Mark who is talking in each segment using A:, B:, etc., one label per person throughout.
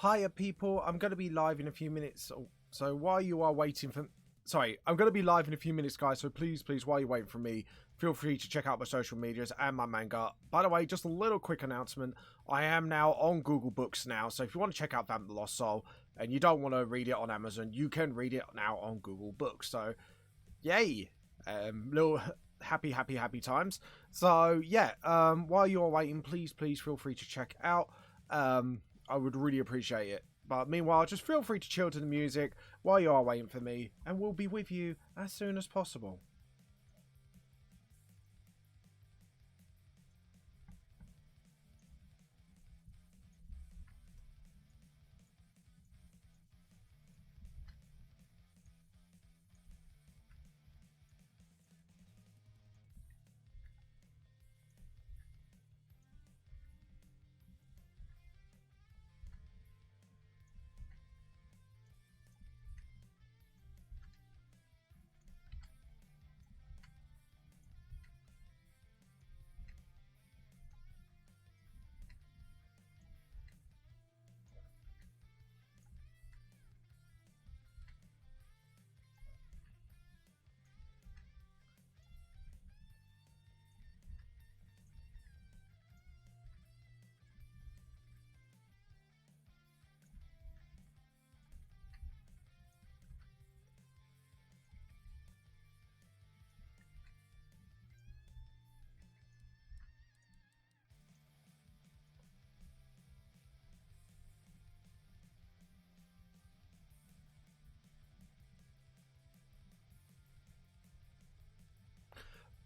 A: Hiya, people. I'm going to be live in a few minutes. So while you are waiting for... Sorry, I'm going to be live in a few minutes, guys. So please, while you're waiting for me, feel free to check out my social medias and my manga. By the way, just a little quick announcement. I am now on Google Books now. So if you want to check out Vamp the Lost Soul and you don't want to read it on Amazon, you can read it now on Google Books. So, yay. Little happy times. So, yeah, while you're waiting, please feel free to check out. I would really appreciate it. But meanwhile, just feel free to chill to the music while you are waiting for me, and we'll be with you as soon as possible.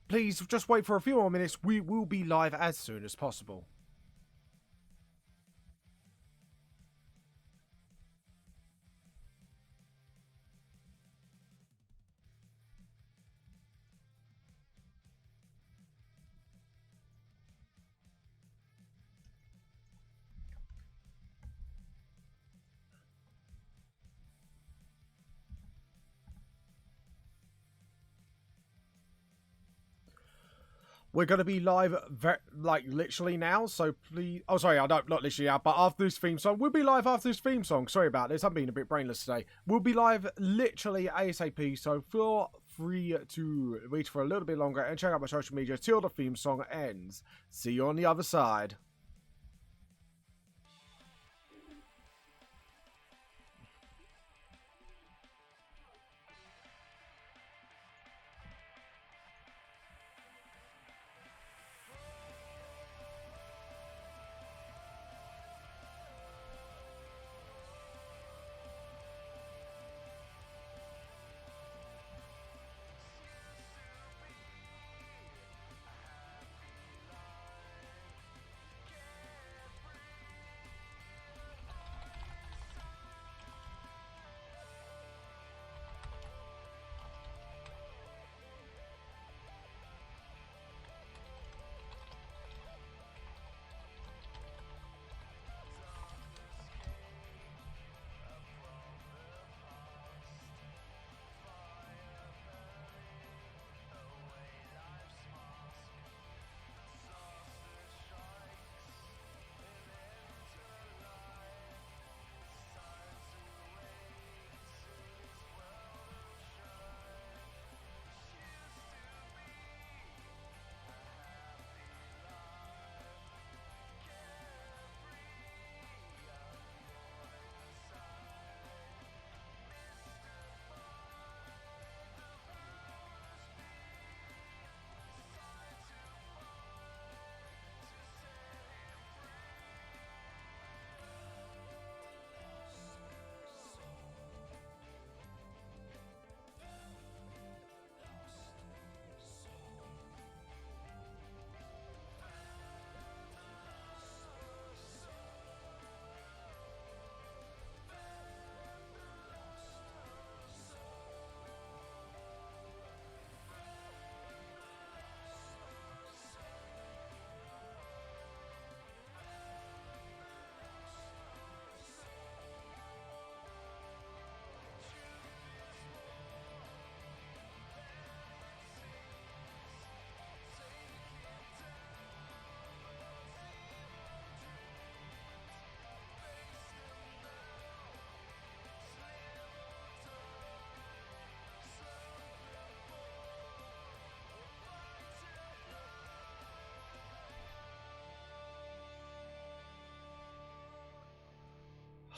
A: Please just wait for a few more minutes. We will be live as soon as possible. We're going to be live, like, literally now, so please... Oh, sorry, I don't, not literally now, but after this theme song. We'll be live after this theme song. Sorry about this, I'm being a bit brainless today. We'll be live literally ASAP, so feel free to wait for a little bit longer and check out my social media till the theme song ends. See you on the other side.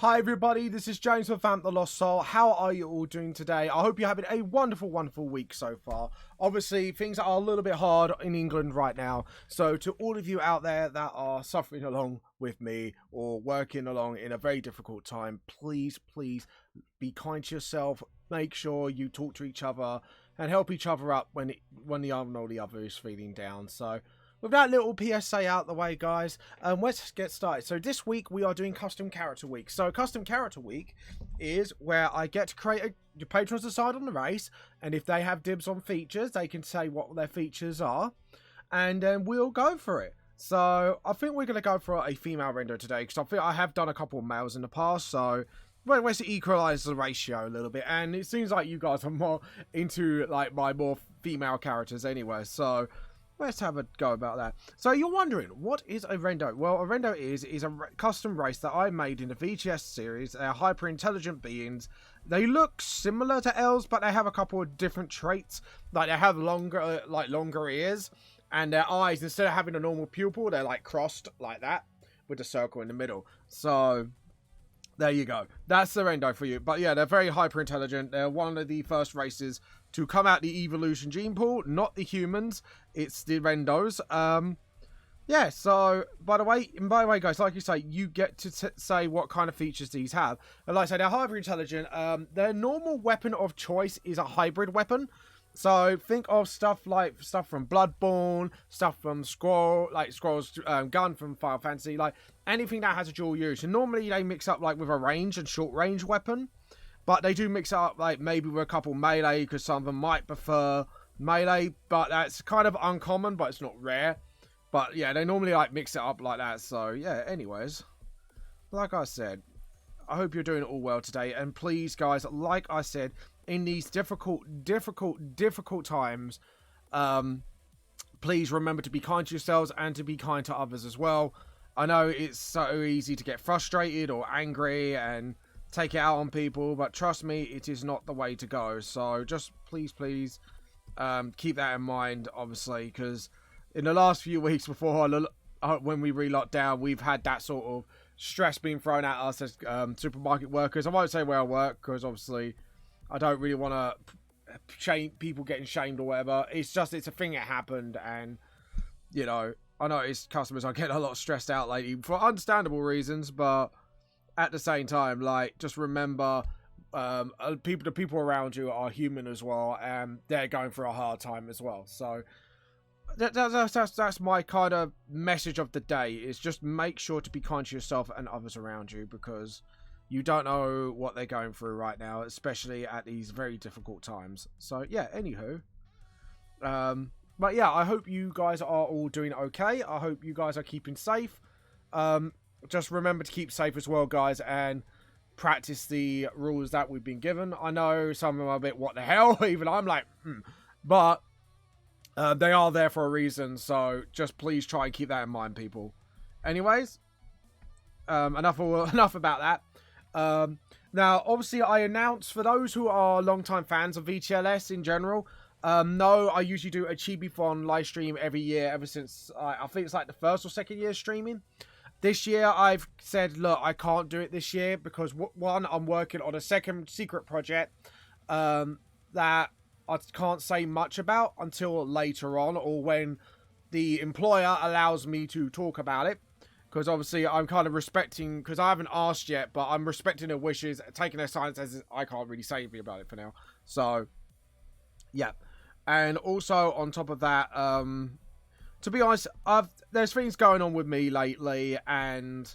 A: Hi everybody, this is James with Vamp the Lost Soul. How are you all doing today? I hope you're having a wonderful week so far. Obviously, things are a little bit hard in England right now. So to all of you out there that are suffering along with me or working along in a very difficult time, please be kind to yourself. Make sure you talk to each other and help each other up when the one or the other is feeling down. So with that little PSA out the way, guys, let's get started. So this week we are doing Custom Character Week. So Custom Character Week is where I get to create your patrons decide on the race, and if they have dibs on features, they can say what their features are, and then we'll go for it. So I think we're going to go for a female Rendo today, because I think I have done a couple of males in the past, so let's equalize the ratio a little bit. And it seems like you guys are more into like my more female characters anyway, so let's have a go about that. So you're wondering, what is a Rendo? Well, a Rendo is a custom race that I made in the VGS series. They're hyper-intelligent beings. They look similar to elves, but they have a couple of different traits. Like they have longer ears, and their eyes, instead of having a normal pupil, they're like crossed like that with a circle in the middle. So there you go. That's the Rendo for you. But yeah, they're very hyper-intelligent. They're one of the first races to come out the evolution gene pool, not the humans. It's the Rendos. Yeah, so by the way, guys, like you say, you get to say what kind of features these have. And like I say, they're hyper-intelligent. Their normal weapon of choice is a hybrid weapon. So think of stuff from Bloodborne, stuff from Squirrel's gun from Final Fantasy, like anything that has a dual use. And normally they mix up like with a range and short range weapon, but they do mix it up like maybe with a couple melee, because some of them might prefer melee, but that's kind of uncommon, but it's not rare. But yeah, they normally like mix it up like that. So yeah, anyways, like I said, I hope you're doing all well today, and please guys, like I said, in these difficult times, please remember to be kind to yourselves and to be kind to others as well. I know it's so easy to get frustrated or angry and take it out on people, but trust me, it is not the way to go. So just please keep that in mind, obviously, because in the last few weeks before when we re-locked down, we've had that sort of stress being thrown at us as supermarket workers. I won't say where I work, because obviously I don't really want to shame people getting shamed or whatever. It's a thing that happened, and you know, I noticed customers are getting a lot stressed out lately for understandable reasons, but at the same time, like, just remember, the people around you are human as well, and they're going through a hard time as well. So that's my kind of message of the day, is just make sure to be kind to yourself and others around you, because you don't know what they're going through right now, especially at these very difficult times. So yeah, anywho, but yeah, I hope you guys are all doing okay. I hope you guys are keeping safe. Just remember to keep safe as well, guys, and practice the rules that we've been given. I know some of them are a bit what the hell, even I'm like, but they are there for a reason, so just please try and keep that in mind, people. Anyways, enough about that. Now, obviously, I announced, for those who are long-time fans of VTLS in general, no, I usually do a Chibi-Thon live stream every year, ever since, I think it's like the first or second year streaming. This year, I've said, look, I can't do it this year, because one, I'm working on a second secret project, that I can't say much about until later on, or when the employer allows me to talk about it. Because obviously I'm kind of respecting, because I haven't asked yet, but I'm respecting their wishes, taking their silence as I can't really say anything about it for now. So, yeah. And also, on top of that, to be honest, there's things going on with me lately, and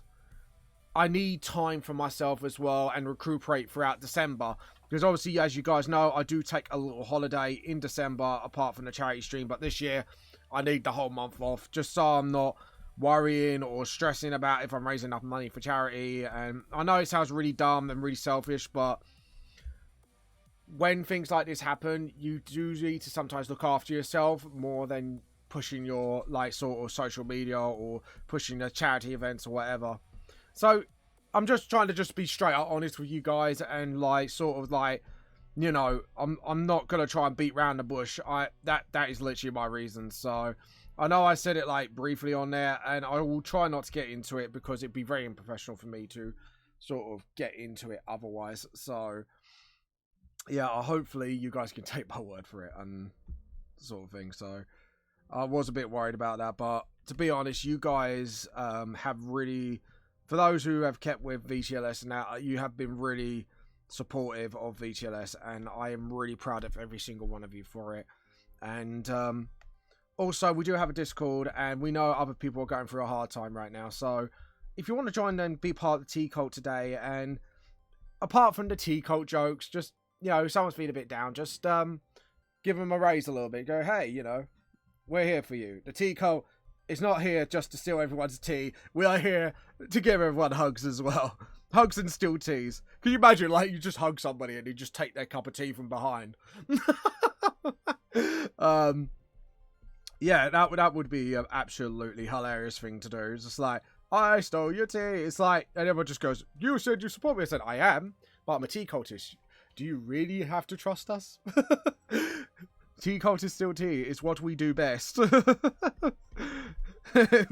A: I need time for myself as well, and recuperate throughout December. Because obviously, as you guys know, I do take a little holiday in December, apart from the charity stream. But this year, I need the whole month off, just so I'm not worrying or stressing about if I'm raising enough money for charity. And I know it sounds really dumb and really selfish, but when things like this happen, you do need to sometimes look after yourself more than pushing your like sort of social media or pushing the charity events or whatever. So I'm just trying to just be straight up honest with you guys, and like sort of like, you know, I'm not gonna try and beat around the bush. That is literally my reason. So I know I said it like briefly on there, and I will try not to get into it because it'd be very unprofessional for me to sort of get into it otherwise. So yeah, hopefully you guys can take my word for it and sort of thing. So I was a bit worried about that, but to be honest, you guys have really, for those who have kept with VTLS and that, you have been really supportive of VTLS, and I am really proud of every single one of you for it. And also, we do have a Discord, and we know other people are going through a hard time right now. So if you want to join and be part of the T-Cult today, and apart from the T-Cult jokes, just, you know, someone's been a bit down, just give them a raise a little bit. Go, hey, you know, we're here for you. The T-Cult is not here just to steal everyone's tea. We are here to give everyone hugs as well. Hugs and steal teas. Can you imagine, like, you just hug somebody and you just take their cup of tea from behind? Yeah, that would be an absolutely hilarious thing to do. It's just like, I stole your tea. It's like, and everyone just goes, you said you support me. I said, I am, but I'm a tea cultist. Do you really have to trust us? Tea cultist steal tea is what we do best.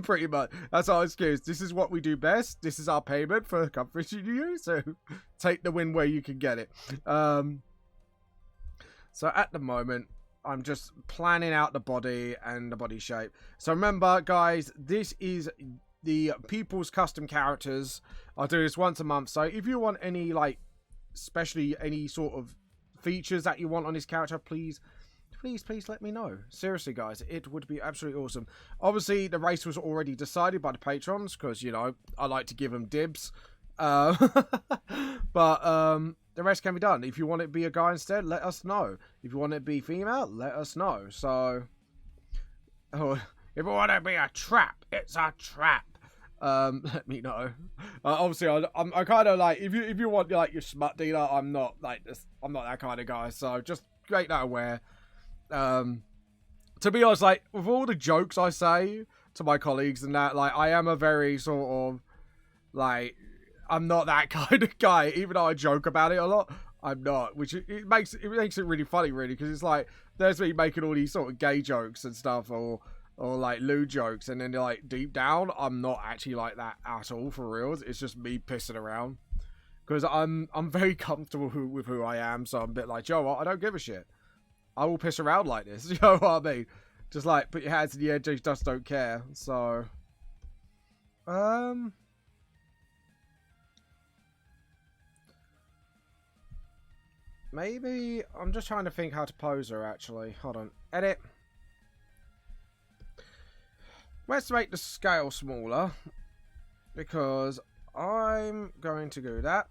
A: Pretty much. That's our excuse. This is what we do best. This is our payment for comforting you. So take the win where you can get it. So at the moment, I'm just planning out the body and the body shape. So remember, guys, this is the people's custom characters. I do this once a month. So if you want any, like, especially any sort of features that you want on this character, please let me know. Seriously, guys, it would be absolutely awesome. Obviously, the race was already decided by the patrons because, you know, I like to give them dibs. But the rest can be done. If you want it to be a guy instead, let us know. If you want it to be female, let us know. So, if you want it to be a trap, it's a trap. Let me know. Obviously, I'm kind of like, if you want, like, your smut dealer, I'm not like this. I'm not that kind of guy. So just make that aware. To be honest, like, with all the jokes I say to my colleagues and that, like, I am a very sort of, like, I'm not that kind of guy, even though I joke about it a lot. I'm not, which it makes it really funny, really, because it's like, there's me making all these sort of gay jokes and stuff, or like lewd jokes, and then like deep down, I'm not actually like that at all, for real. It's just me pissing around, because I'm very comfortable with who I am, so I'm a bit like, Joe, what? I don't give a shit. I will piss around like this, you know what I mean? Just like, put your hands in the air, just don't care. So, maybe, I'm just trying to think how to pose her, actually. Hold on. Edit. Let's make the scale smaller, because I'm going to do that.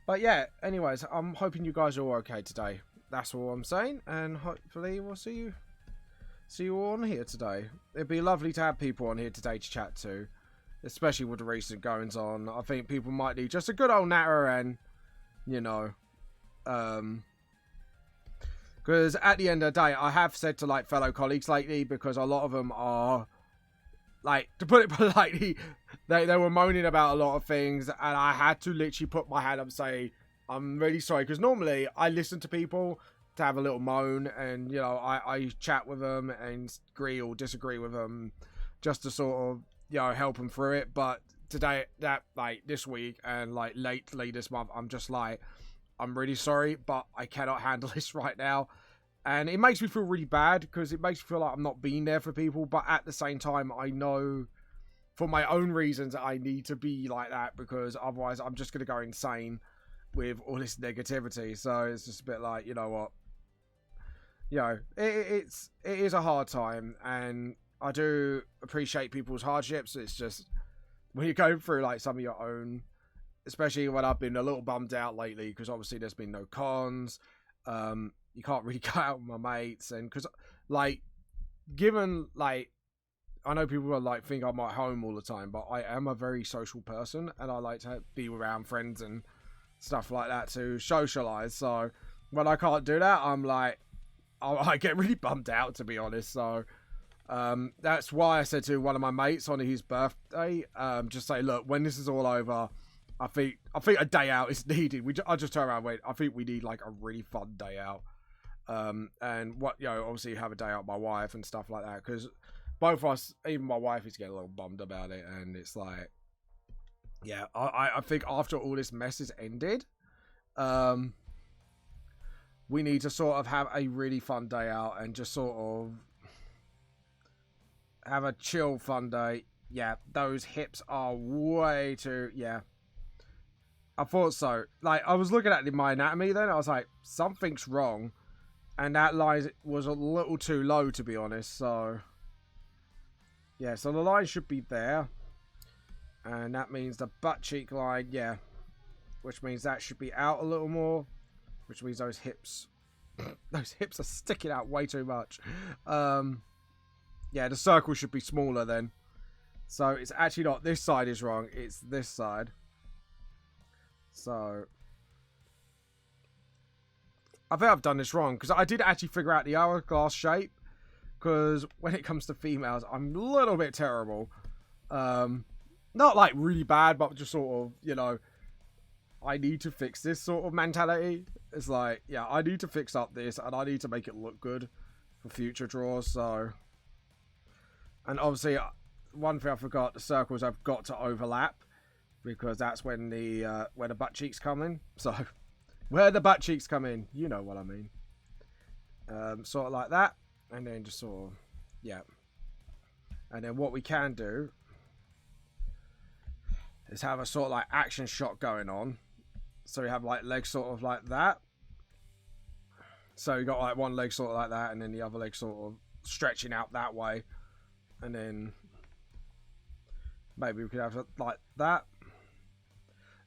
A: But yeah, anyways, I'm hoping you guys are all okay today. That's all I'm saying, and hopefully we'll see you all on here today. It'd be lovely to have people on here today to chat to, especially with the recent goings on. I think people might need just a good old natter, and, you know, because at the end of the day, I have said to, like, fellow colleagues lately, because a lot of them are, like, to put it politely, they were moaning about a lot of things, and I had to literally put my hand up and say, I'm really sorry, because normally I listen to people to have a little moan, and, you know, I chat with them and agree or disagree with them just to sort of, you know, help them through it. But today, like, this week and, like, lately this month, I'm just like, I'm really sorry, but I cannot handle this right now. And it makes me feel really bad, because it makes me feel like I'm not being there for people. But at the same time, I know for my own reasons I need to be like that, because otherwise I'm just going to go insane with all this negativity. So it's just a bit like, you know what, you know, it is a hard time, and I do appreciate people's hardships. It's just when you're going through, like, some of your own, especially when I've been a little bummed out lately, because obviously there's been no cons, you can't really go out with my mates, and because, like, given, like, I know people are like think I'm at home all the time, but I am a very social person, and I like to be around friends and stuff like that to socialize. So when I can't do that, I'm like, I get really bummed out, to be honest. So that's why I said to one of my mates on his birthday, just say, look, when this is all over, I think a day out is needed. I just turn around and went, I think we need, like, a really fun day out. And what, you know, obviously have a day out with my wife and stuff like that, because both of us, even my wife, is getting a little bummed about it, and it's like, yeah, I think after all this mess is ended, we need to sort of have a really fun day out and just sort of have a chill fun day. Yeah, those hips are way too, yeah. I thought so. Like, I was looking at my anatomy then, I was like, something's wrong. And that line was a little too low, to be honest, so... Yeah, so the line should be there. And that means the butt cheek line, yeah. Which means that should be out a little more. Which means those hips... those hips are sticking out way too much. Yeah, the circle should be smaller then. So it's actually not this side is wrong, it's this side. So... I think I've done this wrong, because I did actually figure out the hourglass shape. Because when it comes to females, I'm a little bit terrible. Not like really bad, but just sort of, you know, I need to fix this sort of mentality. It's like, yeah, I need to fix up this, and I need to make it look good for future draws, so... And obviously, one thing I forgot, the circles have got to overlap, because that's when the where the butt cheeks come in. So... Where the butt cheeks come in, you know what I mean. Sort of like that. And then just sort of, yeah. And then what we can do is have a sort of like action shot going on. So we have like legs sort of like that. So you got like one leg sort of like that, and then the other leg sort of stretching out that way. And then maybe we could have it like that.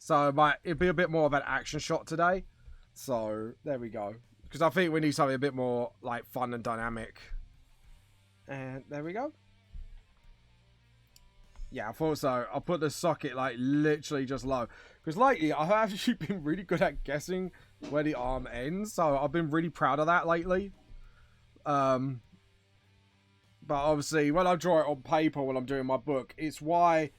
A: So it'd be a bit more of an action shot today. So there we go. Because I think we need something a bit more like fun and dynamic. And there we go. Yeah, I thought so. I'll put the socket like literally just low. Because lately I've actually been really good at guessing where the arm ends. So I've been really proud of that lately. But obviously when I draw it on paper when I'm doing my book, it's why...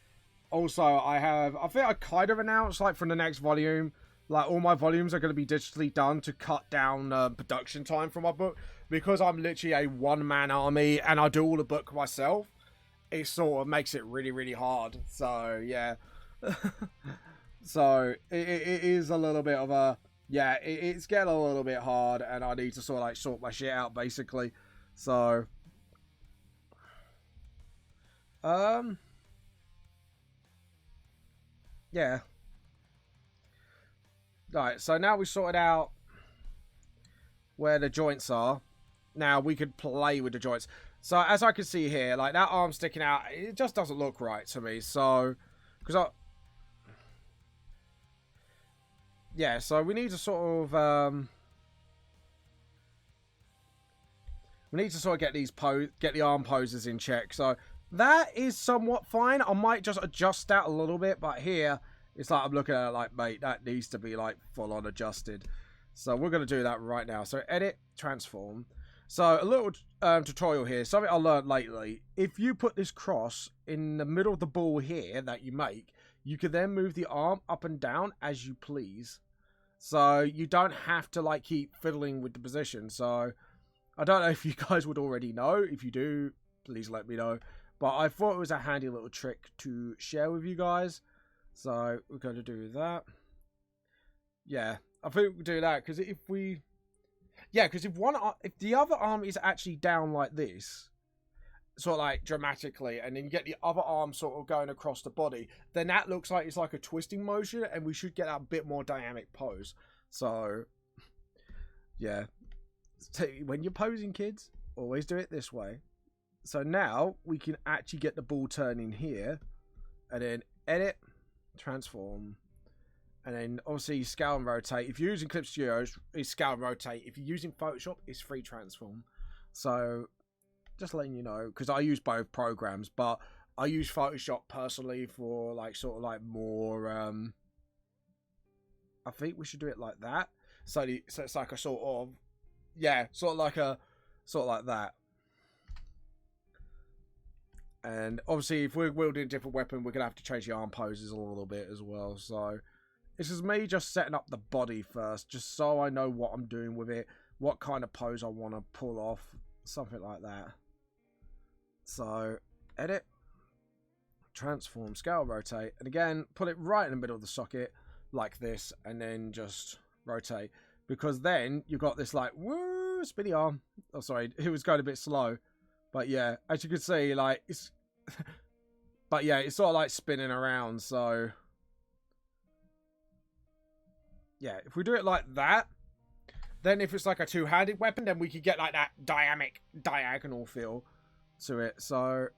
A: Also, I think I kind of announced, like, from the next volume, like, all my volumes are going to be digitally done to cut down production time for my book. Because I'm literally a one-man army and I do all the book myself, it sort of makes it really, really hard. So, yeah. So, it is a little bit of a... Yeah, it's getting a little bit hard and I need to sort of, like, sort my shit out, basically. So... Yeah. Right, so now we sorted out where the joints are. Now we could play with the joints. So as I can see here, like that arm sticking out, it just doesn't look right to me. So, yeah, so we need to sort of, we need to sort of get the arm poses in check. So that is somewhat fine. I might just adjust that a little bit, but here it's like I'm looking at it like, mate, that needs to be like full on adjusted. So we're going to do that right now. So edit, transform. So a little tutorial here, something I learned lately. If you put this cross in the middle of the ball here that you make, you can then move the arm up and down as you please. So you don't have to like keep fiddling with the position. So I don't know if you guys would already know. If you do, please let me know. But I thought it was a handy little trick to share with you guys. So we're going to do that. Yeah, I think we'll do that because if we... Yeah, because if the other arm is actually down like this, sort of like dramatically, and then you get the other arm sort of going across the body, then that looks like it's like a twisting motion, and we should get a bit more dynamic pose. So, yeah. So when you're posing, kids, always do it this way. So now we can actually get the ball turning here, and then edit, transform, and then obviously scale and rotate. If you're using Clip Studios, it's scale and rotate. If you're using Photoshop, it's free transform. So just letting you know, because I use both programs, but I use Photoshop personally for like sort of like more. I think we should do it like that. So it's like a sort of, yeah, sort of like that. And obviously, if we're wielding a different weapon, we're going to have to change the arm poses a little bit as well. So this is me just setting up the body first, just so I know what I'm doing with it, what kind of pose I want to pull off, something like that. So, edit, transform, scale, rotate, and again, put it right in the middle of the socket like this, and then just rotate, because then you got this like woo spinny arm. Oh, sorry, it was going a bit slow, but yeah, as you can see, like it's, but yeah, it's sort of like spinning around. So yeah, if we do it like that, then if it's like a two-handed weapon, then we could get like that diagonal feel to it. So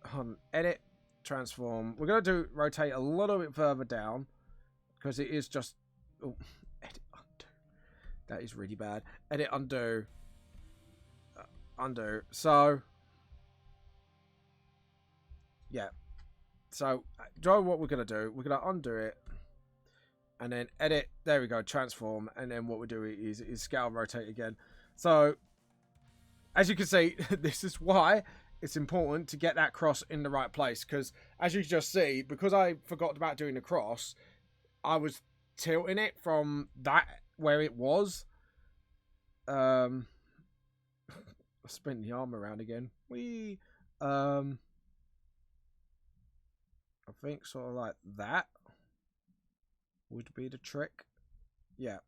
A: edit, transform. We're going to do rotate a little bit further down because it is just, oh, edit, undo. That is really bad. Edit, undo, undo. So yeah, so what we're going to do, we're going to undo it and then edit. There we go, transform. And then what we do is scale, rotate again. So as you can see, this is why it's important to get that cross in the right place, because as you just see, because I forgot about doing the cross, I was tilting it from that where it was. I'll spin the arm around again. I think sort of like that would be the trick. Yeah,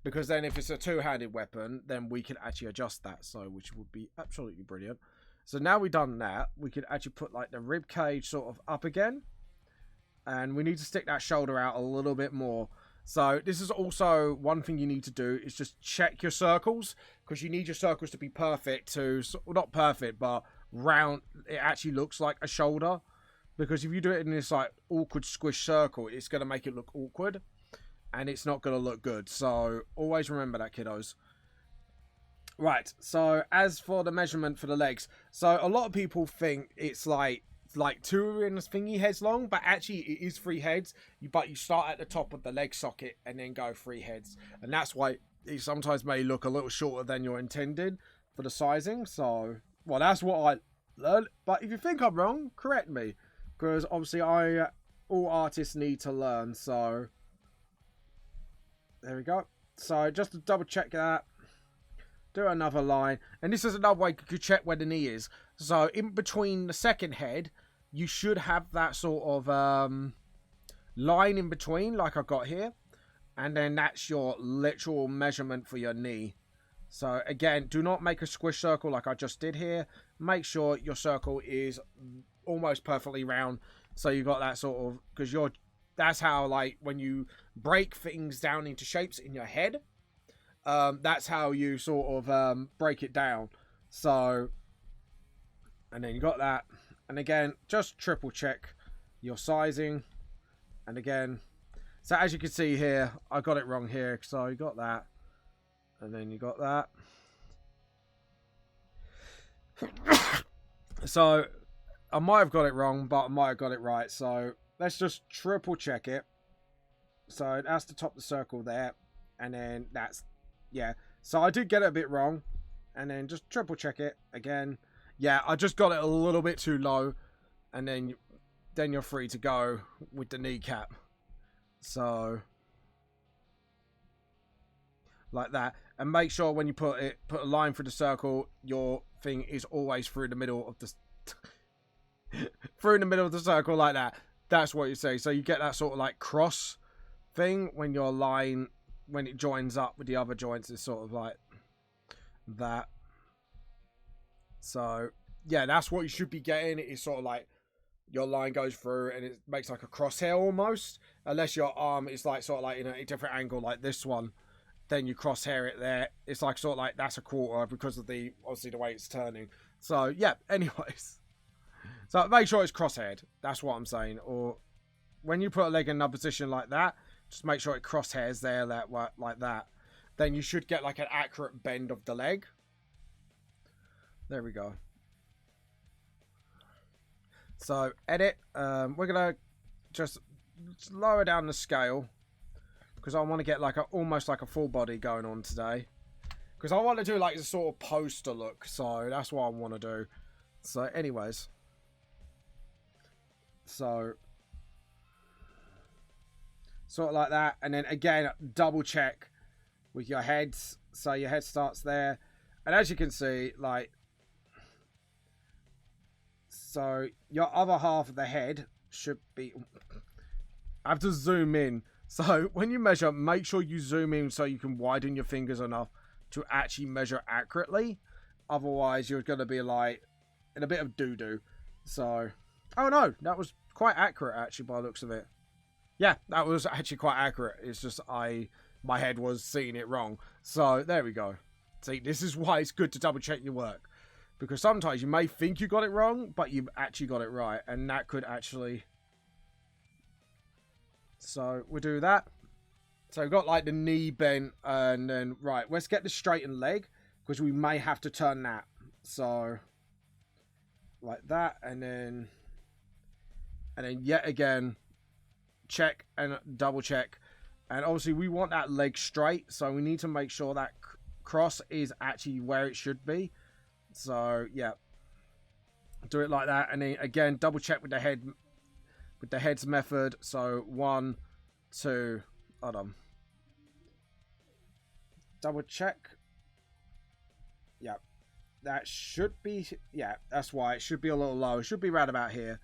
A: because then if it's a two-handed weapon, then we can actually adjust that, so which would be absolutely brilliant. So now we've done that, we could actually put like the rib cage sort of up again, and we need to stick that shoulder out a little bit more. So this is also one thing you need to do, is just check your circles, because you need your circles to be perfect to, well, not perfect, but round. It actually looks like a shoulder, because if you do it in this like awkward squish circle, it's going to make it look awkward, and it's not going to look good. So always remember that, kiddos. Right, so as for the measurement for the legs, so a lot of people think it's like 2 in thingy heads long, but actually it is 3 heads. But you start at the top of the leg socket and then go 3 heads, and that's why it sometimes may look a little shorter than you're intended for the sizing. So, well, that's what I learned. But if you think I'm wrong, correct me, because obviously all artists need to learn. So there we go. So just to double check that, do another line, and this is another way you could check where the knee is. So in between the second head, you should have that sort of line in between, like I've got here, and then that's your literal measurement for your knee. So again, do not make a squish circle like I just did here. Make sure your circle is almost perfectly round, so you got that sort of, because that's how, like, when you break things down into shapes in your head, that's how you sort of break it down. So, and then you got that, and again, just triple check your sizing. And again, so as you can see here, I got it wrong here, so you got that, and then you got that. So I might have got it wrong, but I might have got it right. So let's just triple check it. So that's the top of the circle there, and then that's, yeah. So I did get it a bit wrong, and then just triple check it again. Yeah, I just got it a little bit too low, and then you're free to go with the kneecap. So like that, and make sure when you put a line through the circle, your thing is always through the middle of the through the middle of the circle, like that. That's what you say. So you get that sort of like cross thing when your line, when it joins up with the other joints, is sort of like that. So yeah, that's what you should be getting. It is sort of like your line goes through and it makes like a crosshair almost, unless your arm is like sort of like in a different angle like this one, then you crosshair it there. It's like sort of like that's a quarter because of the, obviously, the way it's turning. So yeah, anyways, so make sure it's crosshaired. That's what I'm saying. Or when you put a leg in another position like that, just make sure it crosshairs there, like that. Then you should get like an accurate bend of the leg. There we go. So edit. We're gonna just lower down the scale, because I want to get like almost like a full body going on today, because I want to do like a sort of poster look. So that's what I want to do. So anyways, so sort of like that, and then again double check with your heads. So your head starts there, and as you can see, like, so your other half of the head should be... I have to zoom in. So when you measure, make sure you zoom in so you can widen your fingers enough to actually measure accurately. Otherwise, you're going to be like in a bit of doo-doo. So, oh no, that was quite accurate actually by the looks of it. Yeah, that was actually quite accurate. It's just my head was seeing it wrong. So there we go. See, this is why it's good to double check your work. Because sometimes you may think you got it wrong, but you've actually got it right. And that could actually... So we'll do that. So we've got like the knee bent and then, right, let's get the straightened leg because we may have to turn that. So like that and then yet again, check and double check. And obviously we want that leg straight. So we need to make sure that cross is actually where it should be. So yeah, do it like that. And then again, double check with the head. With the heads method, so 1, 2, hold on. Double check. Yeah, that should be, yeah, that's why it should be a little low. It should be right about here.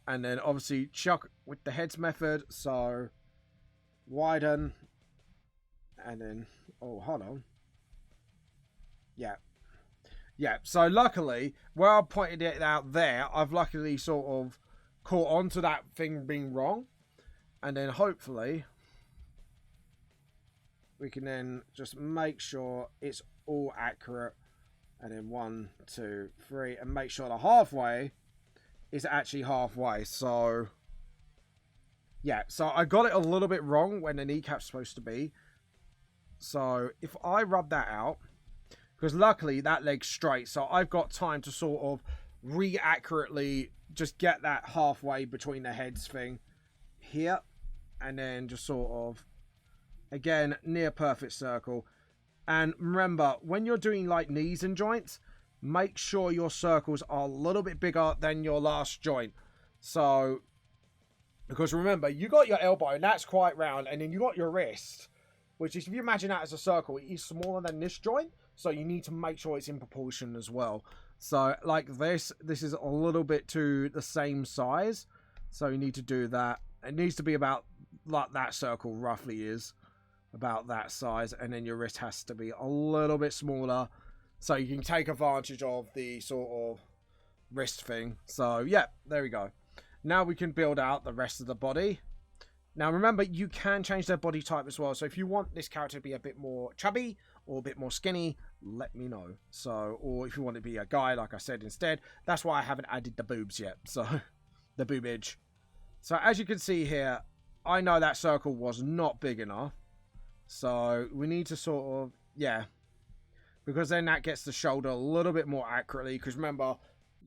A: And then obviously check with the heads method, so widen. And then, oh, hold on. Yeah. Yeah, so luckily, where I pointed it out there, I've luckily sort of caught on to that thing being wrong, and then hopefully we can then just make sure it's all accurate, and then 1, 2, 3, and make sure the halfway is actually halfway. So yeah, so I got it a little bit wrong when the kneecap's supposed to be. So if I rub that out, because luckily that leg's straight, so I've got time to sort of re-accurately just get that halfway between the heads thing here, and then just sort of again near perfect circle. And remember, when you're doing like knees and joints, make sure your circles are a little bit bigger than your last joint. So because remember, you got your elbow and that's quite round, and then you got your wrist, which is, if you imagine that as a circle, it is smaller than this joint, so you need to make sure it's in proportion as well. So like this is a little bit to the same size. So you need to do that. It needs to be about like that circle roughly is about that size. And then your wrist has to be a little bit smaller, so you can take advantage of the sort of wrist thing. So yeah, there we go. Now we can build out the rest of the body. Now remember, you can change their body type as well. So if you want this character to be a bit more chubby or a bit more skinny, let me know. So, or if you want to be a guy, like I said instead, that's why I haven't added the boobs yet. So, the boobage. So as you can see here, I know that circle was not big enough. So we need to sort of, yeah, because then that gets the shoulder a little bit more accurately. Because remember,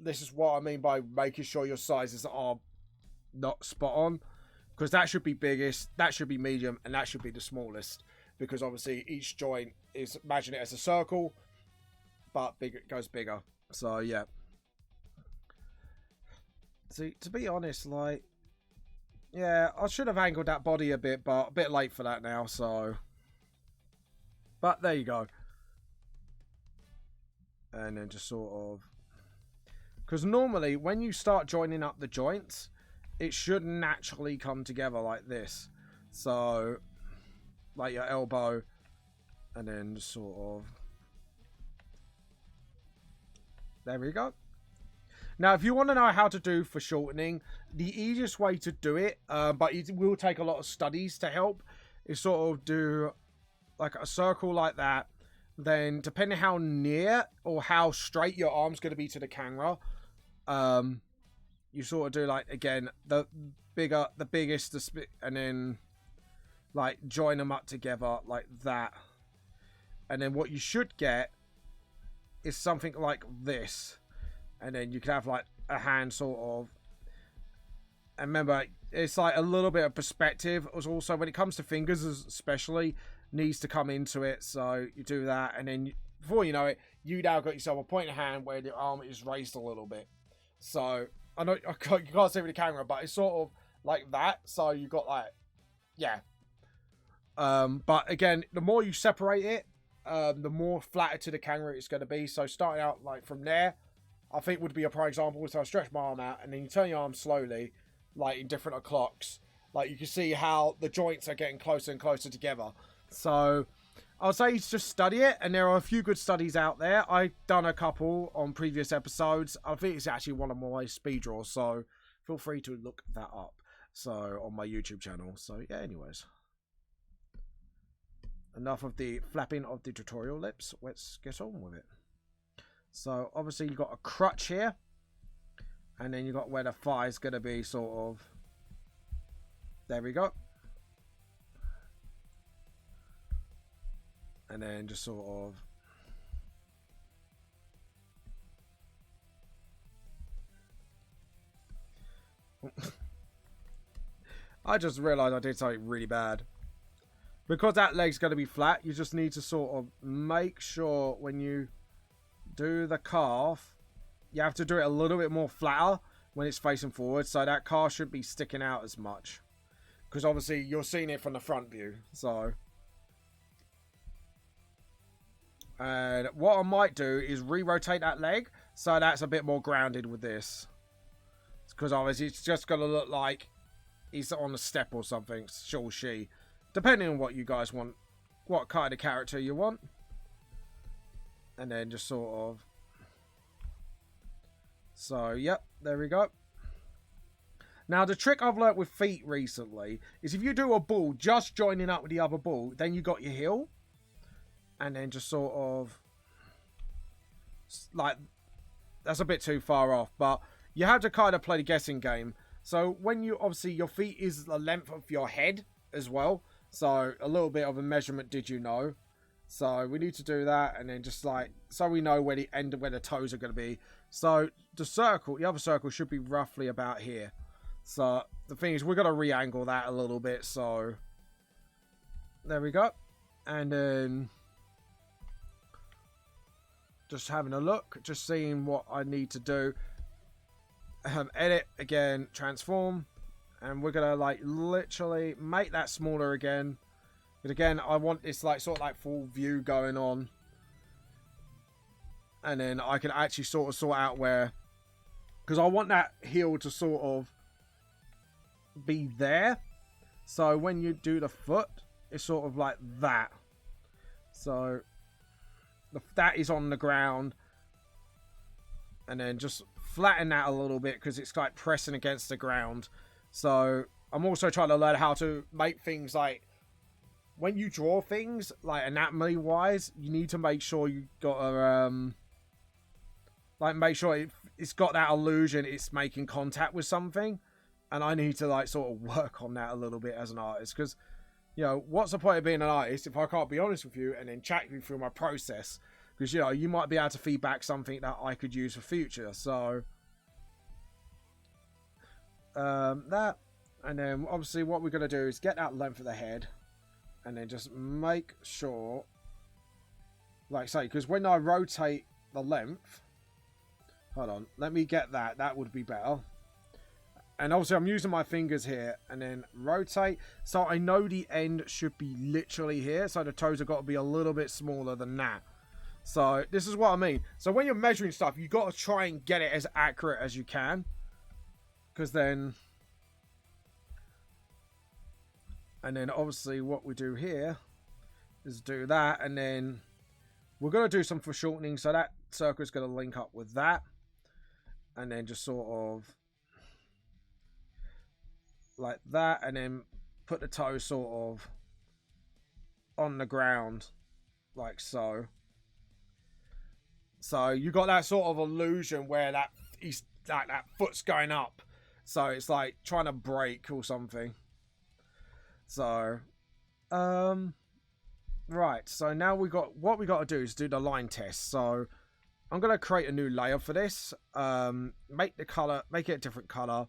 A: this is what I mean by making sure your sizes are not spot on. Because that should be biggest, that should be medium, and that should be the smallest. Because obviously each joint is, imagine it as a circle, but bigger, it goes bigger. So yeah. See, to be honest, like, yeah, I should have angled that body a bit, but a bit late for that now, so. But there you go. And then just sort of, because normally when you start joining up the joints, it should naturally come together like this. So, like your elbow, and then just sort of, there we go. Now, if you want to know how to do for shortening, the easiest way to do it, but it will take a lot of studies to help, is sort of do like a circle like that. Then, depending how near or how straight your arm's going to be to the camera, you sort of do like, again, the biggest, and then like join them up together like that. And then what you should get is something like this. And then you can have like a hand sort of. And remember, it's like a little bit of perspective. Also, when it comes to fingers especially, needs to come into it. So you do that, and then before you know it, you now got yourself a pointed hand where the arm is raised a little bit. So I know you can't see with the camera, but it's sort of like that. So you got like, yeah. But again, the more you separate it, the more flatter to the camera it's going to be. So starting out like from there, I think would be a prime example. So I stretch my arm out, and then you turn your arm slowly, like in different o'clocks. Like you can see how the joints are getting closer and closer together. So I'll say just study it, and there are a few good studies out there. I've done a couple on previous episodes. I think it's actually one of my speed draws, so feel free to look that up. So on my YouTube channel. So yeah, anyways. Enough of the flapping of the tutorial lips. Let's get on with it. So obviously you've got a crutch here. And then you've got where the thigh is going to be sort of. There we go. And then just sort of. I just realised I did something really bad. Because that leg's going to be flat, you just need to sort of make sure when you do the calf, you have to do it a little bit more flatter when it's facing forward. So that calf should be sticking out as much. Because obviously you're seeing it from the front view. So. And what I might do is re-rotate that leg. So that's a bit more grounded with this. Because obviously it's just going to look like he's on a step or something. Or she. Depending on what you guys want. What kind of character you want. And then just sort of. So, yep. There we go. Now, the trick I've learnt with feet recently is if you do a ball just joining up with the other ball, then you got your heel. And then just sort of. Like. That's a bit too far off. But you have to kind of play the guessing game. So, when you. Obviously, your feet is the length of your head as well. So, a little bit of a measurement, did you know? So, we need to do that. And then just like, so we know where the end of where the toes are going to be. So, the other circle should be roughly about here. So, the thing is, we're going to re-angle that a little bit. So, there we go. And then, just having a look. Just seeing what I need to do. Edit, again, transform. And we're going to, like, literally make that smaller again. But again, I want this, like, sort of, like, full view going on. And then I can actually sort out where... Because I want that heel to sort of be there. So when you do the foot, it's sort of like that. So that is on the ground. And then just flatten that a little bit because it's like pressing against the ground. So I'm also trying to learn how to make things like... When you draw things, like anatomy wise, you need to make sure you got a... like make sure it's got that illusion it's making contact with something. And I need to like sort of work on that a little bit as an artist. Because, you know, what's the point of being an artist if I can't be honest with you and then chat you through my process? Because, you know, you might be able to feedback something that I could use for future. So, that. And then obviously what we're going to do is get that length of the head. And then just make sure, like say, because when I rotate the length, hold on, let me get that. That would be better. And obviously I'm using my fingers here and then rotate. So I know the end should be literally here. So the toes have got to be a little bit smaller than that. So this is what I mean. So when you're measuring stuff, you got to try and get it as accurate as you can. Because then... And then obviously what we do here is do that. And then we're going to do some foreshortening. So that circle is going to link up with that. And then just sort of like that. And then put the toe sort of on the ground like so. So you got that sort of illusion where that foot's going up. So it's like trying to break or something. So, right. So now what we got to do is do the line test. So I'm going to create a new layer for this. Make it a different color.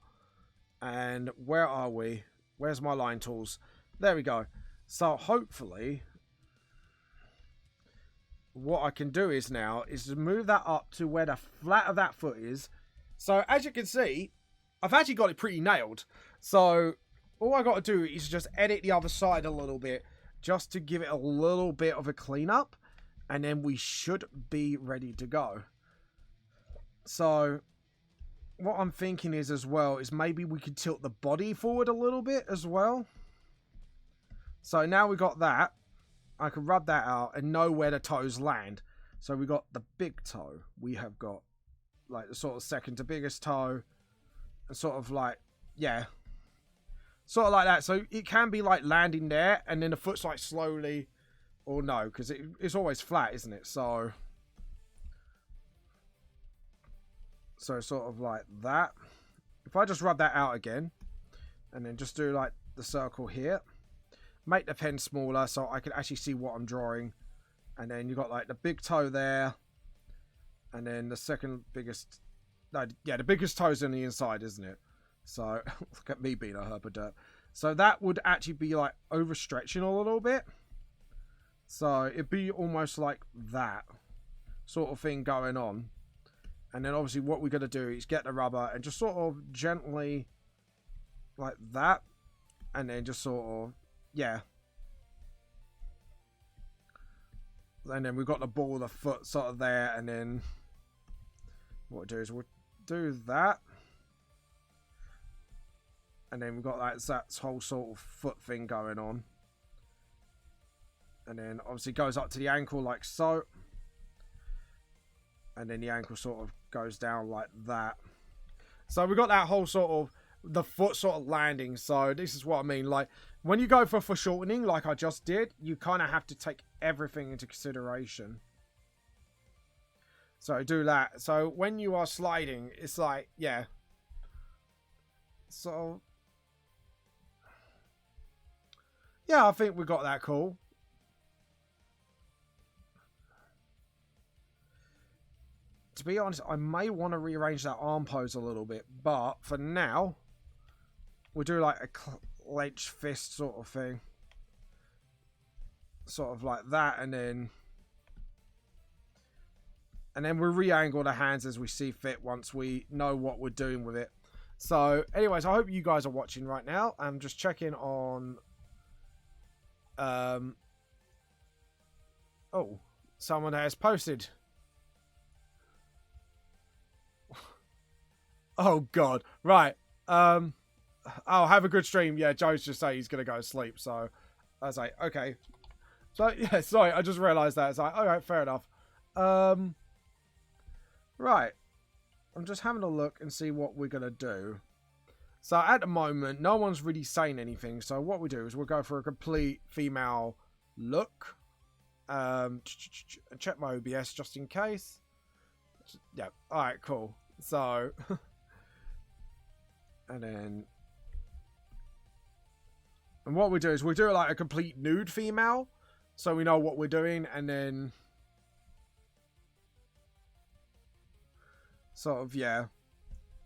A: And where are we? Where's my line tools? There we go. So hopefully what I can do is to move that up to where the flat of that foot is. So as you can see, I've actually got it pretty nailed. So all I got to do is just edit the other side a little bit just to give it a little bit of a cleanup. And then we should be ready to go. So what I'm thinking is as well is maybe we could tilt the body forward a little bit as well. So now we got that. I can rub that out and know where the toes land. So we got the big toe. We have got like the sort of second to biggest toe. And sort of like, yeah. Sort of like that. So it can be like landing there and then the foot's like slowly. Or no, because it's always flat, isn't it? So sort of like that. If I just rub that out again. And then just do like the circle here. Make the pen smaller so I can actually see what I'm drawing. And then you've got like the big toe there. And then the second biggest... No, yeah, the biggest toe's on the inside, isn't it? So, look at me being a herpaderp. So that would actually be like overstretching a little bit. So it'd be almost like that sort of thing going on. And then obviously what we're going to do is get the rubber and just sort of gently like that. And then just sort of... Yeah. And then we've got the ball of the foot sort of there. And then what we'll do is we'll do that. And then we've got that whole sort of foot thing going on. And then obviously goes up to the ankle like so. And then the ankle sort of goes down like that. So we've got that whole sort of the foot sort of landing. So this is what I mean. Like when you go for foreshortening like I just did, you kind of have to take everything into consideration. So do that. So when you are sliding, it's like, yeah. So yeah, I think we got that cool. To be honest, I may want to rearrange that arm pose a little bit, but for now, we'll do like a clenched fist sort of thing. Sort of like that, and then we'll re-angle the hands as we see fit once we know what we're doing with it. So, anyways, I hope you guys are watching right now. I'm just checking on... Oh, someone has posted... Oh, God. Right. Oh, have a good stream. Yeah, Joe's just saying he's going to go to sleep. So, I was like, okay. So, yeah, sorry. I just realised that. It's like, all right, fair enough. Right. I'm just having a look and see what we're going to do. So, at the moment, no one's really saying anything. So, what we do is we'll go for a complete female look. Check my OBS just in case. Yeah. All right, cool. So... And what we do is we do like a complete nude female, so we know what we're doing, and then sort of, yeah,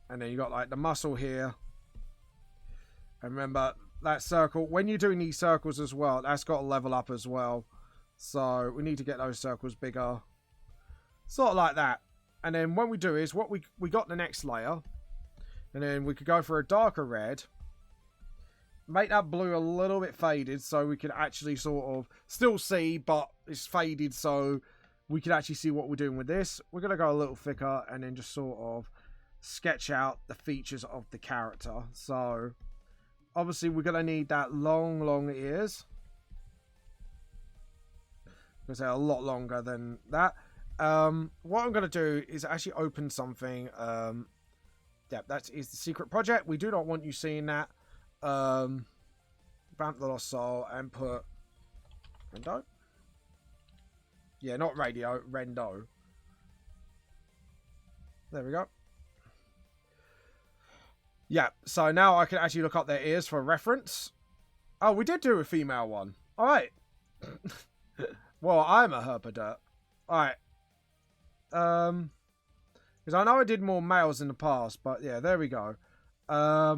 A: and then you got like the muscle here, and remember that circle, when you're doing these circles as well, that's got to level up as well, so we need to get those circles bigger, sort of like that. And then what we do is what we got the next layer. And then we could go for a darker red. Make that blue a little bit faded so we can actually sort of still see, but it's faded so we can actually see what we're doing with this. We're going to go a little thicker and then just sort of sketch out the features of the character. So, obviously we're going to need that long ears. Because they're a lot longer than that. What I'm going to do is actually open something... Yep, that is the secret project. We do not want you seeing that. Vamp the Lost Soul and put Rendo. Yeah, not radio, Rendo. There we go. Yeah, so now I can actually look up their ears for reference. Oh, we did do a female one. Alright. Well, I'm a herpaderp. Alright. Because I know I did more males in the past, but yeah, there we go. Yeah,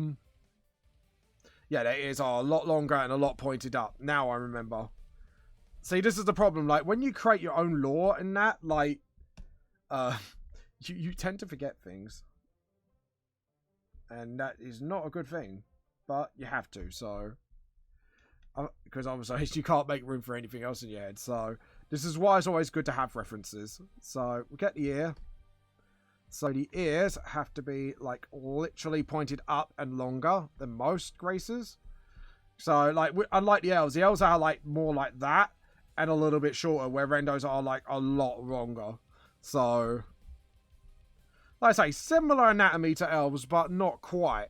A: their ears are a lot longer and a lot pointed up. Now I remember. See, this is the problem. Like, when you create your own lore in that, like, you tend to forget things. And that is not a good thing. But you have to, so... Because obviously you can't make room for anything else in your head. So, this is why it's always good to have references. So, we'll get the ear. So the ears have to be like literally pointed up and longer than most graces. So like unlike the elves are like more like that and a little bit shorter, where Rendos are like a lot longer. So like I say, similar anatomy to elves, but not quite.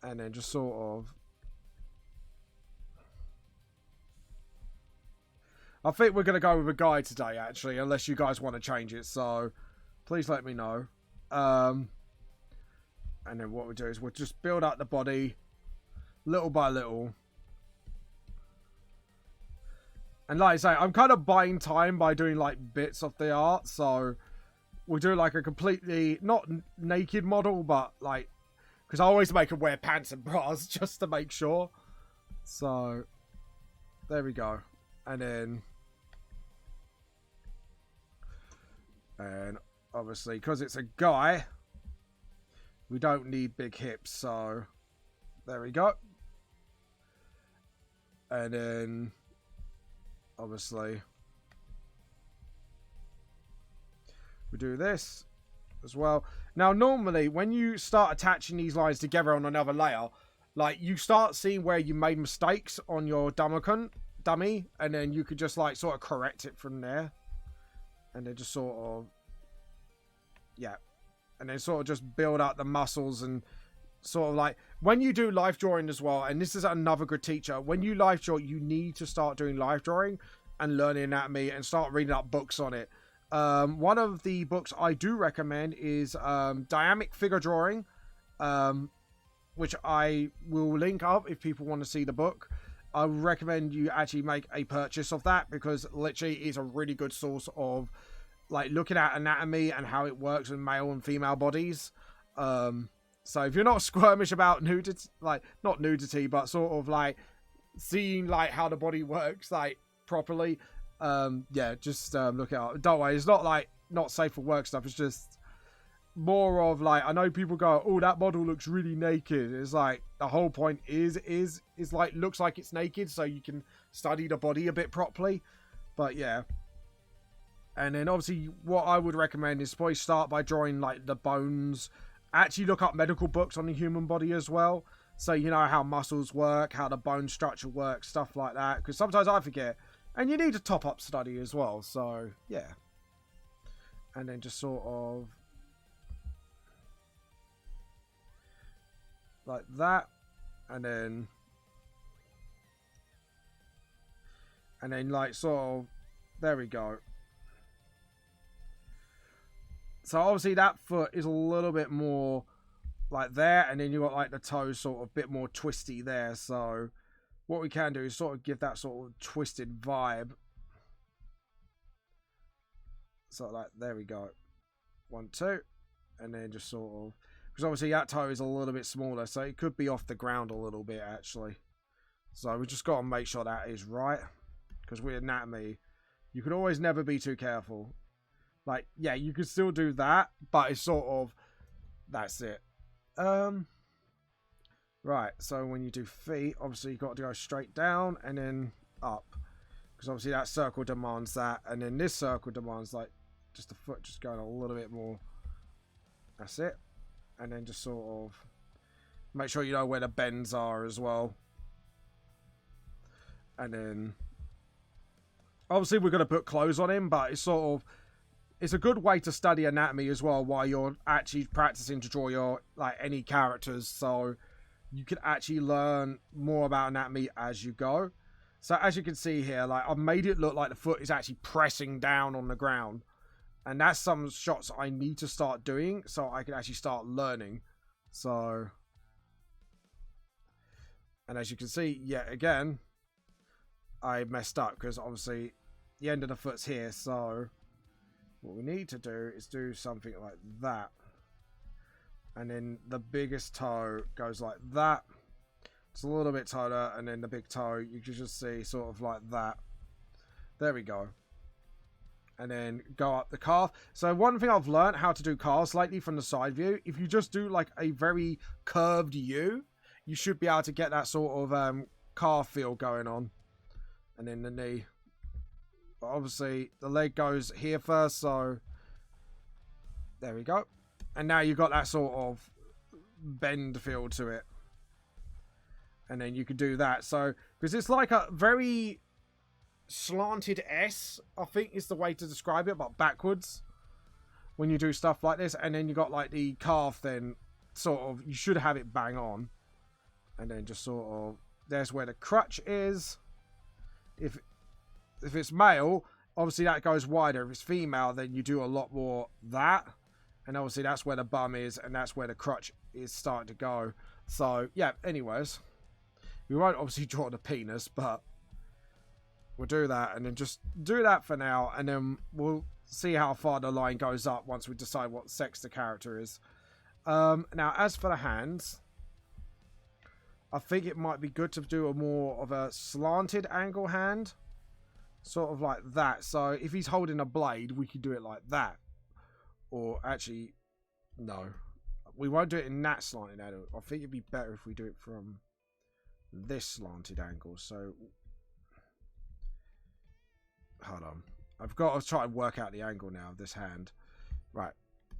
A: And then just sort of, I think we're going to go with a guide today, actually, unless you guys want to change it. So please let me know. And then what we'll do is we'll just build up the body little by little. And like I say, I'm kind of buying time by doing like bits of the art. So we'll do like a completely, not naked model, but like, because I always make them wear pants and bras just to make sure. So there we go. And obviously, because it's a guy, we don't need big hips. So there we go. And then obviously we do this as well. Now normally when you start attaching these lines together on another layer, like you start seeing where you made mistakes on your dummy, and then you could just like sort of correct it from there. And then just sort of, yeah, and then sort of just build up the muscles. And sort of like when you do life drawing as well, and this is another good teacher, when you life draw, you need to start doing life drawing and learning anatomy and start reading up books on it. One of the books I do recommend is Dynamic Figure Drawing, which I will link up if people want to see the book. I recommend you actually make a purchase of that, because literally it's a really good source of like looking at anatomy and how it works in male and female bodies. So if you're not squirmish about nudity, like not nudity, but sort of like seeing like how the body works like properly, yeah, just look it up. Don't worry, it's not like not safe for work stuff. It's just more of like, I know people go, oh, that model looks really naked. It's like the whole point is like looks like it's naked, so you can study the body a bit properly. But yeah. And then obviously what I would recommend is probably start by drawing like the bones. Actually look up medical books on the human body as well, so you know how muscles work, how the bone structure works, stuff like that, because sometimes I forget. And you need a top-up study as well, so yeah. And then just sort of like that, and then like sort of, there we go. So obviously that foot is a little bit more like there, and then you got like the toes sort of a bit more twisty there. So what we can do is sort of give that sort of twisted vibe. So like, there we go. 1, 2, and then just sort of, because obviously that toe is a little bit smaller, so it could be off the ground a little bit actually. So we just got to make sure that is right, because with anatomy, you could always never be too careful. Like, yeah, you could still do that, but it's sort of, that's it. Right, so when you do feet, obviously you've got to go straight down and then up, because obviously that circle demands that, and then this circle demands like just the foot just going a little bit more. That's it. And then just sort of make sure you know where the bends are as well. And then obviously we're going to put clothes on him, but it's sort of, it's a good way to study anatomy as well while you're actually practicing to draw your like any characters, so you can actually learn more about anatomy as you go. So as you can see here, like I've made it look like the foot is actually pressing down on the ground, and that's some shots I need to start doing so I can actually start learning. So, and as you can see, yet again, I messed up because obviously the end of the foot's here, so what we need to do is do something like that. And then the biggest toe goes like that. It's a little bit tighter, and then the big toe, you can just see sort of like that. There we go. And then go up the calf. So one thing I've learned how to do calves lately from the side view, if you just do like a very curved U, you should be able to get that sort of calf feel going on. And then the knee. But obviously the leg goes here first, so There we go. And now you've got that sort of bend feel to it. And then you could do that. So, because it's like a very slanted S, I think is the way to describe it, but backwards when you do stuff like this. And then you got like the calf, then sort of, you should have it bang on. And then just sort of, there's where the crutch is. If it's male, obviously that goes wider. If it's female, then you do a lot more that. And obviously that's where the bum is, and that's where the crutch is starting to go. So, yeah, anyways. We won't obviously draw the penis, but we'll do that. And then just do that for now. And then we'll see how far the line goes up once we decide what sex the character is. Now, as for the hands, I think it might be good to do a more of a slanted angle hand. Sort of like that. So if he's holding a blade, we could do it like that. Or actually, no. We won't do it in that slanted angle. I think it'd be better if we do it from this slanted angle. So, hold on. I've got to try and work out the angle now of this hand. Right.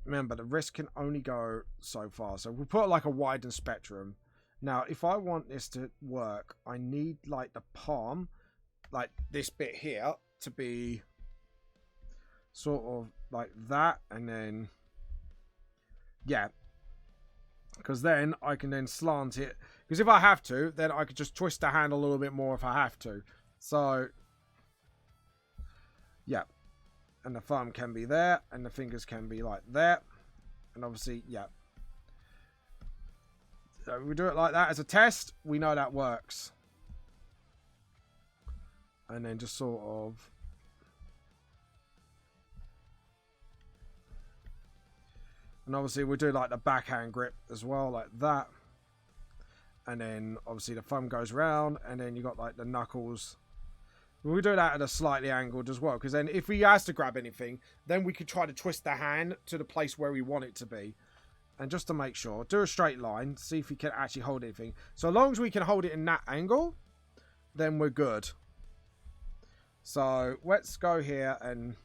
A: Remember, the wrist can only go so far. So we'll put like a widened spectrum. Now, if I want this to work, I need like the palm, like this bit here, to be sort of like that. And then, yeah. Because then I can then slant it. Because if I have to, then I could just twist the hand a little bit more if I have to. So, yeah. And the thumb can be there. And the fingers can be like that. And obviously, yeah. So we do it like that as a test. We know that works. And then just sort of... And obviously we'll do like the backhand grip as well, like that. And then obviously the thumb goes round, and then you got like the knuckles. We'll do that at a slightly angled as well, because then if he has to grab anything, then we could try to twist the hand to the place where we want it to be. And just to make sure, do a straight line, see if he can actually hold anything. So as long as we can hold it in that angle, then we're good. So let's go here and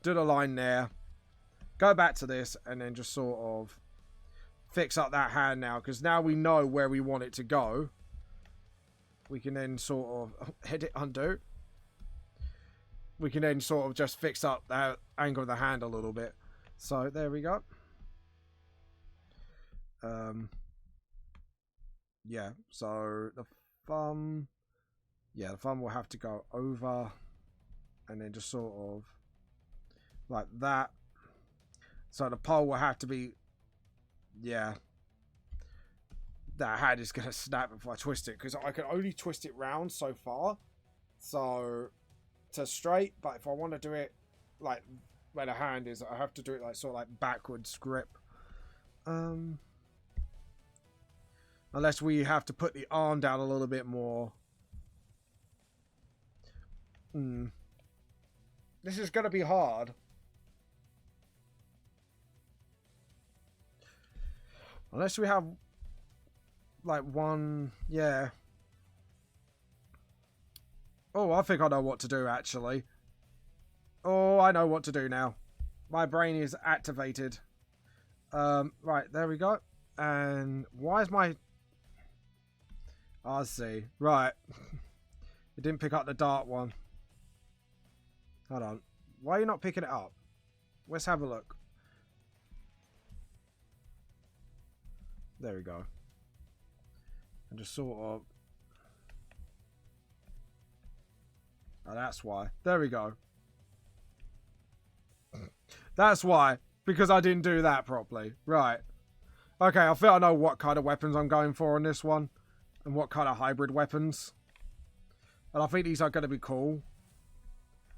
A: do the line there. Go back to this and then just sort of fix up that hand now, because now we know where we want it to go. We can then sort of hit it, undo. We can then sort of just fix up the angle of the hand a little bit. So there we go. Yeah, so the thumb, yeah, the thumb will have to go over and then just sort of like that. So the pole will have to be, yeah, that hand is going to snap if I twist it, because I can only twist it round so far, so to straight. But if I want to do it like where the hand is, I have to do it like sort of like backwards grip. Unless we have to put the arm down a little bit more. This is going to be hard. Unless we have like one, yeah. Oh, I think I know what to do actually. Oh, I know what to do now. My brain is activated. Right, there we go. And why is my... I see. Right. It didn't pick up the dart one. Hold on. Why are you not picking it up? Let's have a look. There we go. And just sort of... Oh, that's why. There we go. That's why. Because I didn't do that properly. Right. Okay, I think I know what kind of weapons I'm going for on this one. And what kind of hybrid weapons. And I think these are going to be cool.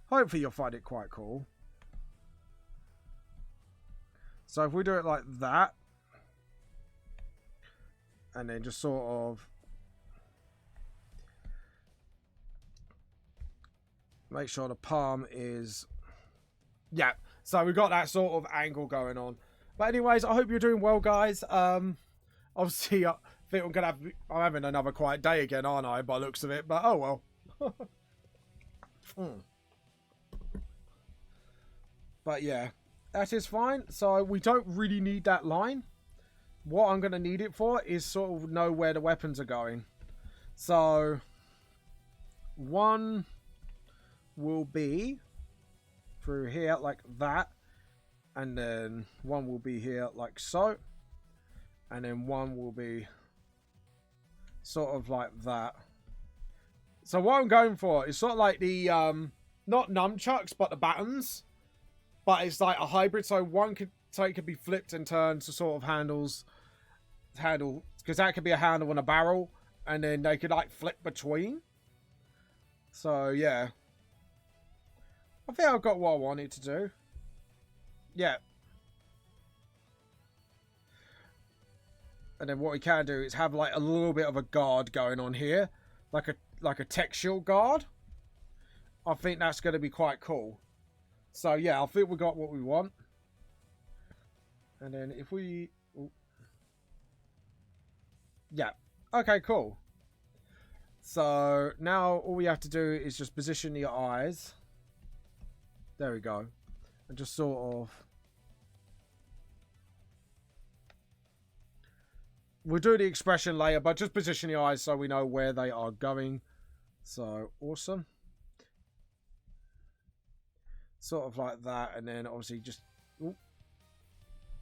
A: Hopefully you'll find it quite cool. So if we do it like that. And then just sort of make sure the palm is... Yeah, so we've got that sort of angle going on. But anyways, I hope you're doing well, guys. Obviously, I think I'm having another quiet day again, aren't I, by the looks of it. But oh well. But yeah. that is fine. So we don't really need that line. What I'm going to need it for is sort of know where the weapons are going. So one will be through here like that, and then one will be here like so, and then one will be sort of like that. So what I'm going for is sort of like the not nunchucks but the batons, but it's like a hybrid. So one could be flipped and turned to sort of handle, because that could be a handle and a barrel, and then they could like flip between. So yeah, I think I've got what I wanted to do. Yeah. And then what we can do is have like a little bit of a guard going on here, like a textual guard. I think that's going to be quite cool. So yeah, I think we got what we want. And then if we, yeah, okay, cool. So now all we have to do is just position the eyes. There we go. And just sort of, we'll do the expression later, but just position the eyes so we know where they are going. So awesome. Sort of like that, and then obviously just, ooh,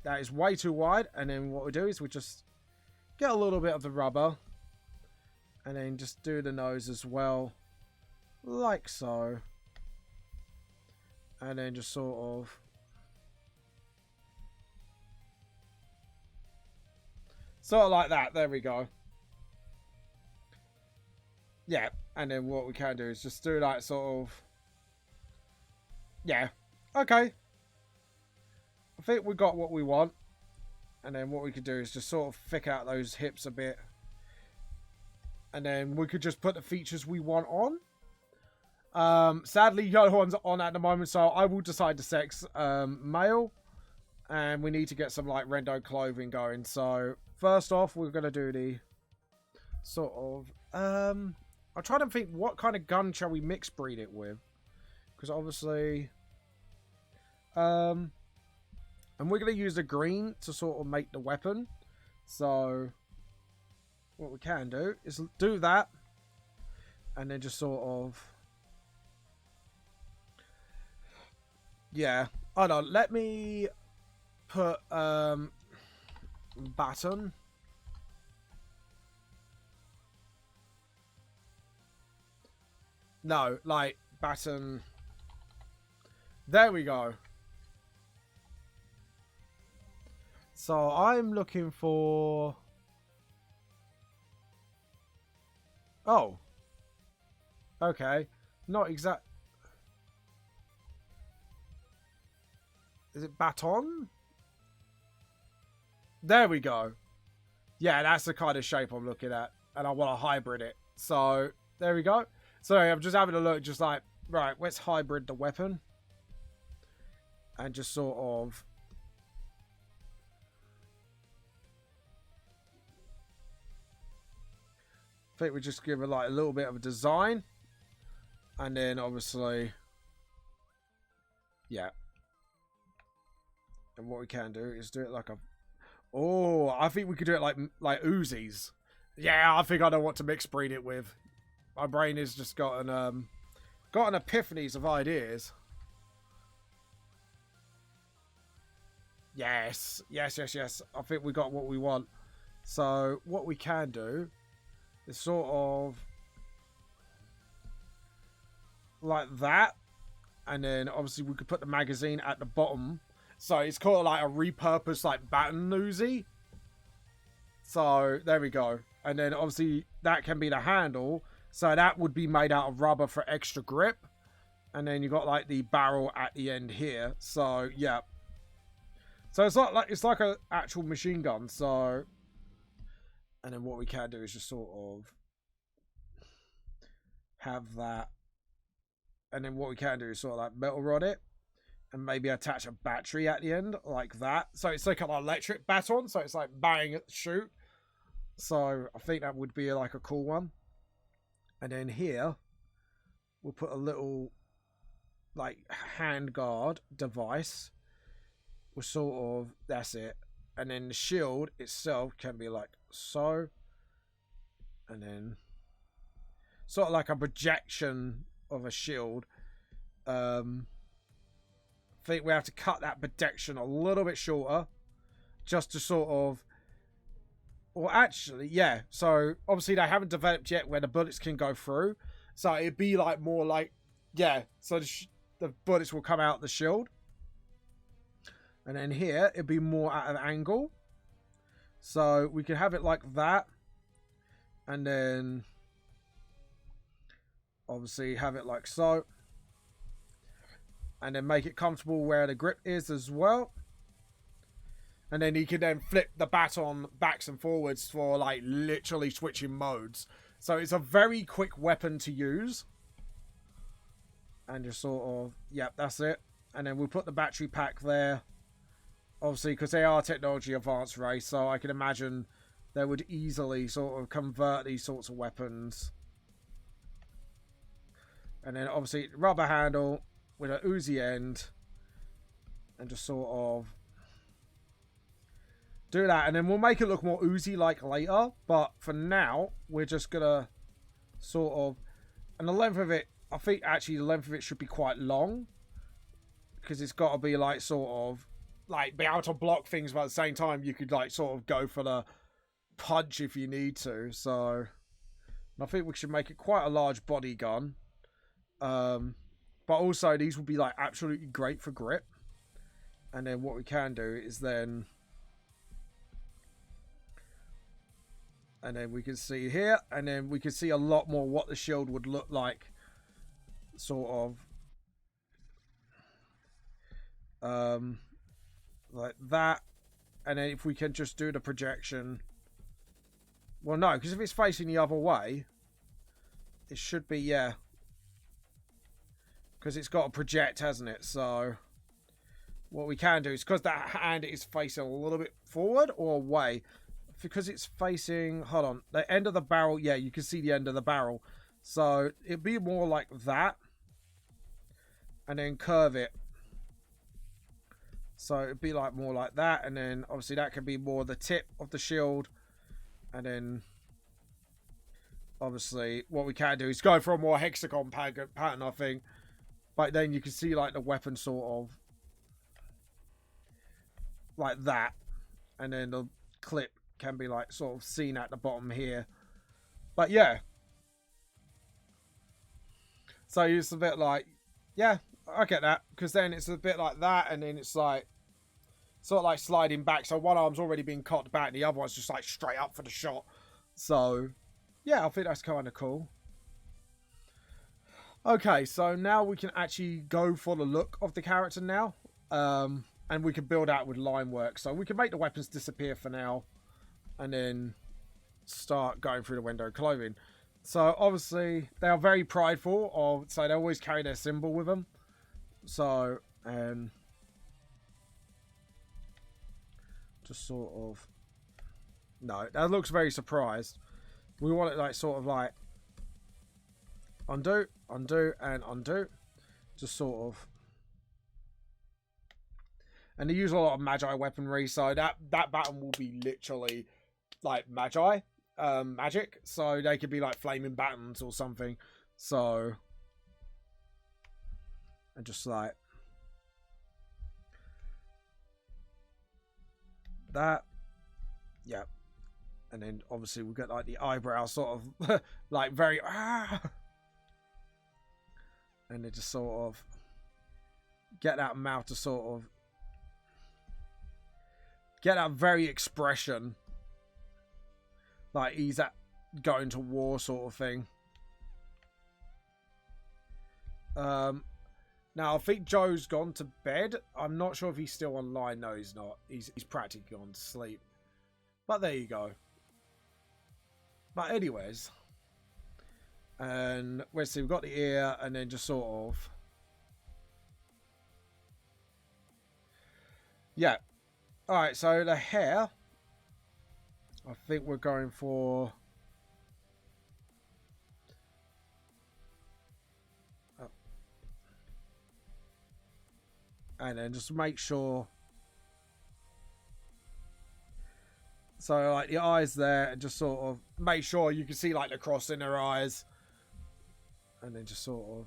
A: that is way too wide. And then what we do is we just get a little bit of the rubber, and then just do the nose as well, like so. And then just sort of, like that. There we go. Yeah, and then what we can do is just do that sort of, yeah, okay. I think we got what we want. And then what we could do is just sort of thick out those hips a bit. And then we could just put the features we want on. Sadly, the other one's on at the moment, so I will decide the sex, male. And we need to get some like Rendo clothing going. So first off, we're going to do the sort of, I'm trying to think what kind of gun shall we mix breed it with. Because obviously, and we're going to use the green to sort of make the weapon. So what we can do is do that. And then just sort of, yeah. Hold on, let me put baton. No, like baton. There we go. So I'm looking for, oh, okay, not exact. Is it baton? There we go. Yeah, that's the kind of shape I'm looking at. And I want to hybrid it. So, there we go. Sorry, I'm just having a look, just like, right, let's hybrid the weapon. And just sort of, I think we just give it like a little bit of a design. And then obviously, yeah. And what we can do is do it like a, oh, I think we could do it like Uzis. Yeah, I think I know what to mix breed it with. My brain has just got an epiphanies of ideas. Yes, yes, yes, yes. I think we got what we want. So what we can do is sort of like that, and then obviously we could put the magazine at the bottom. So it's kind of like a repurposed like baton Uzi. So there we go. And then obviously that can be the handle. So that would be made out of rubber for extra grip. And then you got like the barrel at the end here. So yeah. So it's like an actual machine gun. So, and then what we can do is just sort of have that. And then what we can do is sort of like metal rod it. And maybe attach a battery at the end, like that. So it's like an electric baton, so it's like bang, shoot. So I think that would be like a cool one. And then here, we'll put a little like hand guard device. will sort of, that's it. And then the shield itself can be like so. And then sort of like a projection of a shield. I think we have to cut that projection a little bit shorter. Just to sort of... Well, actually, yeah. So, obviously, they haven't developed yet where the bullets can go through. So, it'd be like more like... Yeah, so the bullets will come out the shield. And then here, it'd be more at an angle. So, we can have it like that. And then... Obviously, have it like so. And then make it comfortable where the grip is as well. And then you can then flip the baton backs and forwards for like literally switching modes. So it's a very quick weapon to use. And just sort of, yep, that's it. And then we'll put the battery pack there. Obviously, because they are technology advanced race, so I can imagine they would easily sort of convert these sorts of weapons. And then obviously rubber handle with an Uzi end. And just sort of do that, and then we'll make it look more Uzi-like later. But for now, we're just gonna sort of... And the length of it, I think actually the length of it should be quite long. Because it's got to be like sort of... Like, be able to block things, but at the same time, you could like sort of go for the punch if you need to. So, I think we should make it quite a large body gun. But also, these will be like absolutely great for grip. And then what we can do is then... And then we can see here, and then we can see a lot more what the shield would look like. Sort of. Like that. And then if we can just do the projection. Well, no, because if it's facing the other way, it should be, yeah. Because it's got to project, hasn't it? So, what we can do is, because that hand is facing a little bit forward or away. Because it's facing, hold on, the end of the barrel, yeah, you can see the end of the barrel. So it'd be more like that. And then curve it. So it'd be like more like that. And then obviously that could be more the tip of the shield. And then obviously what we can do is go for a more hexagon pattern, I think. But then you can see like the weapon sort of like that. And then the clip can be like sort of seen at the bottom here. But yeah, so it's a bit like, yeah, I get that, because then it's a bit like that, and then it's like sort of like sliding back, so one arm's already been cocked back and the other one's just like straight up for the shot. So yeah, I think that's kind of cool. Okay, so now we can actually go for the look of the character now, and we can build out with line work. So we can make the weapons disappear for now. And then start going through the window clothing. So obviously they are very prideful so they always carry their symbol with them. So just sort of, no, that looks very surprised. We want it like sort of like undo, undo, and undo. Just sort of. And they use a lot of magi weaponry, so that button will be literally like magic, so they could be like flaming buttons or something. So, and just like that, yeah. And then obviously we've got like the eyebrow sort of like very and it just sort of get that mouth to sort of get that very expression. Like he's at going to war sort of thing. Now I think Joe's gone to bed. I'm not sure if he's still online. No, he's not. He's practically gone to sleep. But there you go. But anyways. And let's see, we've got the ear and then just sort of. Yeah. Alright, so the hair. I think we're going for... And then just make sure So like the eyes there, and just sort of make sure you can see like the cross in her eyes, and then just sort of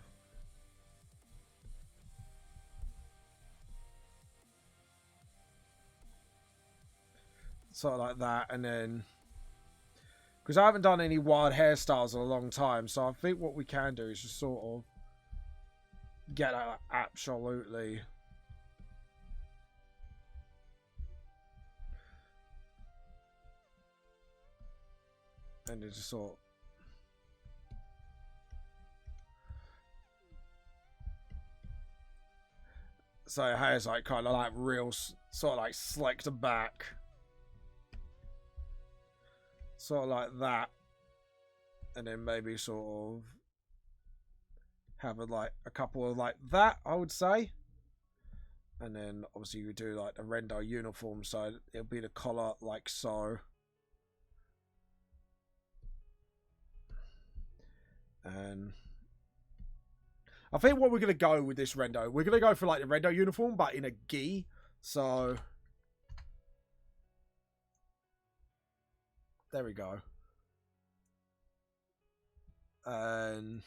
A: like that, and then because I haven't done any wild hairstyles in a long time, so I think what we can do is just sort of get that absolutely. And then just sort of. So her hair's like kind of like real, sort of like slicked back. Sort of like that. And then maybe sort of have a couple of like that, I would say. And then obviously you do like the Rendo uniform, so it'll be the collar like so. And I think what we're going to go with this Rendo, we're going to go for like the Rendo uniform, but in a gi. So there we go. And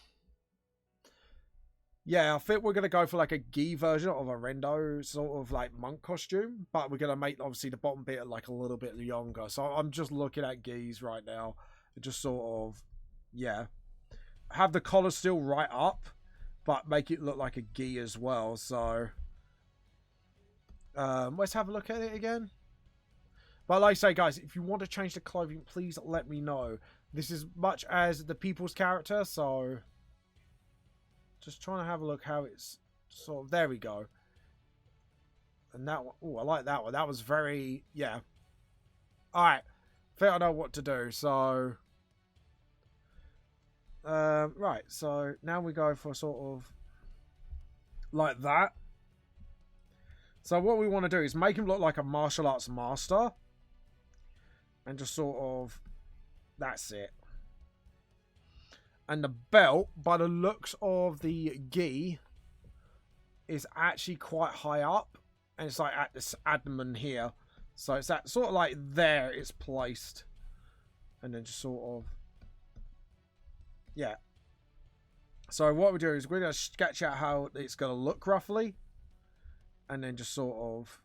A: yeah, I think we're going to go for like a gi version of a Rendo sort of like monk costume, but we're going to make obviously the bottom bit like a little bit younger. So I'm just looking at gis right now and just sort of, yeah, have the collar still right up, but make it look like a gi as well. So let's have a look at it again. But like I say, guys, if you want to change the clothing, please let me know. This is much as the people's character, so just trying to have a look how it's sort of. There we go. And that one, oh, I like that one. That was very, yeah. All right, I think I know what to do. So right, so now we go for sort of like that. So what we want to do is make him look like a martial arts master. And just sort of, that's it. And the belt, by the looks of the gi, is actually quite high up. And it's like at this abdomen here. So it's that sort of like there it's placed. And then just sort of, yeah. So what we do is we're going to sketch out how it's going to look roughly. And then just sort of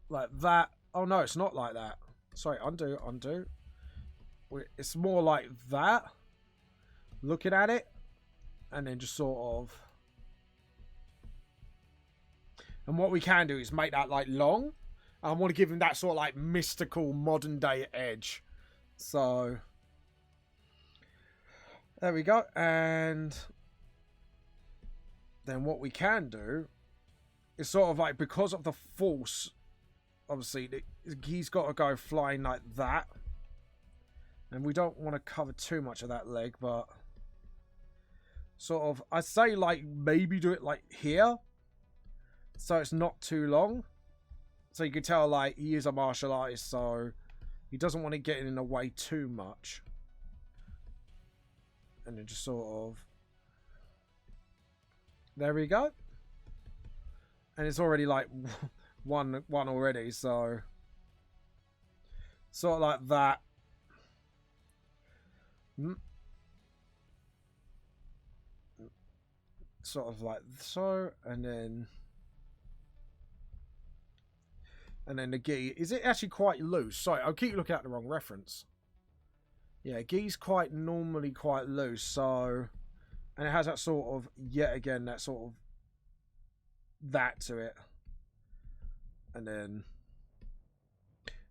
A: like that. Oh no, it's not like that. Sorry, undo. It's more like that. Looking at it. And then just sort of. And what we can do is make that like long. I want to give him that sort of like mystical modern day edge. So there we go. And then what we can do is sort of like, because of the force, obviously he's got to go flying like that. And we don't want to cover too much of that leg, but sort of, I'd say like maybe do it like here. So it's not too long. So you can tell like he is a martial artist, so he doesn't want to get in the way too much. And then just sort of, there we go. And it's already like one already, so sort of like that. Sort of like so, and then the gi, is it actually quite loose? Sorry, I'll keep looking at the wrong reference. Yeah, gi's quite normally quite loose, so, and it has that sort of, yet again, that sort of, that to it. And then,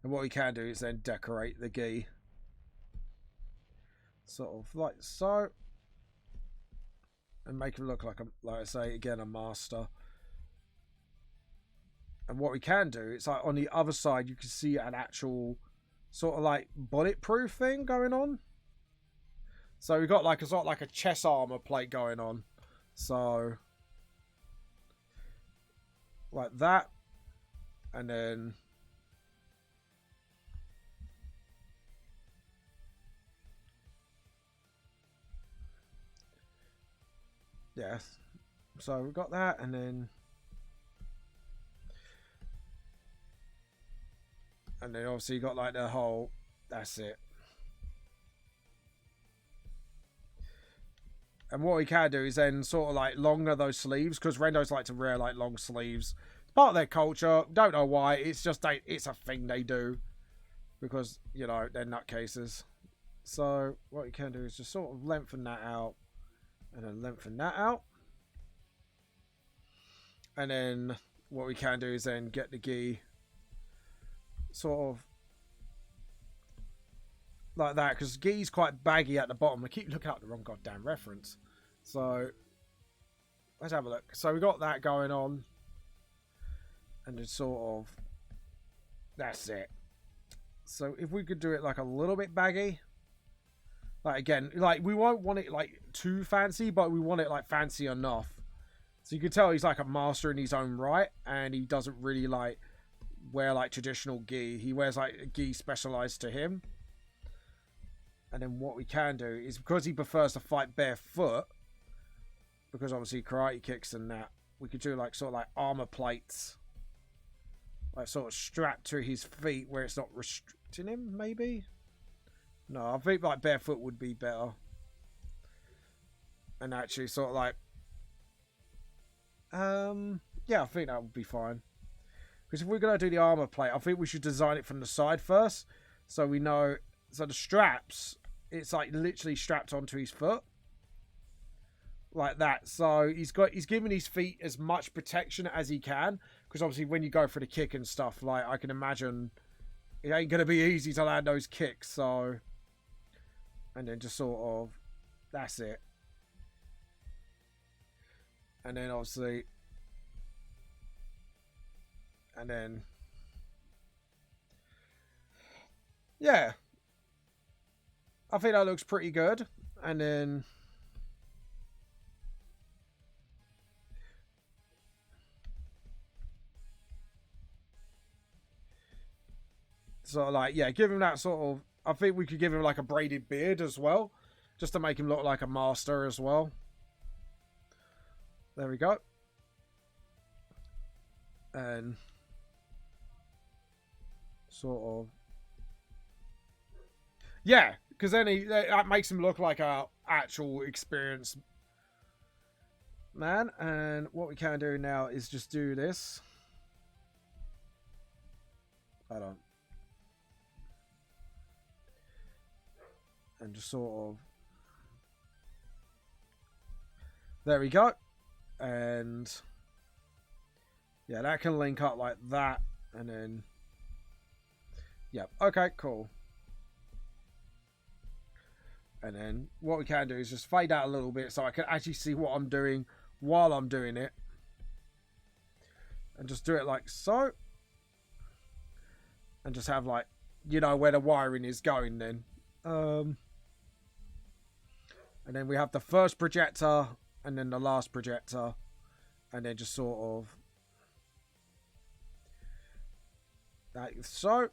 A: and what we can do is then decorate the gi. Sort of like so. And make him look like, like I say, again, a master. And what we can do, it's like on the other side, you can see an actual sort of like bulletproof thing going on. So we've got like a sort of like a chest armor plate going on. So like that. And then yeah. So we've got that, and then And then obviously you got like the whole, that's it. And what we can do is then sort of like longer those sleeves, because Rendos like to wear like long sleeves. It's part of their culture. Don't know why. It's just it's a thing they do, because you know they're nutcases. So what you can do is just sort of lengthen that out, and then lengthen that out. And then what we can do is then get the gi sort of like that, because gi's quite baggy at the bottom. I keep looking at the wrong goddamn reference. So let's have a look. So we got that going on, and it's sort of, that's it. So if we could do it like a little bit baggy, like again, like we won't want it like too fancy, but we want it like fancy enough. So you can tell he's like a master in his own right, and he doesn't really like wear like traditional gi. He wears like a gi specialized to him. And then what we can do is, because he prefers to fight barefoot, because obviously karate kicks and that, we could do like sort of like armor plates, like sort of strapped to his feet where it's not restricting him, maybe? No, I think like barefoot would be better. And actually sort of like, yeah, I think that would be fine. Because if we're going to do the armor plate, I think we should design it from the side first, so we know. So the straps, it's like literally strapped onto his foot, like that. So he's giving his feet as much protection as he can, because obviously when you go for the kick and stuff, like I can imagine it ain't gonna be easy to land those kicks. So, and then just sort of, that's it. And then obviously, and then yeah, I think that looks pretty good. And then so like, yeah, give him that sort of, I think we could give him like a braided beard as well, just to make him look like a master as well. There we go. And sort of, yeah, because then that makes him look like a actual experienced man. And what we can do now is just do this. Hold on. And just sort of, there we go. And yeah, that can link up like that. And then, yeah, okay, cool. And then what we can do is just fade out a little bit so I can actually see what I'm doing while I'm doing it. And just do it like so. And just have like, you know, where the wiring is going then. And then we have the first projector and then the last projector. And then just sort of, like so.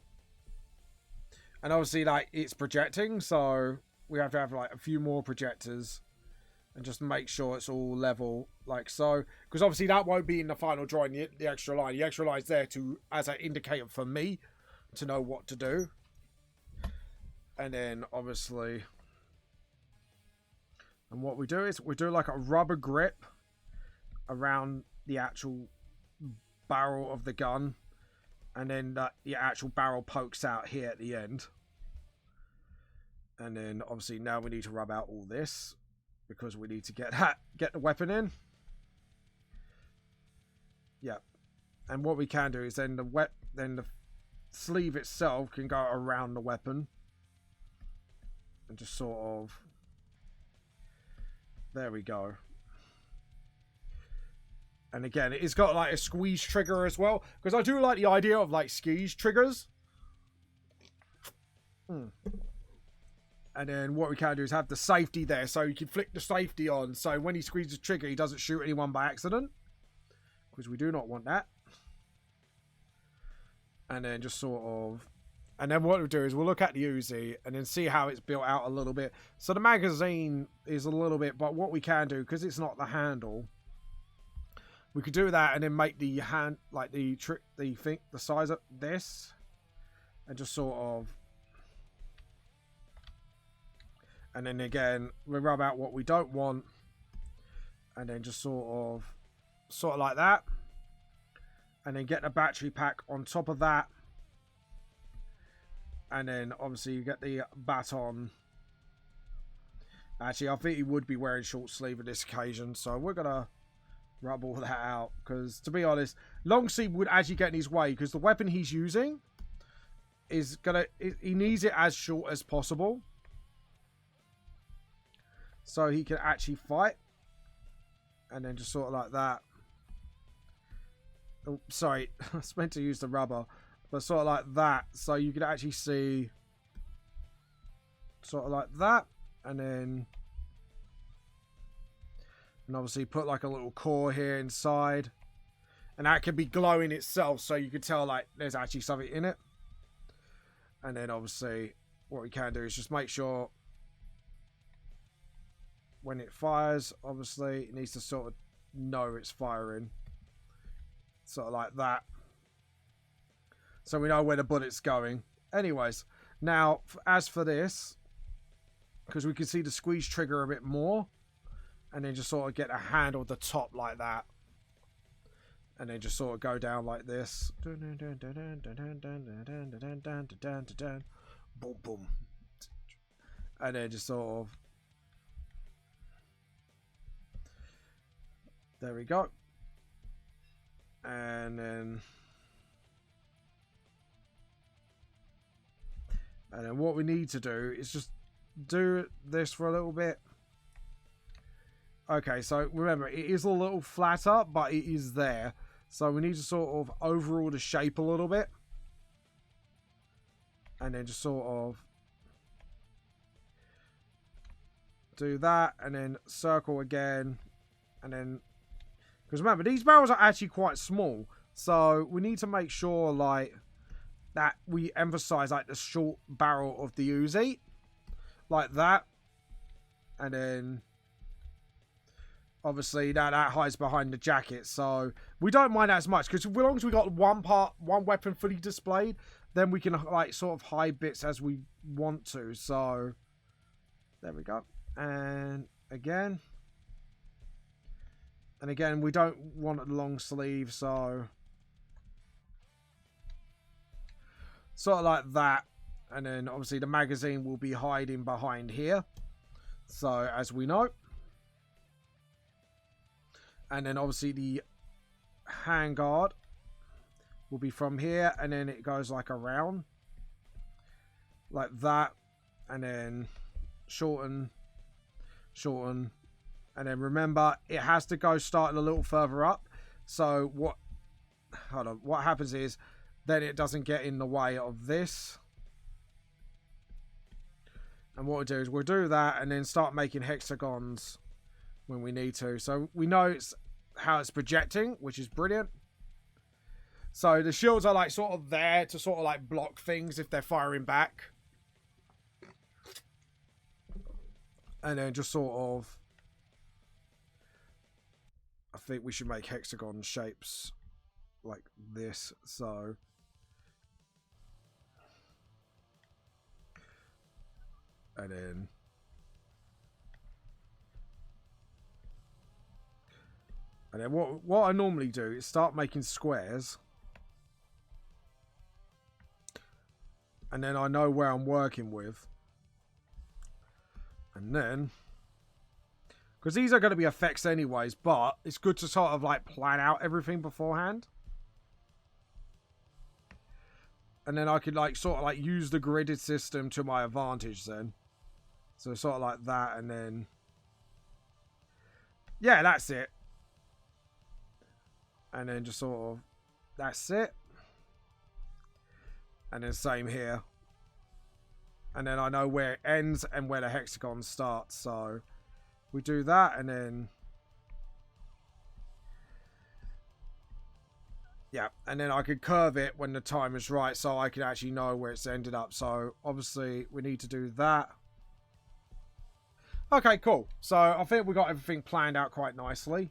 A: And obviously like it's projecting, so we have to have like a few more projectors and just make sure it's all level like so, because obviously that won't be in the final drawing, the extra line. The extra line is there to as an indicator for me to know what to do. And then obviously, and what we do is we do like a rubber grip around the actual barrel of the gun, and then the actual barrel pokes out here at the end. And then obviously now we need to rub out all this, because we need to get the weapon in. Yeah. And what we can do is then the sleeve itself can go around the weapon. And just sort of, there we go. And again, it's got like a squeeze trigger as well, because I do like the idea of like squeeze triggers. And then what we can do is have the safety there, so you can flick the safety on, so when he squeezes the trigger, he doesn't shoot anyone by accident, because we do not want that. And then just sort of, and then what we'll do is we'll look at the Uzi and then see how it's built out a little bit. So the magazine is a little bit, but what we can do, because it's not the handle, we could do that and then make the hand, like the size of this, and just sort of, and then again we rub out what we don't want, and then just sort of like that, and then get the battery pack on top of that, and then obviously you get the baton. Actually, I think he would be wearing short sleeve at this occasion, so we're gonna rub all that out, because to be honest, long sleeve would actually get in his way, because the weapon he's using is he needs it as short as possible so he can actually fight. And then just sort of like that. Oh, sorry, I was meant to use the rubber, but sort of like that, so you can actually see sort of like that, and then obviously put like a little core here inside, and that can be glowing itself, so you can tell like there's actually something in it. And then obviously what we can do is just make sure when it fires, obviously it needs to sort of know it's firing, sort of like that, so we know where the bullet's going. Anyways, now as for this, because we can see the squeeze trigger a bit more, and then just sort of get a handle at the top like that, and then just sort of go down like this, boom boom, and then just sort of, there we go. And then what we need to do is just do this for a little bit. Okay, so remember, it is a little flatter, but it is there. So we need to sort of overhaul the shape a little bit. And then just sort of do that, and then circle again, and then, because remember, these barrels are actually quite small, so we need to make sure like that we emphasize like the short barrel of the Uzi, like that. And then obviously that hides behind the jacket, so we don't mind that as much, because as long as we got one weapon fully displayed, then we can like sort of hide bits as we want to. So there we go. And again, we don't want a long sleeve, so sort of like that. And then obviously the magazine will be hiding behind here, so as we know. And then obviously the handguard will be from here, and then it goes like around like that, and then shorten, and then remember it has to go starting a little further up. So what happens is then it doesn't get in the way of this. And what we'll do is we'll do that, and then start making hexagons when we need to. So we know it's how it's projecting, which is brilliant. So the shields are like sort of there to sort of like block things if they're firing back. And then just sort of, I think we should make hexagon shapes like this. So and then what I normally do is start making squares, and then I know where I'm working with. And then, because these are going to be effects anyways, but it's good to sort of like plan out everything beforehand. And then I could like sort of like use the gridded system to my advantage then. So sort of like that, and then, yeah, that's it. And then just sort of, that's it. And then same here. And then I know where it ends and where the hexagon starts. So we do that, and then, yeah, and then I could curve it when the time is right, so I can actually know where it's ended up. So obviously we need to do that. Okay, cool. So I think we got everything planned out quite nicely.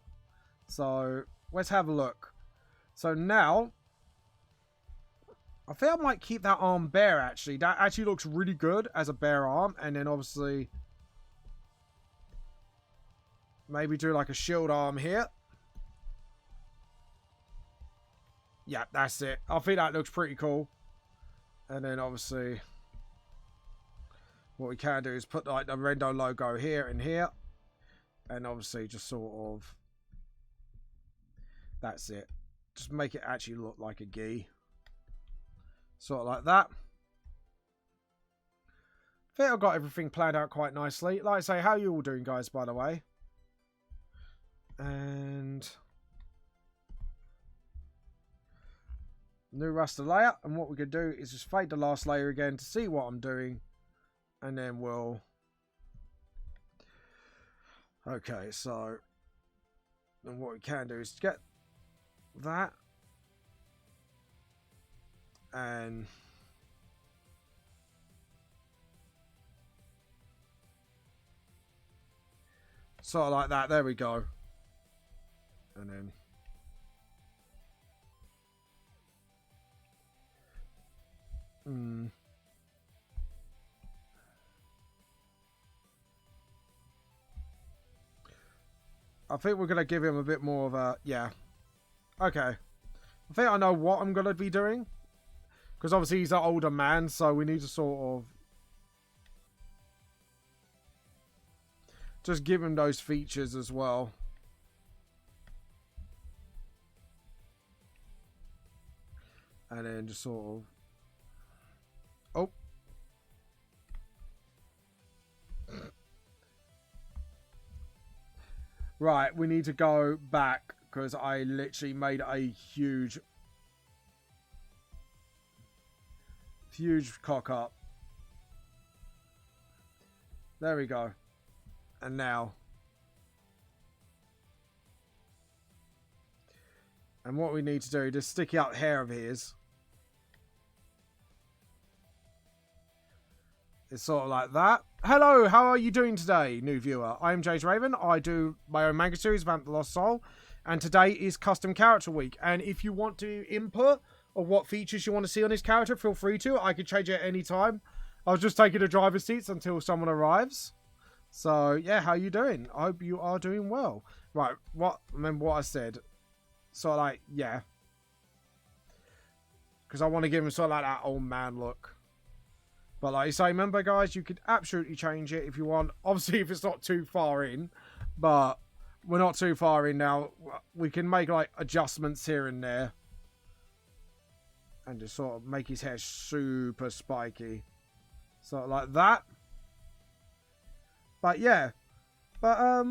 A: So let's have a look. So now I think I might keep that arm bare, actually. That actually looks really good as a bare arm. And then, obviously, maybe do like a shield arm here. Yeah, that's it. I think that looks pretty cool. And then, obviously, what we can do is put like the Rendo logo here and here. And, obviously, just sort of... That's it. Just make it actually look like a gi. Sort of like that. I think I've got everything planned out quite nicely. Like I say, how are you all doing, guys, by the way? And new raster layer. And what we could do is just fade the last layer again to see what I'm doing. And then we'll... Okay, so... And what we can do is get that. And sort of like that. There we go. And then I think we're going to give him a bit more of a... Yeah. Okay. I think I know what I'm going to be doing. Because obviously he's an older man, so we need to sort of just give him those features as well. And then just sort of... Oh. Right, we need to go back because I literally made a huge cock up. There we go. And now. And what we need to do, this sticky out hair of his. It's sort of like that. Hello, how are you doing today, new viewer? I am James Raven. I do my own manga series, Vamp the Lost Soul. And today is Custom Character Week. And if you want to input or what features you want to see on his character, feel free to. I can change it at any time. I was just taking the driver's seats until someone arrives. So, yeah, how you doing? I hope you are doing well. Right, remember what I said. So, like, yeah. Because I want to give him sort of like that old man look. But like I say, remember, guys, you could absolutely change it if you want. Obviously, if it's not too far in. But we're not too far in now. We can make, like, adjustments here and there. And just sort of make his hair super spiky. Sort of like that. But yeah. But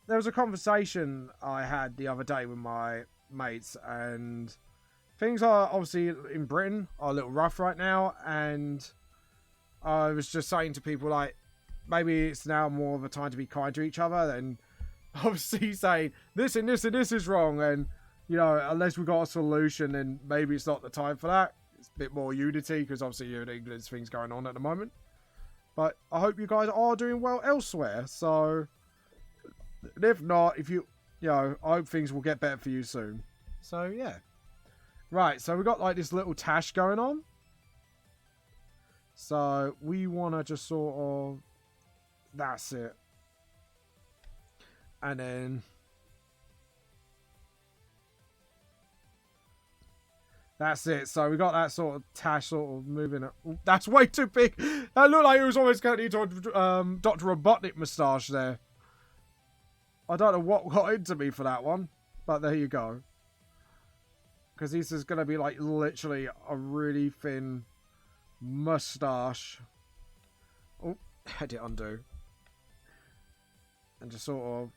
A: there was a conversation I had the other day with my mates. And things are obviously in Britain are a little rough right now. And I was just saying to people, like, maybe it's now more of a time to be kind to each other. Than obviously saying this and this and this is wrong. And you know, unless we've got a solution, then maybe it's not the time for that. It's a bit more unity, because obviously here in England, there's things going on at the moment. But I hope you guys are doing well elsewhere. So, if not, if you know, I hope things will get better for you soon. So, yeah. Right, so we've got like this little tash going on. So, we want to just sort of... That's it. And then... That's it. So we got that sort of tash sort of moving it. Ooh, that's way too big. That looked like it was almost going into a Dr. Robotnik moustache there. I don't know what got into me for that one. But there you go. Because this is going to be like literally a really thin moustache. Oh, edit undo. And just sort of...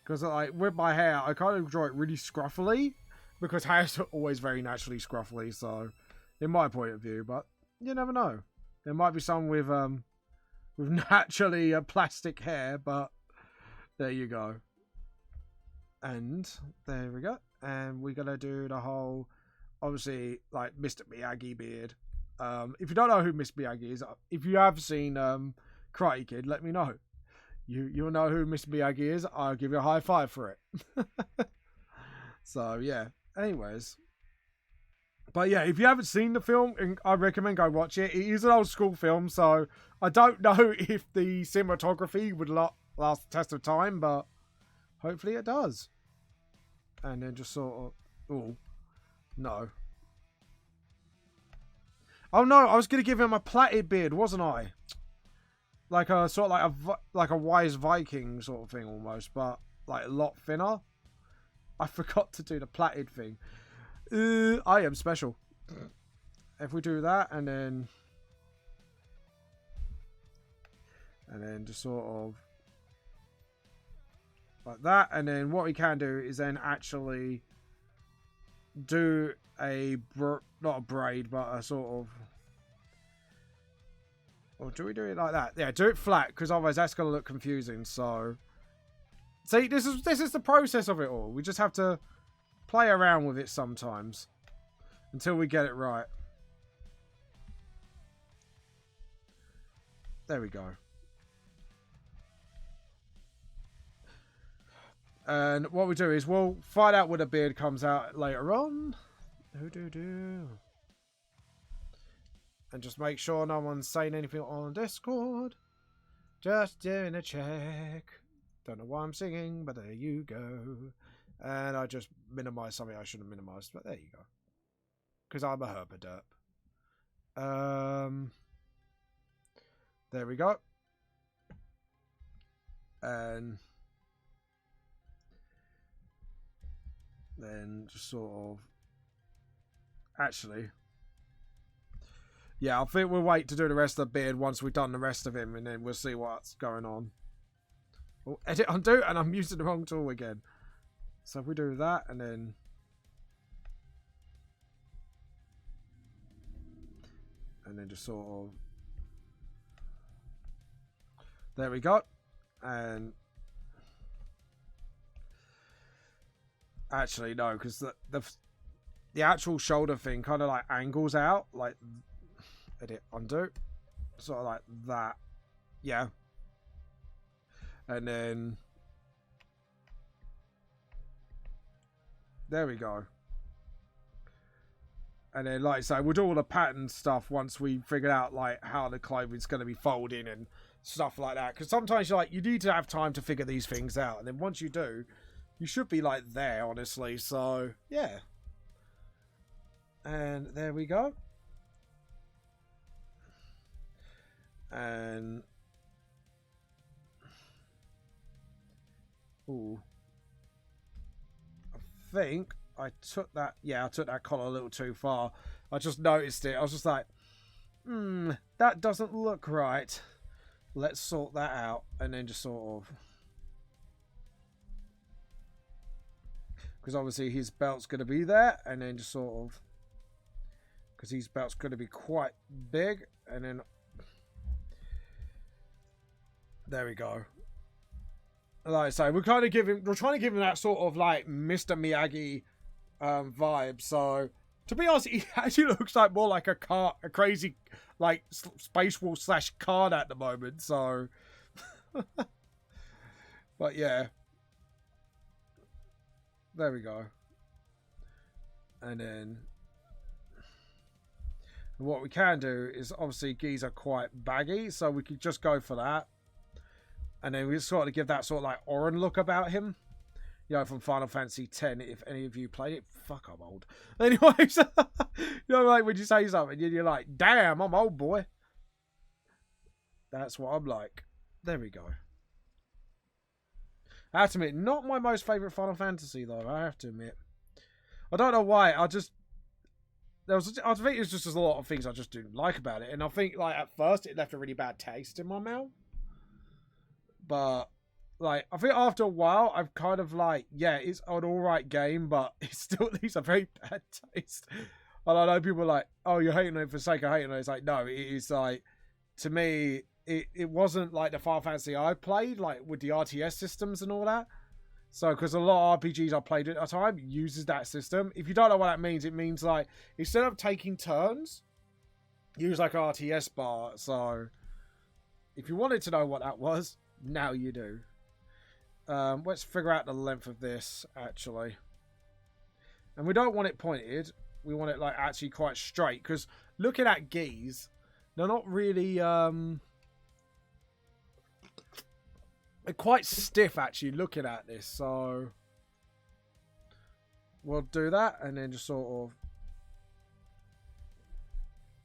A: Because, like, with my hair, I kind of draw it really scruffily. Because hair's always very naturally scruffly, so... In my point of view, but you never know. There might be some with naturally plastic hair, but... There you go. And, there we go. And we're going to do the whole, obviously, like, Mr. Miyagi beard. If you don't know who Mr. Miyagi is, if you have seen Karate Kid, let me know. You'll know who Mr. Miyagi is. I'll give you a high five for it. So yeah. Anyways. But yeah, if you haven't seen the film, I recommend go watch it. It is an old school film, so I don't know if the cinematography would last the test of time, but hopefully it does. And then just sort of... Oh, no. Oh no, I was going to give him a plaited beard, wasn't I? Like a sort of like a wise Viking sort of thing almost, but like a lot thinner. I forgot to do the plaited thing. I am special. If we do that and then just sort of like that, and then what we can do is then actually do not a braid, but a sort of, or do we do it like that? Yeah, do it flat, because otherwise that's going to look confusing. So see, this is the process of it all. We just have to play around with it sometimes until we get it right. There we go. And what we do is we'll find out when the beard comes out later on. And just make sure no one's saying anything on Discord. Just doing a check. Don't know why I'm singing, but there you go. And I just minimised something I shouldn't have minimised, but there you go. Because I'm a herpaderp. There we go. And then just sort of... Actually... Yeah, I think we'll wait to do the rest of the beard once we've done the rest of him, and then we'll see what's going on. Oh, edit undo, and I'm using the wrong tool again. So if we do that, and then just sort of... There we go. And actually no, because the actual shoulder thing kind of like angles out, like edit undo, sort of like that. Yeah. And then there we go. And then, like I say, we'll do all the pattern stuff once we figure out like how the clothing's going to be folding and stuff like that. Because sometimes you need to have time to figure these things out, and then once you do, you should be like there, honestly. So yeah. And there we go. And ooh, I think I took that. Yeah, I took that collar a little too far. I just noticed it. I was just like, that doesn't look right. Let's sort that out. And then just sort of, because obviously his belt's going to be there, and then just sort of, because his belt's going to be quite big, and then there we go. Like I say, we're trying to give him that sort of like Mr. Miyagi vibe. So to be honest, he actually looks like more like a crazy like space wall / card at the moment. So, but yeah, there we go. And then what we can do is, obviously Geese are quite baggy, so we could just go for that. And then we sort of give that sort of like Oran look about him. You know, from Final Fantasy X, if any of you played it. Fuck, I'm old. Anyways, you know, like when you say something, you're like, damn, I'm old, boy. That's what I'm like. There we go. I have to admit, not my most favourite Final Fantasy, though. I have to admit. I don't know why. I think it's just a lot of things I just didn't like about it. And I think, like, at first, it left a really bad taste in my mouth. But, like, I think after a while, I've kind of like, yeah, it's an alright game, but it still leaves a very bad taste. And I know people are like, oh, you're hating on it for the sake of hating on it. It's like, no, it is like, to me, it wasn't like the Final Fantasy I played, like with the RTS systems and all that. So, because a lot of RPGs I played at a time uses that system. If you don't know what that means, it means like, instead of taking turns, use like RTS bar. So, if you wanted to know what that was, now you do. Let's figure out the length of this, actually. And we don't want it pointed. We want it like actually quite straight. Because looking at geese, they're not really... they're quite stiff actually looking at this. So we'll do that. And then just sort of...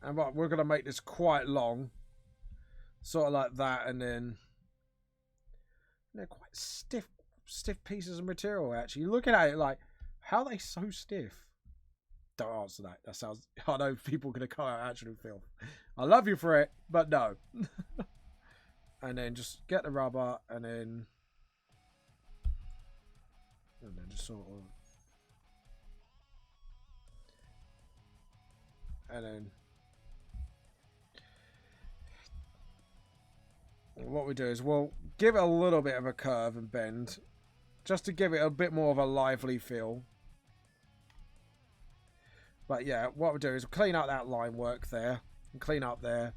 A: And we're going to make this quite long. Sort of like that. And then... They're quite stiff pieces of material actually. You're looking at it like... How are they so stiff? Don't answer that. That sounds... I know people are going to come out actually film. I love you for it, but no. And then just get the rubber and then just sort of... And then... What we do is we'll give it a little bit of a curve and bend. Just to give it a bit more of a lively feel. But yeah, what we'll do is we'll clean up that line work there. And clean up there.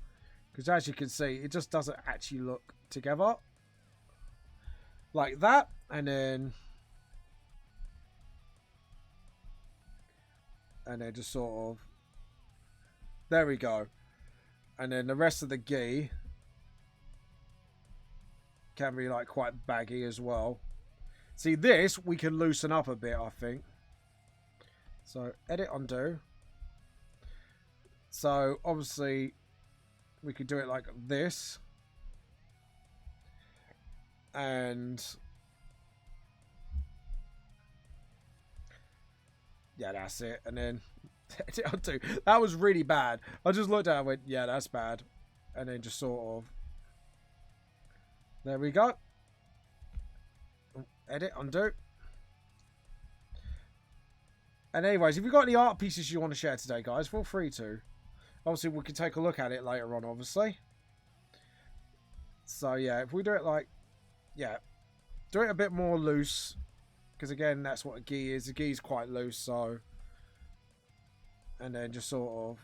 A: Because as you can see, it just doesn't actually look together. Like that. And then just sort of... There we go. And then the rest of the gi can be like quite baggy as well. See, this we can loosen up a bit, I think. So, edit, undo. So, obviously, we could do it like this. And... Yeah, that's it. And then, edit, undo. That was really bad. I just looked at it and went, yeah, that's bad. And then just sort of... There we go. Edit, undo. And anyways, if you've got any art pieces you want to share today, guys, feel free to. Obviously, we can take a look at it later on, obviously. So, yeah, if we do it like... Yeah. Do it a bit more loose. Because, again, that's what a gi is. A gi is quite loose, so... And then just sort of...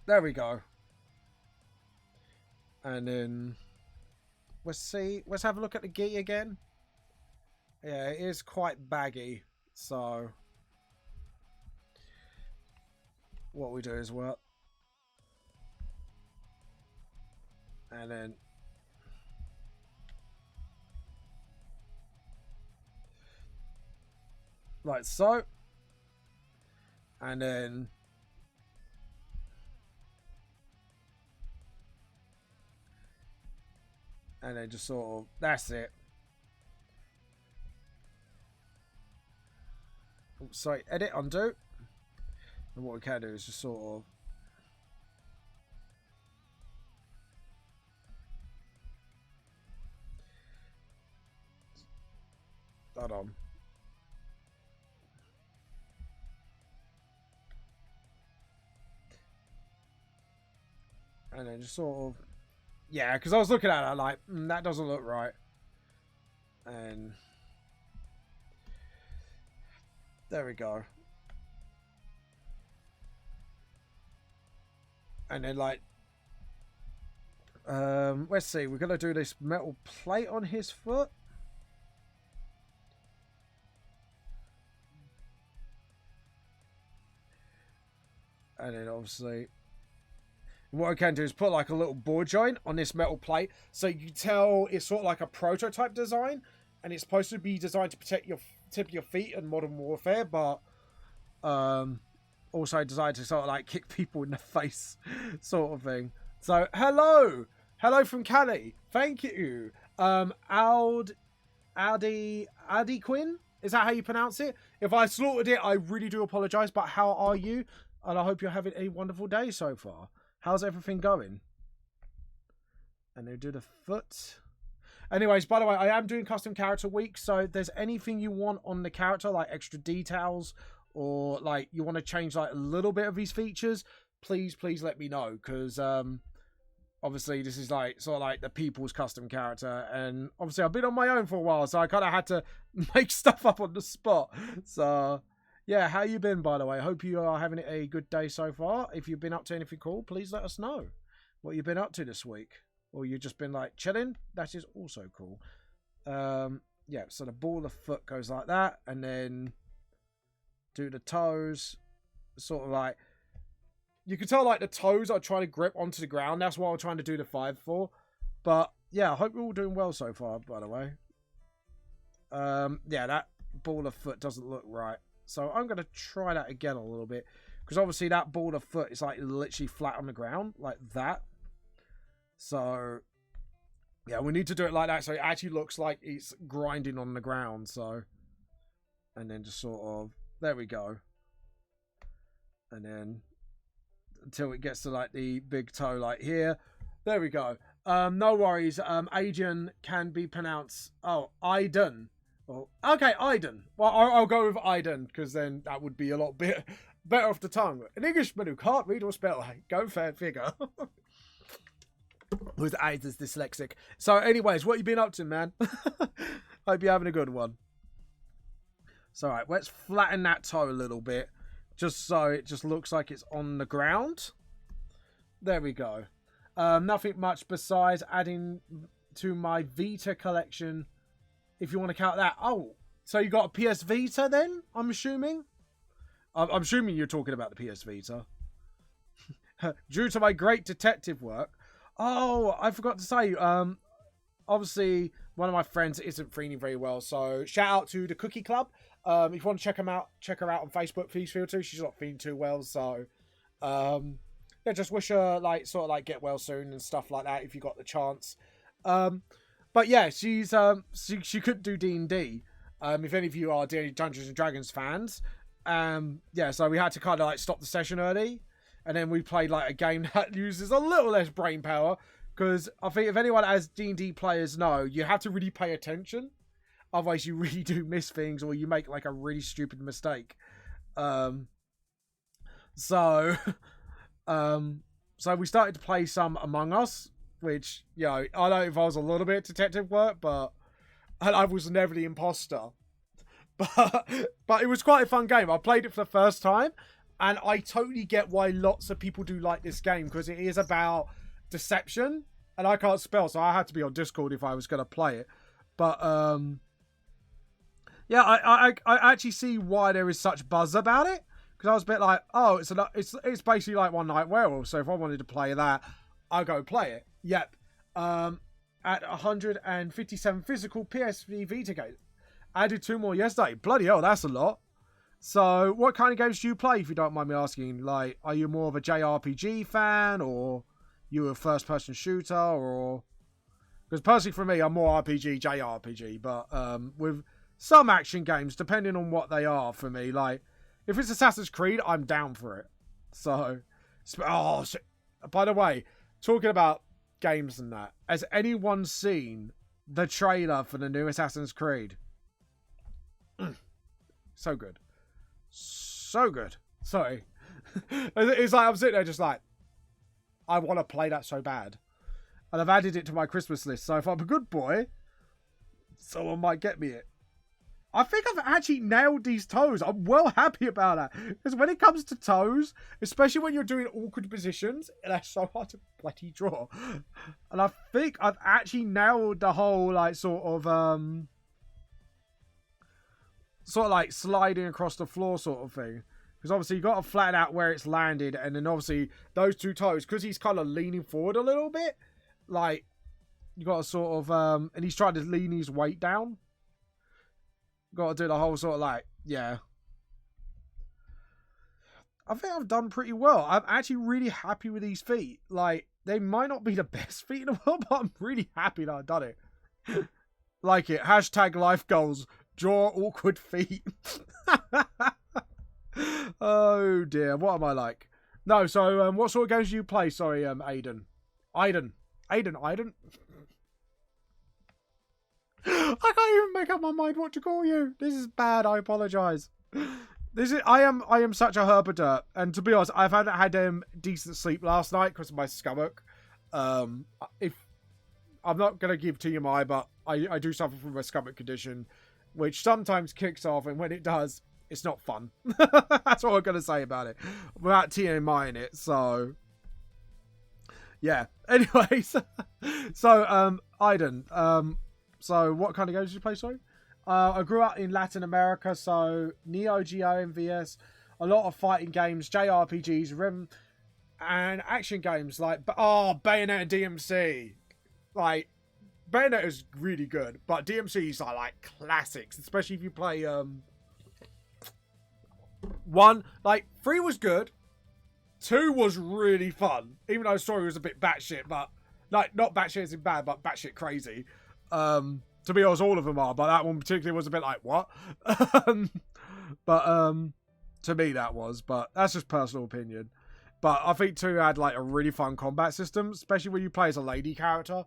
A: There we go. And then... Let's see. Let's have a look at the gi again. Yeah, it is quite baggy. So, what we do is well, and then like so, and then just sort of, that's it. Sorry, edit, undo. And what we can do is just sort of... Hold on. And then just sort of... Yeah, because I was looking at it like, that doesn't look right. And... There we go. And then like... let's see, we're going to do this metal plate on his foot. And then obviously... What I can do is put like a little ball joint on this metal plate. So you can tell it's sort of like a prototype design. And it's supposed to be designed to protect your tip of your feet in Modern Warfare. But also designed to sort of like kick people in the face sort of thing. So hello. Hello from Cali. Thank you. Audi Quinn? Is that how you pronounce it? If I slaughtered it, I really do apologise. But how are you? And I hope you're having a wonderful day so far. How's everything going? And they do the foot. Anyways, by the way, I am doing custom character week. So if there's anything you want on the character, like extra details, or like you want to change like a little bit of these features, please let me know. Because obviously this is like sort of like the people's custom character. And obviously I've been on my own for a while. So I kind of had to make stuff up on the spot. So... Yeah, how you been, by the way? Hope you are having a good day so far. If you've been up to anything cool, please let us know what you've been up to this week. Or you've just been, like, chilling. That is also cool. yeah, so the ball of foot goes like that, and then do the toes, sort of like, you can tell like the toes are trying to grip onto the ground. That's what I'm trying to do the 5 for. But yeah, I hope we're all doing well so far, by the way. Yeah, that ball of foot doesn't look right. So I'm going to try that again a little bit. Because obviously that ball of foot is like literally flat on the ground, like that. So yeah, we need to do it like that so it actually looks like it's grinding on the ground. So, and then just sort of, there we go. And then until it gets to like the big toe like here. There we go. No worries. Adrian can be pronounced, Aiden. Well, okay, Aiden. Well, I'll go with Aiden because then that would be a lot bit better off the tongue. An Englishman who can't read or spell. Go fair figure. Who's Aiden's dyslexic. So anyways, what you been up to, man? Hope you're having a good one. So alright, let's flatten that toe a little bit. Just so it just looks like it's on the ground. There we go. Nothing much besides adding to my Vita collection. If you want to count that. Oh, so you got a PS Vita then? I'm assuming. I'm assuming you're talking about the PS Vita. Due to my great detective work. Oh, I forgot to say. Obviously, one of my friends isn't feeling very well. So shout out to the Cookie Club. If you want to check her out on Facebook, please feel to. She's not feeling too well, so yeah, just wish her like sort of like get well soon and stuff like that if you got the chance. But yeah, she's she couldn't do D&D. If any of you are Dungeons and Dragons fans, yeah, so we had to kind of like stop the session early, and then we played like a game that uses a little less brain power because I think if anyone as D&D players know, you have to really pay attention. Otherwise, you really do miss things, or you make like a really stupid mistake. So we started to play some Among Us, which, you know, I don't know if I was a little bit detective work, but I was never the imposter. But it was quite a fun game. I played it for the first time, and I totally get why lots of people do like this game because it is about deception, and I can't spell, so I had to be on Discord if I was going to play it. But yeah, I actually see why there is such buzz about it. Because I was a bit like, oh, it's basically like One Night Werewolf. So if I wanted to play that, I'll go play it. Yep. At 157 physical PSV Vita games. Added 2 more yesterday. Bloody hell, that's a lot. So what kind of games do you play, if you don't mind me asking? Like, are you more of a JRPG fan, or you a first-person shooter, or... Because personally for me, I'm more RPG, JRPG. But with some action games, depending on what they are for me, like... If it's Assassin's Creed, I'm down for it. So, oh, by the way, talking about games and that, has anyone seen the trailer for the new Assassin's Creed? So good. So good. Sorry. It's like I'm sitting there just like, I want to play that so bad. And I've added it to my Christmas list. So if I'm a good boy, someone might get me it. I think I've actually nailed these toes. I'm well happy about that. Because when it comes to toes, especially when you're doing awkward positions, that's so hard to bloody draw. And I think I've actually nailed the whole, like, sort of like sliding across the floor sort of thing. Because obviously you've got to flatten out where it's landed. And then obviously those 2 toes, because he's kind of leaning forward a little bit, like, you got to sort of, and he's trying to lean his weight down. Got to do the whole sort of like, yeah. I think I've done pretty well. I'm actually really happy with these feet. Like, they might not be the best feet in the world, but I'm really happy that I've done it. Like it. Hashtag life goals. Draw awkward feet. Oh dear. What am I like? No, so what sort of games do you play? Sorry, Aiden. Aiden. I can't even make up my mind what to call you. This is bad. I apologise. I am such a herpeder, and to be honest, I've had decent sleep last night because of my stomach. If I'm not gonna give TMI, but I do suffer from a stomach condition, which sometimes kicks off, and when it does, it's not fun. That's what I'm gonna say about it, without TMI in it. So yeah. Anyways, so Aiden, so what kind of games did you play? Sorry. I grew up in Latin America, so Neo Geo MVS, a lot of fighting games, JRPGs, and action games like Bayonetta DMC. Like Bayonetta is really good, but DMC's are like classics, especially if you play one. Like 3 was good, 2 was really fun, even though the story was a bit batshit, but like not batshit as in bad, but batshit crazy. To be honest, all of them are, but that one particularly was a bit like, what? But to me that was, but that's just personal opinion. But I think 2 had like a really fun combat system, especially when you play as a lady character.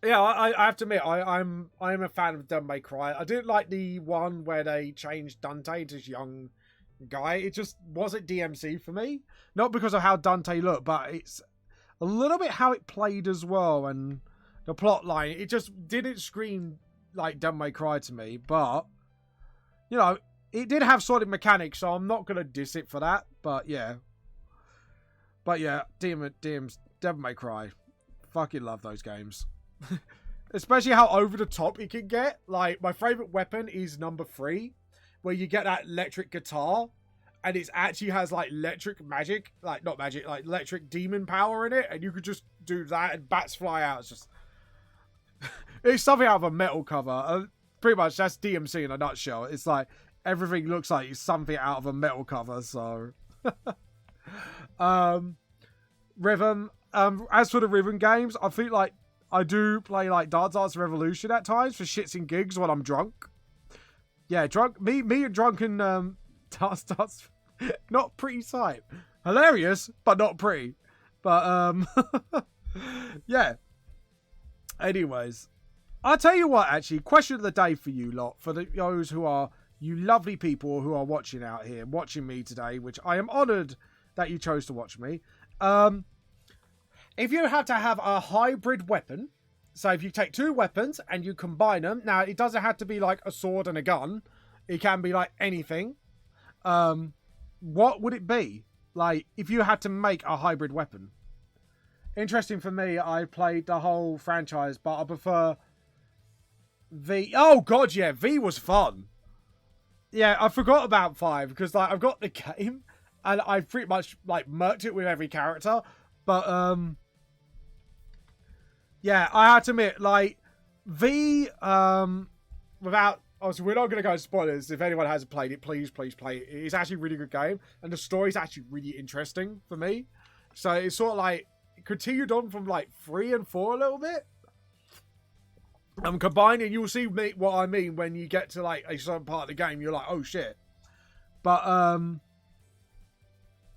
A: Yeah, I have to admit, I'm a fan of Devil May Cry. I didn't like the one where they changed Dante to this young guy. It just wasn't DMC for me. Not because of how Dante looked, but it's a little bit how it played as well, and the plot line. It just didn't scream like Devil May Cry to me, but you know, it did have solid mechanics, so I'm not gonna diss it for that. But yeah, Devil May Cry, fucking love those games. Especially how over the top it can get. Like my favorite weapon is number 3, where you get that electric guitar, and it actually has like electric magic, like not magic, like electric demon power in it, and you could just do that and bats fly out. It's just it's something out of a metal cover. Pretty much that's DMC in a nutshell. It's like everything looks like it's something out of a metal cover. So rhythm. As for the rhythm games, I feel like I do play like Dance Dance Revolution at times for shits and gigs when I'm drunk. Yeah, drunk. Me and drunken Dance Dance. Not pretty sight. Hilarious, but not pretty. But yeah. Anyways, I'll tell you what. Actually, question of the day for you lot, for those who are you lovely people who are watching out here, watching me today, which I am honoured that you chose to watch me. If you have to have a hybrid weapon, so if you take 2 weapons and you combine them, now it doesn't have to be like a sword and a gun. It can be like anything. What would it be? Like, if you had to make a hybrid weapon. Interesting for me, I played the whole franchise, but I prefer V. Oh, God, yeah, V was fun. Yeah, I forgot about 5, because like I've got the game, and I pretty much like murked it with every character. But, yeah, I have to admit, like, V, without, obviously, we're not going to go into spoilers. If anyone hasn't played it, please play it. It's actually a really good game, and the story's actually really interesting for me. So it's sort of like, it continued on from, like, 3 and 4 a little bit. Combining, you'll see what I mean when you get to, like, a certain part of the game. You're like, oh, shit. But,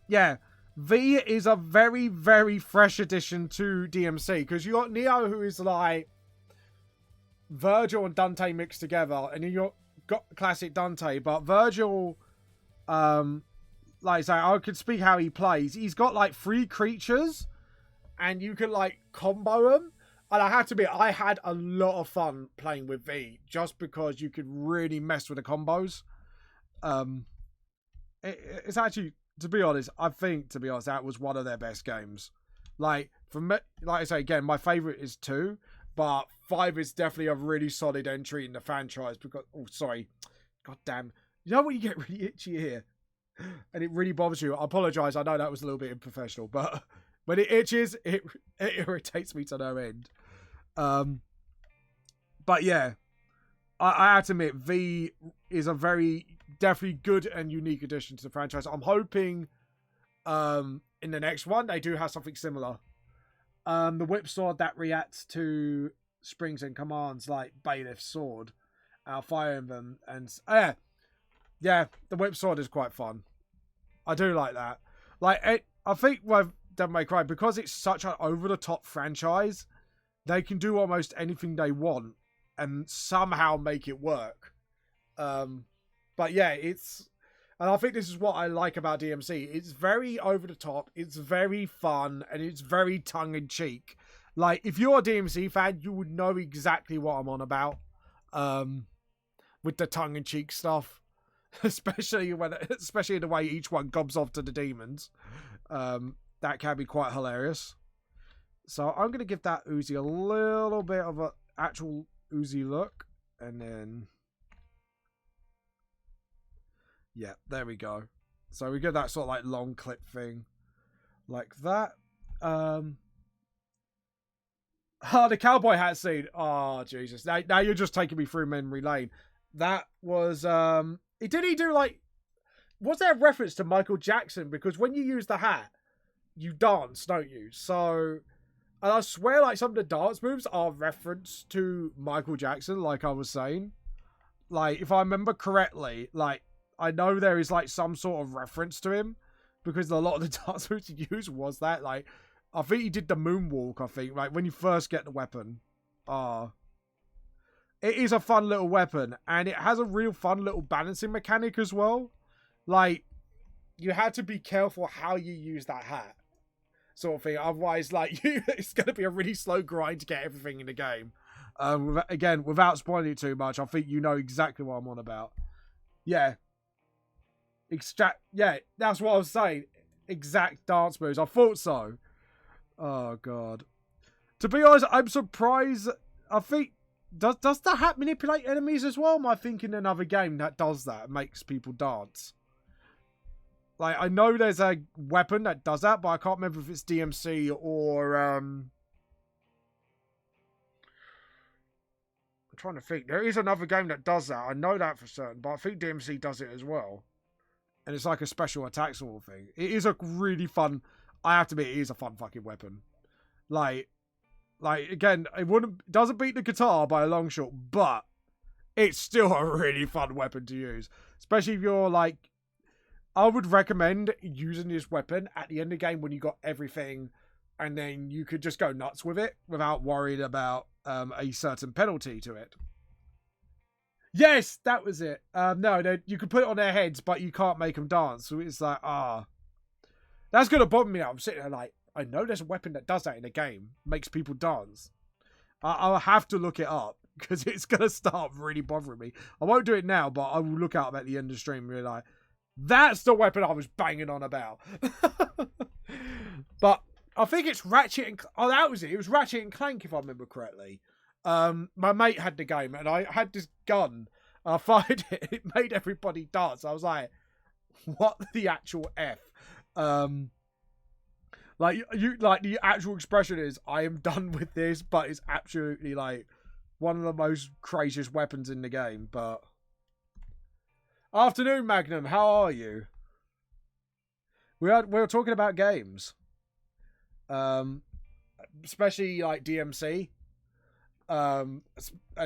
A: yeah. V is a very, very fresh addition to DMC, because you got Neo, who is like Virgil and Dante mixed together, and then you got classic Dante, but Virgil, like I say, I could speak how he plays. He's got like 3 creatures, and you can like combo them. And I have to admit, I had a lot of fun playing with V, just because you could really mess with the combos. It's actually, to be honest, I think, that was one of their best games. Like, for me, like I say, again, my favourite is 2, but 5 is definitely a really solid entry in the franchise because, oh, sorry. God damn. You know when you get really itchy here? And it really bothers you? I apologise, I know that was a little bit unprofessional, but when it itches, it irritates me to no end. But yeah, I have to admit, V is a very definitely good and unique addition to the franchise. I'm hoping in the next one they do have something similar. The whip sword that reacts to springs and commands like Bailiff's sword, Fire Emblem, and yeah, the whip sword is quite fun. I do like that. Like I think with Devil May Cry, because it's such an over the top franchise, they can do almost anything they want and somehow make it work. But yeah, and I think this is what I like about DMC. It's very over the top, it's very fun, and it's very tongue in cheek. Like, if you're a DMC fan, you would know exactly what I'm on about. With the tongue in cheek stuff. Especially the way each one gobs off to the demons. That can be quite hilarious. So I'm going to give that Uzi a little bit of an actual Uzi look. And then... yeah, there we go. So we get that sort of like long clip thing. Like that. Oh, the cowboy hat scene. Oh, Jesus. Now you're just taking me through memory lane. That was... did he do like... was there a reference to Michael Jackson? Because when you use the hat, you dance, don't you? So... and I swear like some of the dance moves are reference to Michael Jackson, like I was saying. Like, if I remember correctly, like, I know there is like some sort of reference to him. Because a lot of the dance moves he used was that. Like, I think he did the moonwalk, I think. Like, when you first get the weapon. It is a fun little weapon. And it has a real fun little balancing mechanic as well. Like, you had to be careful how you use that hat. Sort of thing. Otherwise, like, it's going to be a really slow grind to get everything in the game. Again, without spoiling it too much, I think you know exactly what I'm on about. Yeah. Yeah, that's what I was saying. Exact dance moves. I thought so. Oh, God. To be honest, I'm surprised. I think... Does the hat manipulate enemies as well? Am I thinking another game that does that? Makes people dance? Like, I know there's a weapon that does that, but I can't remember if it's DMC or... I'm trying to think. There is another game that does that. I know that for certain, but I think DMC does it as well. And it's like a special attack sort of thing. It is a really fun... I have to admit, it is a fun fucking weapon. Like again, doesn't beat the guitar by a long shot, but it's still a really fun weapon to use. Especially if you're like... I would recommend using this weapon at the end of the game when you got everything, and then you could just go nuts with it without worrying about a certain penalty to it. Yes, that was it. No, you can put it on their heads, but you can't make them dance. So it's like, that's going to bother me now. I'm sitting there like, I know there's a weapon that does that in a game. Makes people dance. I'll have to look it up, because it's going to start really bothering me. I won't do it now, but I will look out at the end of the stream and be like, that's the weapon I was banging on about. But I think it's Ratchet and... oh, that was it. It was Ratchet and Clank, if I remember correctly. My mate had the game, and I had this gun. I fired it. It made everybody dance. I was like, what the actual F? Like the actual expression is, I am done with this, but it's absolutely like one of the most craziest weapons in the game. But afternoon, Magnum, how are you? We were talking about games, especially like DMC, and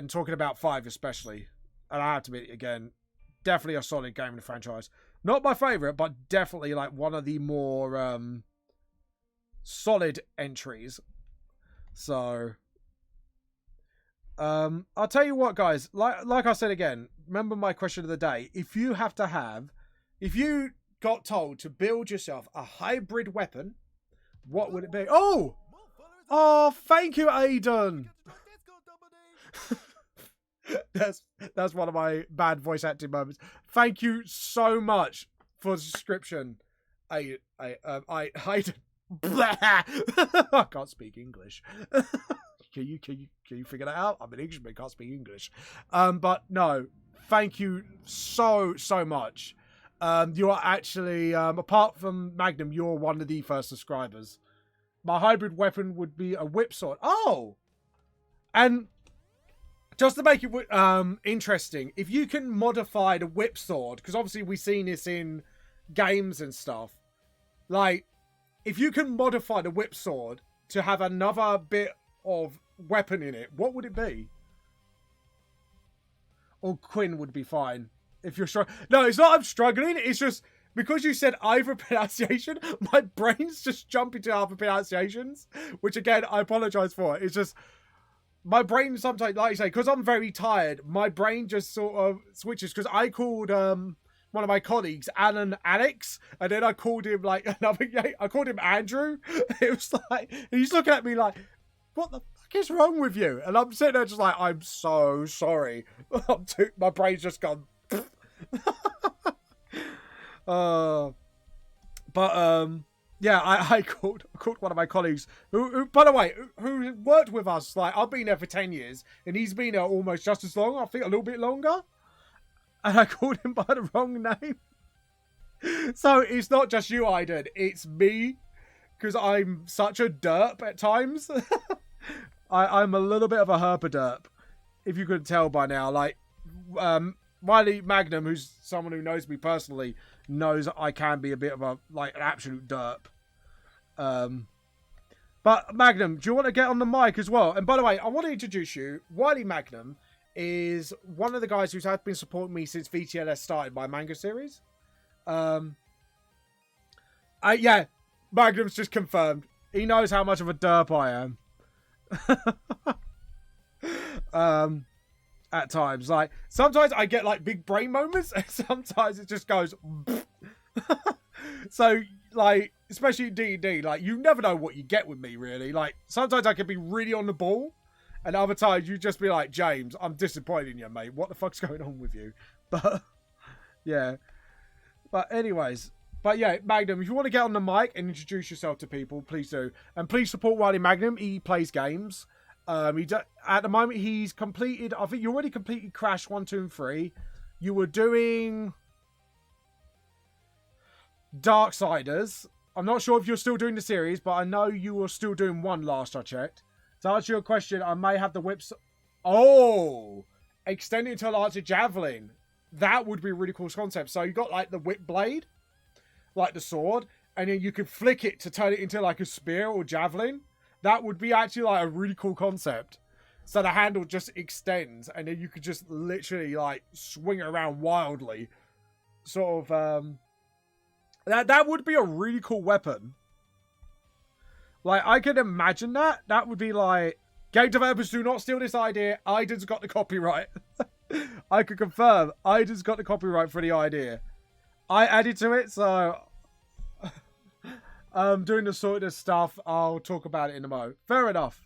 A: talking about 5 especially. And I have to admit, again, definitely a solid game in the franchise. Not my favorite, but definitely like one of the more solid entries. So, I'll tell you what, guys. Like I said again, remember my question of the day. If you got told to build yourself a hybrid weapon, what would it be? Oh, thank you, Aiden. That's one of my bad voice acting moments. Thank you so much for the subscription. I can't speak English. Can you figure that out? I'm an Englishman, can't speak English. But no, thank you so much. You are actually, apart from Magnum, you're one of the first subscribers. My hybrid weapon would be a whip sword. Oh, and just to make it interesting, if you can modify the whip sword, because obviously we've seen this in games and stuff, like, if you can modify the whip sword to have another bit of weapon in it, what would it be? Or Quinn would be fine. If you're struggling. No, it's not I'm struggling, it's just, because you said either pronunciation, my brain's just jumping to other pronunciations, which again, I apologise for. It's just... my brain sometimes, like you say, because I'm very tired, my brain just sort of switches. Because I called one of my colleagues Alan Alex, and then I called him like another. I called him Andrew. It was like, and he's looking at me like, "What the fuck is wrong with you?" And I'm sitting there just like, "I'm so sorry." My brain's just gone. yeah, I called one of my colleagues who by the way, who worked with us. Like, I've been there for 10 years, and he's been there almost just as long. I think a little bit longer. And I called him by the wrong name. So it's not just you, Aiden. It's me, because I'm such a derp at times. I'm a little bit of a herpaderp, if you couldn't tell by now. Like, Wiley Magnum, who's someone who knows me personally, knows I can be a bit of an absolute derp. But Magnum, do you want to get on the mic as well? And by the way, I want to introduce you. Wiley Magnum is one of the guys who's been supporting me since VTLS started my manga series. Yeah, Magnum's just confirmed. He knows how much of a derp I am. At times, like, sometimes I get like big brain moments, and sometimes it just goes. So, like, especially in D&D, like, you never know what you get with me, really. Like, sometimes I can be really on the ball, and other times you just be like, James, I'm disappointed in you, mate. What the fuck's going on with you? But yeah. But anyways, but yeah, Magnum, if you want to get on the mic and introduce yourself to people, please do. And please support Wiley Magnum. He plays games. At the moment, he's completed, I think you already completed Crash 1, 2, and 3. You were doing Darksiders. I'm not sure if you're still doing the series, but I know you were still doing 1 last I checked. To answer your question, I may have the whips. Oh! Extend it to a larger javelin. That would be a really cool concept. So you got like the whip blade, like the sword, and then you could flick it to turn it into like a spear or javelin. That would be actually like a really cool concept. So the handle just extends, and then you could just literally like swing it around wildly. Sort of, that would be a really cool weapon. Like, I could imagine that. That would be like, game developers, do not steal this idea. Aiden's got the copyright. I could confirm, Aiden's got the copyright for the idea. I added to it, so doing the sort of stuff, I'll talk about it in a moment. Fair enough.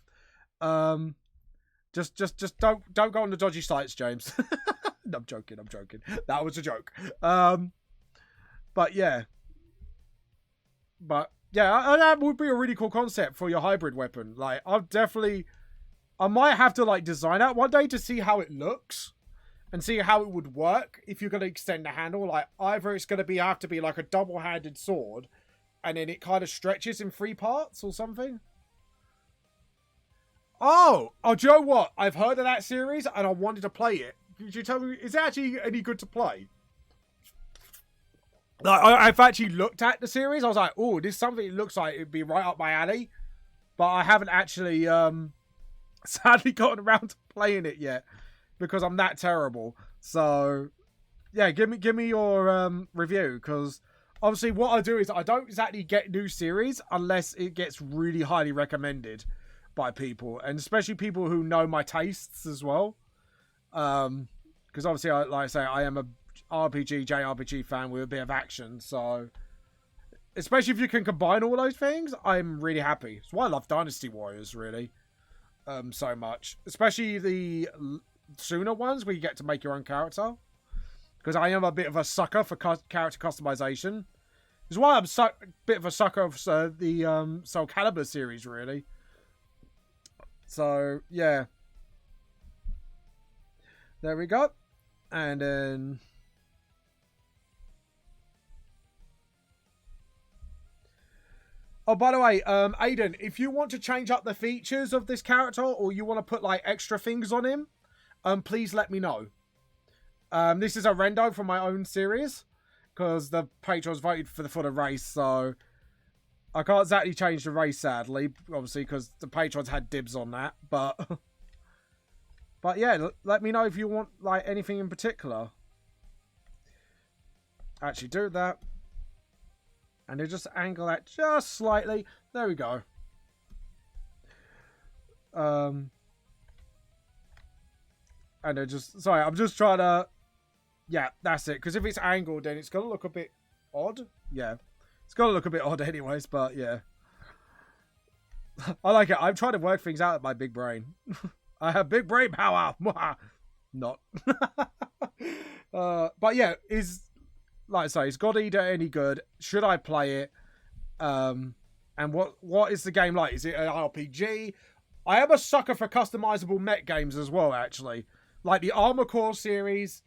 A: Just don't go on the dodgy sites, James. No, I'm joking. That was a joke. But yeah. That would be a really cool concept for your hybrid weapon. Like, I might have to like design that one day to see how it looks and see how it would work if you're going to extend the handle. Like, either it's going to have to be like a double-handed sword, and then it kind of stretches in 3 parts or something. Oh, do you know what? I've heard of that series and I wanted to play it. Could you tell me, is it actually any good to play? Like, I've actually looked at the series. I was like, oh, this is something that looks like it'd be right up my alley. But I haven't actually, sadly gotten around to playing it yet because I'm that terrible. So, yeah, give me your review, because obviously what I do is I don't exactly get new series unless it gets really highly recommended by people, and especially people who know my tastes as well. Because obviously, like I say, I am a JRPG fan with a bit of action, so especially if you can combine all those things, I'm really happy. It's why I love Dynasty Warriors, really, so much. Especially the sooner ones where you get to make your own character. Because I am a bit of a sucker for character customization. It's why I'm a bit of a sucker of the Soul Calibur series, really. So, yeah. There we go. And then... Oh, by the way, Aiden, if you want to change up the features of this character, or you want to put like extra things on him, please let me know. This is a rendo from my own series, because the patrons voted for the race, so I can't exactly change the race, sadly, obviously, because the patrons had dibs on that, but yeah, let me know if you want like anything in particular. Actually, do that. And then just angle that just slightly. There we go. And then sorry, I'm just trying to... Yeah, that's it. Because if it's angled, then it's going to look a bit odd. Yeah. It's going to look a bit odd anyways, but yeah. I like it. I'm trying to work things out with my big brain. I have big brain power. Not. But yeah, like I say, is God Eater any good? Should I play it? And what is the game like? Is it an RPG? I am a sucker for customizable mech games as well, actually. Like the Armor Core series.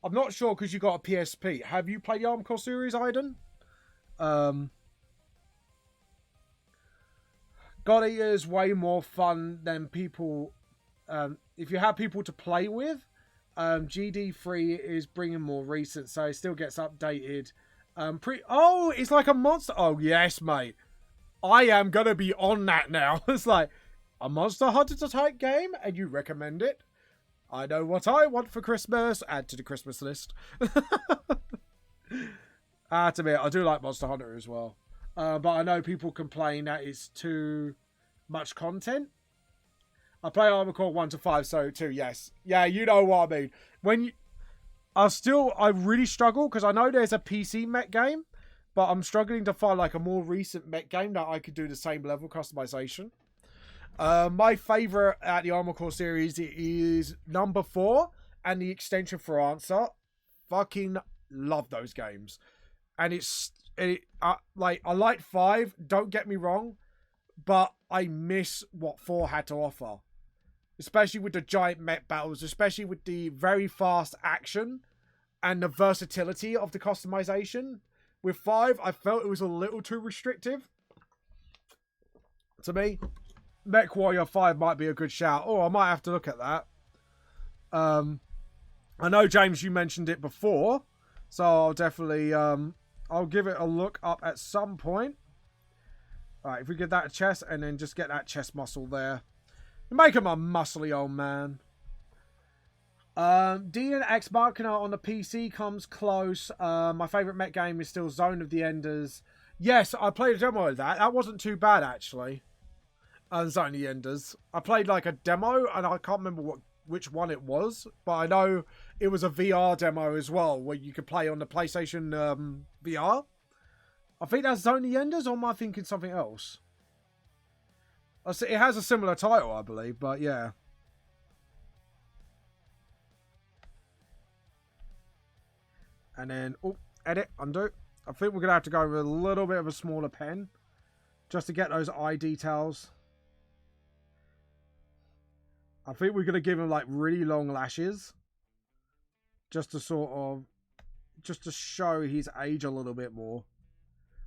A: I'm not sure because you got a PSP. Have you played the Armor Core series, Aiden? God Eater is way more fun than people... if you have people to play with, GD3 is bringing more recent, so it still gets updated. Oh, it's like a monster... Oh, yes, mate. I am going to be on that now. It's like a Monster Hunter type game, and you recommend it. I know what I want for Christmas. Add to the Christmas list. I have to admit, I do like Monster Hunter as well. But I know people complain that it's too much content. I play Armor Core 1 to 5, so 2, yes. Yeah, you know what I mean. I really struggle, because I know there's a PC mech game, but I'm struggling to find like a more recent mech game that I could do the same level customization. My favourite at the Armor Core series is number 4 and the extension for Answer. Fucking love those games. And I like 5, don't get me wrong, but I miss what 4 had to offer. Especially with the giant mech battles, especially with the very fast action and the versatility of the customization. With 5, I felt it was a little too restrictive. To me, Mech Warrior 5 might be a good shout. Oh, I might have to look at that. I know, James, you mentioned it before. So I'll definitely... I'll give it a look up at some point. Alright, if we get that chest and then just get that chest muscle there. Make him a muscly old man. D and X Machina on the PC comes close. My favourite mech game is still Zone of the Enders. Yes, I played a demo of that. That wasn't too bad, actually. Zone of the Enders. I played like a demo, and I can't remember which one it was. But I know it was a VR demo as well, where you could play on the PlayStation VR. I think that's Zone of the Enders, or am I thinking something else? It has a similar title, I believe, but yeah. And then, edit, undo. I think we're going to have to go with a little bit of a smaller pen. Just to get those eye details. I think we're going to give him like really long lashes. Just to just to show his age a little bit more.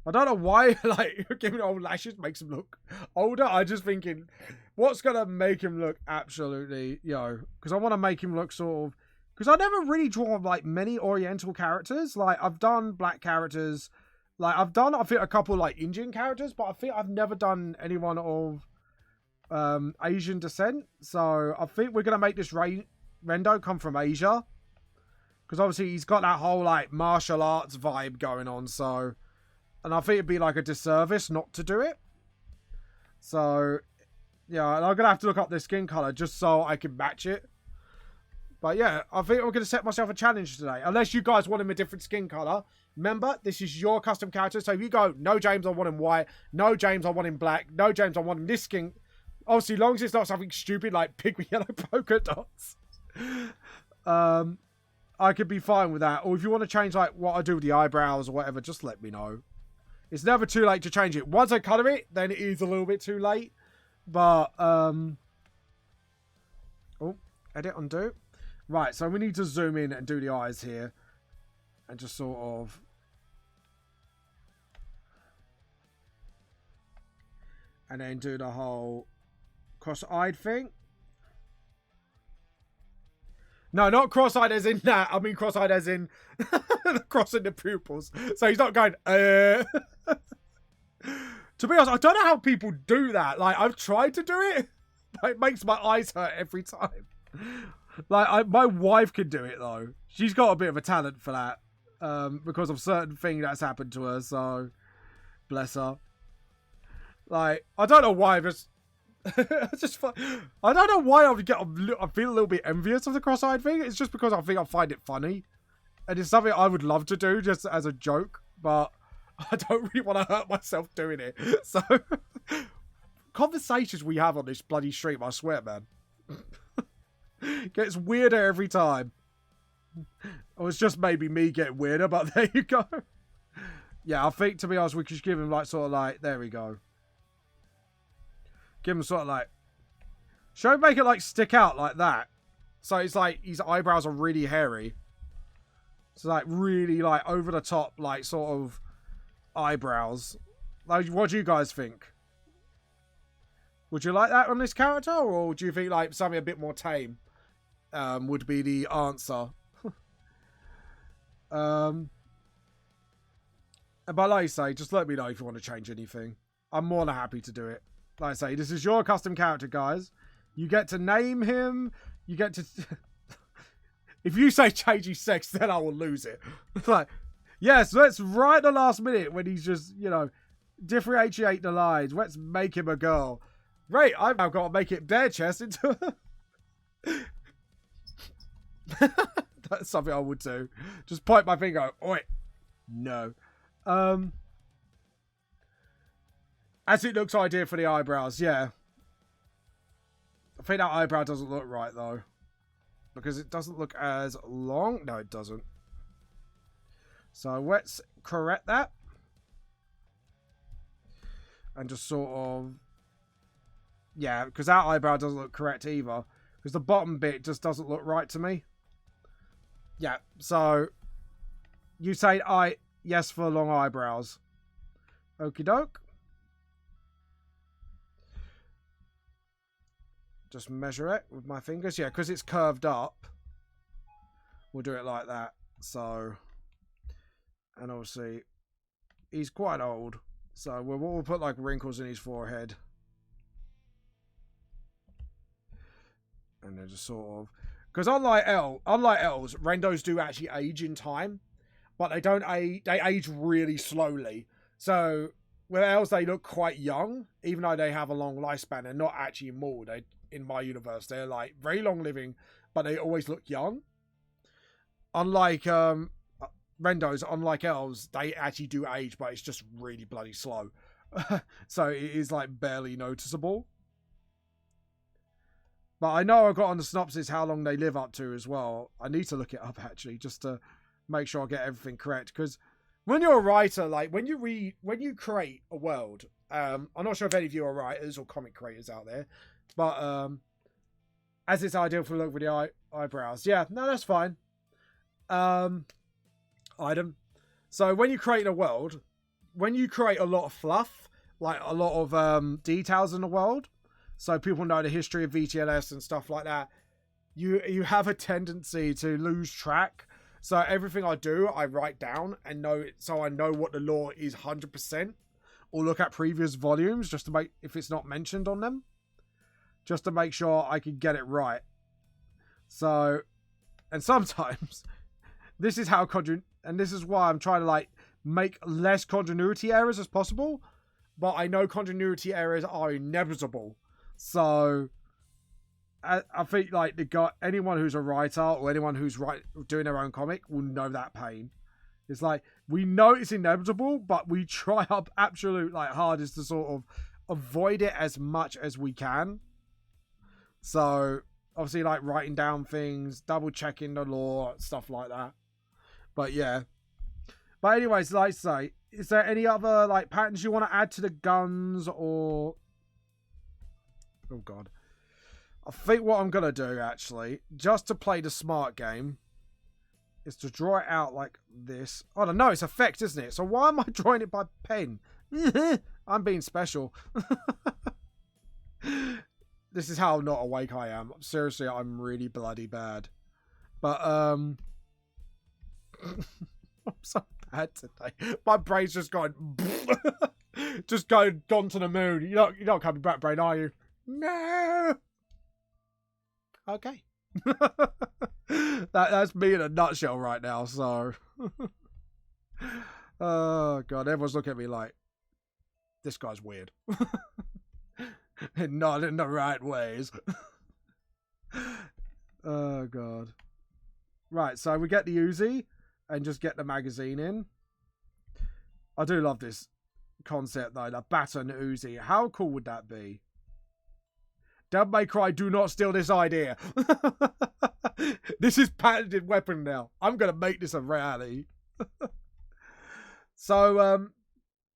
A: I don't know why, like, giving old lashes makes him look older. I'm just thinking, what's going to make him look absolutely, because I want to make him look sort of, because I never really draw, like, many Oriental characters. Like, I've done black characters. Like, I've done, I think, a couple, like, Indian characters, but I think I've never done anyone of Asian descent. So, I think we're going to make this Rendo come from Asia. Because, obviously, he's got that whole, like, martial arts vibe going on, so... And I think it'd be like a disservice not to do it. So, yeah, I'm going to have to look up the skin color just so I can match it. But yeah, I think I'm going to set myself a challenge today. Unless you guys want him a different skin color. Remember, this is your custom character. So if you go, no, James, I want him white. No, James, I want him black. No, James, I want him this skin. Obviously, as long as it's not something stupid like pig with yellow polka dots. I could be fine with that. Or if you want to change like what I do with the eyebrows or whatever, just let me know. It's never too late to change it. Once I colour it, then it is a little bit too late. But, edit, undo. Right, so we need to zoom in and do the eyes here. And just sort of... And then do the whole cross-eyed thing. No, not cross-eyed as in that. I mean cross-eyed as in crossing the pupils. So he's not going, To be honest, I don't know how people do that. Like, I've tried to do it, but it makes my eyes hurt every time. Like, my wife can do it, though. She's got a bit of a talent for that. Because of certain thing that's happened to her, so... Bless her. Like, I don't know why, I don't know why I feel a little bit envious of the cross-eyed thing. It's just because I think I find it funny. And it's something I would love to do just as a joke. But I don't really want to hurt myself doing it. So, conversations we have on this bloody stream, I swear, man. Gets weirder every time. Or it's just maybe me getting weirder, but there you go. Yeah, I think, to be honest, we could just give him, like, sort of, like, there we go. Give him sort of, like, should I make it, like, stick out like that? So it's, like, his eyebrows are really hairy. So, like, really, like, over the top, like, sort of eyebrows. Like, what do you guys think? Would you like that on this character? Or do you think, like, something a bit more tame would be the answer? But like I say, just let me know if you want to change anything. I'm more than happy to do it. Like I say, this is your custom character, guys. You get to name him. You get to... If you say change his sex, then I will lose it. Like, yes, let's right at the last minute when he's just, you know, differentiate the lines. Let's make him a girl. Right, I've now got to make it bare chest into... That's something I would do. Just point my finger. Oi. No. As it looks ideal for the eyebrows, yeah. I think that eyebrow doesn't look right, though. Because it doesn't look as long. No, it doesn't. So let's correct that. And just sort of... Yeah, because that eyebrow doesn't look correct either. Because the bottom bit just doesn't look right to me. Yeah, so... You say yes for long eyebrows. Okie doke. Just measure it with my fingers. Yeah, because it's curved up. We'll do it like that. So, and obviously, he's quite old. So we'll put like wrinkles in his forehead. And then just sort of... Because unlike elves, Rendos do actually age in time. But they don't age, they age really slowly. So, with elves, they look quite young. Even though they have a long lifespan. They're not actually immortal. In my universe, they're like very long living, but they always look young. Unlike Rendos, unlike elves, they actually do age, but it's just really bloody slow. So it is like barely noticeable. But I know I got on the synopsis how long they live up to as well. I need to look it up actually, just to make sure I get everything correct. Because when you're a writer, like when you create a world, I'm not sure if any of you are writers or comic creators out there. But as it's ideal for the look with the eyebrows. Yeah, no, that's fine. Item. So when you create a world, when you create a lot of fluff, like a lot of details in the world, so people know the history of VTLS and stuff like that, you have a tendency to lose track. So everything I do, I write down and know it, so I know what the lore is 100%, or look at previous volumes just to make, if it's not mentioned on them, just to make sure I can get it right. So, and sometimes this is how and this is why I'm trying to like make less continuity errors as possible, but I know continuity errors are inevitable. So I think like anyone who's a writer or anyone who's doing their own comic will know that pain. It's like, we know it's inevitable, but we try our absolute like hardest to sort of avoid it as much as we can. So, obviously, like, writing down things, double-checking the lore, stuff like that. But, yeah. But anyways, like I say, is there any other, like, patterns you want to add to the guns, or... Oh, God. I think what I'm going to do, actually, just to play the smart game, is to draw it out like this. Oh, no, it's effect, isn't it? So why am I drawing it by pen? I'm being special. This is how not awake I am. Seriously, I'm really bloody bad. But, I'm so bad today. My brain's just going... just gone to the moon. You're not coming back, brain, are you? No! Okay. That's me in a nutshell right now, so... Oh, God. Everyone's looking at me like, this guy's weird. Not in the right ways. Oh, God. Right, so we get the Uzi and just get the magazine in. I do love this concept, though. The baton Uzi. How cool would that be? Devil May Cry, do not steal this idea. This is patented weapon now. I'm going to make this a reality. So,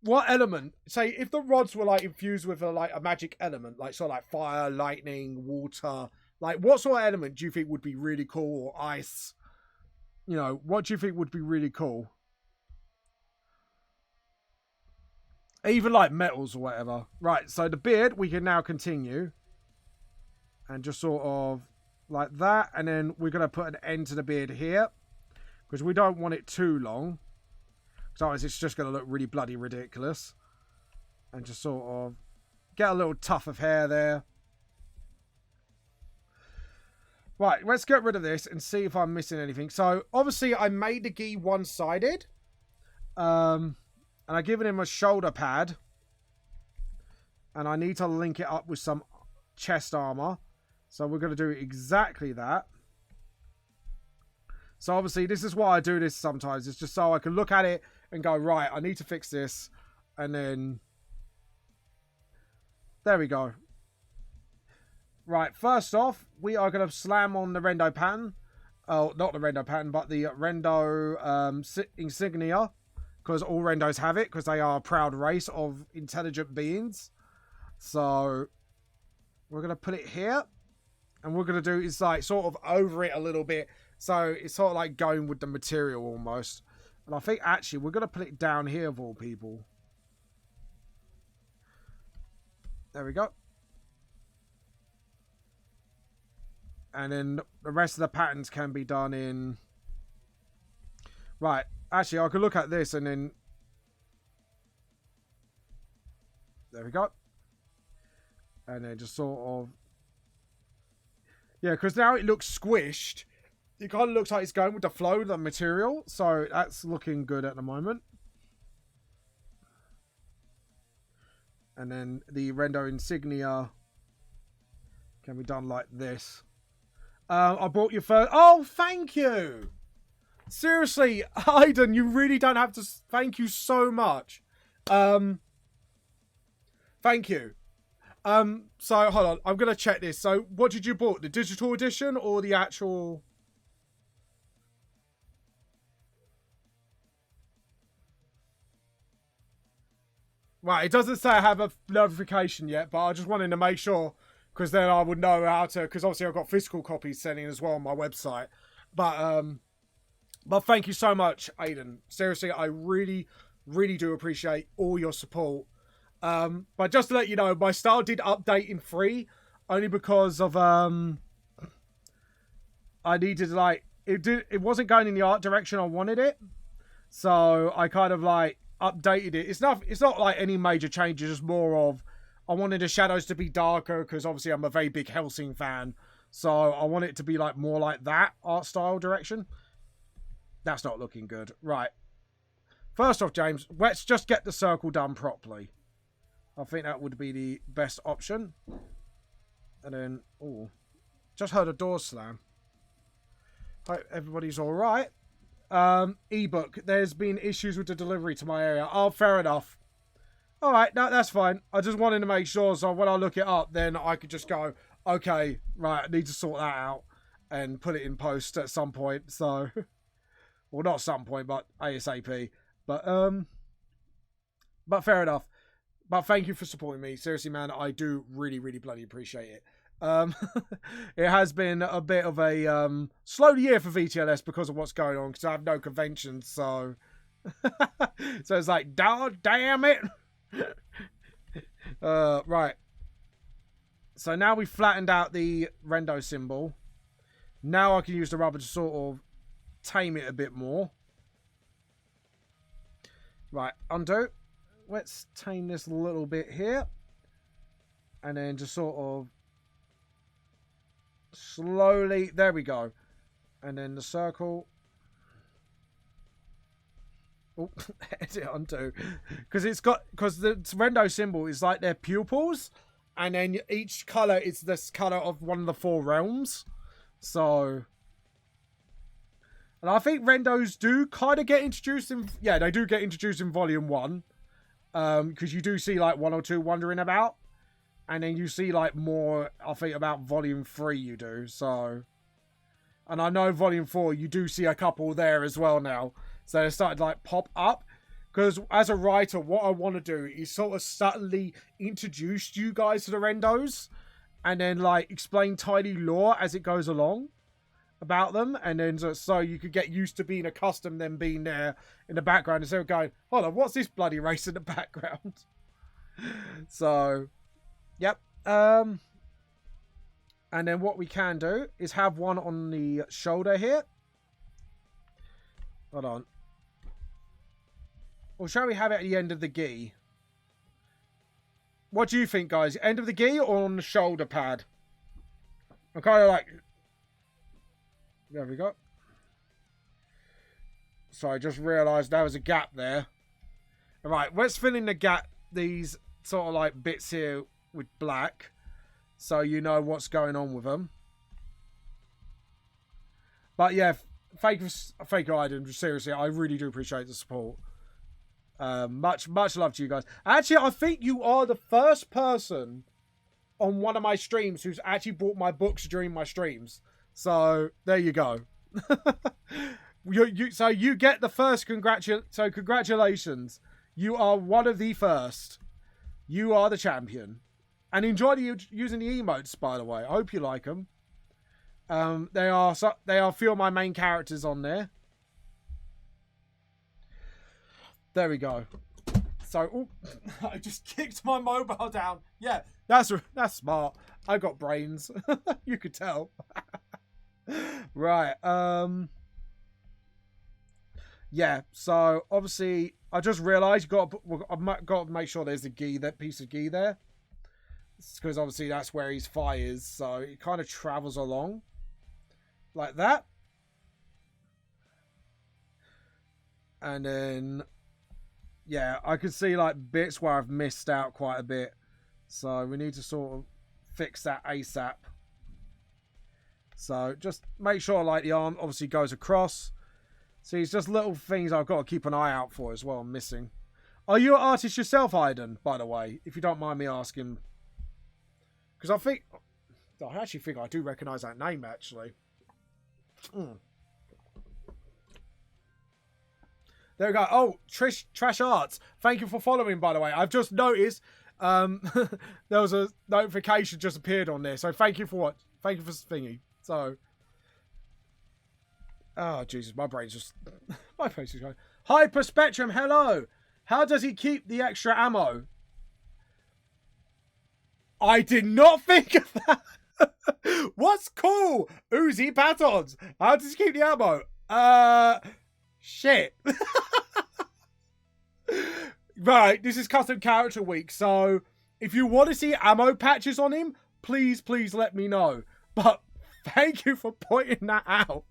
A: what element? Say, if the rods were like infused with a magic element, like sort of like fire, lightning, water, like what sort of element do you think would be really cool, or ice? You know, what do you think would be really cool? Even like metals or whatever. Right, so the beard, we can now continue. And just sort of like that. And then we're going to put an end to the beard here. Because we don't want it too long. Because otherwise it's just going to look really bloody ridiculous. And just sort of get a little tuft of hair there. Right, let's get rid of this and see if I'm missing anything. So, obviously, I made the gi one-sided. And I've given him a shoulder pad. And I need to link it up with some chest armor. So we're going to do exactly that. So obviously this is why I do this sometimes. It's just so I can look at it and go, right, I need to fix this. And then... there we go. Right, first off, we are going to slam on the Rendo pattern. Oh, not the Rendo pattern, but the Rendo insignia. Because all Rendos have it, because they are a proud race of intelligent beings. So we're going to put it here. And what we're going to do is like sort of over it a little bit. So it's sort of like going with the material almost. And I think actually we're going to put it down here of all people. There we go. And then the rest of the patterns can be done in... right. Actually, I could look at this and then... there we go. And then just sort of... yeah, because now it looks squished. It kind of looks like it's going with the flow of the material. So that's looking good at the moment. And then the Rendo insignia can be done like this. I brought you first. Oh, thank you. Seriously, Aiden, you really don't have to. Thank you so much. Thank you. So hold on, I'm gonna check this. So what did you bought? The digital edition or the actual? Right, it doesn't say I have a notification yet, but I just wanted to make sure, because then I would know how to, because obviously I've got physical copies sending as well on my website. But thank you so much, Aiden. Seriously, I really, really do appreciate all your support. But just to let you know, my style did update in 3, only because of I needed like it wasn't going in the art direction I wanted it, so I kind of like updated it. It's not like any major changes, just more of I wanted the shadows to be darker because obviously I'm a very big Hellsing fan, so I want it to be like more like that art style direction. That's not looking good. Right. First off, James, let's just get the circle done properly. I think that would be the best option. And then, oh, just heard a door slam. Hope everybody's all right. Ebook. There's been issues with the delivery to my area. Oh, fair enough. All right, no, that's fine. I just wanted to make sure so when I look it up, then I could just go, okay, right, I need to sort that out and put it in post at some point. So, well, not some point, but ASAP. But fair enough. But thank you for supporting me. Seriously, man, I do really, really bloody appreciate it. It has been a bit of a slow year for VTLS because of what's going on, because I have no conventions, so so it's like, damn it. Right. So now we've flattened out the Rendo symbol. Now I can use the rubber to sort of tame it a bit more. Right, undo. Let's tame this a little bit here. And then just sort of slowly, there we go. And then the circle. Oh, edit undo. Because the Rendo symbol is like their pupils. And then each colour is this colour of one of the 4 realms. So, and I think Rendos do kind of get introduced in, yeah, they do get introduced in Volume 1. Because you do see like 1 or 2 wandering about. And then you see like more, I think, about Volume 3 you do. So, and I know Volume 4, you do see a couple there as well now. So they started like pop up. Because as a writer, what I want to do is sort of subtly introduce you guys to the Rendos, and then like explain tiny lore as it goes along about them, and then so you could get used to being accustomed them being there in the background instead of going, hold on, what's this bloody race in the background? So, yep. And then what we can do is have one on the shoulder here. Hold on. Or shall we have it at the end of the gi? What do you think, guys? End of the gi or on the shoulder pad? I'm kind of like... There we go. So I just realised there was a gap there. Alright, let's fill in the gap, these sort of like bits here with black. So you know what's going on with them. But yeah, thank you, Iden. Seriously, I really do appreciate the support. Much love to you guys. Actually, I think you are the first person on one of my streams who's actually bought my books during my streams. So there you go. So you get the first congratulations. You are one of the first. You are the champion. And enjoy using the emotes, by the way. I hope you like them. They are a few of my main characters on there. There we go. So, ooh, I just kicked my mobile down. Yeah, that's smart. I got brains. You could tell. Right. Yeah. So obviously, I just realised I've got to make sure there's a gi, that piece of gi there, because obviously that's where his thigh is. So it kind of travels along like that, and then. Yeah, I could see like bits where I've missed out quite a bit. So we need to sort of fix that ASAP. So just make sure like the arm obviously goes across. See, it's just little things I've got to keep an eye out for as well. I'm missing. Are you an artist yourself, Iden, by the way? If you don't mind me asking. Because I actually think I do recognise that name, actually. There we go. Oh, Trash Arts. Thank you for following, by the way. I've just noticed there was a notification just appeared on there. So thank you for thingy. So, oh Jesus, my brain's just going. Hyper Spectrum, hello. How does he keep the extra ammo? I did not think of that. What's cool? Uzi batons. How does he keep the ammo? Shit. Right, this is custom character week, so if you want to see ammo patches on him, please let me know. But thank you for pointing that out.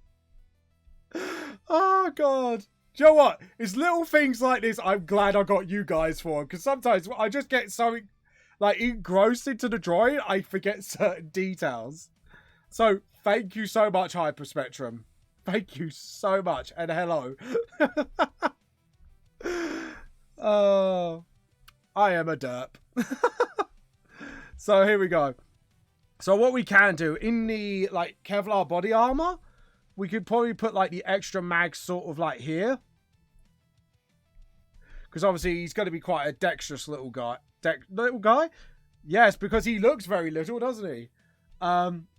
A: Oh god. Do you know what? It's little things like this I'm glad I got you guys for, because sometimes I just get so like engrossed into the drawing I forget certain details. So thank you so much, Hyperspectrum. Thank you so much, and hello. Oh, I am a derp. So here we go. So what we can do in the like Kevlar body armor, we could probably put like the extra mag sort of like here, because obviously he's going to be quite a dexterous little guy. Little guy, yes, because he looks very little, doesn't he?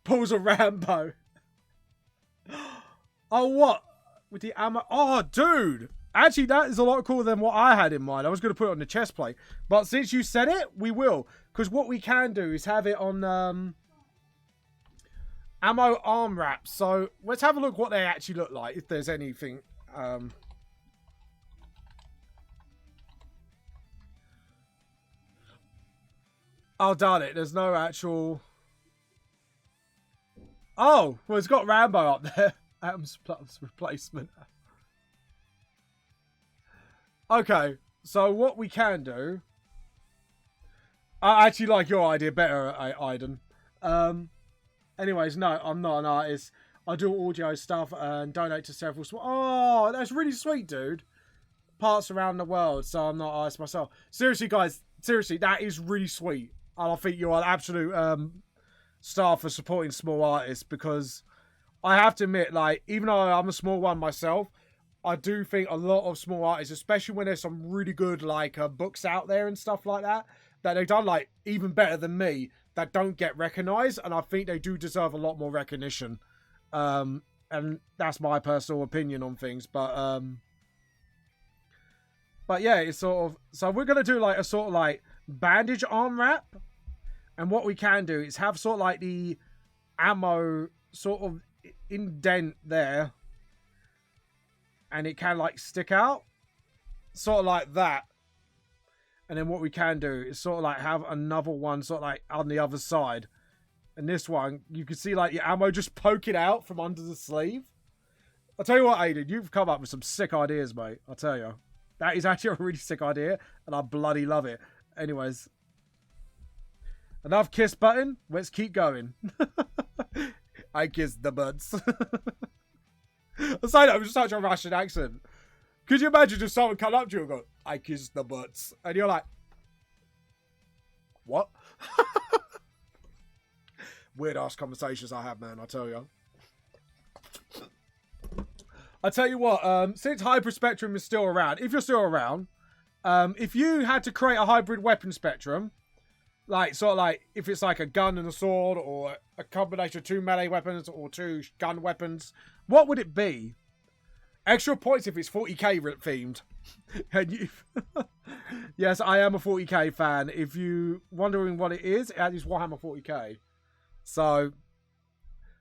A: Pulls a Rambo. Oh, what? With the ammo? Oh, dude. Actually, that is a lot cooler than what I had in mind. I was going to put it on the chest plate. But since you said it, we will. Because what we can do is have it on ammo arm wraps. So let's have a look what they actually look like. If there's anything. Oh, darn it. There's no actual... Oh, well, it's got Rambo up there. Adam's replacement. Okay, so what we can do... I actually like your idea better, Iden. Anyways, no, I'm not an artist. I do audio stuff and donate to several... Oh, that's really sweet, dude. Parts around the world, so I'm not an artist myself. Seriously, guys, seriously, that is really sweet. And I think you are an absolute star for supporting small artists, because I have to admit, like, even though I'm a small one myself, I do think a lot of small artists, especially when there's some really good like books out there and stuff like that, that they've done like even better than me, that don't get recognized, and I think they do deserve a lot more recognition. And that's my personal opinion on things, but yeah, it's sort of, so we're gonna do like a sort of like bandage arm wrap, and what we can do is have sort of like the ammo sort of indent there, and it can like stick out sort of like that. And then what we can do is sort of like have another one sort of like on the other side, and this one you can see like the ammo just poking out from under the sleeve. I'll tell you what, Aiden, you've come up with some sick ideas, mate. I'll tell you, that is actually a really sick idea, and I bloody love it. Anyways, enough kiss button, let's keep going. I kiss the butts. I'm saying that with such a Russian accent. Could you imagine if someone come up to you and go, I kiss the butts, and you're like, what? Weird ass conversations I have, man, I tell you. I tell you what, since Hybrid Spectrum is still around, if you're still around, if you had to create a hybrid weapon spectrum, like sort of like if it's like a gun and a sword, or a combination of 2 melee weapons or 2 gun weapons, what would it be? Extra points if it's 40k themed. And you, yes, I am a 40k fan. If you wondering what it is Warhammer 40k. So,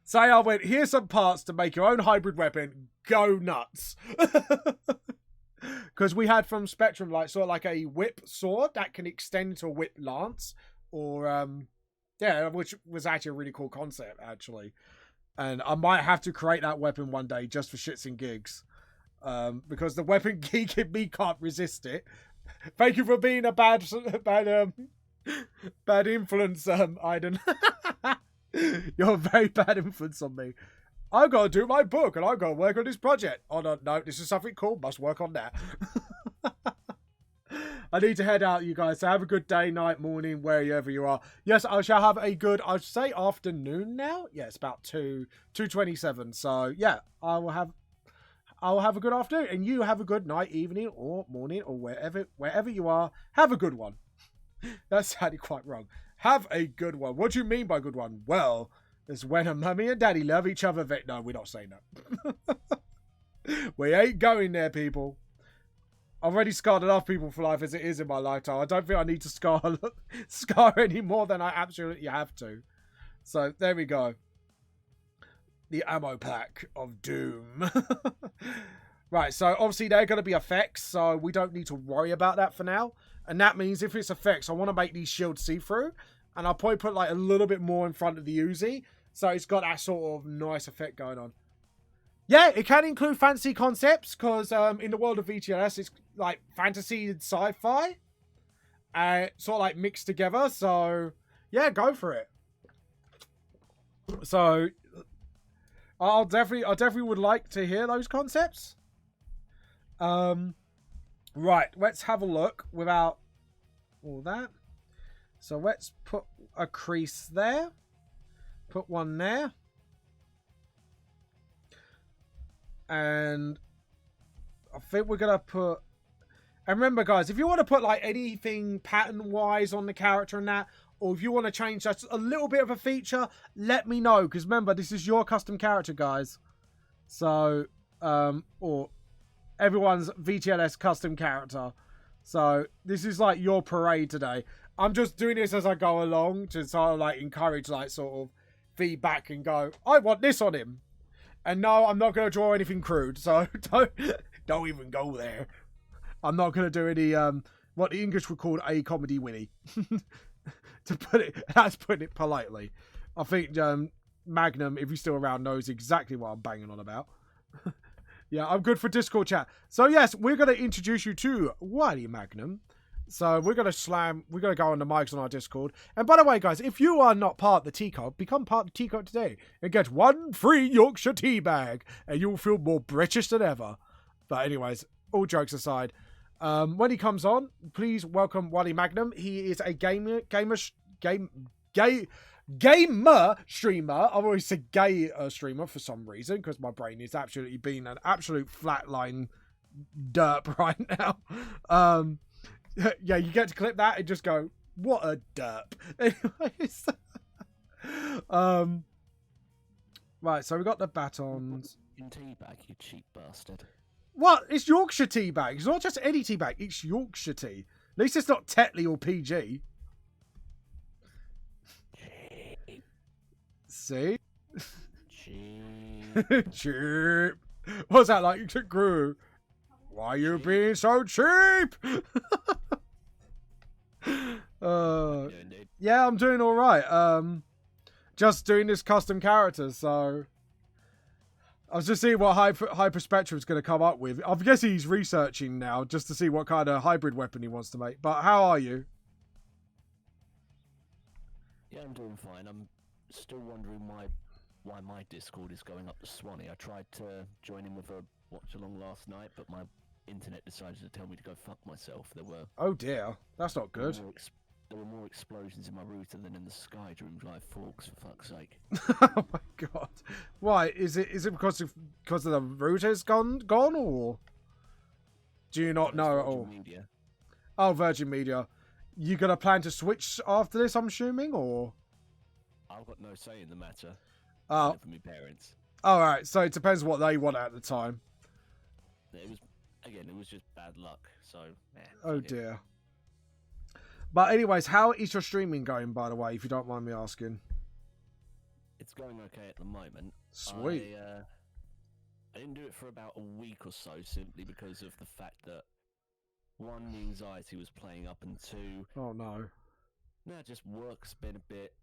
A: say I went, here's some parts to make your own hybrid weapon. Go nuts. Because we had from Spectrum like sort of like a whip sword that can extend to a whip lance, or yeah, which was actually a really cool concept actually. And I might have to create that weapon one day just for shits and gigs. Because the weapon geek in me can't resist it. Thank you for being a bad influence, Aiden. You're a very bad influence on me. I've got to do my book and I've got to work on this project. Oh no, this is something cool. Must work on that. I need to head out, you guys. So have a good day, night, morning, wherever you are. Yes, I shall have a good, I'd say afternoon now. Yeah, it's about 2:27. So yeah, I'll have a good afternoon, and you have a good night, evening, or morning, or wherever you are. Have a good one. That sounded quite wrong. Have a good one. What do you mean by good one? Well, it's when a mummy and daddy love each other. No, we're not saying that. We ain't going there, people. I've already scarred enough people for life as it is in my lifetime. I don't think I need to scar any more than I absolutely have to. So there we go. The ammo pack of doom. Right, so obviously they're going to be effects, so we don't need to worry about that for now. And that means if it's effects, I want to make these shields see-through. And I'll probably put like a little bit more in front of the Uzi, so it's got that sort of nice effect going on. Yeah, it can include fantasy concepts, because in the world of VTLS, it's like fantasy and sci-fi. Sort of like mixed together, so yeah, go for it. So I definitely would like to hear those concepts. Right, let's have a look without all that. So let's put a crease there. Put one there. And I think we're going to put... And remember, guys, if you want to put like anything pattern-wise on the character and that, or if you want to change just a little bit of a feature, let me know. Because remember, this is your custom character, guys. So, or everyone's VTLS custom character. So, this is like your parade today. I'm just doing this as I go along to sort of like encourage like sort of feedback and go, I want this on him. And no, I'm not going to draw anything crude. So, don't even go there. I'm not going to do any, what the English would call a comedy winnie. That's putting it politely. I think Magnum, if he's still around, knows exactly what I'm banging on about. Yeah, I'm good for Discord chat. So yes, we're going to introduce you to Wily Magnum. So we're going to go on the mics on our Discord. And by the way, guys, if you are not part of the Teacup, become part of the Teacup today and get 1 free Yorkshire tea bag, and you'll feel more British than ever. But anyways, all jokes aside, when he comes on, please welcome Wally Magnum. He is a gamer streamer. I've always said gay streamer for some reason because my brain is absolutely being an absolute flatline derp right now. Yeah, you get to clip that and just go, what a derp. Anyways. Right, so we got the batons.
B: In teabag, you cheap bastard.
A: What? It's Yorkshire tea bag. It's not just any tea bag. It's Yorkshire tea. At least it's not Tetley or PG.
B: Cheap.
A: See?
B: Cheap.
A: Cheap. What's that like? You took Gru. Why are you being so cheap? Yeah, I'm doing all right. Just doing this custom character, so I was just seeing what Hyper Spectrum's going to come up with. I guess he's researching now just to see what kind of hybrid weapon he wants to make. But how are you?
B: Yeah, I'm doing fine. I'm still wondering why my Discord is going up the Swanee. I tried to join in with a watch along last night, but my internet decided to tell me to go fuck myself. There were...
A: Oh dear, that's not good.
B: There were more explosions in my router than in the Sky during Live Forks, for fuck's sake.
A: Oh my god. Why? Is it because of the router's gone, or do you not know at all?
B: Media.
A: Oh, Virgin Media. You gonna plan to switch after this, I'm assuming, or?
B: I've got no say in the matter.
A: Oh.
B: For me parents.
A: Alright, so it depends what they want at the time.
B: It was just bad luck, so...
A: Oh dear. But anyways, how is your streaming going, by the way, if you don't mind me asking?
B: It's going okay at the moment.
A: Sweet.
B: I didn't do it for about a week or so, simply because of the fact that, one, the anxiety was playing up, and two...
A: Oh no.
B: Just work's been a bit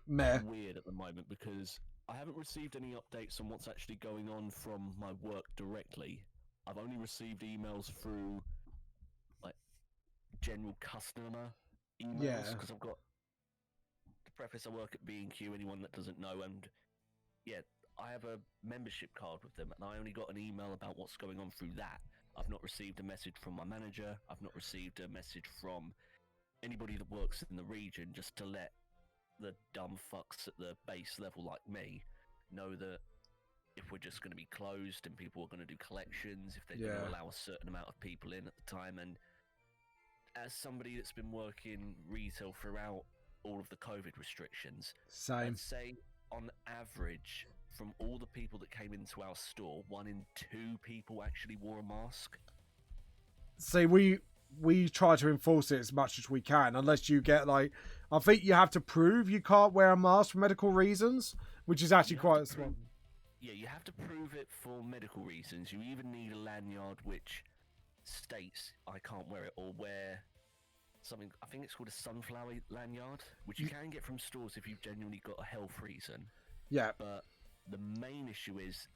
B: weird at the moment, because I haven't received any updates on what's actually going on from my work directly. I've only received emails through, like, general customer emails, because I've got, to preface, I work at B&Q, anyone that doesn't know, and yeah, I have a membership card with them, and I only got an email about what's going on through that. I've not received a message from my manager, I've not received a message from anybody that works in the region, just to let the dumb fucks at the base level like me know that if we're just going to be closed and people are going to do collections, if they're going to allow a certain amount of people in at the time. And as somebody that's been working retail throughout all of the COVID restrictions, I'd say on average, from all the people that came into our store, 1 in 2 people actually wore a mask.
A: See, we try to enforce it as much as we can, unless you get, like, I think you have to prove you can't wear a mask for medical reasons, which is actually quite smart.
B: Yeah, you have to prove it for medical reasons. You even need a lanyard which states I can't wear it, or wear something, I think it's called a sunflower lanyard, which you can get from stores if you've genuinely got a health reason.
A: Yeah.
B: But the main issue is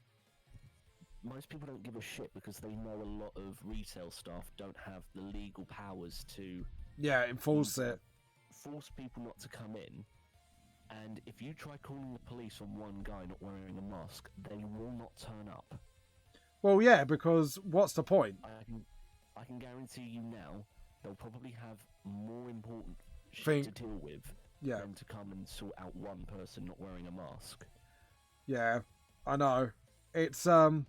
B: most people don't give a shit because they know a lot of retail staff don't have the legal powers to
A: enforce it.
B: Force people not to come in. And if you try calling the police on one guy not wearing a mask, they will not turn up.
A: Well, yeah, because what's the point?
B: I can guarantee you now, they'll probably have more important shit to deal with than to come and sort out one person not wearing a mask.
A: Yeah, I know. It's it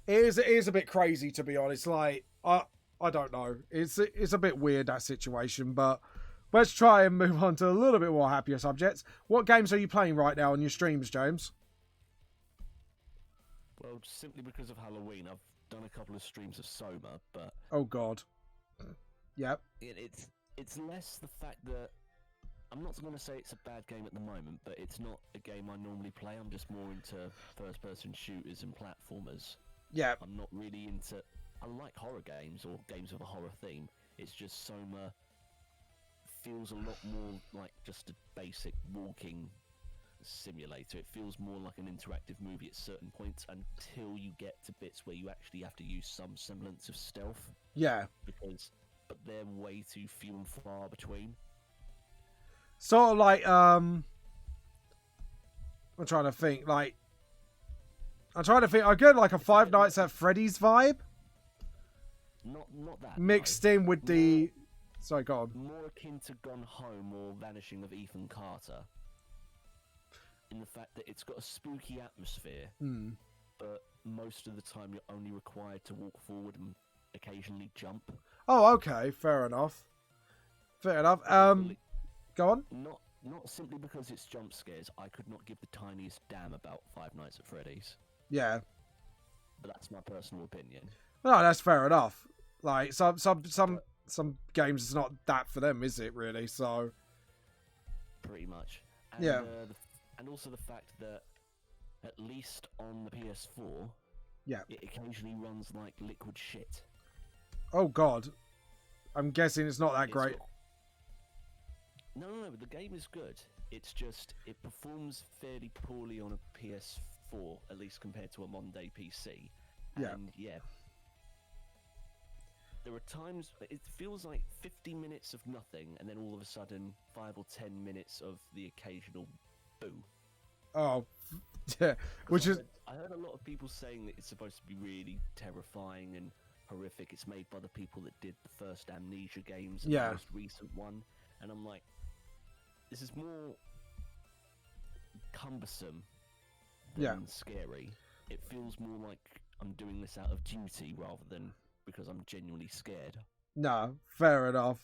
A: is a bit crazy, to be honest. Like, I don't know. It's a bit weird, that situation, but let's try and move on to a little bit more happier subjects. What games are you playing right now on your streams, James?
B: Well, simply because of Halloween, I've done a couple of streams of Soma, but...
A: Oh, God. Yep.
B: It's less the fact that... I'm not going to say it's a bad game at the moment, but it's not a game I normally play. I'm just more into first-person shooters and platformers.
A: Yeah.
B: I'm not really into... I like horror games, or games with a horror theme. It's just Soma feels a lot more like just a basic walking simulator. It feels more like an interactive movie at certain points until you get to bits where you actually have to use some semblance of stealth.
A: Yeah.
B: But they're way too few and far between.
A: Sort of like, I'm trying to think, I get like a Five Nights at Freddy's vibe.
B: Not that.
A: Mixed in with the Sorry, go on.
B: More akin to Gone Home or Vanishing of Ethan Carter. In the fact that it's got a spooky atmosphere, but most of the time you're only required to walk forward and occasionally jump.
A: Oh, okay, fair enough. Fair enough. Go on.
B: Not simply because it's jump scares. I could not give the tiniest damn about Five Nights at Freddy's.
A: Yeah.
B: But that's my personal opinion.
A: No, that's fair enough. Like some games, it's not that for them, is it? Really? So.
B: Pretty much. And,
A: yeah.
B: And also the fact that, at least on the PS4, it occasionally runs like liquid shit.
A: Oh God, I'm guessing it's not that great.
B: No, but the game is good. It's just, it performs fairly poorly on a PS4, at least compared to a modern-day PC. And there are times, it feels like 50 minutes of nothing, and then all of a sudden, 5 or 10 minutes of the occasional boo.
A: Oh, yeah.
B: I heard a lot of people saying that it's supposed to be really terrifying and horrific. It's made by the people that did the first Amnesia games and the most recent one. And I'm like, this is more cumbersome than scary. It feels more like I'm doing this out of duty rather than because I'm genuinely scared.
A: No, fair enough.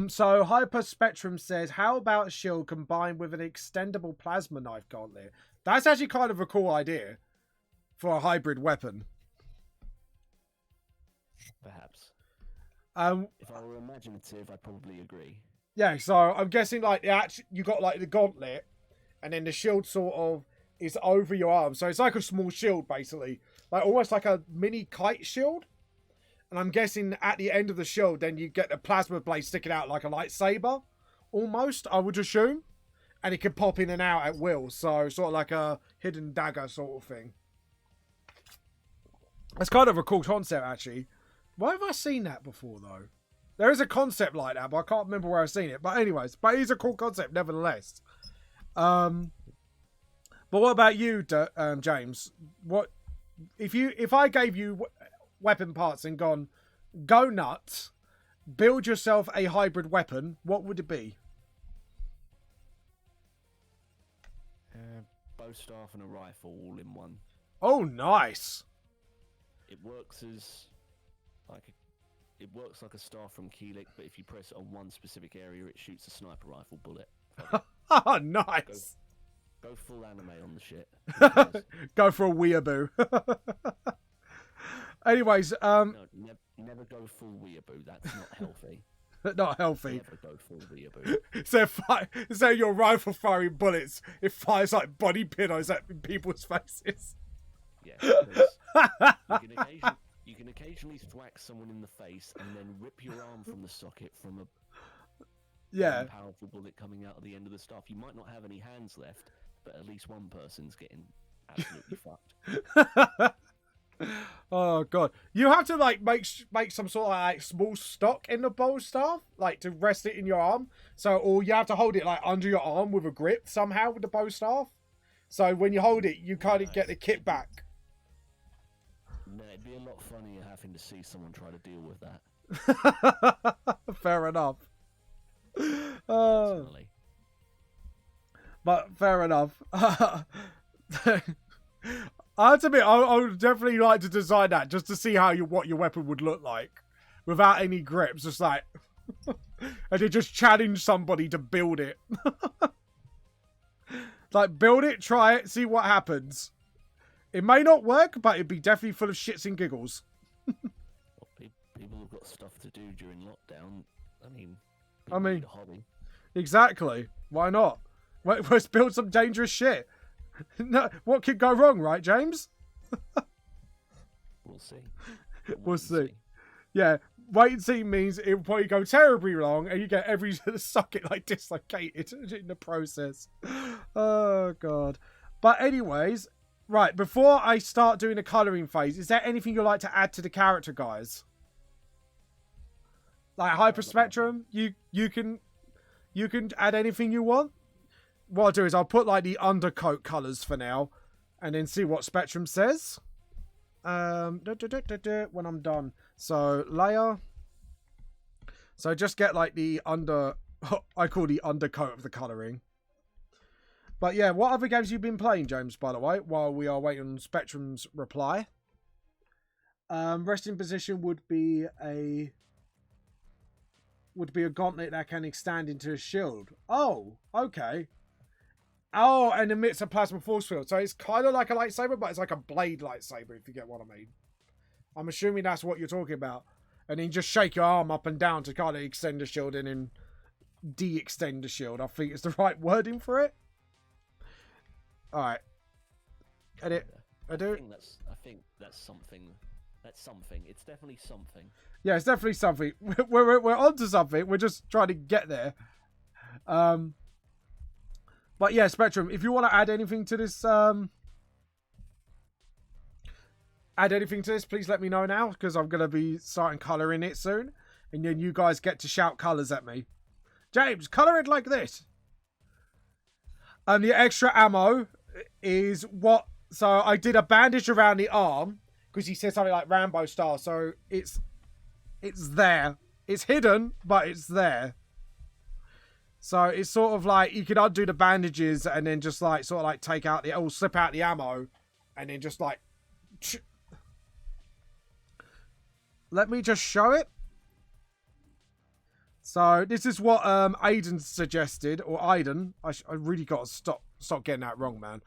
A: So Hyper Spectrum says, how about a shield combined with an extendable plasma knife gauntlet? That's actually kind of a cool idea for a hybrid weapon.
B: Perhaps. If I were imaginative, I'd probably agree.
A: Yeah, so I'm guessing like you got like the gauntlet, and then the shield sort of is over your arm. So it's like a small shield, basically, like almost like a mini kite shield. And I'm guessing at the end of the shield, then you get the plasma blade sticking out like a lightsaber, almost, I would assume. And it can pop in and out at will. So sort of like a hidden dagger sort of thing. It's kind of a cool concept, actually. Why have I seen that before, though? There is a concept like that, but I can't remember where I've seen it. But anyways, it is a cool concept, nevertheless. But what about you, James? What if I gave you weapon parts and gone, go nuts, build yourself a hybrid weapon, what would it be?
B: Bow staff and a rifle all in one.
A: Oh, nice.
B: It works like a staff from Keelik, but if you press it on one specific area, it shoots a sniper rifle bullet.
A: Oh, nice.
B: Go full anime on the shit.
A: Go for a weeaboo. Anyways,
B: no, never go full weeaboo. That's not healthy.
A: Not healthy.
B: Never go full weeaboo.
A: So your rifle firing bullets, it fires like body pillows at people's faces.
B: Yeah. You can occasionally thwack someone in the face and then rip your arm from the socket from a powerful bullet coming out of the end of the staff. You might not have any hands left, but at least one person's getting absolutely fucked.
A: Oh God! You have to like make some sort of like small stock in the bow staff, like to rest it in your arm. So, or you have to hold it like under your arm with a grip somehow with the bow staff. So when you hold it, you kind of get the kit back.
B: No, it'd be a lot funnier having to see someone try to deal with that.
A: Fair enough. But fair enough. I have to admit, I would definitely like to design that just to see what your weapon would look like without any grips. Just like, and then just challenge somebody to build it. Like, build it, try it, see what happens. It may not work, but it'd be definitely full of shits and giggles.
B: Well, people have got stuff to do during lockdown. I mean, need a hobby.
A: Exactly. Why not? Let's build some dangerous shit. No, what could go wrong, right, James?
B: We'll see.
A: We'll see. Yeah, wait and see means it will probably go terribly wrong, and you get every socket like dislocated in the process. Oh God! But anyways, right before I start doing the colouring phase, is there anything you'd like to add to the character, guys? Like Hyperspectrum, you can add anything you want. What I'll do is I'll put like the undercoat colours for now, and then see what Spectrum says. When I'm done. So layer. So just get like the I call the undercoat of the colouring. But yeah, what other games have you been playing, James, by the way, while we are waiting on Spectrum's reply? Resting position would be a gauntlet that can extend into a shield. Oh, okay. Oh, and emits a plasma force field. So it's kind of like a lightsaber, but it's like a blade lightsaber, if you get what I mean. I'm assuming that's what you're talking about. And then just shake your arm up and down to kind of extend the shield and then de-extend the shield. I think it's the right wording for it. Alright. Edit.
B: I think that's something. That's something. It's definitely something.
A: Yeah, it's definitely something. We're onto something. We're just trying to get there. But yeah, Spectrum, if you want to add anything to this, please let me know now, because I'm going to be starting colouring it soon. And then you guys get to shout colours at me. James, colour it like this. And the extra ammo is what... So I did a bandage around the arm, because he said something like Rambo style. So it's there. It's hidden, but it's there. So it's sort of like you could undo the bandages and then just like sort of like take out or slip out the ammo and then just like... Let me just show it. So this is what Aiden suggested, or Aiden. I really got to stop getting that wrong, man.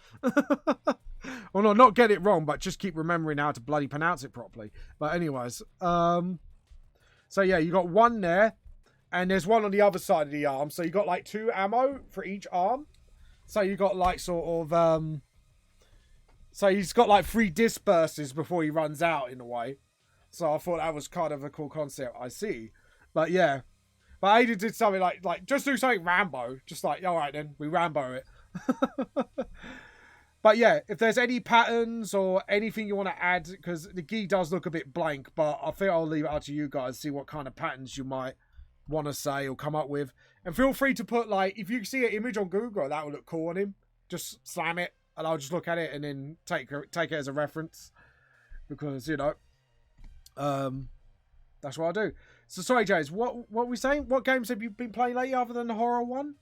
A: Well, no, not get it wrong, but just keep remembering how to bloody pronounce it properly. But anyways, so yeah, you got one there, and there's one on the other side of the arm. So you got like 2 ammo for each arm. So you got like sort of so he's got like 3 disperses before he runs out in a way. So I thought that was kind of a cool concept. I see, but yeah. But Aiden did something like just do something Rambo. Just like, all right then, we Rambo it. But yeah, if there's any patterns or anything you want to add, because the gi does look a bit blank, but I think I'll leave it up to you guys, see what kind of patterns you might want to say or come up with. And feel free to put, like, if you see an image on Google that will look cool on him, just slam it and I'll just look at it and then take it as a reference. Because, you know, that's what I do. So sorry, James, what were we saying? What games have you been playing lately other than the horror one?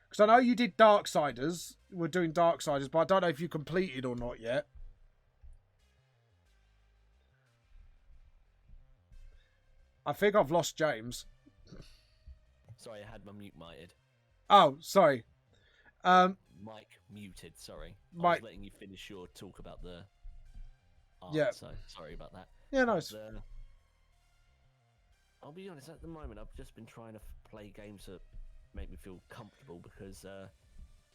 A: Because I know you did Darksiders. We're doing Darksiders, but I don't know if you completed or not yet. I think I've lost James.
B: Sorry, I had my mute muted.
A: Oh, sorry.
B: Mic muted, sorry. I
A: Mike,
B: was letting you finish your talk about the art,
A: yeah.
B: So sorry about that.
A: Yeah, nice.
B: I'll be honest, at the moment, I've just been trying to play games that make me feel comfortable because a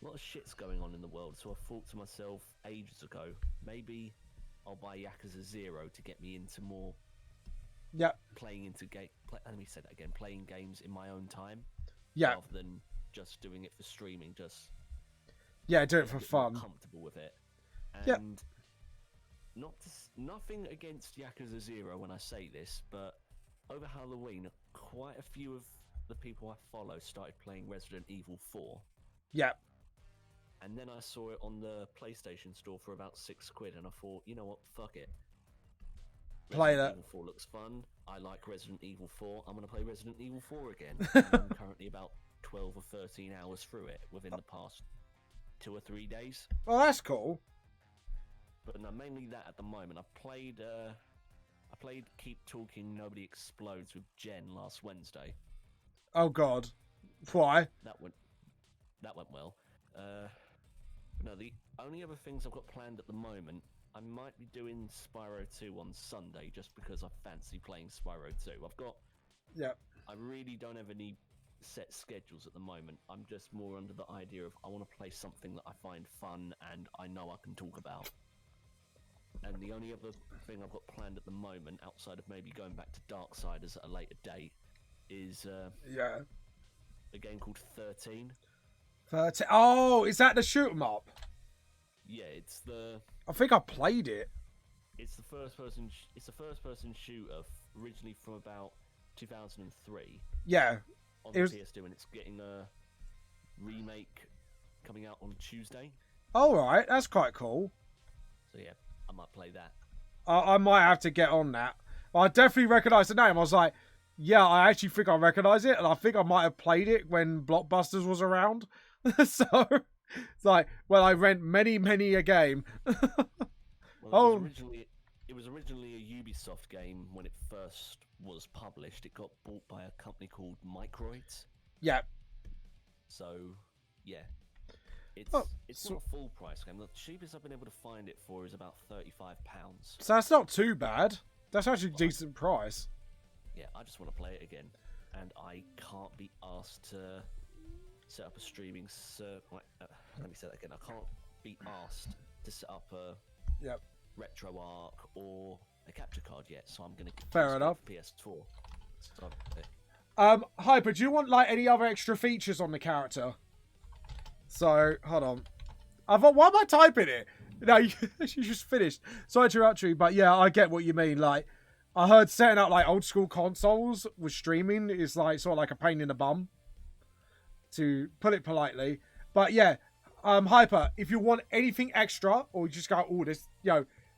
B: lot of shit's going on in the world. So I thought to myself ages ago, maybe I'll buy Yakuza 0 to get me into more playing games in my own time.
A: Yeah.
B: Rather than just doing it for streaming, do
A: it for fun.
B: Comfortable with it. And nothing against Yakuza 0 when I say this, but over Halloween, quite a few of the people I follow started playing Resident Evil 4.
A: Yeah.
B: And then I saw it on the PlayStation Store for about £6, and I thought, you know what, fuck it.
A: Play that.
B: Resident Evil 4 looks fun. I like Resident Evil 4. I'm going to play Resident Evil 4 again. And I'm currently about 12 or 13 hours through it within the past 2 or 3 days.
A: Oh, that's cool.
B: But no, mainly that at the moment. I played Keep Talking Nobody Explodes with Jen last Wednesday.
A: Oh God, why?
B: That went well. No, the only other things I've got planned at the moment, I might be doing Spyro 2 on Sunday just because I fancy playing Spyro 2. I really don't have any set schedules at the moment. I'm just more under the idea of I want to play something that I find fun and I know I can talk about. And the only other thing I've got planned at the moment, outside of maybe going back to Darksiders at a later date, is a game called 13.
A: 13. Oh, is that the shoot 'em up?
B: Yeah, it's the.
A: I think I played it.
B: It's the first person. It's a first person shooter originally from about 2003.
A: Yeah.
B: On the PS2, and it's getting a remake coming out on Tuesday.
A: All right, that's quite cool.
B: So yeah, I might play that.
A: I might have to get on that. I definitely recognise the name. I was like, Yeah, I actually think I recognise it, and I think I might have played it when Blockbusters was around. So it's like, well, I rent many a game.
B: Well, it was originally a Ubisoft game when it first was published. It got bought by a company called Microids.
A: Yeah.
B: So, yeah. It's
A: so,
B: not a full price game. The cheapest I've been able to find it for is about £35.
A: So that's not too bad. That's actually a decent price.
B: Yeah, I just want to play it again. And I can't be asked to set up a streaming let me say that again. I can't be asked to set up a retro arc or a capture card yet, so I'm going to
A: fair enough.
B: PS4. So,
A: Hyper, do you want like any other extra features on the character? So hold on. Why am I typing it? No, you just finished. Sorry to interrupt you, but yeah, I get what you mean. Like, I heard setting up like old school consoles with streaming is like sort of like a pain in the bum, to put it politely. But yeah, Hyper, if you want anything extra, or you just go, oh, this,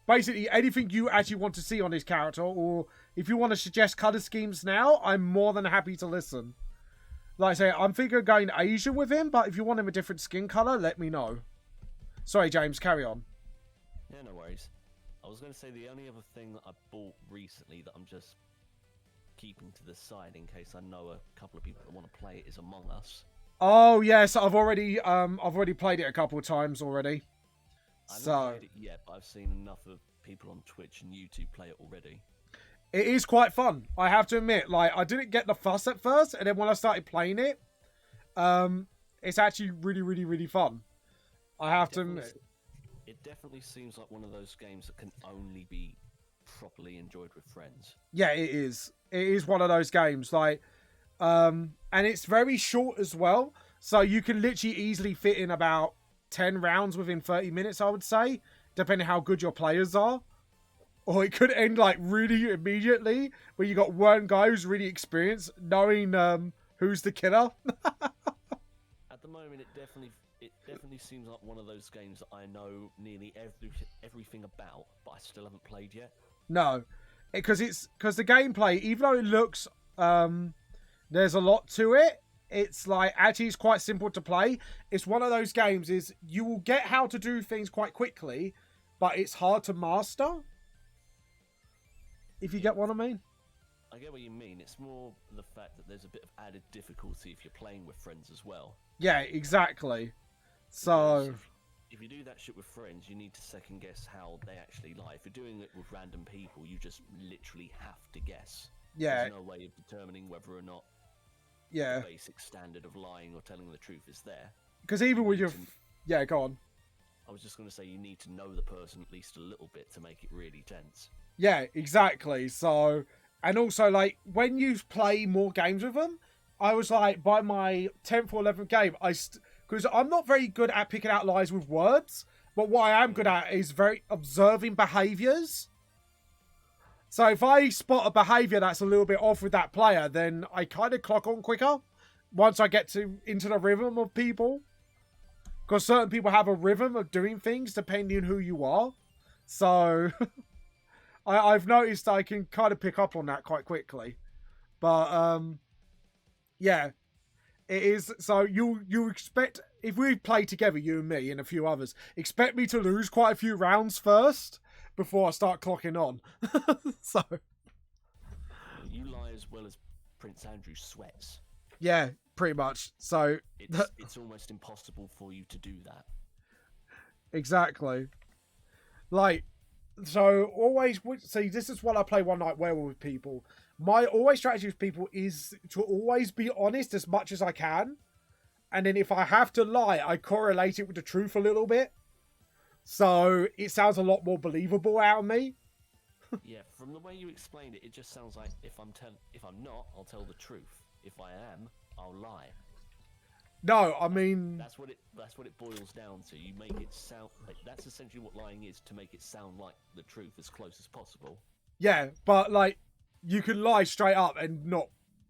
A: basically anything you actually want to see on this character, or if you want to suggest colour schemes now, I'm more than happy to listen. Like I say, I'm thinking of going Asian with him, but if you want him a different skin colour, let me know. Sorry, James, carry on.
B: Yeah, no worries. I was going to say the only other thing that I bought recently that I'm just keeping to the side in case I know a couple of people that want to play it is Among Us.
A: Oh yes, I've already played it a couple of times already.
B: I haven't played it yet, but I've seen enough of people on Twitch and YouTube play it already.
A: It is quite fun, I have to admit. Like, I didn't get the fuss at first, and then when I started playing it, it's actually really fun. I have to admit.
B: It definitely seems like one of those games that can only be properly enjoyed with friends.
A: Yeah, it is. It is one of those games, like, and it's very short as well, so you can literally easily fit in about 10 rounds within 30 minutes, I would say, depending how good your players are. Or it could end like really immediately, where you got one guy who's really experienced, knowing who's the killer.
B: At the moment, it definitely seems like one of those games that I know nearly everything about, but I still haven't played yet.
A: No, because the gameplay, even though it looks there's a lot to it, it's like actually it's quite simple to play. It's one of those games is you will get how to do things quite quickly, but it's hard to master. If you get what I mean.
B: I get what you mean. It's more the fact that there's a bit of added difficulty if you're playing with friends as well.
A: Yeah, exactly. So
B: if you do that shit with friends, you need to second guess how they actually lie. If you're doing it with random people, you just literally have to guess.
A: Yeah.
B: There's no way of determining whether or not the basic standard of lying or telling the truth is there.
A: Because even with your... Yeah, go on.
B: I was just going to say you need to know the person at least a little bit to make it really tense.
A: Yeah, exactly. So, and also, like, when you play more games with them, I was like, by my 10th or 11th game, because I'm not very good at picking out lies with words, but what I am good at is very observing behaviours. So if I spot a behaviour that's a little bit off with that player, then I kind of clock on quicker once I get into the rhythm of people. Because certain people have a rhythm of doing things depending on who you are. So... I've noticed I can kind of pick up on that quite quickly. But, yeah. It is... So, you expect... If we play together, you and me and a few others, expect me to lose quite a few rounds first before I start clocking on. So...
B: You lie as well as Prince Andrew sweats.
A: Yeah, pretty much. So...
B: It's almost impossible for you to do that.
A: Exactly. Like... So, always... See, this is what I play One Night Werewolf with people. My always strategy with people is to always be honest as much as I can. And then if I have to lie, I correlate it with the truth a little bit. So, it sounds a lot more believable out of me.
B: Yeah, from the way you explained it, it just sounds like if I'm not, I'll tell the truth. If I am, I'll lie.
A: No, I mean...
B: That's what it boils down to. You make it sound... Like, that's essentially what lying is, to make it sound like the truth as close as possible.
A: Yeah, but, like, you can lie straight up and not...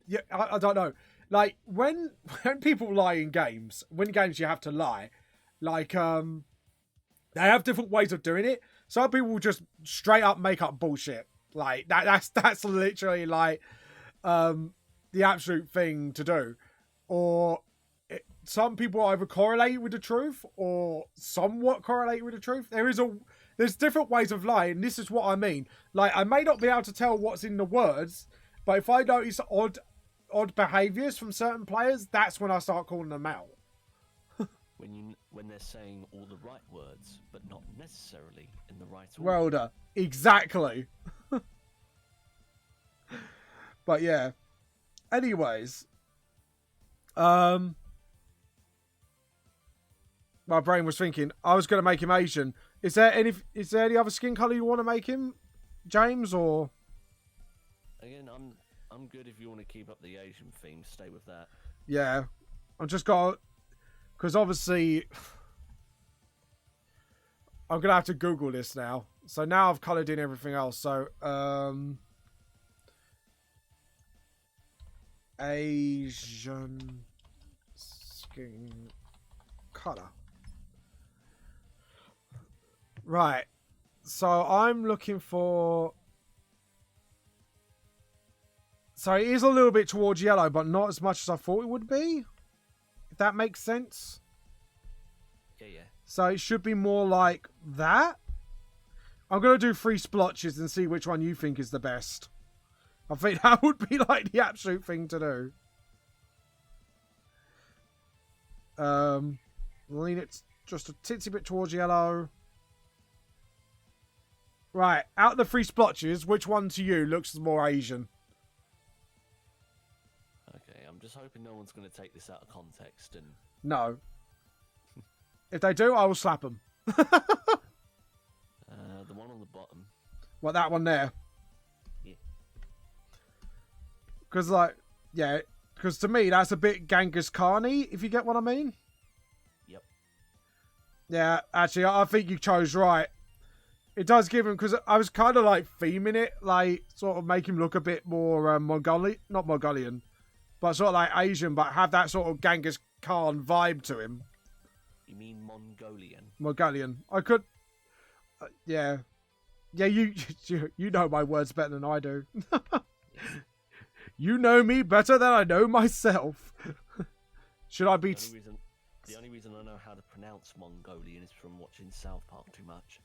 A: Yeah, I don't know. Like, when people lie in games, when games you have to lie, like, they have different ways of doing it. Some people will just straight up make up bullshit. Like, that's literally, like... the absolute thing to do, or some people either correlate with the truth or somewhat correlate with the truth. There's different ways of lying. This is what I mean. Like, I may not be able to tell what's in the words, but if I notice odd behaviors from certain players, that's when I start calling them out.
B: When they're saying all the right words, but not necessarily in the right order.
A: Welder, exactly. But yeah. Anyways, my brain was thinking I was going to make him Asian. Is there any other skin color you want to make him, James? Or
B: again, I'm good if you want to keep up the Asian theme. Stay with that.
A: Yeah, I'm just got because obviously I'm gonna have to Google this now. So now I've coloured in everything else. So Asian skin colour. Right. So I'm looking for. So it is a little bit towards yellow, but not as much as I thought it would be. If that makes sense.
B: Yeah.
A: So it should be more like that. I'm going to do 3 splotches and see which one you think is the best. I think that would be like the absolute thing to do. Lean it just a titsy bit towards yellow. Right, out of the 3 splotches, which one to you looks more Asian?
B: Okay, I'm just hoping no one's going to take this out of context and...
A: No. If they do, I will slap them.
B: The one on the bottom.
A: What, that one there?
B: Yeah.
A: Because, like, yeah, because to me, that's a bit Genghis Khan-y, if you get what I mean.
B: Yep.
A: Yeah, actually, I think you chose right. It does give him, because I was kind of like theming it, like sort of make him look a bit more Mongolian, not Mongolian, but sort of like Asian, but have that sort of Genghis Khan vibe to him.
B: You mean Mongolian?
A: Mongolian. I could, yeah. Yeah, you know my words better than I do. You know me better than I know myself. Should I be...
B: The only reason I know how to pronounce Mongolian is from watching South Park too much.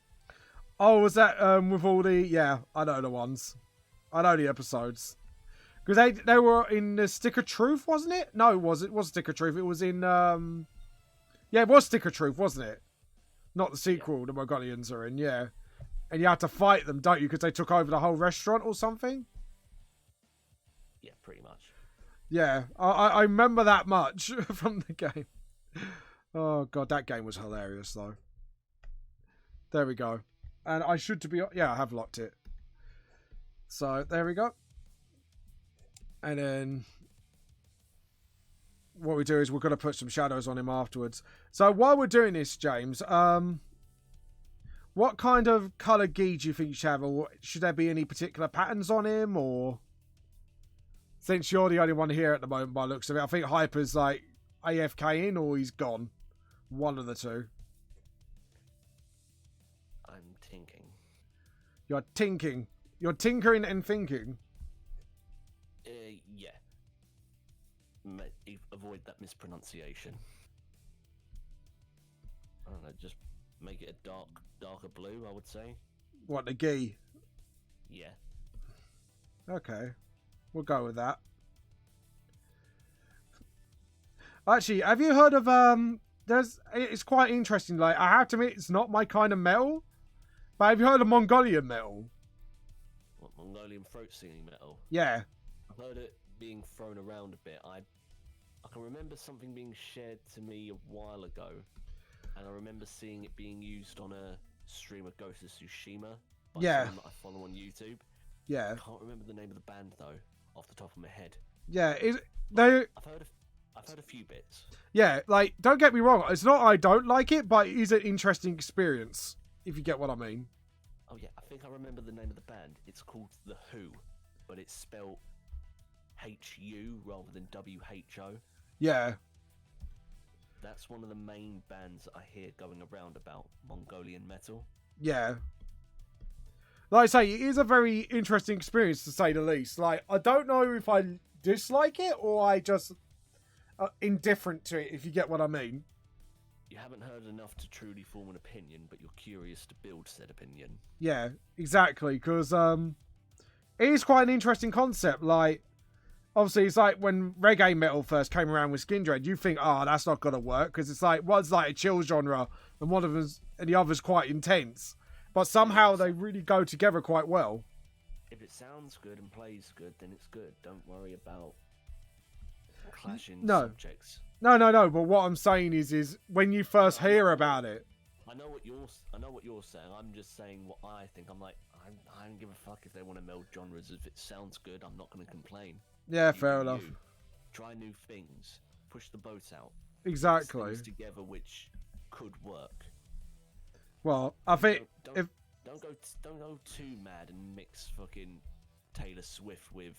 A: Oh, was that with all the... Yeah, I know the ones. I know the episodes. Because they were in the Stick of Truth, wasn't it? No, it was Stick of Truth. It was in... Yeah, it was Stick of Truth, wasn't it? Not the sequel the Mongolians are in, yeah. And you had to fight them, don't you? Because they took over the whole restaurant or something?
B: Yeah, pretty much.
A: Yeah, I remember that much from the game. Oh, God, that game was hilarious, though. There we go. And I should to be... Yeah, I have locked it. So, there we go. And then... What we do is we're going to put some shadows on him afterwards. So, while we're doing this, James... What kind of colour gi do you think you should have? Or should there be any particular patterns on him? Or... Since you're the only one here at the moment by the looks of it, I think Hyper's like AFK in or he's gone. One of the two.
B: I'm thinking.
A: You're tinking. You're tinkering and thinking.
B: Yeah. Avoid that mispronunciation. I don't know, just make it a darker blue, I would say.
A: What, the gi?
B: Yeah.
A: Okay. We'll go with that. Actually, have you heard of it's quite interesting, like I have to admit it's not my kind of metal. But have you heard of Mongolian metal?
B: What, Mongolian throat singing metal?
A: Yeah.
B: I've heard it being thrown around a bit. I can remember something being shared to me a while ago, and I remember seeing it being used on a stream of Ghost of Tsushima by someone that I follow on YouTube.
A: Yeah.
B: I can't remember the name of the band though, off the top of my head.
A: Yeah,
B: I've heard a few bits.
A: Yeah, like don't get me wrong, it's not I don't like it, but it is an interesting experience, if you get what I mean.
B: Oh yeah, I think I remember the name of the band. It's called The Who, but it's spelled H-U rather than W-H-O.
A: Yeah.
B: That's one of the main bands I hear going around about Mongolian metal.
A: Yeah. like I say, it is a very interesting experience to say the least. Like, I don't know if I dislike it or I just indifferent to it, if you get what I mean.
B: You haven't heard enough to truly form an opinion, but you're curious to build said opinion.
A: Yeah, exactly, because it is quite an interesting concept. Like, obviously, it's like when reggae metal first came around with skin dread, you think, oh, that's not going to work, because it's like, one's like a chill genre, and one of them's, and the other's quite intense. But somehow they really go together quite well.
B: If it sounds good and plays good, then it's good. Don't worry about clashing subjects.
A: No. But what I'm saying is when you first hear about it,
B: I know what you're saying. I'm just saying what I think. I'm like, I don't give a fuck if they want to meld genres. If it sounds good, I'm not going to complain.
A: Yeah, fair enough.
B: Try new things. Push the boat out.
A: Exactly.
B: Things together which could work.
A: Well, I think
B: don't go too mad and mix fucking Taylor Swift with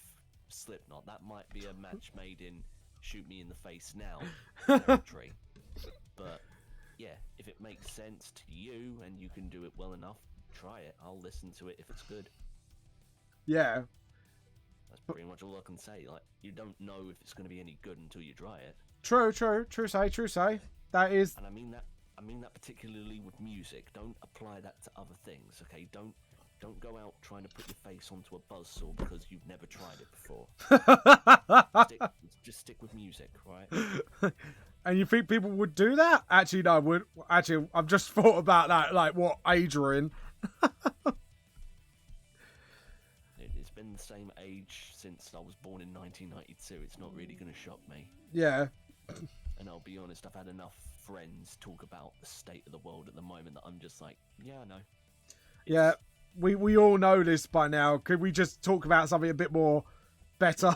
B: Slipknot. That might be a match made in shoot me in the face now territory. But yeah, if it makes sense to you and you can do it well enough, try it. I'll listen to it if it's good.
A: Yeah.
B: That's pretty much all I can say. Like, you don't know if it's going to be any good until you try it.
A: True say. That is.
B: And I mean that particularly with music. Don't apply that to other things, okay? Don't go out trying to put your face onto a buzzsaw because you've never tried it before. Just stick with music, right?
A: And you think people would do that? Actually, no. I've just thought about that. Like, what age we're in.
B: It's been the same age since I was born in 1992. It's not really going to shock me.
A: Yeah.
B: And I'll be honest, I've had enough friends talk about the state of the world at the moment that I'm just like, yeah, I know.
A: Yeah, we all know this by now. Could we just talk about something a bit more better?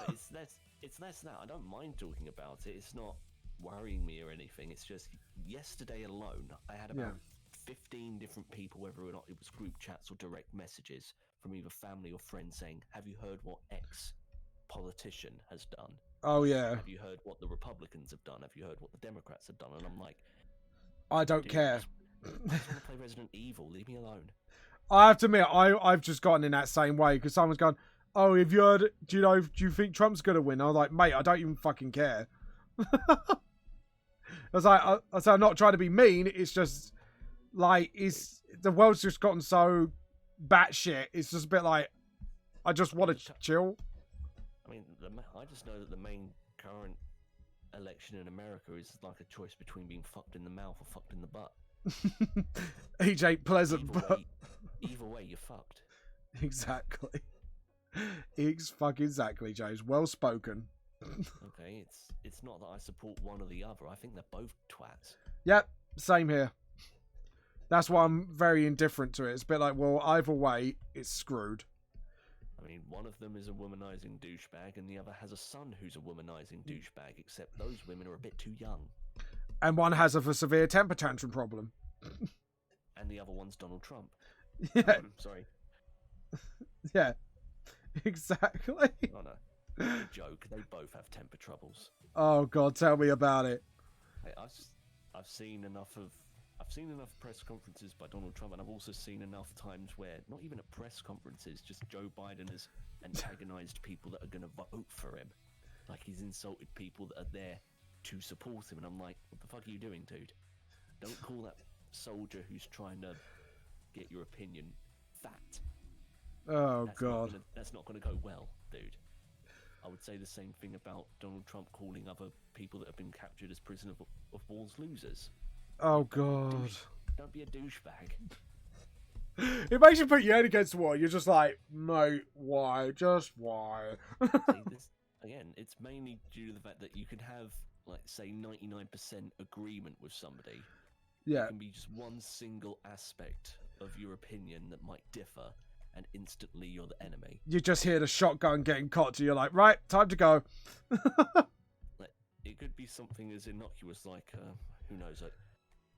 B: It's less now. I don't mind talking about it. It's not worrying me or anything. It's just yesterday alone, I had about 15 different people, whether or not it was group chats or direct messages from either family or friends saying, have you heard what X politician has done?
A: Oh, yeah.
B: Have you heard what the Republicans have done? Have you heard what the Democrats have done? And I'm like,
A: I don't care.
B: I just want to play Resident Evil. Leave me alone.
A: I have to admit, I've just gotten in that same way because someone's gone, oh, have you heard, do you think Trump's going to win? I was like, mate, I don't even fucking care. I was like, I'm not trying to be mean. It's just like, the world's just gotten so batshit. It's just a bit like, I just want to chill.
B: I mean, I just know that the main current election in America is like a choice between being fucked in the mouth or fucked in the butt.
A: Each ain't pleasant,
B: either way, you're fucked.
A: Exactly. Exactly, James. Well spoken.
B: Okay, it's not that I support one or the other. I think they're both twats.
A: Yep, same here. That's why I'm very indifferent to it. It's a bit like, well, either way, it's screwed.
B: I mean, one of them is a womanizing douchebag, and the other has a son who's a womanizing douchebag, except those women are a bit too young.
A: And one has a severe temper tantrum problem.
B: And the other one's Donald Trump.
A: Yeah.
B: Sorry.
A: Yeah. Exactly.
B: Oh, no. Joke. They both have temper troubles.
A: Oh, God, tell me about it.
B: Hey, I've seen enough press conferences by Donald Trump, and I've also seen enough times where, not even at press conferences, just Joe Biden has antagonized people that are going to vote for him. Like, he's insulted people that are there to support him, and I'm like, what the fuck are you doing, dude? Don't call that soldier who's trying to get your opinion fat.
A: Oh, God.
B: That's not going to go well, dude. I would say the same thing about Donald Trump calling other people that have been captured as prisoners of war's losers.
A: Oh, God.
B: Don't be a douchebag.
A: It makes you put your head against the wall. You're just like, mate, why? Just why?
B: Again, it's mainly due to the fact that you can have, like, say, 99% agreement with somebody.
A: Yeah.
B: It can be just one single aspect of your opinion that might differ, and instantly you're the enemy.
A: You just hear the shotgun getting cocked, and you're like, right, time to go.
B: Like, it could be something as innocuous like, who knows, like,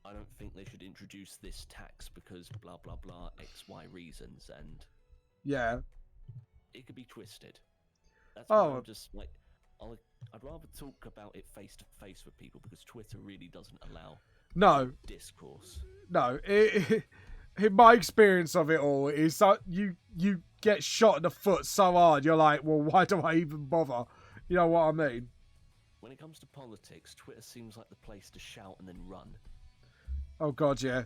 B: I don't think they should introduce this tax because blah, blah, blah, X, Y reasons, and...
A: Yeah.
B: It could be twisted. That's why I'm just, like, I'd rather talk about it face-to-face with people, because Twitter really doesn't allow...
A: No.
B: Discourse.
A: No. in my experience of it all is that you get shot in the foot so hard, you're like, well, why do I even bother? You know what I mean?
B: When it comes to politics, Twitter seems like the place to shout and then run.
A: Oh, God, yeah.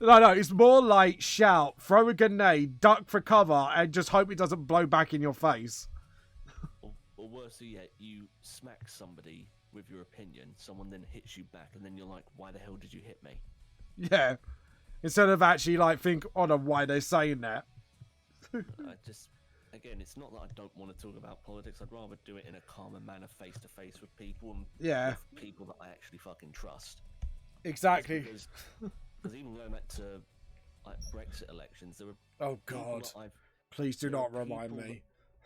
A: No, it's more like shout, throw a grenade, duck for cover, and just hope it doesn't blow back in your face.
B: Or worse yet, you smack somebody with your opinion, someone then hits you back, and then you're like, why the hell did you hit me?
A: Yeah. Instead of actually, like, think, oh, no, why they're saying that.
B: Again, it's not that I don't want to talk about politics. I'd rather do it in a calmer manner, face to face with people, and with people that I actually fucking trust.
A: Exactly.
B: Because even going back to like Brexit elections, there were
A: Please do not remind me.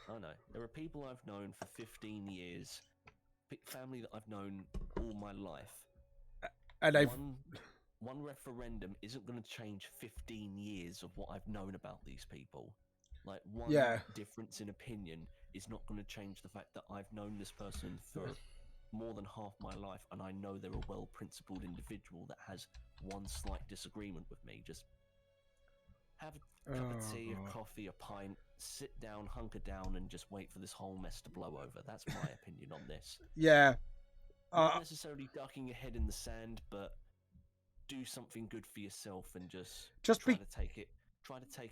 B: I know there are people I've known for 15 years, family that I've known all my life,
A: and
B: one referendum isn't going to change 15 years of what I've known about these people. Like, one difference in opinion is not going to change the fact that I've known this person for more than half my life, and I know they're a well-principled individual that has one slight disagreement with me. Just have a cup of tea, a coffee, a pint, sit down, hunker down, and just wait for this whole mess to blow over. That's my opinion on this.
A: Yeah.
B: Not necessarily ducking your head in the sand, but do something good for yourself and just try to take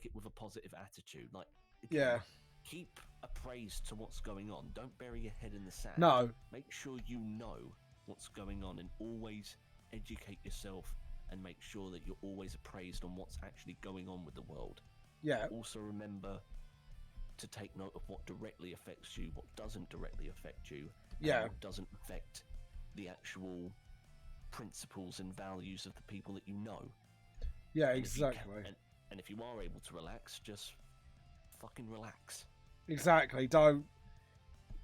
B: it with a positive attitude. Like, again, keep appraised to what's going on. Don't bury your head in the sand.
A: No.
B: Make sure you know what's going on, and always educate yourself and make sure that you're always appraised on what's actually going on with the world.
A: Yeah.
B: Also remember to take note of what directly affects you, what doesn't directly affect you, and what doesn't affect the actual principles and values of the people that you know.
A: Yeah, exactly.
B: And if you are able to relax, just fucking relax.
A: Exactly. Don't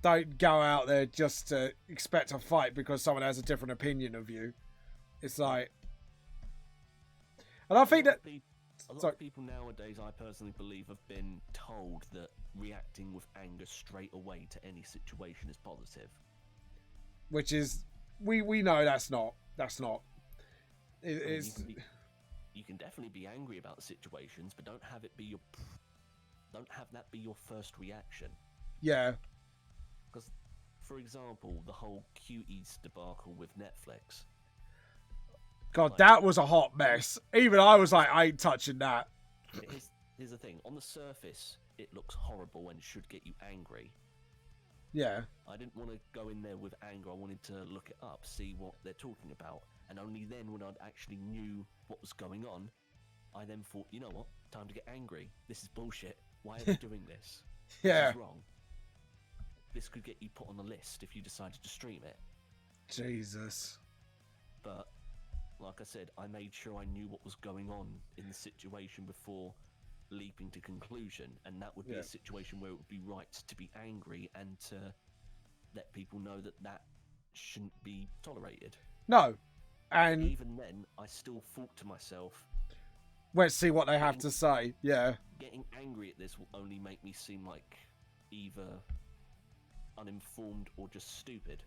A: go out there just to expect a fight because someone has a different opinion of you. It's like, and I think that
B: a lot of people nowadays, I personally believe, have been told that reacting with anger straight away to any situation is positive.
A: Which is, we know that's not.
B: You can definitely be angry about situations, but don't have that be your first reaction.
A: Yeah.
B: Because, for example, the whole Cuties debacle with Netflix.
A: God, that was a hot mess. Even I was like, I ain't touching that.
B: Here's the thing. On the surface, it looks horrible and should get you angry.
A: Yeah.
B: I didn't want to go in there with anger. I wanted to look it up, see what they're talking about. And only then, when I actually knew what was going on, I then thought, you know what? Time to get angry. This is bullshit. Why are they doing this?
A: Yeah.
B: This is wrong. This could get you put on the list if you decided to stream it.
A: Jesus.
B: But, like I said, I made sure I knew what was going on in the situation before leaping to conclusion. And that would be a situation where it would be right to be angry and to let people know that that shouldn't be tolerated.
A: No. And
B: even then, I still thought to myself,
A: let's see what they have to say. Yeah.
B: Getting angry at this will only make me seem like either uninformed or just stupid.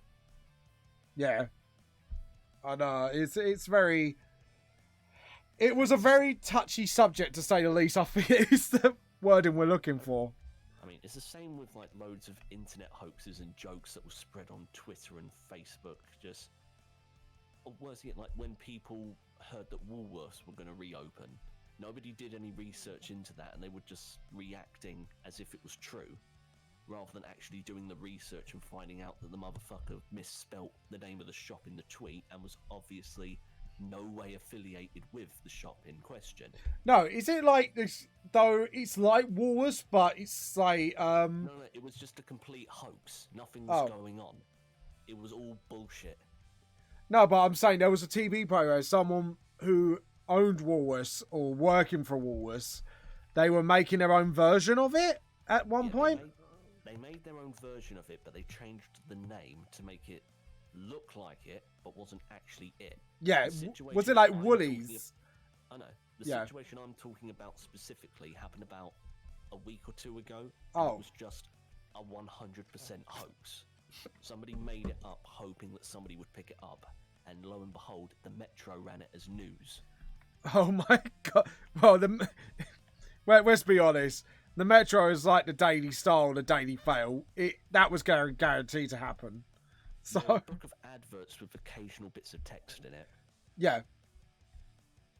A: Yeah. I know. It's very... It was a very touchy subject, to say the least. I think it's the wording we're looking for.
B: I mean, it's the same with like loads of internet hoaxes and jokes that were spread on Twitter and Facebook. Just... Or worse yet, like when people heard that Woolworths were going to reopen, nobody did any research into that, and they were just reacting as if it was true, rather than actually doing the research and finding out that the motherfucker misspelt the name of the shop in the tweet and was obviously no way affiliated with the shop in question.
A: No, is it like this, though? It's like Woolworths, but it's like
B: No, it was just a complete hoax. Nothing was going on. It was all bullshit.
A: No, but I'm saying there was a TV program, someone who owned Woolworths or working for Woolworths, they were making their own version of it at one point.
B: They made their own version of it, but they changed the name to make it look like it, but wasn't actually it.
A: Yeah, was it like Woolies?
B: I know. The situation I'm talking about specifically happened about a week or two ago.
A: Oh.
B: It was just a 100% hoax. Somebody made it up hoping that somebody would pick it up, and lo and behold, the Metro ran it as news.
A: Oh my god. Well, well, let's be honest. The Metro is like the Daily Star or the Daily Fail. That was guaranteed to happen. So
B: a book of adverts with occasional bits of text in it.
A: Yeah.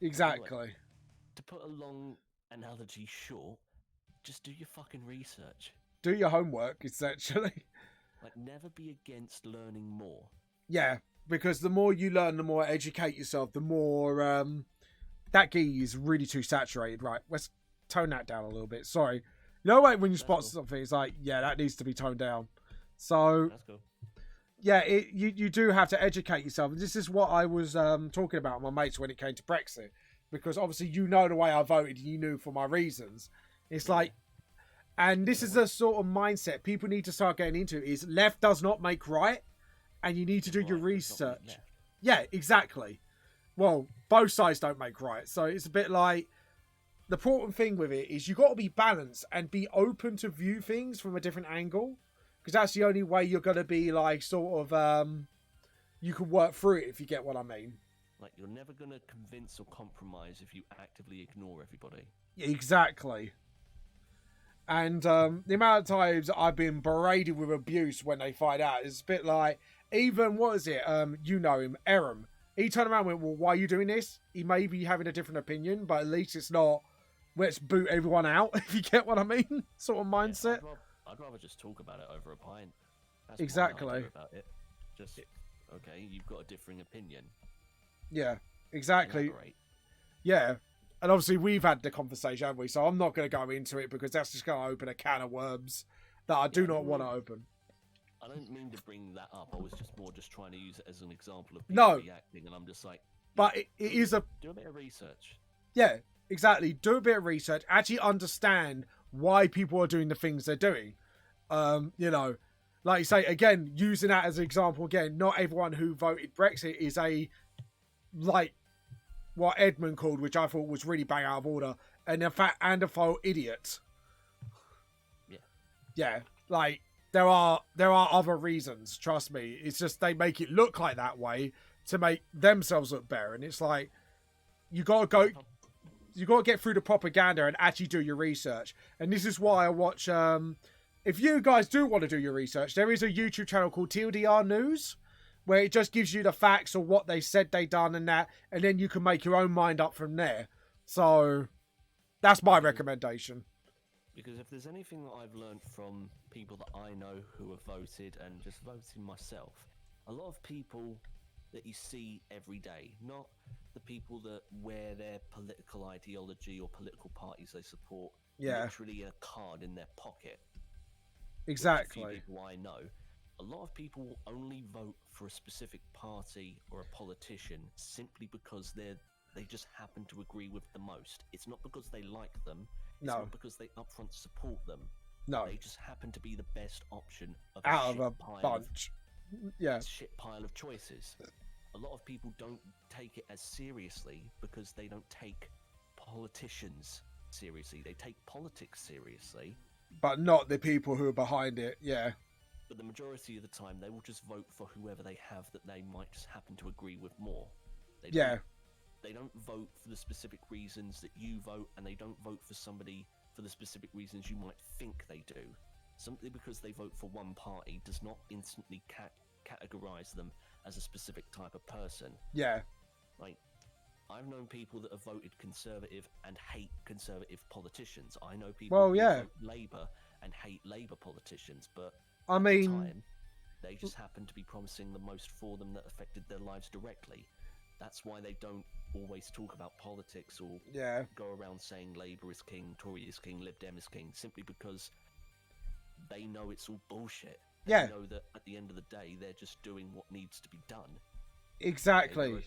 A: Exactly.
B: To put a long analogy short, just do your fucking research.
A: Do your homework, essentially.
B: Like, never be against learning more.
A: Yeah, because the more you learn, the more educate yourself, the more that gi is really too saturated. Right, let's tone that down a little bit. Sorry. You know, like when you spot something, it's like, yeah, that needs to be toned down. So
B: that's cool.
A: Yeah, you do have to educate yourself. This is what I was talking about with my mates when it came to Brexit, because obviously you know the way I voted, and you knew for my reasons. It's like, and this is the sort of mindset people need to start getting into: is left does not make right, and you need to do your research. Yeah, exactly. Well, both sides don't make right, so it's a bit like the important thing with it is you got to be balanced and be open to view things from a different angle. Because that's the only way you're going to be like sort of you can work through it, if you get what I mean.
B: Like, you're never going to convince or compromise if you actively ignore everybody.
A: Exactly. And the amount of times I've been berated with abuse when they find out is a bit like, even, what is it, you know him, Eram. He turned around and went, well, why are you doing this? He may be having a different opinion, but at least it's not, let's boot everyone out, if you get what I mean, sort of mindset.
B: Yeah, I'd rather just talk about it over a pint. That's
A: exactly.
B: About it. Just, okay, you've got a differing opinion.
A: Yeah, exactly.
B: Elaborate.
A: Yeah. And obviously we've had the conversation, haven't we? So I'm not going to go into it because that's just going to open a can of worms that I do not want to open.
B: I don't mean to bring that up. I was just trying to use it as an example of people reacting, and I'm just like...
A: But it is a...
B: Do a bit of research.
A: Yeah, exactly. Do a bit of research. Actually understand why people are doing the things they're doing. You know, like you say, again, using that as an example again, not everyone who voted Brexit is a, like, what Edmund called, which I thought was really bang out of order, an Neanderthal idiot.
B: Yeah.
A: Yeah, like, there are other reasons, trust me. It's just they make it look like that way to make themselves look better. And it's like, you got to get through the propaganda and actually do your research. And this is why I watch... if you guys do want to do your research, there is a YouTube channel called TLDR News, where it just gives you the facts of what they said they done and that, and then you can make your own mind up from there. So that's my recommendation.
B: Because if there's anything that I've learned from people that I know who have voted and just voting myself, a lot of people that you see every day, not the people that wear their political ideology or political parties they support, literally a card in their pocket.
A: Exactly.
B: A few people I know, a lot of people only vote for a specific party or a politician simply because they just happen to agree with the most. It's not because they like them. It's not because they upfront support them.
A: No.
B: They just happen to be the best option
A: out of a bunch.
B: Shit pile of choices. A lot of people don't take it as seriously because they don't take politicians seriously. They take politics seriously.
A: But not the people who are behind it, yeah.
B: But the majority of the time, they will just vote for whoever they have that they might just happen to agree with more. They don't vote for the specific reasons that you vote, and they don't vote for somebody for the specific reasons you might think they do. Simply because they vote for one party does not instantly categorize them as a specific type of person.
A: Yeah.
B: Like, I've known people that have voted Conservative and hate Conservative politicians. I know people who vote Labour and hate Labour politicians, but at the time, they just happen to be promising the most for them that affected their lives directly. That's why they don't always talk about politics or go around saying Labour is king, Tory is king, Lib Dem is king, simply because they know it's all bullshit. They know that at the end of the day, they're just doing what needs to be done.
A: Exactly.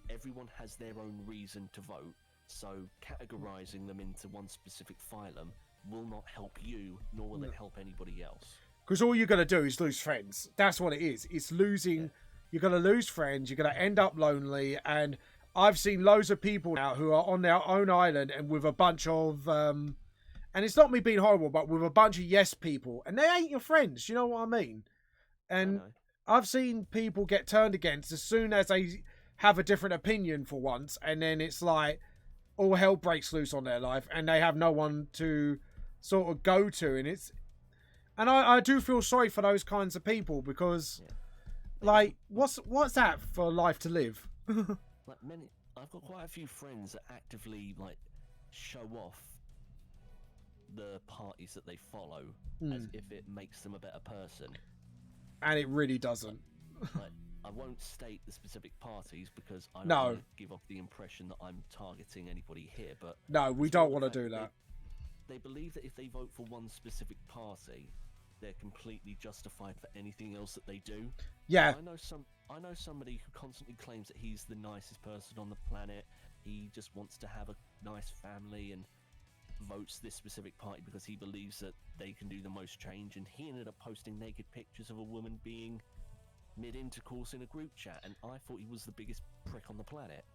B: Everyone has their own reason to vote, so categorizing them into one specific phylum will not help you, nor will it help anybody else.
A: Because all you're going to do is lose friends. That's what it is. It's losing... You're going to lose friends. You're going to end up lonely. And I've seen loads of people now who are on their own island and with a bunch of... and it's not me being horrible, but with a bunch of yes people. And they ain't your friends. You know what I mean? And I've seen people get turned against as soon as they have a different opinion for once. And then it's like, all hell breaks loose on their life, and they have no one to sort of go to, and I do feel sorry for those kinds of people because, like, what's that for life to live?
B: I've got quite a few friends that actively like show off the parties that they follow as if it makes them a better person,
A: and it really doesn't.
B: Like, I won't state the specific parties because I don't want to give off the impression that I'm targeting anybody here. But
A: no, we don't want to do that.
B: They believe that if they vote for one specific party, they're completely justified for anything else that they do.
A: Yeah.
B: I know somebody who constantly claims that he's the nicest person on the planet. He just wants to have a nice family and votes this specific party because he believes that they can do the most change. And he ended up posting naked pictures of a woman being mid-intercourse in a group chat, and I thought he was the biggest prick on the planet.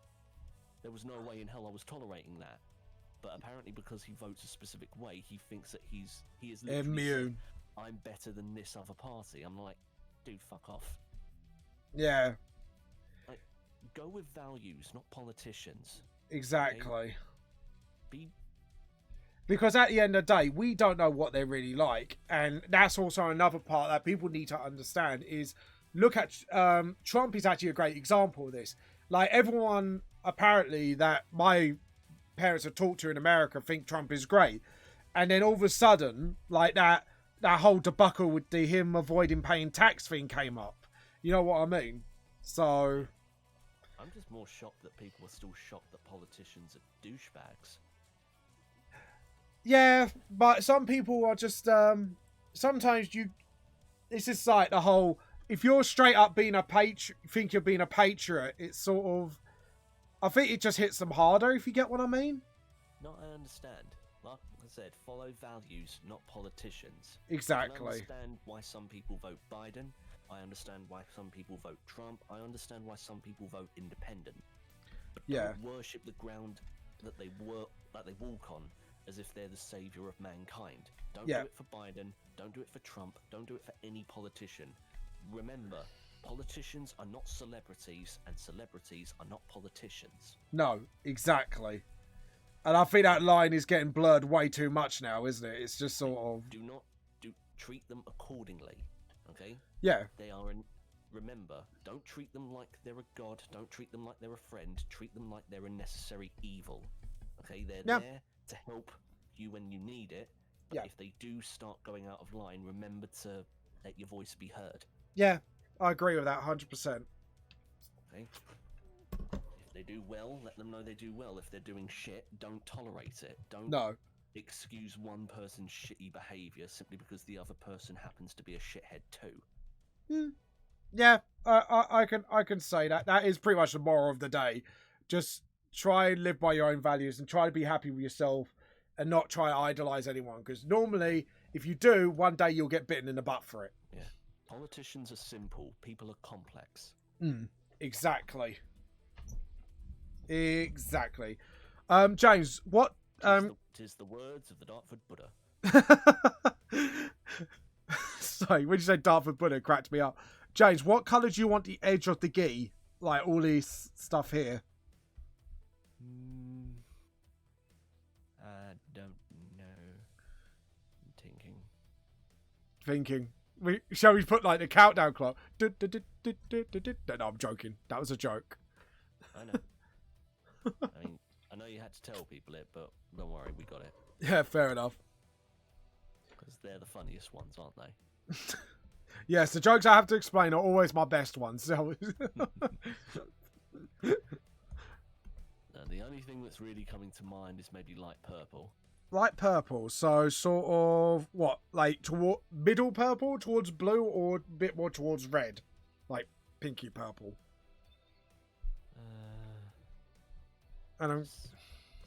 B: There was no way in hell I was tolerating that. But apparently because he votes a specific way, he thinks that he is literally
A: immune.
B: I'm better than this other party. I'm like, dude, fuck off.
A: Yeah.
B: Like, go with values, not politicians.
A: Exactly.
B: Okay?
A: Because at the end of the day, we don't know what they're really like. And that's also another part that people need to understand is look at Trump is actually a great example of this. Like, everyone apparently that my parents have talked to in America think Trump is great. And then all of a sudden, like that whole debacle with him avoiding paying tax thing came up. You know what I mean? So
B: I'm just more shocked that people are still shocked that politicians are douchebags.
A: Yeah, but some people are just sometimes it's just like the whole, if you're straight up being think you're being a patriot, it's sort of, I think it just hits them harder, if you get what I mean.
B: No, I understand. Like I said, follow values, not politicians.
A: Exactly.
B: I understand why some people vote Biden. I understand why some people vote Trump. I understand why some people vote independent. But don't worship the ground that they walk on as if they're the savior of mankind. Don't do it for Biden. Don't do it for Trump. Don't do it for any politician. Remember, politicians are not celebrities, and celebrities are not politicians.
A: No, exactly. And I think that line is getting blurred way too much now, isn't it? It's just sort of...
B: Treat them accordingly, okay?
A: Yeah.
B: Remember, don't treat them like they're a god. Don't treat them like they're a friend. Treat them like they're a necessary evil, okay? They're there to help you when you need it. But if they do start going out of line, remember to let your voice be heard.
A: Yeah, I agree with that 100%.
B: Okay? If they do well, let them know they do well. If they're doing shit, don't tolerate it. Don't excuse one person's shitty behaviour simply because the other person happens to be a shithead too.
A: Yeah, I can say that. That is pretty much the moral of the day. Just try and live by your own values and try to be happy with yourself and not try to idolise anyone. Because normally, if you do, one day you'll get bitten in the butt for it.
B: Yeah. Politicians are simple. People are complex.
A: Exactly. Exactly. James, what...
B: Tis the words of the Dartford Buddha.
A: Sorry, when you say Dartford Buddha, it cracked me up. James, what colour do you want the edge of the gi? Like all this stuff here.
B: I don't know. I'm
A: thinking. Shall we put like the countdown clock? No, I'm joking. That was a joke.
B: I know. I mean, I know you had to tell people it, but don't worry, we got it.
A: Yeah, fair enough.
B: Because they're the funniest ones, aren't they?
A: Yes, the jokes I have to explain are always my best ones. So.
B: The only thing that's really coming to mind is maybe light purple.
A: Light purple, so sort of what, like toward middle purple towards blue, or a bit more towards red, like pinky purple. And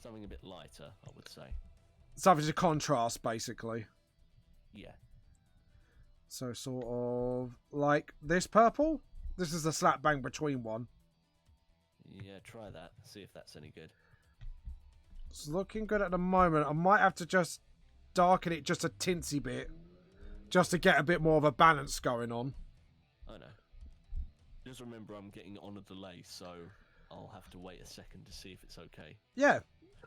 B: something a bit lighter, I would say.
A: Something to contrast, basically.
B: Yeah.
A: So sort of like this purple. This is a slap bang between one.
B: Yeah, try that. See if that's any good.
A: It's looking good at the moment. I might have to just darken it just a tinsy bit, just to get a bit more of a balance going on.
B: I know. Just remember I'm getting on a delay, so I'll have to wait a second to see if it's okay.
A: Yeah.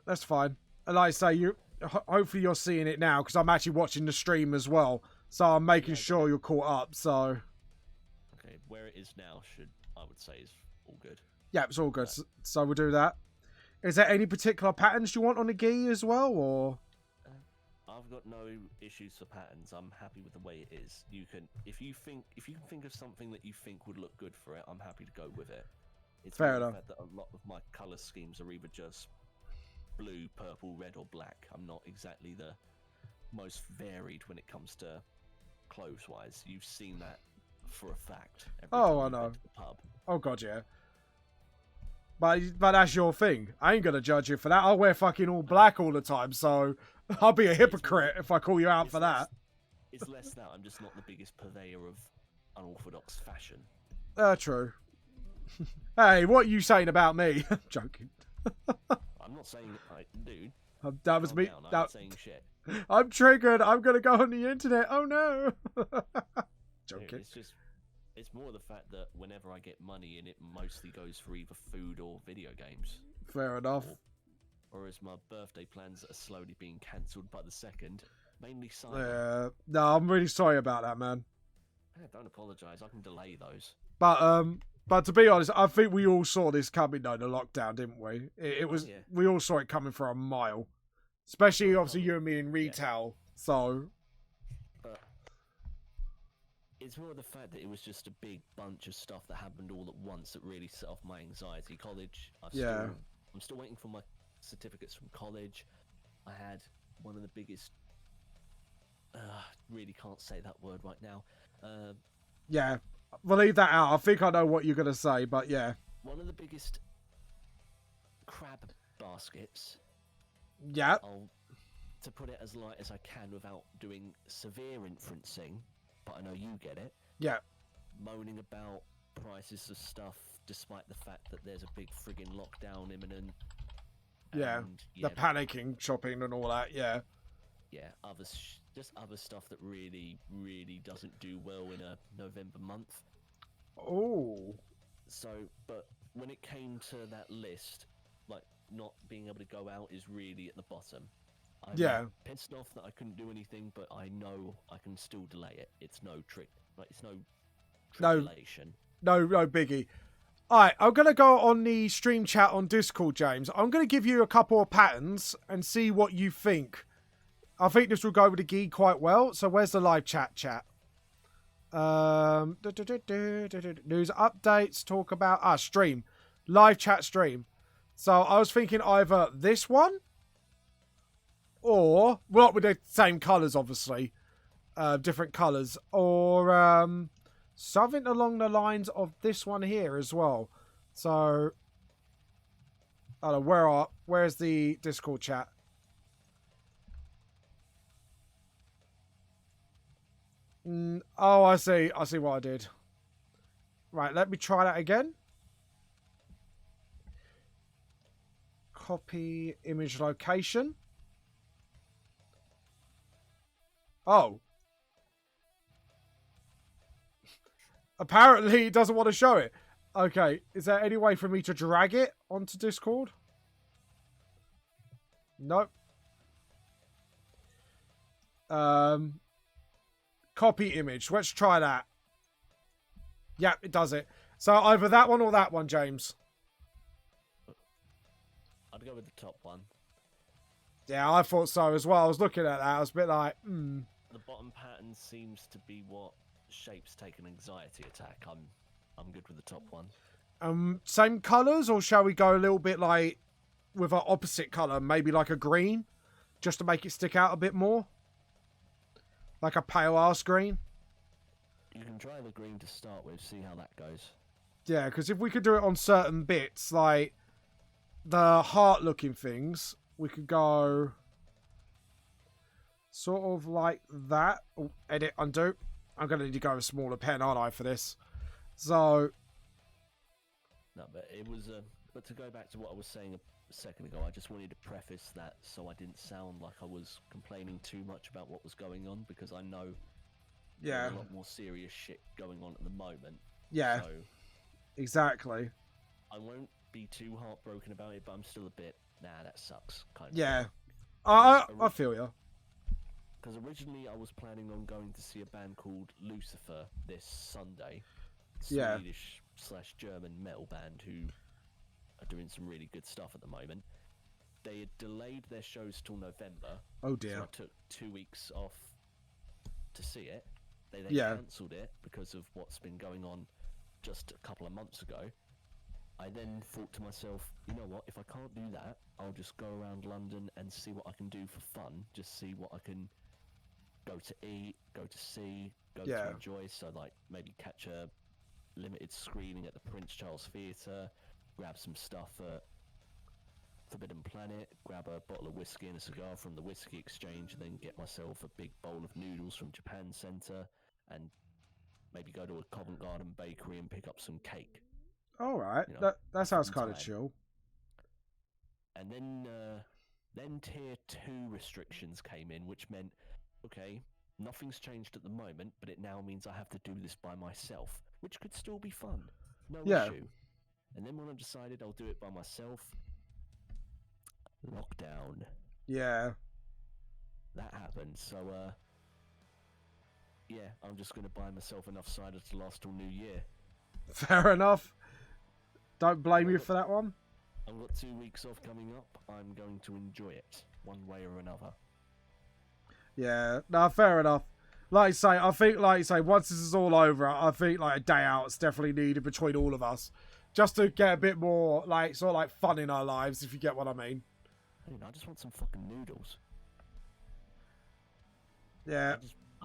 A: that's fine. And like I say, hopefully you're seeing it now because I'm actually watching the stream as well. So I'm making sure you're caught up. So.
B: Okay, where it is now I would say is all good.
A: Yeah, it's all good. So we'll do that. Is there any particular patterns you want on the gi as well, or?
B: I've got no issues for patterns. I'm happy with the way it is. If you can think of something that you think would look good for it, I'm happy to go with it. It's
A: fair enough.
B: The fact that a lot of my color schemes are either just blue, purple, red, or black. I'm not exactly the most varied when it comes to clothes-wise. You've seen that for a fact.
A: I know.
B: To the pub.
A: Oh god, yeah. But that's your thing. I ain't gonna judge you for that. I'll wear fucking all black all the time, so I'll be a hypocrite if I call you out for that.
B: It's less that I'm just not the biggest purveyor of unorthodox fashion.
A: True. Hey, what are you saying about me? I'm joking.
B: I'm not saying, dude.
A: That was me.
B: I'm not saying shit.
A: I'm triggered. I'm gonna go on the internet. Oh no. Joking.
B: Dude, it's more the fact that whenever I get money in, it mostly goes for either food or video games.
A: Fair enough.
B: Or as my birthday plans are slowly being cancelled by the second, mainly cider.
A: Yeah. No, I'm really sorry about that, man.
B: Yeah, don't apologise. I can delay those.
A: But to be honest, I think we all saw this coming though, the lockdown, didn't we? It was we all saw it coming for a mile. Especially obviously you and me in retail. Yeah. So
B: it's more the fact that it was just a big bunch of stuff that happened all at once that really set off my anxiety. College, I'm still waiting for my certificates from college. I had one of the biggest really can't say that word right now.
A: Yeah. We'll leave that out. I think I know what you're going to say, but yeah.
B: One of the biggest crab baskets.
A: Yeah.
B: To put it as light as I can without doing severe inferencing, but I know you get it.
A: Yeah.
B: Moaning about prices of stuff despite the fact that there's a big friggin' lockdown imminent.
A: Yeah. The panicking, shopping and all that, yeah.
B: Yeah, just other stuff that really, really doesn't do well in a November month.
A: Oh.
B: So, but when it came to that list, like not being able to go out is really at the bottom. I'm pissed off that I couldn't do anything, but I know I can still delay it. It's no trick. Like, it's no tribulation.
A: No biggie. Alright, I'm going to go on the stream chat on Discord, James. I'm going to give you a couple of patterns and see what you think. I think this will go with the gi quite well. So where's the live chat? News updates, talk about... stream. Live chat stream. So I was thinking either this one or... well, not with the same colours, obviously. Different colours. Or something along the lines of this one here as well. So... I don't know, where's the Discord chat? Oh, I see what I did. Right, let me try that again. Copy image location. Oh. Apparently it doesn't want to show it. Okay, is there any way for me to drag it onto Discord? Nope. Copy image. Let's try that. Yep, it does it. So either that one or that one, James.
B: I'd go with the top one.
A: Yeah, I thought so as well. I was looking at that. I was a bit like,
B: The bottom pattern seems to be what shapes take an anxiety attack. I'm good with the top one.
A: Same colours, or shall we go a little bit like with an opposite colour, maybe like a green, just to make it stick out a bit more? Like a pale ass green?
B: You can try the green to start with, see how that goes.
A: Yeah, because if we could do it on certain bits, like the heart-looking things, we could go sort of like that. Oh, edit, undo. I'm going to need to go with a smaller pen, aren't I, for this? So...
B: no, but it was... but to go back to what I was saying a second ago, I just wanted to preface that so I didn't sound like I was complaining too much about what was going on, because I know there's a lot more serious shit going on at the moment.
A: Yeah,
B: so
A: exactly.
B: I won't be too heartbroken about it, but I'm still a bit nah, that sucks. Kind of.
A: Yeah, I feel you.
B: Because originally I was planning on going to see a band called Lucifer this Sunday.
A: Yeah.
B: Swedish/German metal band who are doing some really good stuff at the moment. They had delayed their shows till November.
A: Oh dear.
B: So I took 2 weeks off to see it. They then cancelled it because of what's been going on just a couple of months ago. I then thought to myself, you know what, if I can't do that, I'll just go around London and see what I can do for fun. Just see what I can go to eat, go to see, go to enjoy. So like maybe catch a limited screening at the Prince Charles Theatre, grab some stuff at Forbidden Planet, grab a bottle of whiskey and a cigar from the Whiskey Exchange, and then get myself a big bowl of noodles from Japan Centre, and maybe go to a Covent Garden bakery and pick up some cake.
A: All right, you know, that sounds kind of chill.
B: And then tier 2 restrictions came in, which meant, okay, nothing's changed at the moment, but it now means I have to do this by myself, which could still be fun. No issue. And then when I decided I'll do it by myself, lockdown.
A: Yeah.
B: That happened. So, yeah, I'm just going to buy myself enough cider to last till New Year.
A: Fair enough. Don't blame you for that one.
B: I've got 2 weeks off coming up. I'm going to enjoy it one way or another.
A: Yeah, no, fair enough. Like I say, I think, like you say, once this is all over, I think like a day out is definitely needed between all of us, just to get a bit more like sort of like fun in our lives, if you get what I mean.
B: I just want some fucking noodles.
A: Yeah.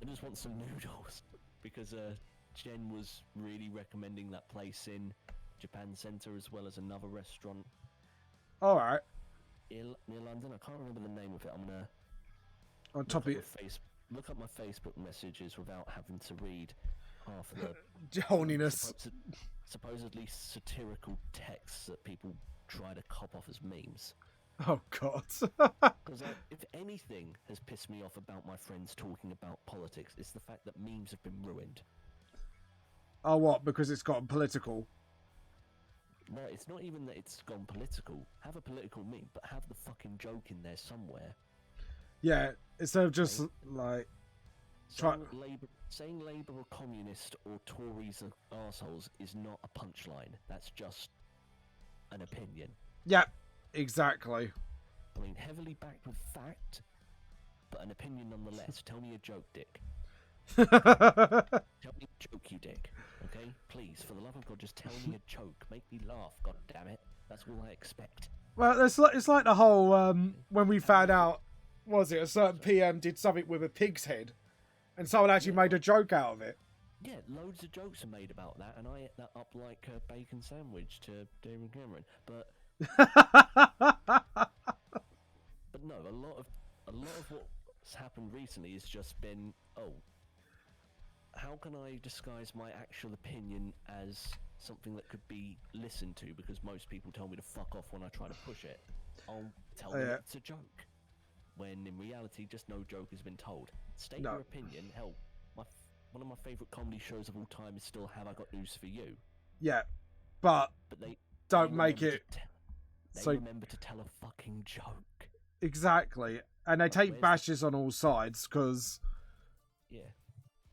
B: I just want some noodles because Jen was really recommending that place in Japan Centre as well as another restaurant.
A: All right.
B: Near London, I can't remember the name of it. I'm gonna
A: on top of
B: look up my Facebook messages without having to read half of the
A: holiness.
B: Supposedly satirical texts that people try to cop off as memes.
A: Oh God!
B: Because if anything has pissed me off about my friends talking about politics, it's the fact that memes have been ruined.
A: Oh, what? Because it's gotten political?
B: No, it's not even that it's gone political. Have a political meme, but have the fucking joke in there somewhere.
A: Yeah, instead of just like
B: saying Labour or communist or Tories are arseholes is not a punchline. That's just an opinion.
A: Yeah, exactly.
B: I mean, heavily backed with fact, but an opinion nonetheless. Tell me a joke, dick. Tell me a joke, you dick. Okay? Please, for the love of God, just tell me a joke. Make me laugh, God damn it. That's all I expect.
A: Well, it's like the whole, when we found out, what was it, a certain PM did something with a pig's head, and someone actually made a joke out of it.
B: Yeah, loads of jokes are made about that, and I ate that up like a bacon sandwich to David Cameron. But but no, a lot of what's happened recently has just been, how can I disguise my actual opinion as something that could be listened to? Because most people tell me to fuck off when I try to push it. I'll tell them it's a joke, when in reality, just no joke has been told. State your opinion. Hell, one of my favourite comedy shows of all time is still Have I Got News for You?
A: Yeah, but
B: they
A: don't make it.
B: They remember to tell a fucking joke.
A: Exactly, and they take bashes on all sides because.
B: Yeah,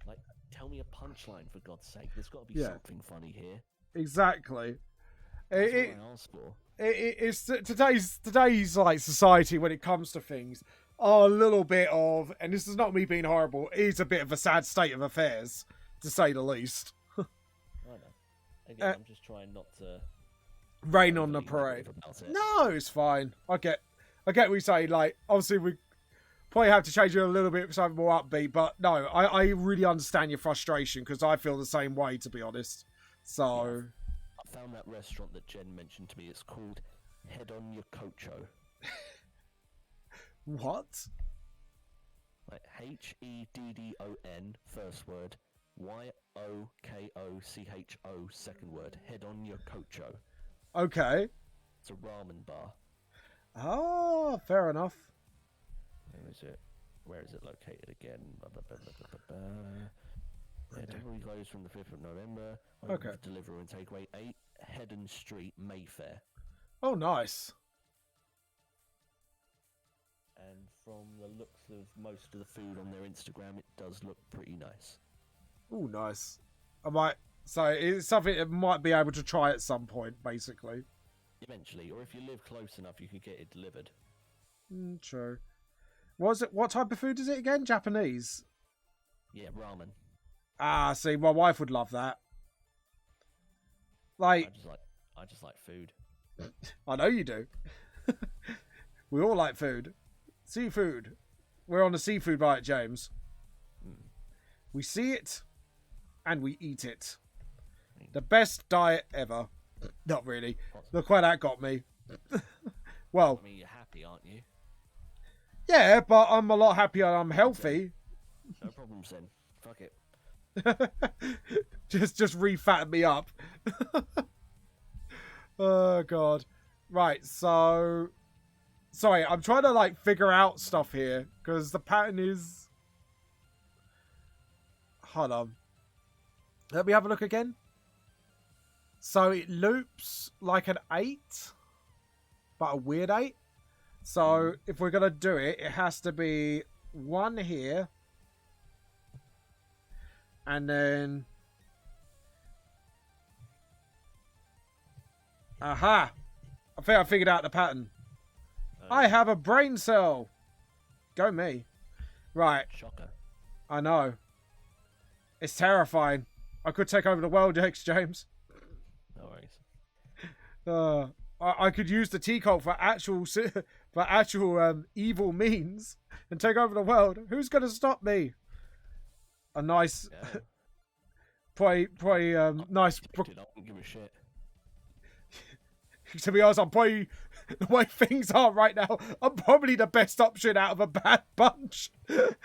B: like tell me a punchline for God's sake. There's got to be something funny here.
A: Exactly.
B: That's what I asked for.
A: It's today's like society when it comes to things are a little bit of, and this is not me being horrible, it is a bit of a sad state of affairs, to say the least.
B: I know. Again, I'm just trying not to
A: rain on the parade. No, it's fine. I get what you say. Like, obviously, we probably have to change it a little bit for something more upbeat, but no, I really understand your frustration because I feel the same way, to be honest. So.
B: Yeah, I found that restaurant that Jen mentioned to me. It's called Head On Your Cocho.
A: What?
B: Like HEDDON, first word, YOKOCHO, second word. Head On Your Cocho.
A: Okay.
B: It's a ramen bar.
A: Oh, fair enough.
B: Where is it located again? Temporary closed from the 5th of November.
A: Okay.
B: Delivery and takeaway. 8 Heddon Street, Mayfair.
A: Oh, nice.
B: from the looks of most of the food on their Instagram, it does look pretty nice.
A: Oh, nice. I might. So it's something that might be able to try at some point, basically.
B: Eventually, or if you live close enough, you can get it delivered.
A: True. What type of food is it again? Japanese?
B: Yeah, ramen.
A: Ah, see, my wife would love that. Like,
B: I just like food.
A: I know you do. We all like food. Seafood. We're on a seafood diet, James. We see it, and we eat it. The best diet ever. Not really. Look where that got me. Well,
B: I mean, you're happy, aren't you?
A: Yeah, but I'm a lot happier. I'm healthy.
B: No problems then. Fuck it.
A: just refatten me up. Oh god. Right, so sorry, I'm trying to like figure out stuff here because the pattern is. Hold on. Let me have a look again. So it loops like an 8, but a weird 8. So if we're gonna do it, it has to be 1 here. And then... Aha! I think I figured out the pattern. I have a brain cell! Go me. Right.
B: Shocker.
A: I know. It's terrifying. I could take over the world next, James.
B: No worries.
A: I could use the T-Cult for actual evil means and take over the world. Who's going to stop me? A nice,
B: Yeah.
A: probably nice.
B: I don't give a shit.
A: To be honest, I'm probably the way things are right now. I'm probably the best option out of a bad bunch.
B: Can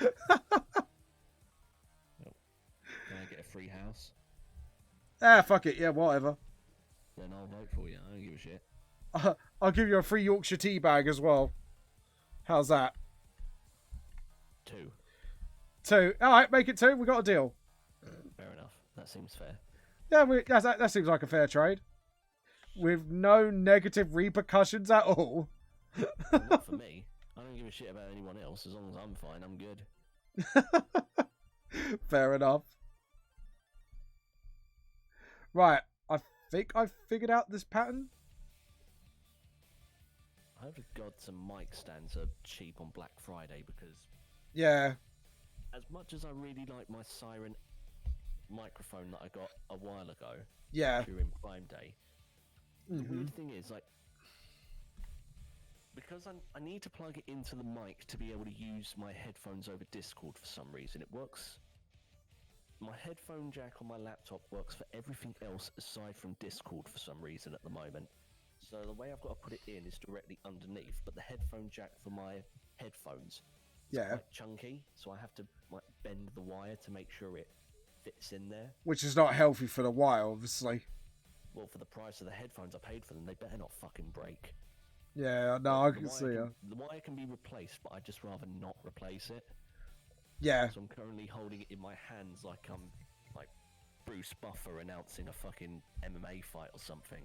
B: I get a free house?
A: Ah, fuck it. Yeah, whatever.
B: Then I'll vote for you. I don't give a shit.
A: I'll give you a free Yorkshire tea bag as well. How's that?
B: 2.
A: 2. All right, make it 2. We got a deal.
B: Fair enough. That seems fair.
A: Yeah, that seems like a fair trade. With no negative repercussions at all.
B: Well, not for me. I don't give a shit about anyone else. As long as I'm fine, I'm good.
A: Fair enough. Right, I think I've figured out this pattern.
B: I hope to God some mic stands are cheap on Black Friday because...
A: Yeah.
B: As much as I really like my Siren microphone that I got a while ago...
A: Yeah.
B: During Prime Day... The weird thing is, like... Because I need to plug it into the mic to be able to use my headphones over Discord for some reason. It works... My headphone jack on my laptop works for everything else aside from Discord for some reason at the moment. So the way I've got to put it in is directly underneath, but the headphone jack for my headphones is quite chunky, so I have to like bend the wire to make sure it fits in there.
A: Which is not healthy for the wire, obviously.
B: Well, for the price of the headphones I paid for them, they better not fucking break.
A: Yeah, no, I can see it.
B: The wire can be replaced, but I'd just rather not replace it.
A: Yeah.
B: So I'm currently holding it in my hands like I'm like Bruce Buffer announcing a fucking MMA fight or something.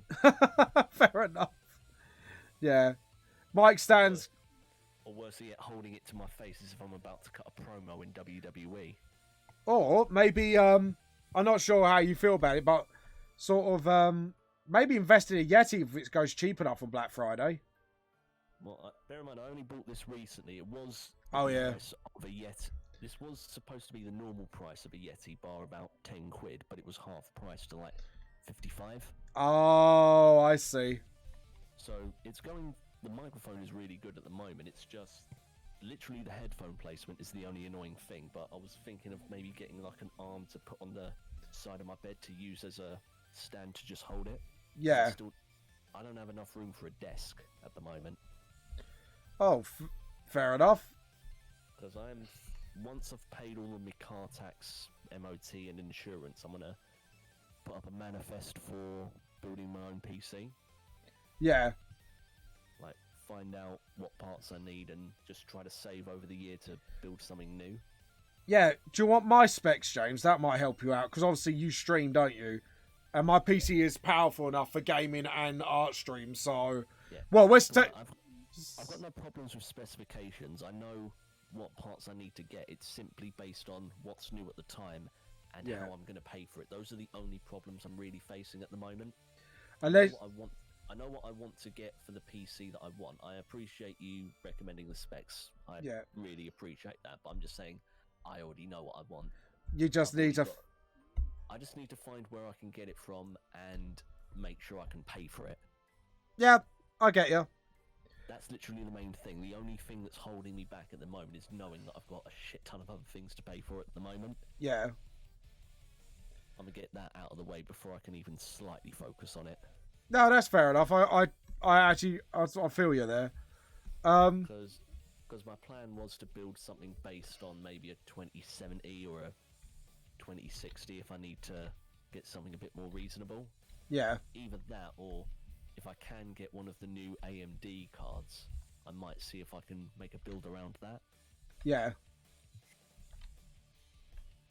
A: Fair enough. Yeah. Mic stands.
B: Or worse yet, holding it to my face as if I'm about to cut a promo in WWE.
A: Or maybe, I'm not sure how you feel about it, but sort of, maybe invest in a Yeti if it goes cheap enough on Black Friday.
B: Well, bear in mind, I only bought this recently. It was
A: the
B: price of a Yeti. This was supposed to be the normal price of a Yeti, bar about 10 quid, but it was half price to like 55.
A: Oh, I see.
B: So it's going. The microphone is really good at the moment. It's just literally the headphone placement is the only annoying thing. But I was thinking of maybe getting like an arm to put on the side of my bed to use as a stand to just hold it.
A: Yeah.
B: I don't have enough room for a desk at the moment.
A: Oh, fair enough.
B: Because once I've paid all of my car tax, MOT and insurance, I'm going to put up a manifest for building my own PC.
A: Yeah.
B: Like, find out what parts I need and just try to save over the year to build something new.
A: Yeah, do you want my specs, James? That might help you out, because obviously you stream, don't you? And my PC is powerful enough for gaming and art stream, so...
B: Yeah.
A: Well,
B: I've got no problems with specifications. I know what parts I need to get. It's simply based on what's new at the time and how I'm going to pay for it. Those are the only problems I'm really facing at the moment.
A: Unless...
B: I know what I want to get for the PC that I want. I appreciate you recommending the specs. I really appreciate that. But I'm just saying, I already know what I want.
A: You just need to...
B: I just need to find where I can get it from and make sure I can pay for it.
A: Yeah, I get you.
B: That's literally the main thing. The only thing that's holding me back at the moment is knowing that I've got a shit ton of other things to pay for at the moment.
A: Yeah.
B: I'm going to get that out of the way before I can even slightly focus on it.
A: No, that's fair enough. I actually feel you there.
B: Because my plan was to build something based on maybe a 2070 or a 2060 if I need to get something a bit more reasonable.
A: Yeah.
B: Either that, or if I can get one of the new AMD cards, I might see if I can make a build around that.
A: Yeah.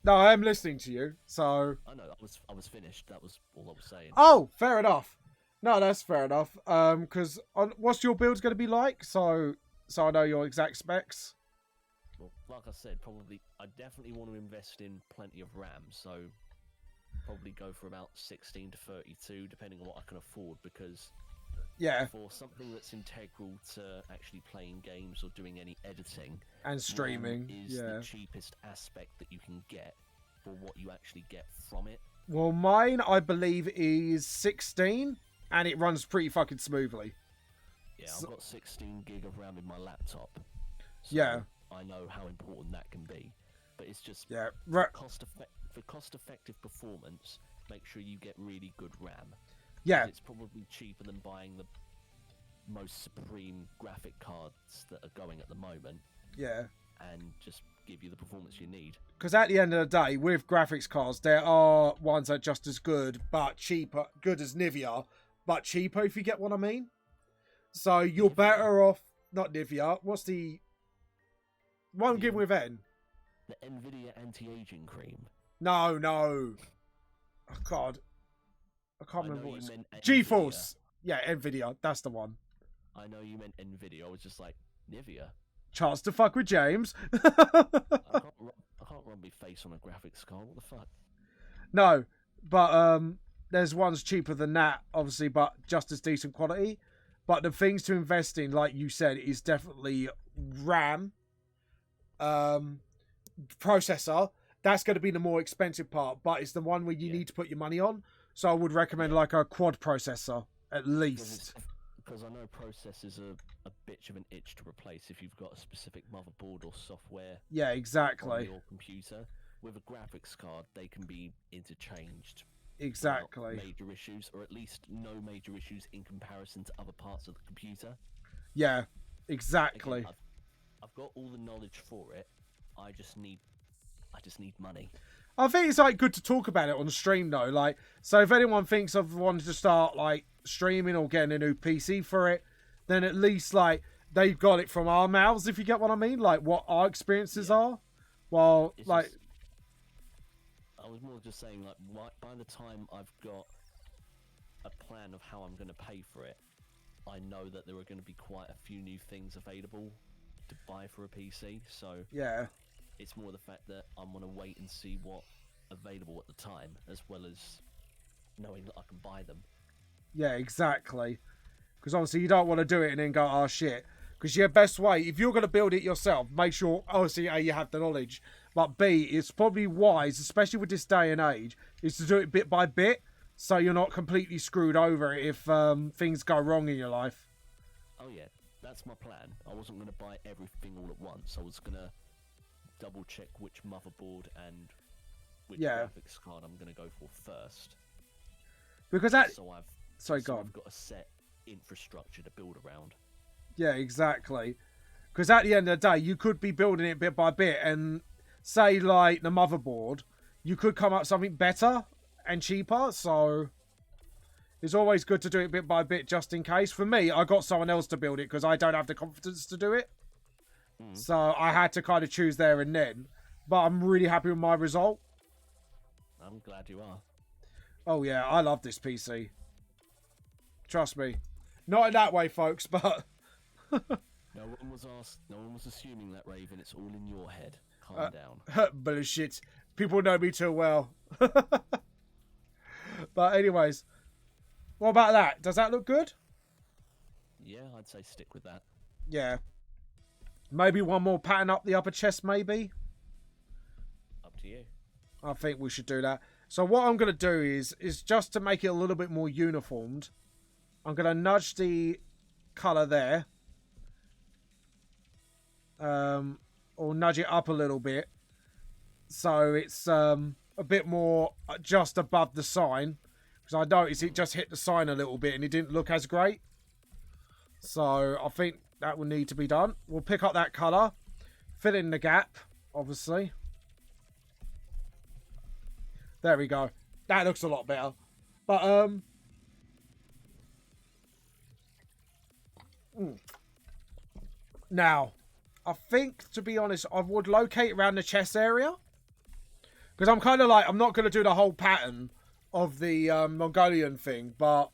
A: No, I am listening to you, so...
B: I know, I was finished. That was all I was saying.
A: Oh, fair enough. No, that's fair enough. Because what's your build going to be like? So I know your exact specs.
B: Well, like I said, I definitely want to invest in plenty of RAM, so probably go for about 16 to 32, depending on what I can afford, because for something that's integral to actually playing games or doing any editing
A: and streaming,
B: is the cheapest aspect that you can get for what you actually get from it.
A: Well, mine, I believe, is 16, and it runs pretty fucking smoothly.
B: Yeah, I've got 16 gig of RAM in my laptop. So I know how important that can be. But it's just for cost-effective performance, make sure you get really good RAM. Yeah. It's probably cheaper than buying the most supreme graphic cards that are going at the moment. Yeah. And just give you the performance you need.
A: Because at the end of the day, with graphics cards, there are ones that are just as good, but cheaper. Good as Nvidia, but cheaper, if you get what I mean. So you're better off... Not Nvidia. What's the... What I'm giving with N?
B: The Nvidia anti-aging cream.
A: No. Oh, God. I can't remember what it's... GeForce. Yeah, Nvidia. That's the one.
B: I know you meant Nvidia. I was just like, Nivea?
A: Chance to fuck with James.
B: I can't run my face on a graphics card. What the fuck?
A: No, but there's ones cheaper than that, obviously, but just as decent quality. But the things to invest in, like you said, is definitely RAM, processor. That's going to be the more expensive part, but it's the one where you need to put your money on. So I would recommend like a quad processor at least.
B: Because I know processors are a bitch of an itch to replace if you've got a specific motherboard or software.
A: Yeah, exactly.
B: On your computer. With a graphics card, they can be interchanged.
A: Exactly.
B: Major issues, or at least no major issues in comparison to other parts of the computer.
A: Yeah, exactly.
B: Again, I've got all the knowledge for it. I just need money.
A: I think it's like good to talk about it on stream though. Like, so if anyone thinks of wanting to start like streaming or getting a new PC for it, then at least like they've got it from our mouths, if you get what I mean. Like what our experiences are. Well,
B: it's
A: like.
B: I was more just saying, like, by the time I've got a plan of how I'm going to pay for it, I know that there are going to be quite a few new things available to buy for a PC. So
A: yeah,
B: it's more the fact that I'm going to wait and see what's available at the time, as well as knowing that I can buy them.
A: Yeah, exactly. Because obviously you don't want to do it and then go, oh shit. Because your best way, if you're going to build it yourself, make sure, obviously, A, you have the knowledge. But B, it's probably wise, especially with this day and age, is to do it bit by bit. So you're not completely screwed over if things go wrong in your life.
B: Oh yeah, that's my plan. I wasn't going to buy everything all at once. I was going to double check which motherboard and which graphics card I'm going to go for first.
A: Because that...
B: I've got a set infrastructure to build around.
A: Yeah, exactly. Because at the end of the day, you could be building it bit by bit and say, like, the motherboard, you could come up with something better and cheaper. So it's always good to do it bit by bit just in case. For me, I got someone else to build it because I don't have the confidence to do it. So I had to kind of choose there and then. But I'm really happy with my result.
B: I'm glad you are.
A: Oh, yeah, I love this PC. Trust me. Not in that way, folks, but
B: No one was assuming that, Raven. It's all in your head. Calm down.
A: Bullshit. People know me too well. But anyways, what about that? Does that look good?
B: Yeah, I'd say stick with that.
A: Yeah. Maybe one more pattern up the upper chest, maybe?
B: Up to you.
A: I think we should do that. So what I'm going to do is just to make it a little bit more uniformed, I'm going to nudge the colour there. Or nudge it up a little bit. So it's a bit more just above the sign. Because I noticed it just hit the sign a little bit and it didn't look as great. So I think that will need to be done. We'll pick up that colour. Fill in the gap, obviously. There we go. That looks a lot better. But, Now, I think, to be honest, I would locate around the chest area. Because I'm kind of like, I'm not going to do the whole pattern of the Mongolian thing. But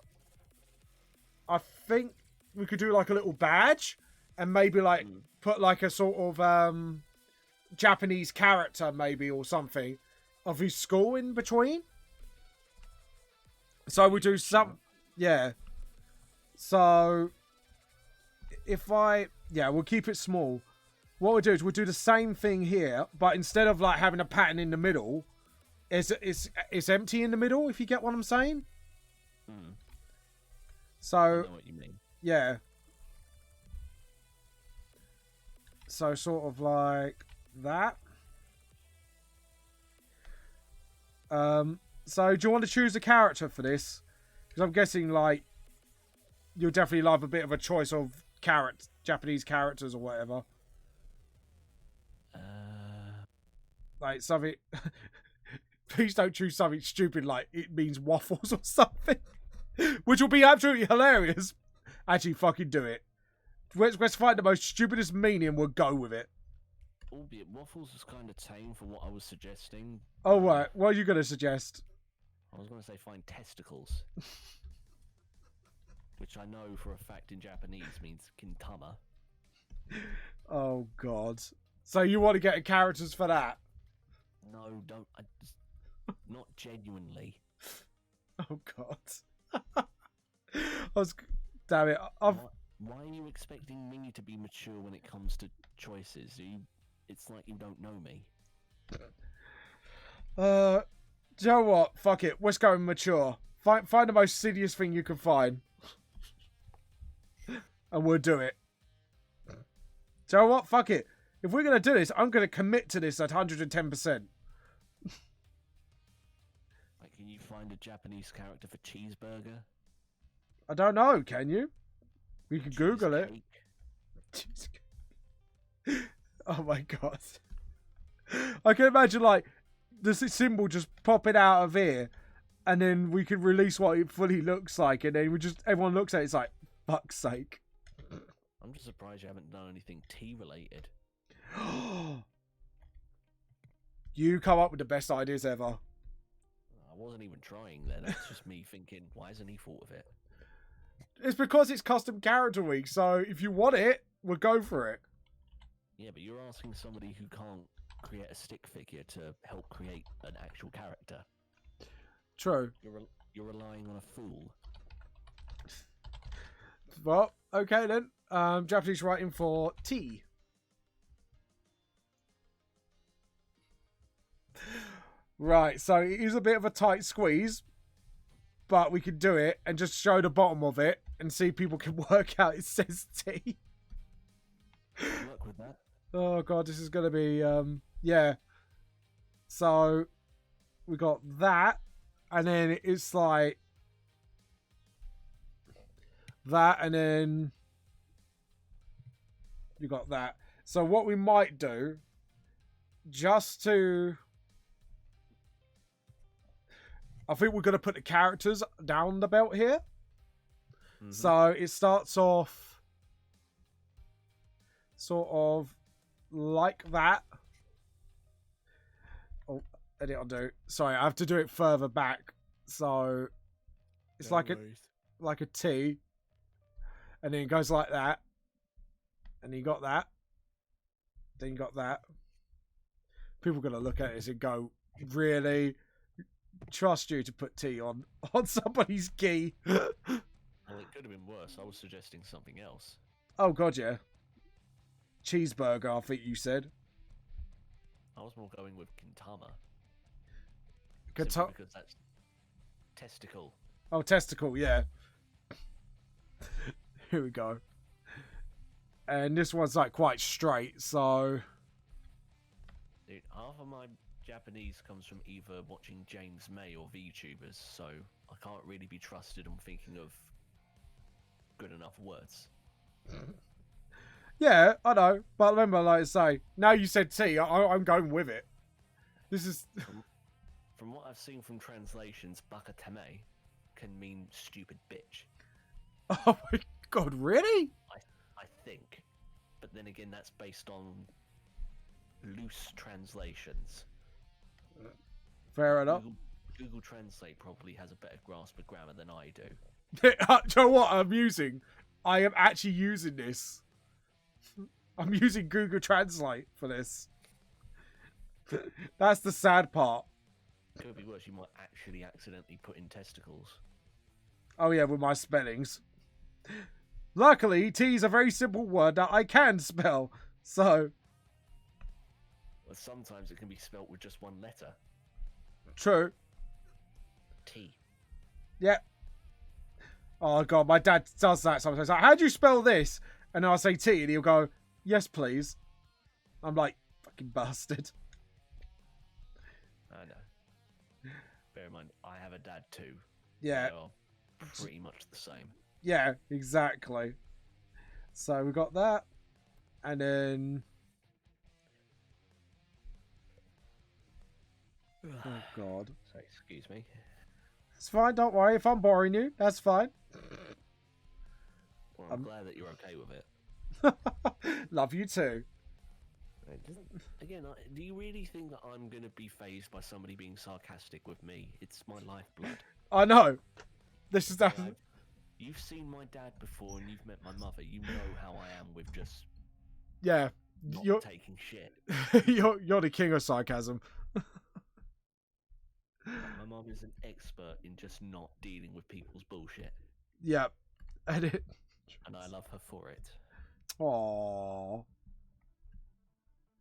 A: I think we could do like a little badge. And maybe like put like a sort of Japanese character maybe or something of his school in between. So we do some... Yeah. So if we'll keep it small. What we'll do is we'll do the same thing here, but instead of like having a pattern in the middle, it's empty in the middle, if you get what I'm saying. So
B: I know what you mean.
A: Yeah. So sort of like that. So do you want to choose a character for this? Because I'm guessing like you'll definitely love a bit of a choice of Japanese characters or whatever. Like something. Please don't choose something stupid like it means waffles or something, which will be absolutely hilarious. Actually, fucking do it. Let's find the most stupidest meaning. We'll go with it.
B: Albeit waffles was kind of tame for what I was suggesting.
A: Oh right, what are you gonna suggest?
B: I was gonna say find testicles, which I know for a fact in Japanese means kintama.
A: Oh god. So you want to get characters for that?
B: No, don't. Not genuinely.
A: Oh god. Damn it.
B: Why are you expecting me to be mature when it comes to choices? It's like you don't know me.
A: Do you know what? Fuck it. Let's go mature. Find the most serious thing you can find. And we'll do it. Do you know what? Fuck it. If we're going to do this, I'm going to commit to this at 110%.
B: Like, can you find a Japanese character for cheeseburger?
A: I don't know, can you? We can Google it. Oh my god. I can imagine like the symbol just popping out of here and then we can release what it fully looks like and then everyone looks at it, it's like, fuck's sake.
B: I'm just surprised you haven't done anything tea related.
A: You come up with the best ideas ever.
B: I wasn't even trying then. That's just me thinking, why hasn't he thought of it?
A: It's because it's custom character week, so if you want it, we'll go for it.
B: Yeah, but you're asking somebody who can't create a stick figure to help create an actual character.
A: True.
B: You're relying on a fool.
A: Well, okay then. Japanese writing for T. Right, so it is a bit of a tight squeeze, but we can do it and just show the bottom of it and see if people can work out it says T.
B: Work with that.
A: Oh god, this is gonna be yeah. So we got that, and then it's like that, and then you got that. So what we might do, just to, I think we're gonna put the characters down the belt here. Mm-hmm. So it starts off sort of like that. Oh, edit undo. Sorry, I have to do it further back. So it's like a T, and then it goes like that, And you got that. Then you got that. People are going to look at this and go, really? Trust you to put tea on somebody's gi.
B: Well, it could have been worse. I was suggesting something else.
A: Oh, God, yeah. Cheeseburger, I think you said.
B: I was more going with Gintama.
A: Because
B: that's testicle.
A: Oh, testicle, yeah. Here we go. And this one's like quite straight, so...
B: Dude, half of my Japanese comes from either watching James May or VTubers, so I can't really be trusted on thinking of good enough words.
A: Yeah, I know. But remember, like I say, now you said tea, I'm going with it. This is...
B: From what I've seen from translations, bakatame can mean stupid bitch.
A: Oh my God, really?
B: I think. But then again, that's based on loose translations.
A: Fair enough.
B: Google Translate probably has a better grasp of grammar than I do.
A: Do you know what I'm using? I am actually using this. I'm using Google Translate for this. That's the sad part.
B: It could be worse. You might actually accidentally put in testicles.
A: Oh yeah, with my spellings. Luckily, T is a very simple word that I can spell. So...
B: Well, sometimes it can be spelt with just one letter.
A: True.
B: T.
A: Yeah. Oh God, my dad does that sometimes. Like, how do you spell this? And I'll say T, and he'll go, yes, please. I'm like, fucking bastard.
B: I know. Bear in mind, I have a dad too.
A: Yeah.
B: They are pretty much the same.
A: Yeah, exactly. So we got that. And then... Oh God.
B: So, excuse me.
A: It's fine, don't worry. If I'm boring you, that's fine.
B: Well, I'm glad that you're okay with it.
A: Love you too.
B: Again, do you really think that I'm going to be fazed by somebody being sarcastic with me? It's my lifeblood.
A: I know. This is that.
B: You've seen my dad before and you've met my mother. You know how I am with just
A: you're
B: taking shit.
A: you're the king of sarcasm.
B: My mum is an expert in just not dealing with people's bullshit.
A: Yeah. And
B: I love her for it.
A: Aww.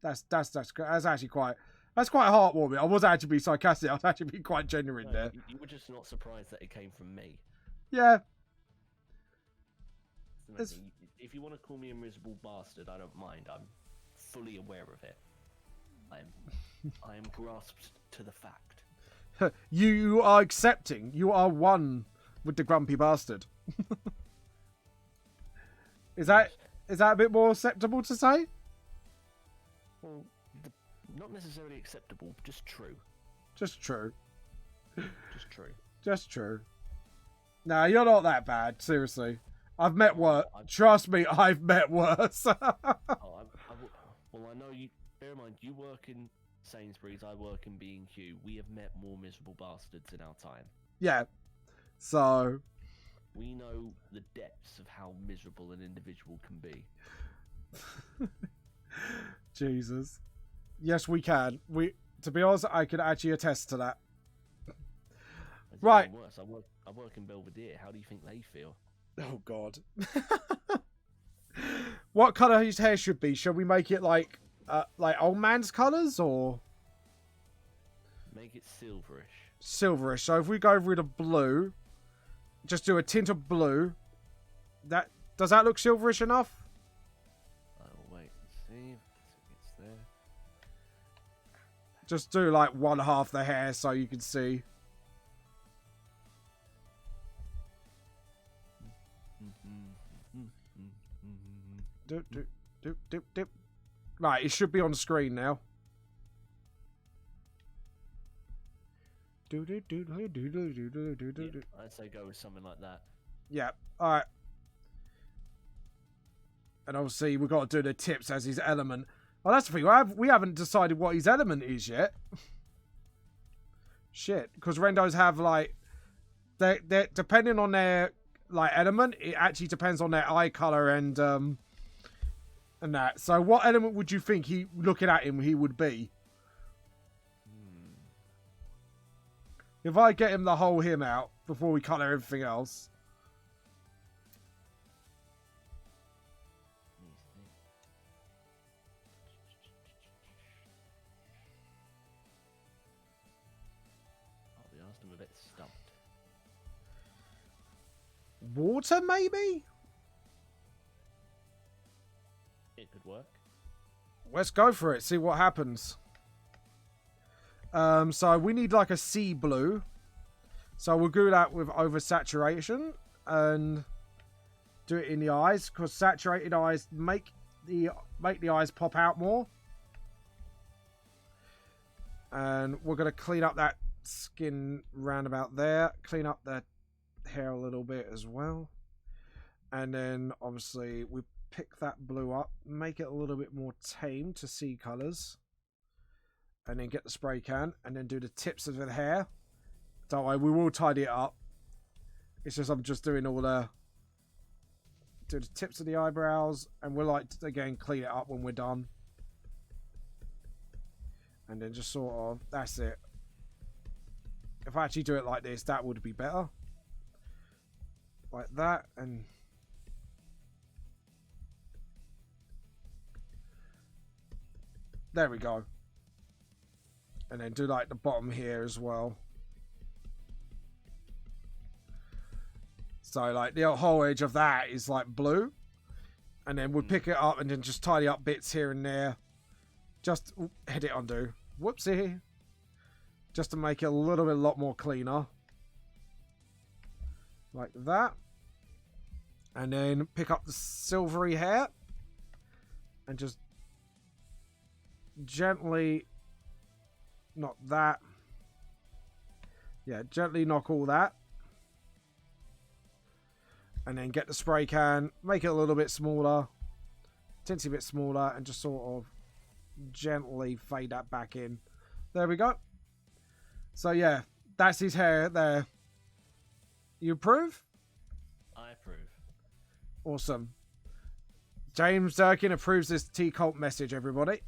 A: That's actually quite heartwarming. I was actually being sarcastic. I was actually being quite genuine there.
B: You were just not surprised that it came from me.
A: Yeah.
B: If you want to call me a miserable bastard, I don't mind. I'm fully aware of it. I am grasped to the fact.
A: You are accepting. You are one with the grumpy bastard. Is that a bit more acceptable to say?
B: Well, not necessarily acceptable, just true.
A: Just true.
B: Just true.
A: Just true. Nah, you're not that bad. Seriously. I've met worse. Trust me, I've met worse.
B: Well, I know you... Bear in mind, you work in Sainsbury's, I work in B&Q. We have met more miserable bastards in our time.
A: Yeah. So...
B: We know the depths of how miserable an individual can be.
A: Jesus. Yes, we can. To be honest, I can actually attest to that.
B: It's
A: right.
B: even worse. I work in Belvedere. How do you think they feel?
A: Oh, God. What colour his hair should be? Should we make it like old man's colours, or?
B: Make it silverish.
A: Silverish. So if we go with a blue, just do a tint of blue. Does that look silverish enough?
B: I'll wait and see if it's there.
A: Just do like one half the hair so you can see. Doop. Right, it should be on screen now.
B: Yeah, I'd say go with something like that.
A: Yeah, alright. And obviously we've got to do the tips as his element. Well, that's the thing. We haven't decided what his element is yet. Shit. Because Rendos have, like... They're depending on their, like, element, it actually depends on their eye colour and, And that. So what element would you think looking at him, he would be? If I get him the whole him out before we colour everything else.
B: I'll be honest, I'm a bit stumped.
A: Water, maybe?
B: It could work.
A: Let's go for it. See what happens. So we need like a sea blue. So we'll do that with oversaturation and do it in the eyes, because saturated eyes make the eyes pop out more. And we're going to clean up that skin round about there. Clean up the hair a little bit as well. And then obviously we pick that blue up, make it a little bit more tame to see colours. And then get the spray can and then do the tips of the hair. Don't worry, we will tidy it up. It's just I'm just doing all the tips of the eyebrows, and we'll like again clean it up when we're done. And then just sort of, that's it. If I actually do it like this, that would be better. Like that, and there we go. And then do like the bottom here as well. So like the whole edge of that is like blue. And then we'll pick it up and then just tidy up bits here and there. Just hit it undo. Whoopsie. Just to make it a lot more cleaner. Like that. And then pick up the silvery hair. And just gently... Not that. Yeah, gently knock all that. And then get the spray can. Make it a little bit smaller. Teensy bit smaller. And just sort of gently fade that back in. There we go. So yeah, that's his hair there. You approve?
B: I approve.
A: Awesome. James Durkin approves this T-Cult message, everybody.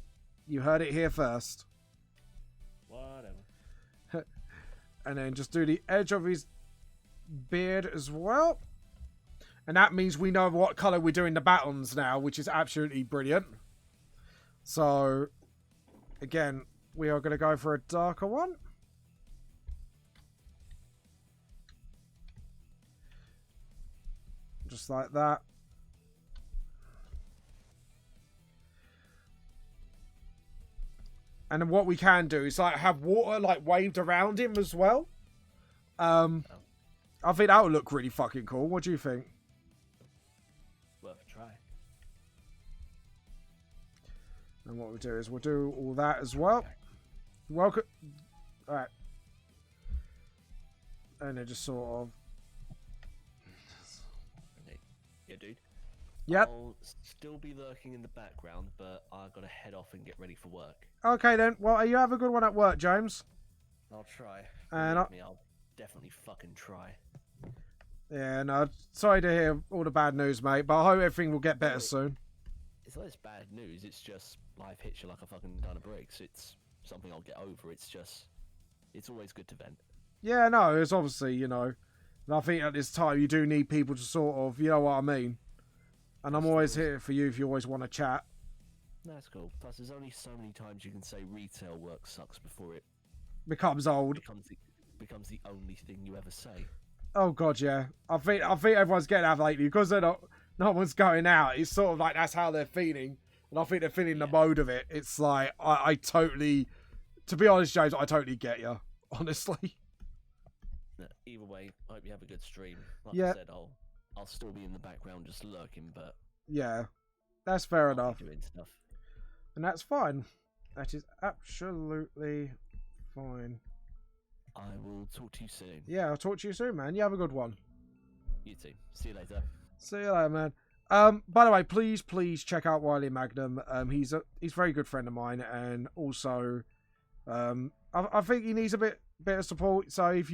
A: You heard it here first.
B: Whatever.
A: And then just do the edge of his beard as well. And that means we know what colour we're doing the buttons now, which is absolutely brilliant. So, again, we are going to go for a darker one. Just like that. And then what we can do is like have water like waved around him as well. I think that would look really fucking cool. What do you think?
B: Worth a try.
A: And what we'll do is we'll do all that as well. Welcome. Alright. And then just sort of...
B: Yeah, dude.
A: Yep.
B: I'll still be lurking in the background, but I've got to head off and get ready for work.
A: Okay then. Well, you have a good one at work, James.
B: I'll try.
A: And
B: I'll definitely fucking try.
A: Yeah, no, sorry to hear all the bad news, mate, but I hope everything will get better soon.
B: It's not just bad news, it's just life hits you like a fucking ton of bricks. It's something I'll get over. It's always good to vent.
A: Yeah, no, it's obviously, you know, and I think at this time you do need people to sort of, you know what I mean? And I'm always here for you if you always want to chat.
B: That's cool. Plus, there's only so many times you can say retail work sucks before it
A: becomes old.
B: Becomes the only thing you ever say.
A: Oh god, yeah. I think everyone's getting out lately because they're no one's going out. It's sort of like that's how they're feeling, and I think they're feeling the mode of it. It's like I totally, to be honest, James, I totally get you. Honestly.
B: Either way, I hope you have a good stream. Like
A: yeah.
B: I said, I'll still be in the background just lurking, but
A: yeah, that's fair
B: I'll
A: enough.
B: be doing stuff.
A: And that's fine. That is absolutely fine.
B: I will talk to you soon.
A: Yeah, I'll talk to you soon, man. You have a good one.
B: You too. See you later.
A: See you later, man. By the way, please check out Wiley Magnum. He's a very good friend of mine, and also, I think he needs a bit of support. So if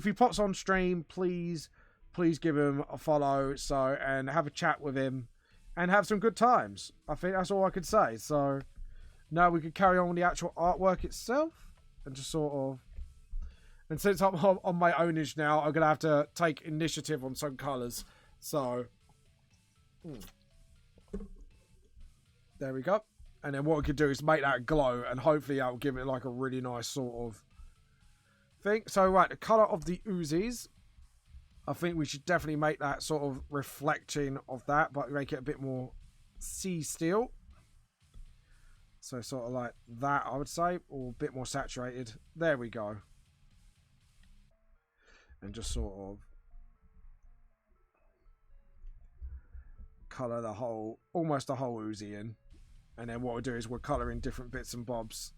A: he pops on stream, please give him a follow. So and have a chat with him. and have some good times. I think that's all I could say. So now we could carry on with the actual artwork itself and just sort of. And since I'm on my ownage now, I'm going to have to take initiative on some colours. So, there we go. And then what we could do is make that glow, and hopefully that will give it like a really nice sort of thing. So, right, the colour of the Uzis. I think we should definitely make that sort of reflection of that, but make it a bit more sea steel. So, sort of like that, I would say, or a bit more saturated. There we go. And just sort of colour the whole, almost the whole Uzi in. And then what we'll do is we'll colour in different bits and bobs.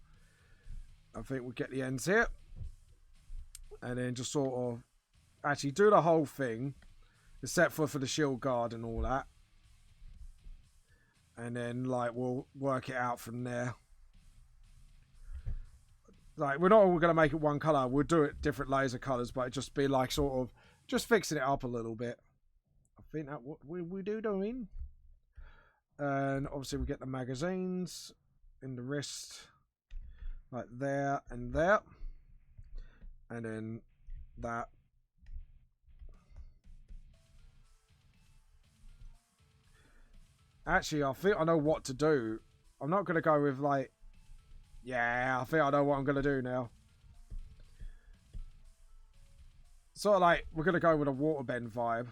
A: I think we'll get the ends here. And then just sort of actually do the whole thing. Except for the shield guard and all that. And then like we'll work it out from there. Like, we're not all going to make it one colour. We'll do it different layers of colours, but it just be like sort of just fixing it up a little bit. I think that's what we do doing. And obviously we get the magazines in the wrist. Like there and there. And then that. Actually, I think I know what to do. I'm not going to go with like... Yeah, I think I know what I'm going to do now. Sort of like, we're going to go with a waterbend vibe.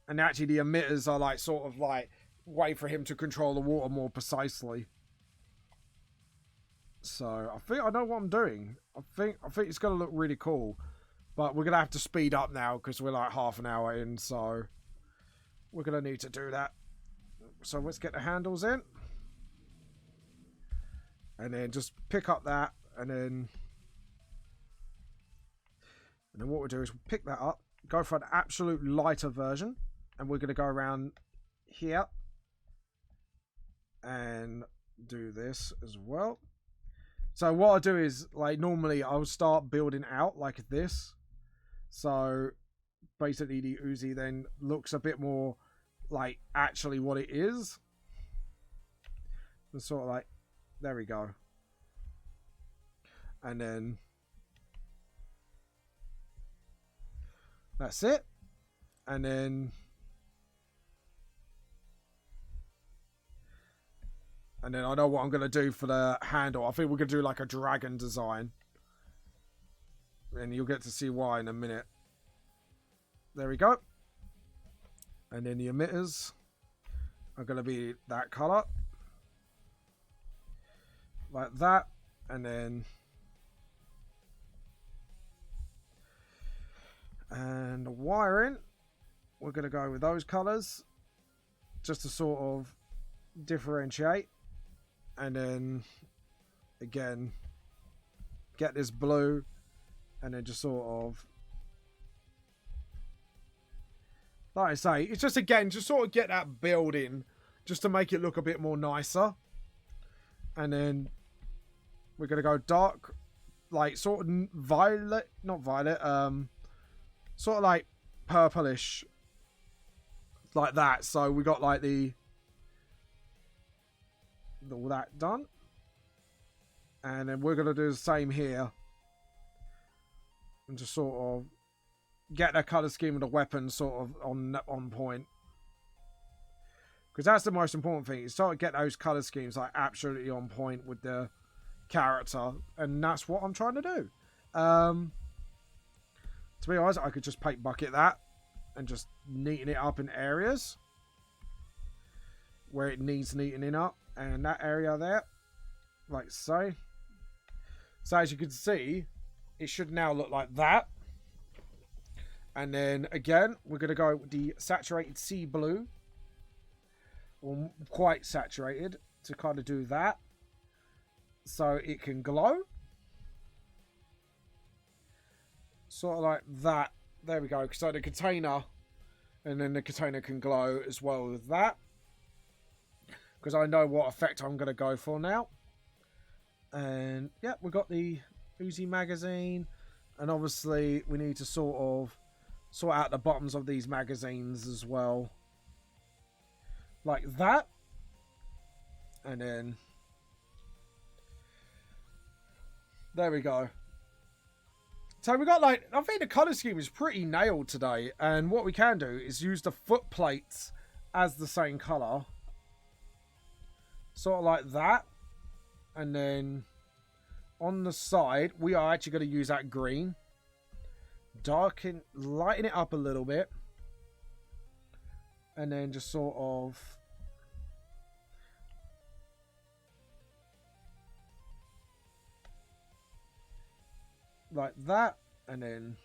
A: And actually the emitters are like, sort of like, way for him to control the water more precisely. So, I think I know what I'm doing. I think it's going to look really cool. But we're going to have to speed up now, because we're like half an hour in, so... We're going to need to do that. So, let's get the handles in. And then just pick up that, and then what we'll do is we'll pick that up, go for an absolute lighter version, and we're going to go around here and do this as well. So what I do is, like, normally I'll start building out like this. So basically the Uzi then looks a bit more like actually what it is. And sort of like, there we go. And then that's it. And then I know what I'm going to do for the handle. I think we're going to do like a dragon design. And you'll get to see why in a minute. There we go. And then the emitters are going to be that color. Like that. And then... And the wiring, we're going to go with those colors. Just to sort of differentiate. And then, again, get this blue. And then just sort of... Like I say, it's just, again, just sort of get that build in. Just to make it look a bit more nicer. And then we're going to go dark, like sort of violet, not violet, sort of like purplish, like that. So we got like all that done. And then we're going to do the same here. And just sort of get the colour scheme of the weapon sort of on point. Because that's the most important thing. Is sort of get those colour schemes like absolutely on point with the character. And that's what I'm trying to do. To be honest, I could just paint bucket that. And just neaten it up in areas. Where it needs neatening up. And that area there. Like so. So as you can see, it should now look like that. And then again, we're going to go with the saturated sea blue. Or quite saturated to kind of do that. So it can glow. Sort of like that. There we go. So the container. And then the container can glow as well with that. Because I know what effect I'm going to go for now. And yeah, we've got the Uzi magazine. And obviously we need to sort out the bottoms of these magazines as well. like that. And then there we go. So we got like, I think the colour scheme is pretty nailed today. And what we can do is use the foot plates as the same colour. Sort of like that. And then on the side, we are actually going to use that green. Lighten it up a little bit. And then just sort of like that. And then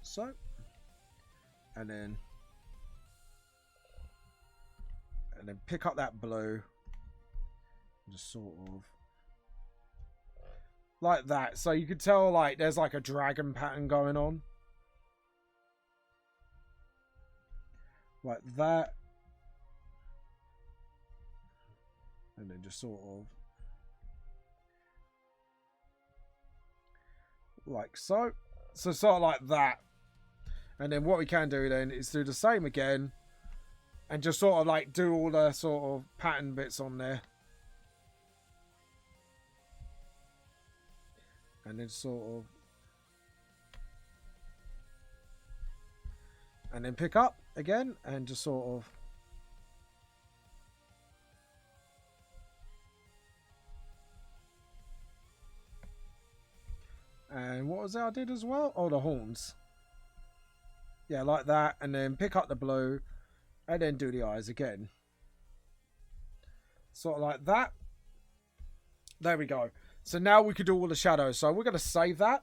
A: so. And then pick up that blue. Just sort of like that. So you could tell like there's like a dragon pattern going on. Like that. And then just sort of like so. So sort of like that. And then what we can do then is do the same again. And just sort of like do all the sort of pattern bits on there. And then sort of. And then pick up again and just sort of. And what was that I did as well? Oh, the horns. Yeah, like that. And then pick up the blue. And then do the eyes again. Sort of like that. There we go. So now we could do all the shadows. So we're going to save that.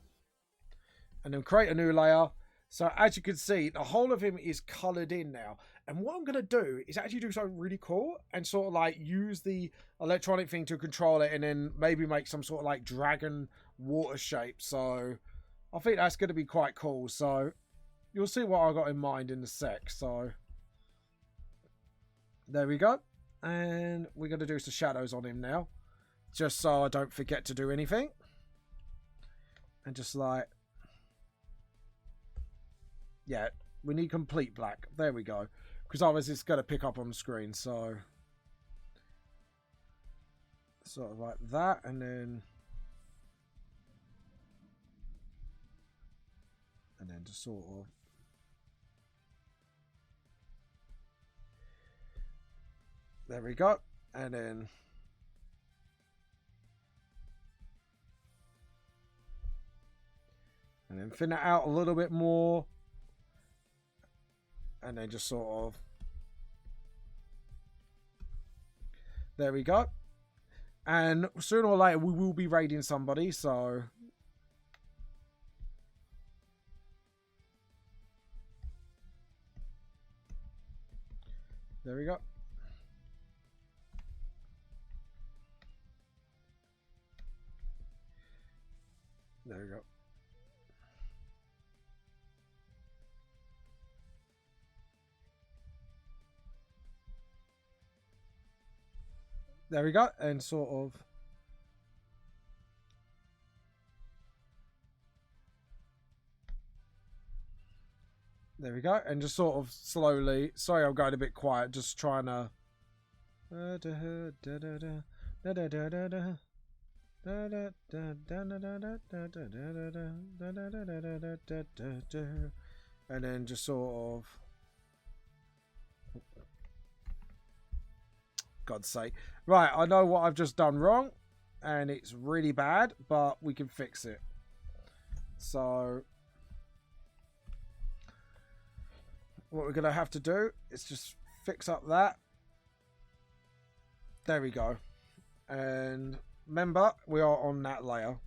A: And then create a new layer. So as you can see, the whole of him is coloured in now. And what I'm going to do is actually do something really cool. And sort of like use the electronic thing to control it. And then maybe make some sort of like dragon water shape. So I think that's going to be quite cool. So you'll see what I got in mind in a sec. So there we go. And we're going to do some shadows on him now. Just so I don't forget to do anything. And just like... yeah, we need complete black. There we go. Because otherwise it's going to pick up on the screen. So... sort of like that. And then... and then just sort of... there we go. And then... and then thin it out a little bit more. And then just sort of... there we go. And sooner or later we will be raiding somebody, so... there we go. There we go. There we go. And sort of... there we go. And just sort of slowly... sorry, I'm going a bit quiet. Just trying to... and then just sort of... God's sake. Right, I know what I've just done wrong. And it's really bad, but we can fix it. So... what we're going to have to do is just fix up that. There we go. And remember, we are on that layer.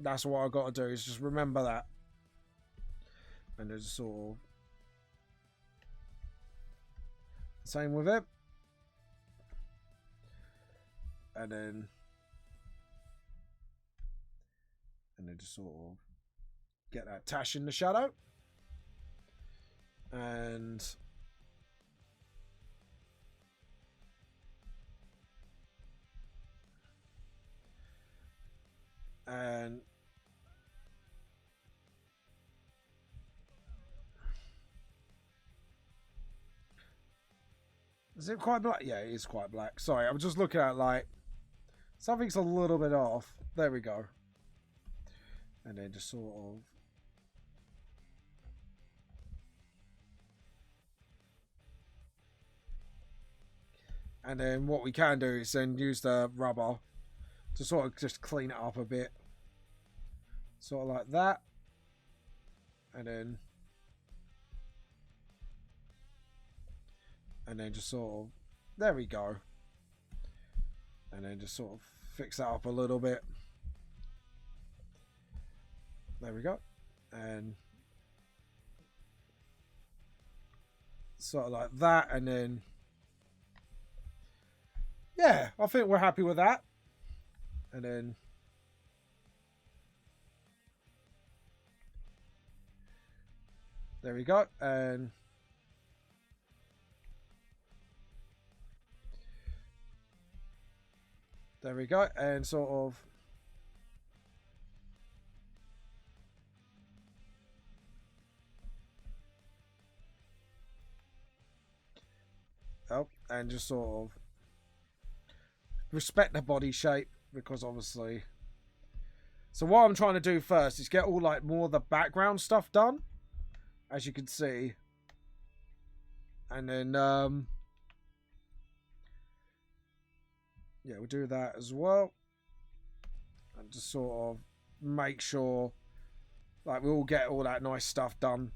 A: That's what I've got to do, is just remember that. And there's sort of... same with it. And then just sort of get that tash in the shadow. And Is it quite black? Yeah, it is quite black. Sorry, I'm just looking at like something's a little bit off. There we go. And then just sort of. And then what we can do is then use the rubber to sort of just clean it up a bit. Sort of like that. And then just sort of, there we go. And then just sort of fix that up a little bit. There we go. And sort of like that. And then, yeah, I think we're happy with that. And then there we go. And there we go. And sort of and just sort of respect the body shape, because obviously. So what I'm trying to do first is get all like more of the background stuff done, as you can see. And then yeah, we'll do that as well. And just sort of make sure like we all get all that nice stuff done.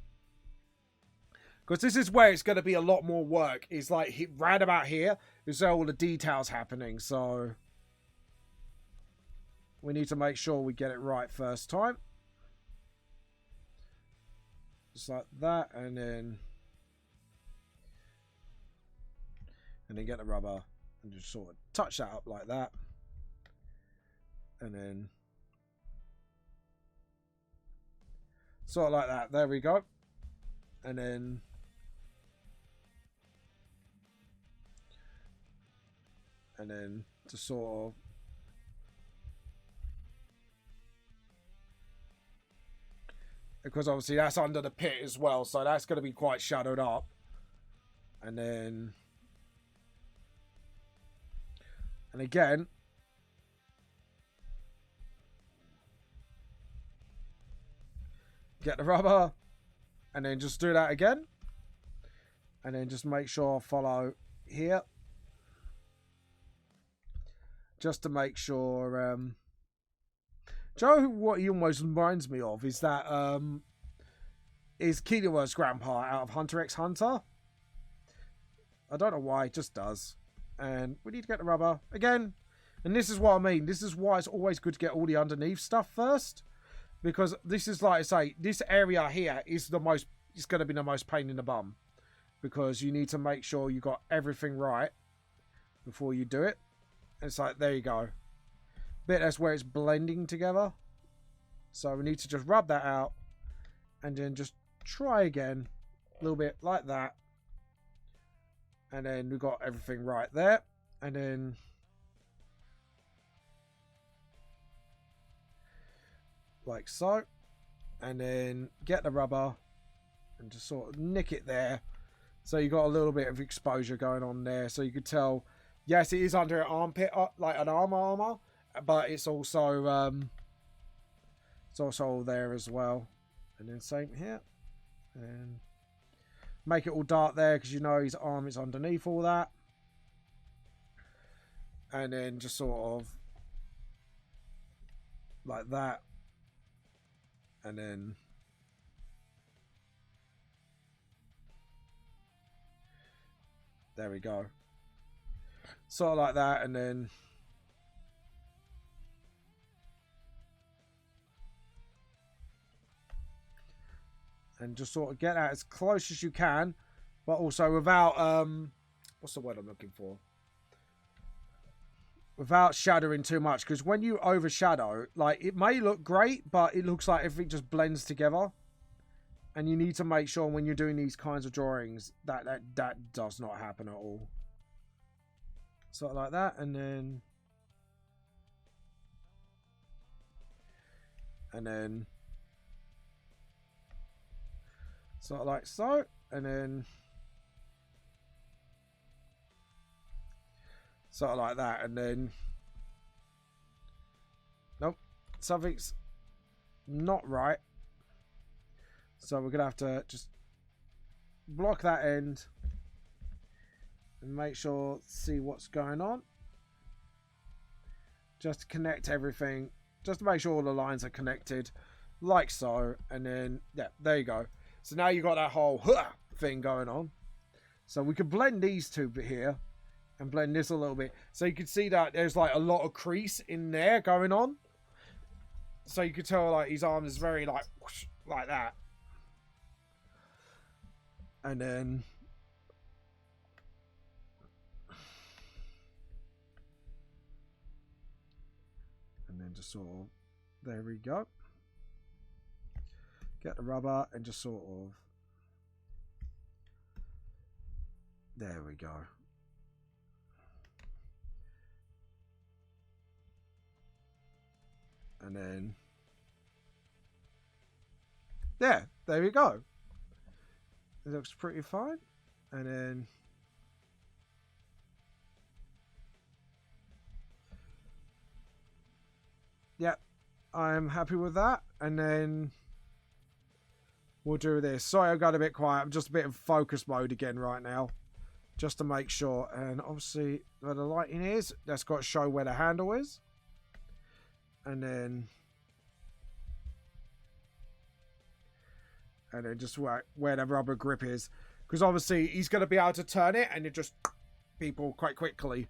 A: Because this is where it's going to be a lot more work. It's like right about here is all the details happening. So we need to make sure we get it right first time. Just like that. And then get the rubber and just sort of touch that up like that. And then sort of like that. There we go. And then just sort of because obviously that's under the pit as well, so that's going to be quite shadowed up. And then again get the rubber and then just do that again, and then just make sure I follow here just to make sure. Joe, what he almost reminds me of is that is Killua grandpa out of Hunter x Hunter. I don't know why, it just does. And we need to get the rubber again. And this is what I mean. This is why it's always good to get all the underneath stuff first, because this is like I say, this area here is the most. It's going to be the most pain in the bum, because you need to make sure you got everything right before you do it. It's like, there you go. Bit that's where it's blending together. So we need to just rub that out and then just try again a little bit like that. And then we've got everything right there. And then like so. And then get the rubber and just sort of nick it there. So you got a little bit of exposure going on there. So you could tell, yes, it is under an armpit, like an armor, but it's also there as well. And then same here, and make it all dark there because you know his arm is underneath all that. And then just sort of like that, and then there we go. Sort of like that, and then just sort of get that as close as you can, but also without what's the word I'm looking for? Without shadowing too much, because when you overshadow, like, it may look great, but it looks like everything just blends together. And you need to make sure when you're doing these kinds of drawings that does not happen at all. Sort of like that, and then sort of like so, and then Sort of like that, and then nope, something's not right. So we're gonna have to just block that end and make sure, see what's going on. Just connect everything, just to make sure all the lines are connected, like so. And then yeah, there you go. So now you got that whole thing going on. So we can blend these two here and blend this a little bit. So you can see that there's like a lot of crease in there going on. So you can tell like his arm is very like whoosh, like that. And then just sort of, there we go. Get the rubber and just sort of, there we go. And then, yeah, there we go. It looks pretty fine. And then, yeah, I'm happy with that. And then we'll do this. Sorry, I got a bit quiet. I'm just a bit in focus mode again right now, just to make sure. And obviously, where the lighting is, that's got to show where the handle is. And then just where the rubber grip is, because obviously he's going to be able to turn it and it just people quite quickly.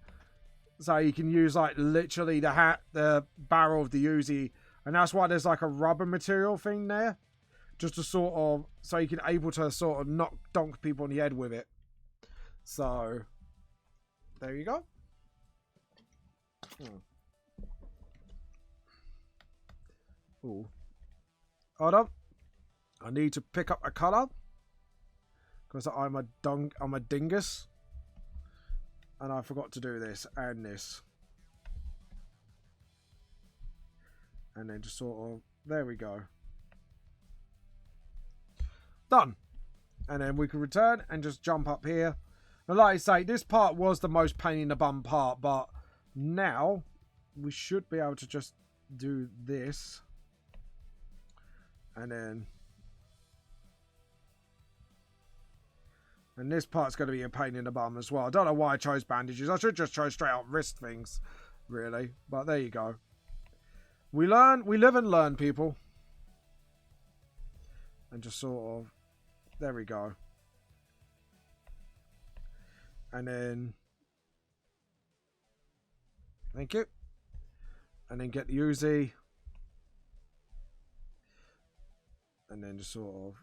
A: So you can use like literally the barrel of the Uzi, and that's why there's like a rubber material thing there, just to sort of, so you can able to sort of donk people on the head with it. So there you go. Ooh. Hold on. I need to pick up a colour, because I'm a dingus. And I forgot to do this and this. And then just sort of, there we go. Done. And then we can return and just jump up here. And like I say, this part was the most pain in the bum part, but now we should be able to just do this. And then, and this part's going to be a pain in the bum as well. I don't know why I chose bandages. I should just chose straight out wrist things, really. But there you go. We learn, we live and learn, people. And just sort of, there we go. And then, thank you. And then get the Uzi. And then just sort of,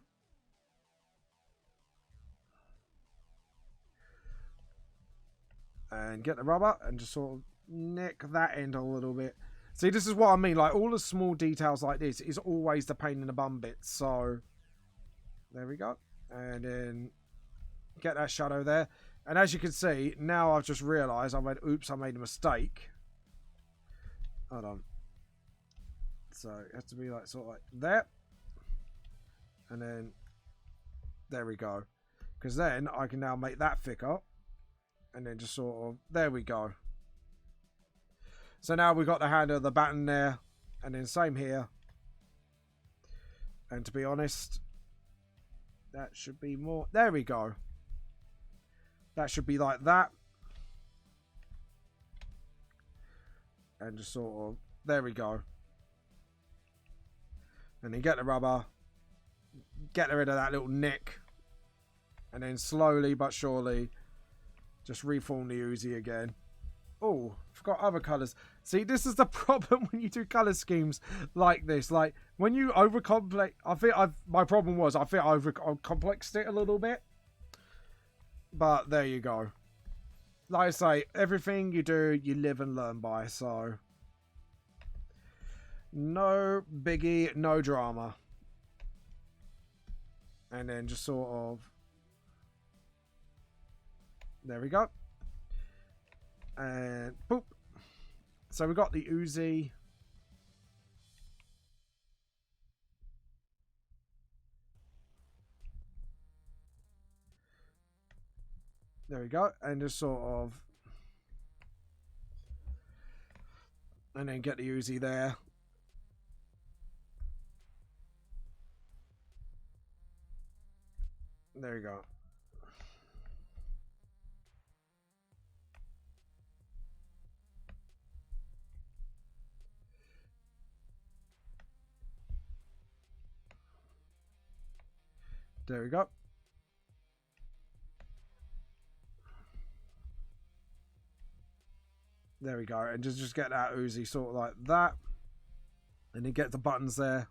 A: and get the rubber and just sort of nick that end a little bit. See, this is what I mean. Like, all the small details like this is always the pain in the bum bit. So, there we go. And then get that shadow there. And as you can see, now I've just realised I made a mistake. Hold on. So, it has to be like, sort of like there. And then, there we go. Because then I can now make that thicker. And then just sort of, there we go. So now we've got the handle of the baton there. And then same here. And to be honest, that should be more, there we go. That should be like that. And just sort of, there we go. And then get the rubber. Get rid of that little nick. And then slowly but surely just reform the Uzi again. Oh, forgot other colours. See, this is the problem when you do colour schemes like this. Like, when you overcomplex, my problem was, I think I overcomplexed it a little bit. But there you go. Like I say, everything you do, you live and learn by. So, no biggie, no drama. And then just sort of, there we go. And boop. So we got the Uzi. There we go. And just sort of, And then get the Uzi there. There you go. There we go. There we go. And just get that Uzi sort of like that. And then get the buttons there.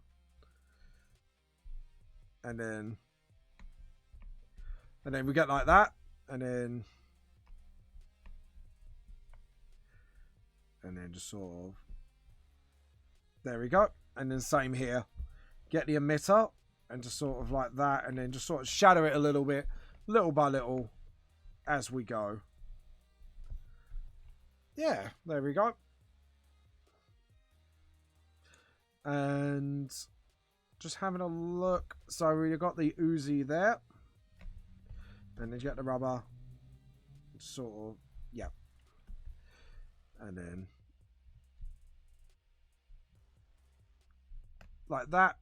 A: And then we get like that. And then just sort of, there we go. And then same here. Get the emitter and just sort of like that. And then just sort of shadow it a little bit, little by little, as we go. Yeah, there we go. And just having a look. So we've got the Uzi there. And then you get the rubber. Sort of, yeah. And then like that.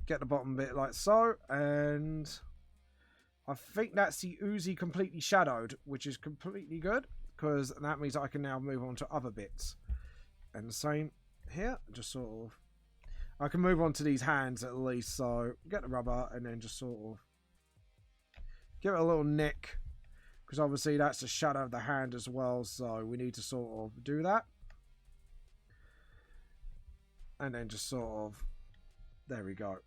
A: Get the bottom bit like so. And I think that's the Uzi completely shadowed, which is completely good. Because that means I can now move on to other bits. And the same here. Just sort of, I can move on to these hands at least. So get the rubber and then just sort of give it a little nick. Because obviously that's the shadow of the hand as well. So we need to sort of do that. And then just sort of, there we go.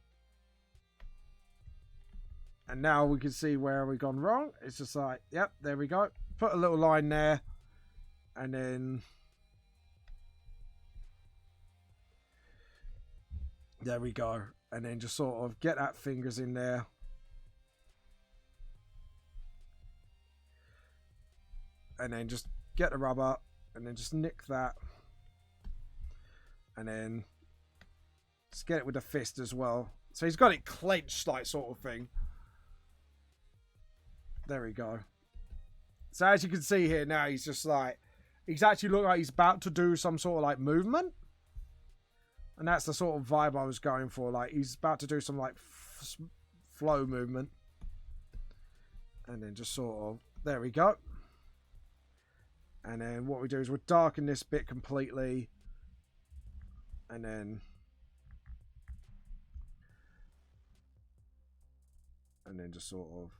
A: And now we can see where we've gone wrong. It's just like, yep, there we go. Put a little line there. And then there we go. And then just sort of get that fingers in there. And then just get the rubber. And then just nick that. And then just get it with the fist as well. So he's got it clenched, like, sort of thing. There we go. So as you can see here now, he's just like, he's actually looking like he's about to do some sort of like movement. And that's the sort of vibe I was going for. Like he's about to do some like flow movement. And then just sort of, there we go. And then what we do is we'll darken this bit completely. And then just sort of,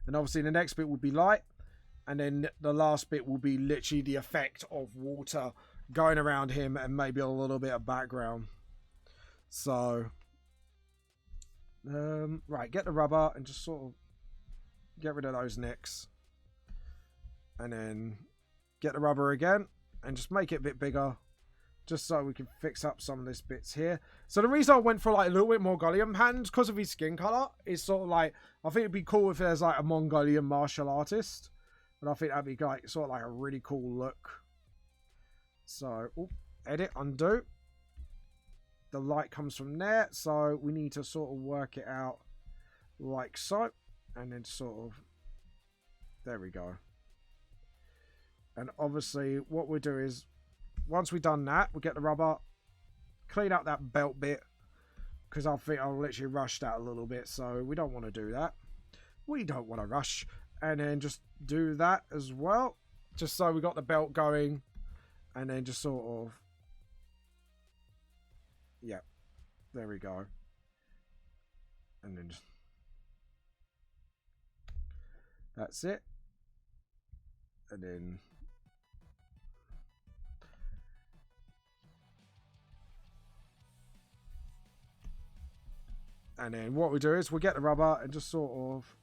A: and obviously the next bit will be light. And then the last bit will be literally the effect of water going around him and maybe a little bit of background. So, right, get the rubber and just sort of get rid of those nicks. And then get the rubber again and just make it a bit bigger. Just so we can fix up some of these bits here. So the reason I went for like a little bit Mongolian patterns because of his skin color is sort of like, I think it'd be cool if there's like a Mongolian martial artist. And I think that'd be like sort of like a really cool look. So, edit, undo. The light comes from there. So we need to sort of work it out like so. And then sort of, there we go. And obviously what we'll do is, once we've done that, we'll get the rubber, clean up that belt bit, because I think I'll literally rush that a little bit, so we don't want to do that. We don't want to rush. And then just do that as well, just so we got the belt going, and then just sort of, yeah, there we go. And then just, that's it. And then what we do is we'll get the rubber and just sort of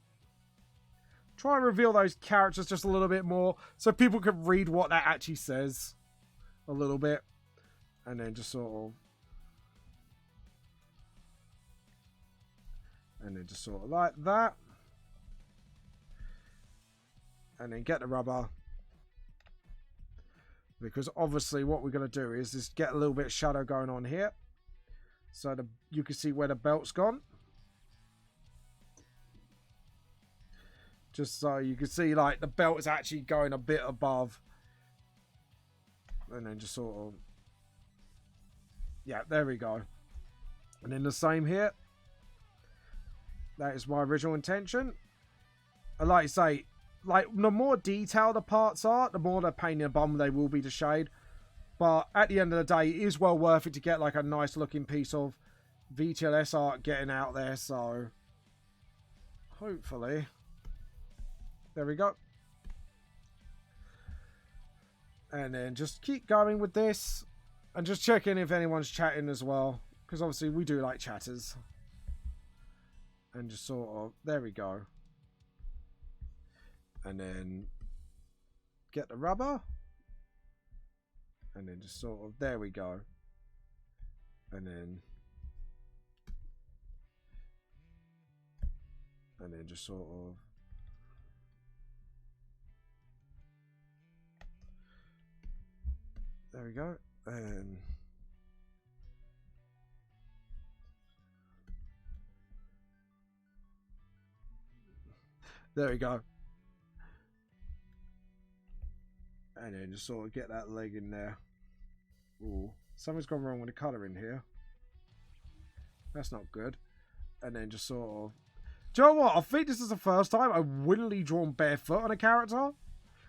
A: try and reveal those characters just a little bit more so people can read what that actually says a little bit. And then just sort of, and then just sort of like that. And then get the rubber. Because obviously what we're going to do is get a little bit of shadow going on here. So you can see where the belt's gone. Just so you can see like the belt is actually going a bit above. And then just sort of... Yeah, there we go. And then the same here. That is my original intention. And like I say, like, the more detailed the parts are, the more the pain in the bum they will be to shade. But at the end of the day, it is well worth it to get like a nice looking piece of VTLS art getting out there. So hopefully, there we go. And then just keep going with this and just checking if anyone's chatting as well, because obviously we do like chatters. And just sort of, there we go. And then get the rubber. And then just sort of, there we go. And then just sort of, there we go. And there we go. And then just sort of get that leg in there. Ooh, something's gone wrong with the colour in here. That's not good. And then just sort of... Do you know what? I think this is the first time I've willingly drawn barefoot on a character.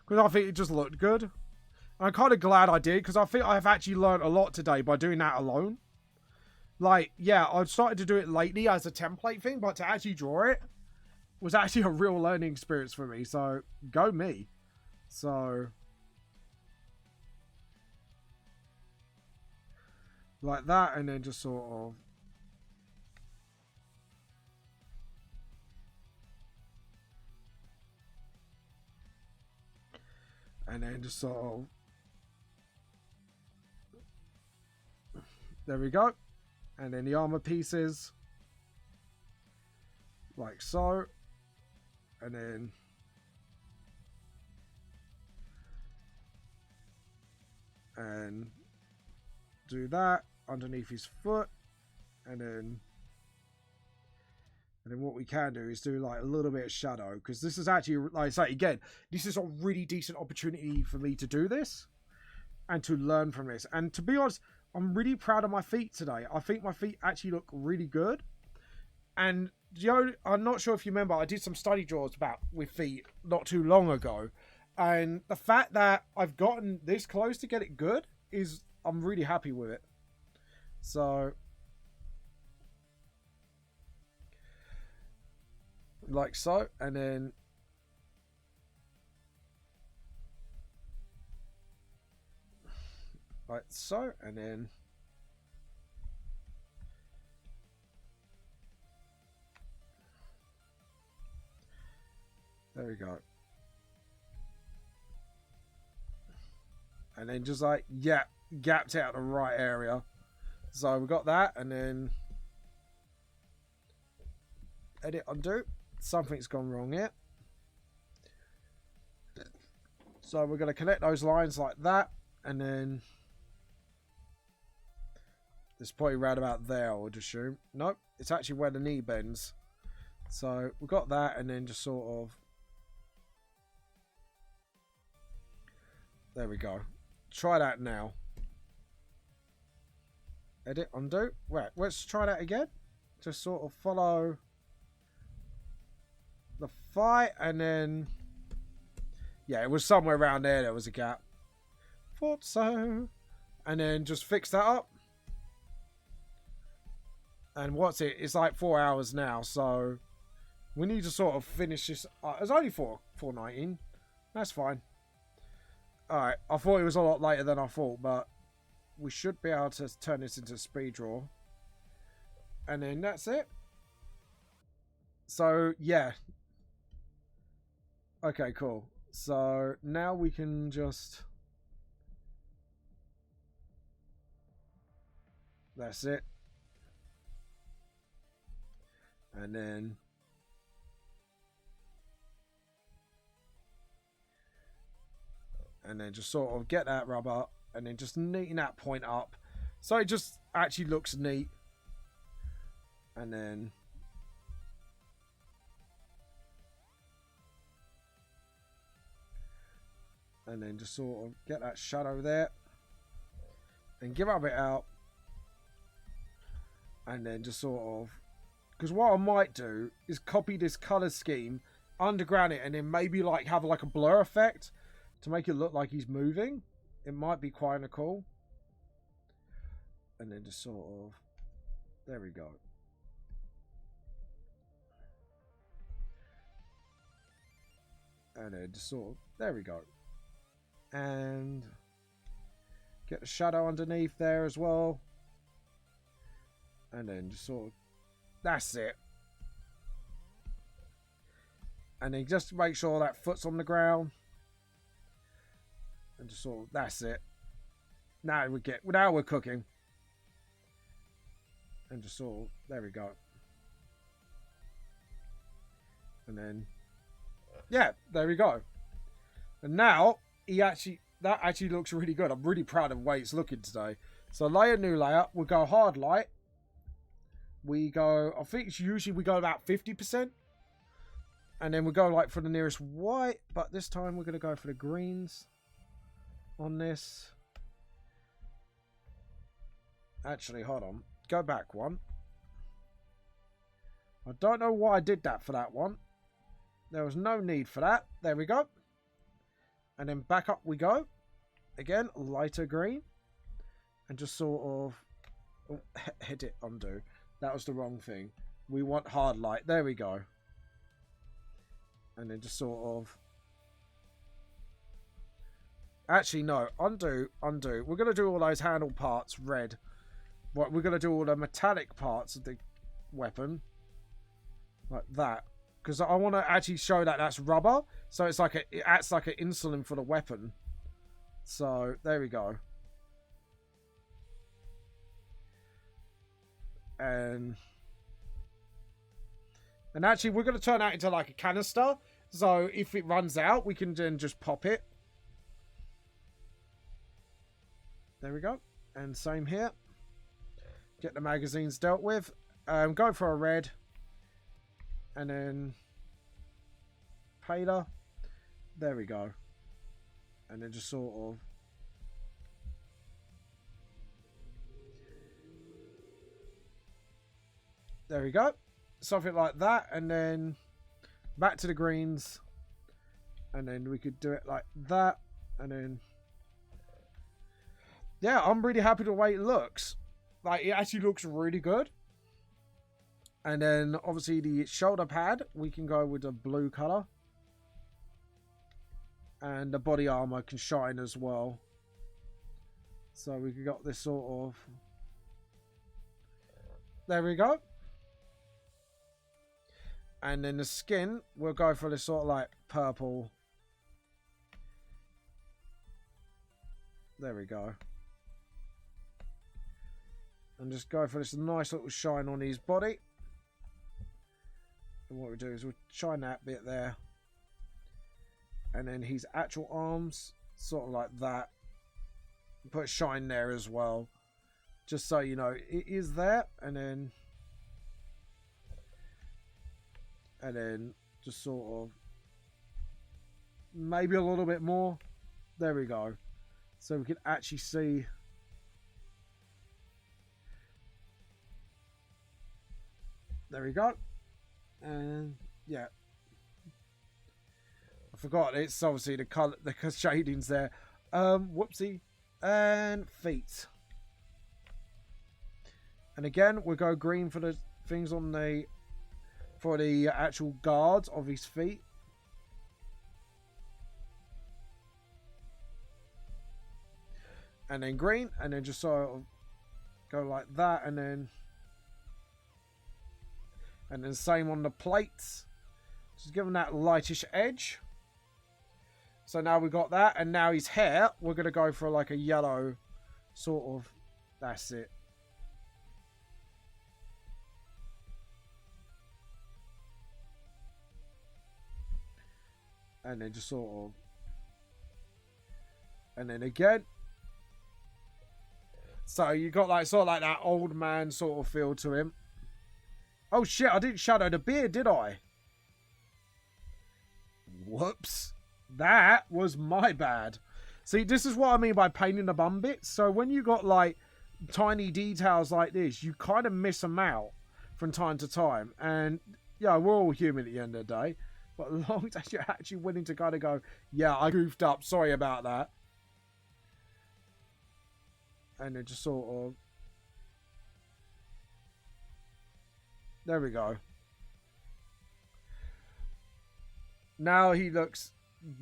A: Because I think it just looked good. And I'm kind of glad I did, because I think I've actually learned a lot today by doing that alone. Like, yeah, I've started to do it lately as a template thing, but to actually draw it was actually a real learning experience for me. So, go me. So... like that, and then just sort of... and then just sort of... there we go. And then the armor pieces. Like so. And then... and... do that underneath his foot, and then what we can do is do like a little bit of shadow, because this is actually, like I say again, this is a really decent opportunity for me to do this and to learn from this. And to be honest, I'm really proud of my feet today. I think my feet actually look really good. And you know, I'm not sure if you remember, I did some study draws with feet not too long ago, and the fact that I've gotten this close to get it good is, I'm really happy with it. So, like so, and then like so, and then there we go. And then just like, yeah, gapped out the right area. So we got that, and then edit, undo. Something's gone wrong here. So we're going to connect those lines like that, and then it's probably round about there, I would assume. Nope, it's actually where the knee bends. So we've got that, and then just sort of, there we go. Try that now. Edit, undo. Right, let's try that again. Just sort of follow the fight, and then yeah, it was somewhere around there. There was a gap. Thought so. And then just fix that up. And what's it? It's like 4 hours now, so we need to sort of finish this. It's only 4:19. That's fine. All right. I thought it was a lot later than I thought, but we should be able to turn this into a speed draw. And then that's it. So, yeah. Okay, cool. So, now we can just... that's it. And then... just sort of get that rubber, and then just neaten that point up, so it just actually looks neat. And then just sort of get that shadow there. and give that bit out. And then just sort of... Because what I might do is copy this colour scheme, underground it, and then maybe like have like a blur effect to make it look like he's moving. It might be quite cool. And then just sort of... There we go. And then just sort of... There we go. And... Get the shadow underneath there as well. And then just sort of... That's it. And then just make sure that foot's on the ground. And just sort of... That's it. Now we're cooking. And just sort of... There we go. And then... Yeah, there we go. And now, that actually looks really good. I'm really proud of the way it's looking today. So layer, new layer. We'll go hard light. We go, I think it's usually we go about 50%. And then we go like for the nearest white. But this time we're going to go for the greens on this. Actually, hold on. Go back one. I don't know why I did that for that one. There was no need for that. There we go. And then back up we go. Again, lighter green. And just sort of... Oh, hit it, undo. That was the wrong thing. We want hard light. There we go. And then just sort of... Actually, no. Undo, undo. We're going to do all those handle parts red. We're going to do all the metallic parts of the weapon. Like that. Because I want to actually show that that's rubber. So it's like it acts like an insulin for the weapon. So, there we go. And actually, we're going to turn that into like a canister. So, if it runs out, we can then just pop it. There we go. And same here. Get the magazines dealt with. Go for a red. And then paler. There we go. And then just sort of... There we go. Something like that. And then back to the greens. And then we could do it like that. And then... Yeah, I'm really happy with the way it looks. Like, it actually looks really good. And then, obviously, the shoulder pad, we can go with the blue colour. And the body armour can shine as well. So we got this sort of... There we go. And then the skin, we'll go for this sort of like purple. There we go. And just go for this nice little shine on his body. And what we do is we'll shine that bit there. And then his actual arms, sort of like that. Put a shine there as well. Just so you know, it is there. And then just sort of maybe a little bit more. There we go. So we can actually see. There we go. And yeah, I forgot it's obviously the color, the shadings there. Whoopsie. And feet. And again, we'll go green for the things on the for the actual guards of his feet. And then green, and then just sort of go like that, and then same on the plates. Just give him that lightish edge. So now we got that, and now his hair, we're going to go for like a yellow sort of, that's it. And then just sort of, and then again. So you got like sort of like that old man sort of feel to him. Oh shit, I didn't shadow the beard, did I? Whoops. That was my bad. See, this is what I mean by painting the bum bits. So when you got like tiny details like this, you kind of miss them out from time to time. And yeah, we're all human at the end of the day. But as long as you're actually willing to kind of go, yeah, I goofed up, sorry about that. And then just sort of... There we go. Now he looks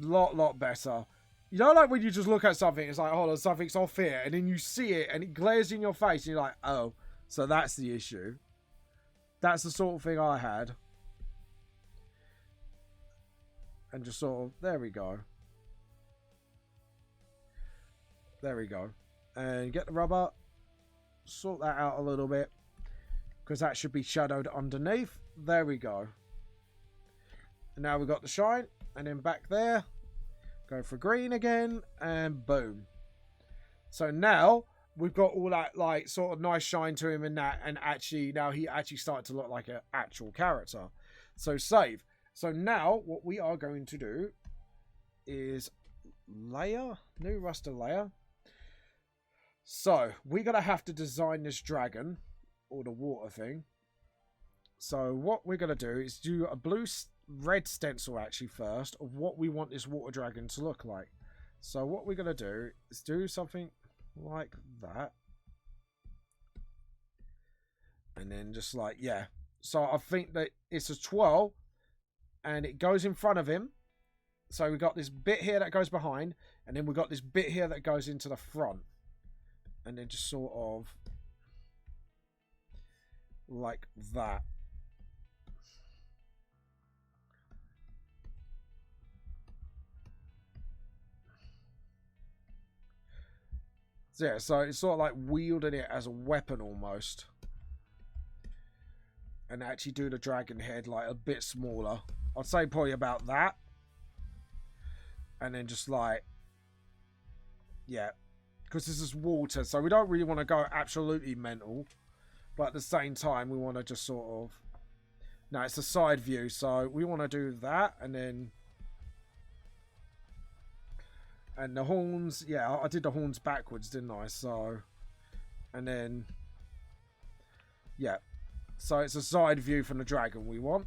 A: a lot better. You know, like when you just look at something, it's like, hold on, something's off here. And then you see it and it glares in your face. And you're like, oh, so that's the issue. That's the sort of thing I had. And just sort of, there we go. There we go. And get the rubber. Sort that out a little bit. Because that should be shadowed underneath. There we go. And now we've got the shine. And then back there. Go for green again. And boom. So now we've got all that like sort of nice shine to him and that. And actually now he actually started to look like an actual character. So save. So now what we are going to do is layer. New raster layer. So we're going to have to design this dragon. Or the water thing. So what we're going to do is do a red stencil actually first of what we want this water dragon to look like. So what we're going to do is do something like that. And then just like, yeah. So I think that it's a twirl and it goes in front of him. So we got this bit here that goes behind and then we got this bit here that goes into the front. And then just sort of like that. So yeah, so it's sort of like wielding it as a weapon almost. And actually do the dragon head like a bit smaller. I'd say probably about that. And then just like, yeah. Because this is water, so we don't really want to go absolutely mental. But at the same time, we want to just sort of... No, it's a side view, so we want to do that, and then... And the horns, yeah, I did the horns backwards, didn't I? So... And then... Yeah. So it's a side view from the dragon we want.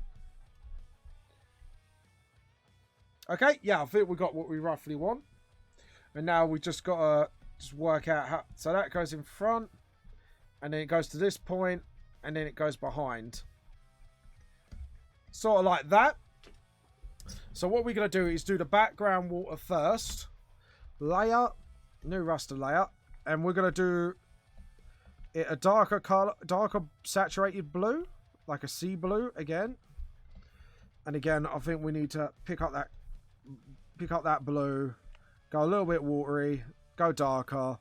A: Okay, yeah, I think we got what we roughly want. And now we just got to just work out how... So that goes in front. And then it goes to this point, and then it goes behind. Sort of like that. So what we're going to do is do the background water first. Layer. New raster layer. And we're going to do it a darker color, darker saturated blue. Like a sea blue again. And again, I think we need to pick up that blue. Go a little bit watery. Go darker.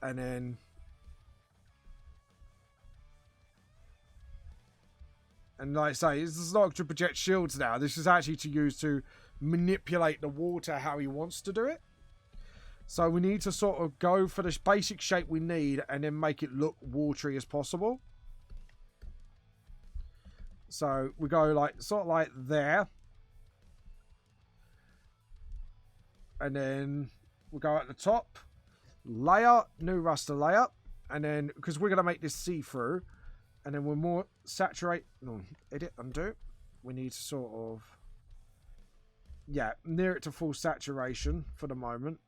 A: And then... And like I say, this is not to project shields now. This is actually to use to manipulate the water how he wants to do it. So we need to sort of go for this basic shape we need and then make it look watery as possible. So we go like sort of like there. And then we go at the top. Layer, new raster layer. And then, because we're going to make this see-through. And then we're more saturate. No, edit, undo. We need to sort of, yeah, near it to full saturation for the moment.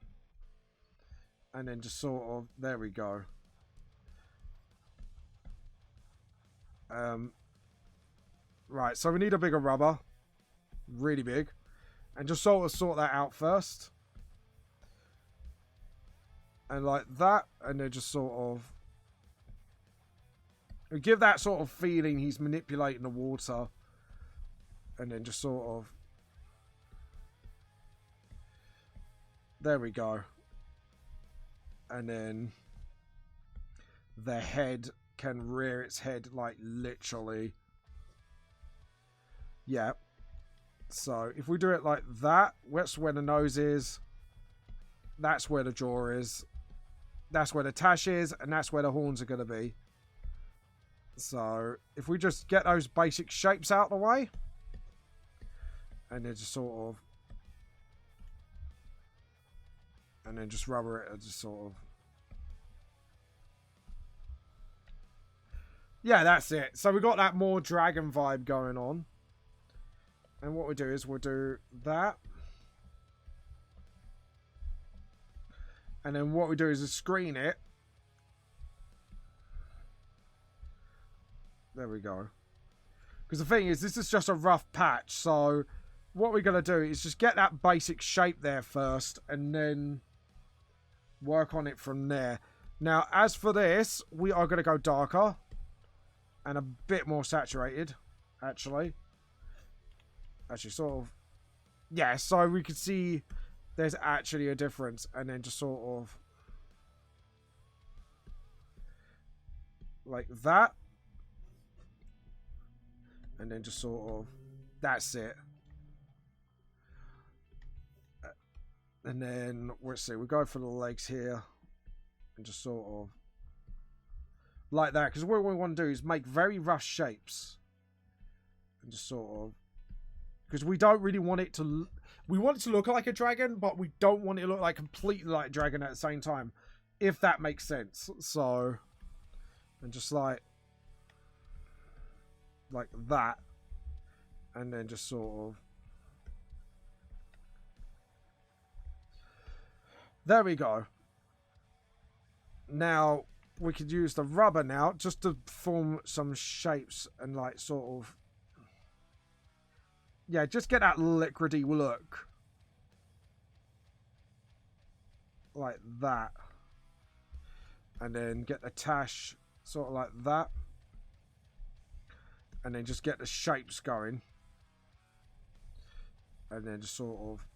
A: And then just sort of, there we go. Right, so we need a bigger rubber. Really big. And just sort that out first. And like that. And then just sort of. Give that sort of feeling he's manipulating the water. And then just sort of... There we go. And then... The head can rear its head, like, literally. Yeah. So, if we do it like that, that's where the nose is. That's where the jaw is. That's where the tash is. And that's where the horns are going to be. So, if we just get those basic shapes out of the way. And then just sort of... And then just rubber it, just sort of. Yeah, that's it. So we got that more dragon vibe going on. And what we do is we'll do that. And then what we do is screen it. There we go. Because the thing is, this is just a rough patch. So what we're going to do is just get that basic shape there first. And then work on it from there. Now, as for this, we are going to go darker. And a bit more saturated, actually. Actually, sort of. Yeah, so we can see there's actually a difference. And then just sort of. Like that. And then just sort of. That's it. And then, let's see, we go for the legs here. And just sort of. Like that. Because what we want to do is make very rough shapes. And just sort of. Because we don't really want it to... We want it to look like a dragon, but we don't want it to look like completely like a dragon at the same time. If that makes sense. So... And just like that. And then just sort of... There we go. Now, we could use the rubber now just to form some shapes and like sort of... Yeah, just get that liquidy look. Like that. And then get the tash sort of like that. And then just get the shapes going. And then just sort of...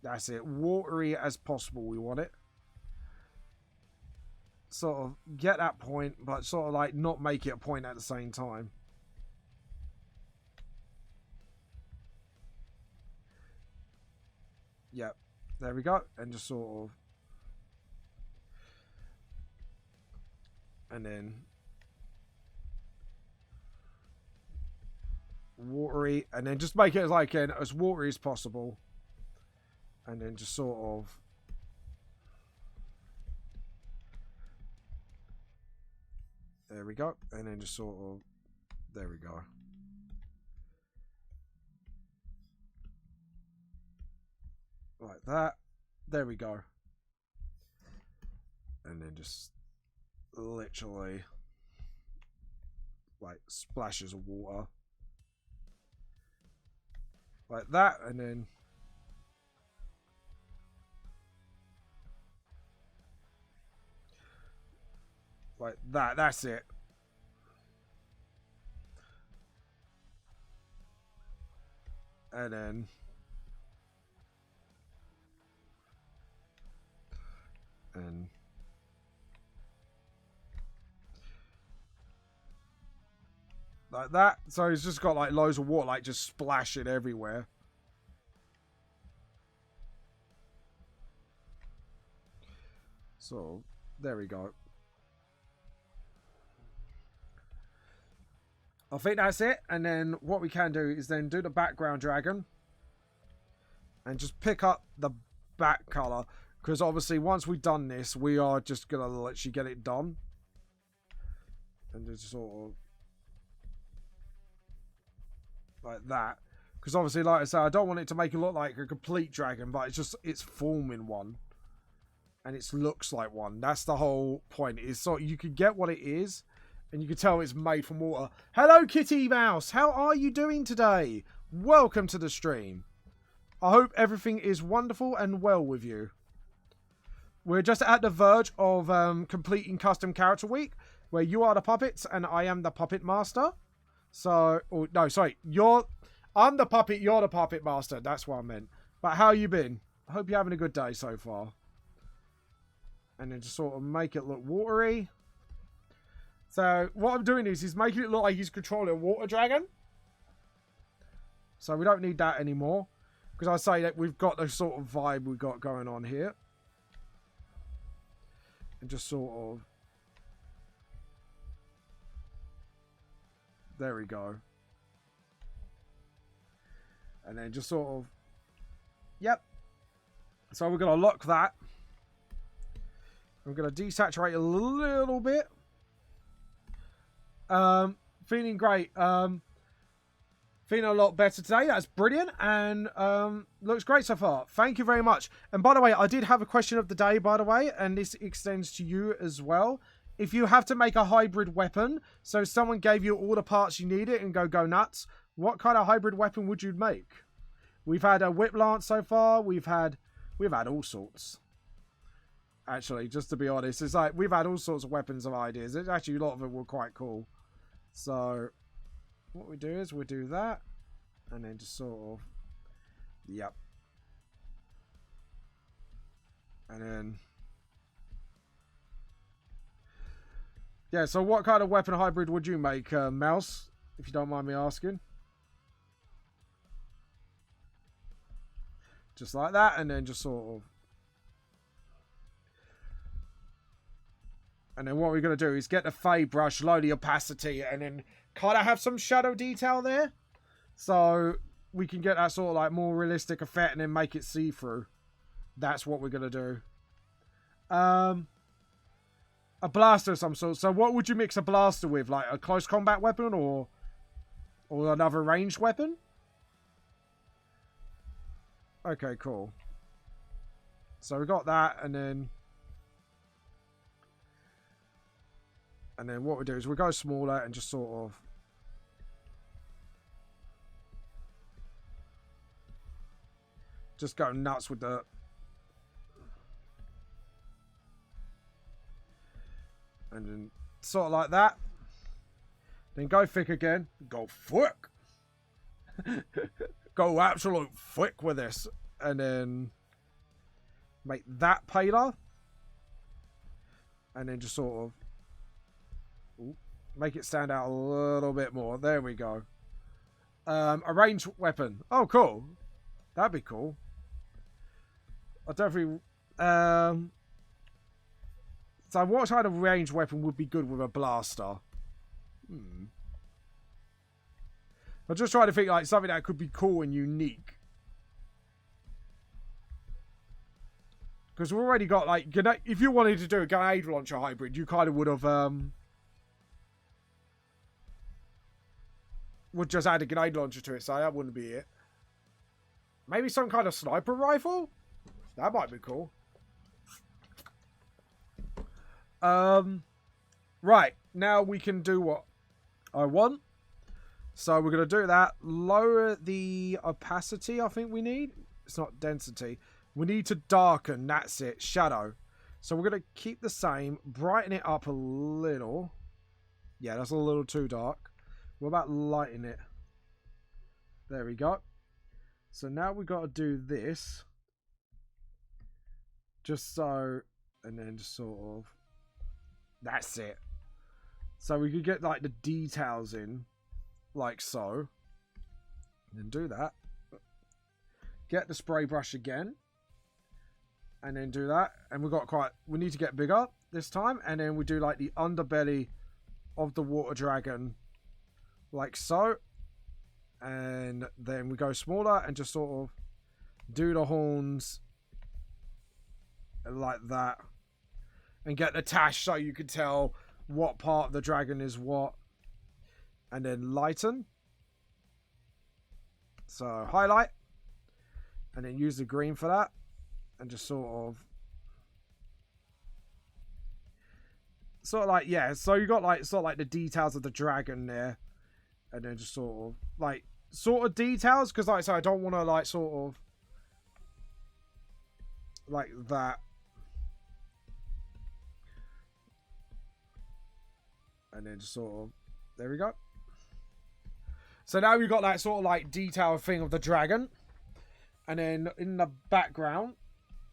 A: That's it. Watery as possible, we want it. Sort of get that point, but sort of like not make it a point at the same time. Yep. There we go. And just sort of... And then... Watery. And then just make it like as watery as possible. And then just sort of... There we go. And then just sort of... There we go. Like that. There we go. And then just... Literally... Like splashes of water. Like that. And then... Like that. That's it. And then... And... Like that. So it's just got like loads of water like just splashing everywhere. So, there we go. I think that's it. And then what we can do is then do the background dragon. And just pick up the back color. Because obviously once we've done this, we are just going to literally get it done. And just sort of... Like that. Because obviously, like I said, I don't want it to make it look like a complete dragon. But it's just, it's forming one. And it looks like one. That's the whole point. Is so you can get what it is. And you can tell it's made from water. Hello, Kitty Mouse. How are you doing today? Welcome to the stream. I hope everything is wonderful and well with you. We're just at the verge of completing Custom Character Week. Where you are the puppets and I am the puppet master. So, oh, no, sorry. I'm the puppet, you're the puppet master. That's what I meant. But how you been? I hope you're having a good day so far. And then just sort of make it look watery. So what I'm doing is making it look like he's controlling a water dragon. So we don't need that anymore. Because I say that we've got the sort of vibe we've got going on here. And just sort of... There we go. And then just sort of... Yep. So we're going to lock that. I'm going to desaturate a little bit. Feeling great. Feeling a lot better today. That's brilliant. And looks great so far. Thank you very much. And by the way, I did have a question of the day, by the way. And this extends to you as well. If you have to make a hybrid weapon, so someone gave you all the parts you needed and go nuts, what kind of hybrid weapon would you make? We've had a whip lance so far. We've had all sorts. Actually, just to be honest, it's like we've had all sorts of weapons of ideas. It's actually, a lot of them were quite cool. So what we do is we do that, and then just sort of, yep, and then yeah. So what kind of weapon hybrid would you make, Mouse? If you don't mind me asking. Just like that, and then just sort of. And then what we're going to do is get the fade brush, low the opacity, and then kind of have some shadow detail there. So we can get that sort of like more realistic effect and then make it see-through. That's what we're going to do. A blaster of some sort. So what would you mix a blaster with? Like a close combat weapon or another ranged weapon? Okay, cool. So we got that, and then what we do is we go smaller and just sort of just go nuts with the and then sort of like that. Then go thick again. Go thick. Go absolute thick with this. And then make that paler. And then just sort of make it stand out a little bit more. There we go. A ranged weapon. Oh, cool. That'd be cool. I definitely. So, what kind of ranged weapon would be good with a blaster? I'm just trying to think like something that could be cool and unique. Because we've already got like, if you wanted to do a grenade launcher hybrid, you kind of would have would just add a grenade launcher to it, so that wouldn't be it. Maybe some kind of sniper rifle? That might be cool. Right, now we can do what I want. So we're going to do that. Lower the opacity, I think we need. It's not density. We need to darken, that's it. Shadow. So we're going to keep the same. Brighten it up a little. Yeah, that's a little too dark. What about lighting it? There we go. So now we've got to do this. Just so, and then just sort of, that's it. So we could get like the details in, like so. And then do that. Get the spray brush again. And then do that. And we need to get bigger this time. And then we do like the underbelly of the water dragon. Like so. And then we go smaller and just sort of do the horns like that. And get the tash so you can tell what part of the dragon is what. And then lighten. So highlight. And then use the green for that. And just sort of like, yeah. So you got like sort of like the details of the dragon there. And then just sort of details. Because like I said, I don't want to like sort of like that. And then just sort of, there we go. So now we've got that sort of like detail thing of the dragon. And then in the background,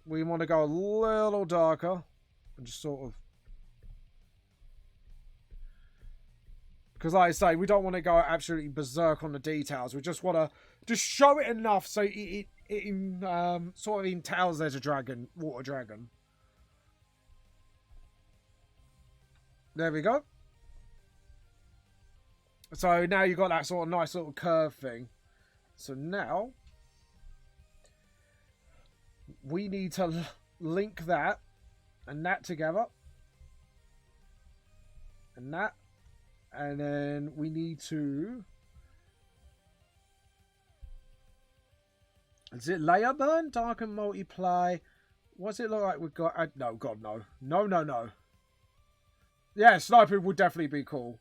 A: we want to go a little darker. And just sort of, because like I say, we don't want to go absolutely berserk on the details. We just want to just show it enough so it sort of entails there's a dragon, water dragon. There we go. So now you've got that sort of nice little curve thing. So now we need to link that and that together. And that. And then we need to... Is it layer burn? Darken multiply. What's it look like we've got? No, God, no. No, no, no. Yeah, sniping would definitely be cool.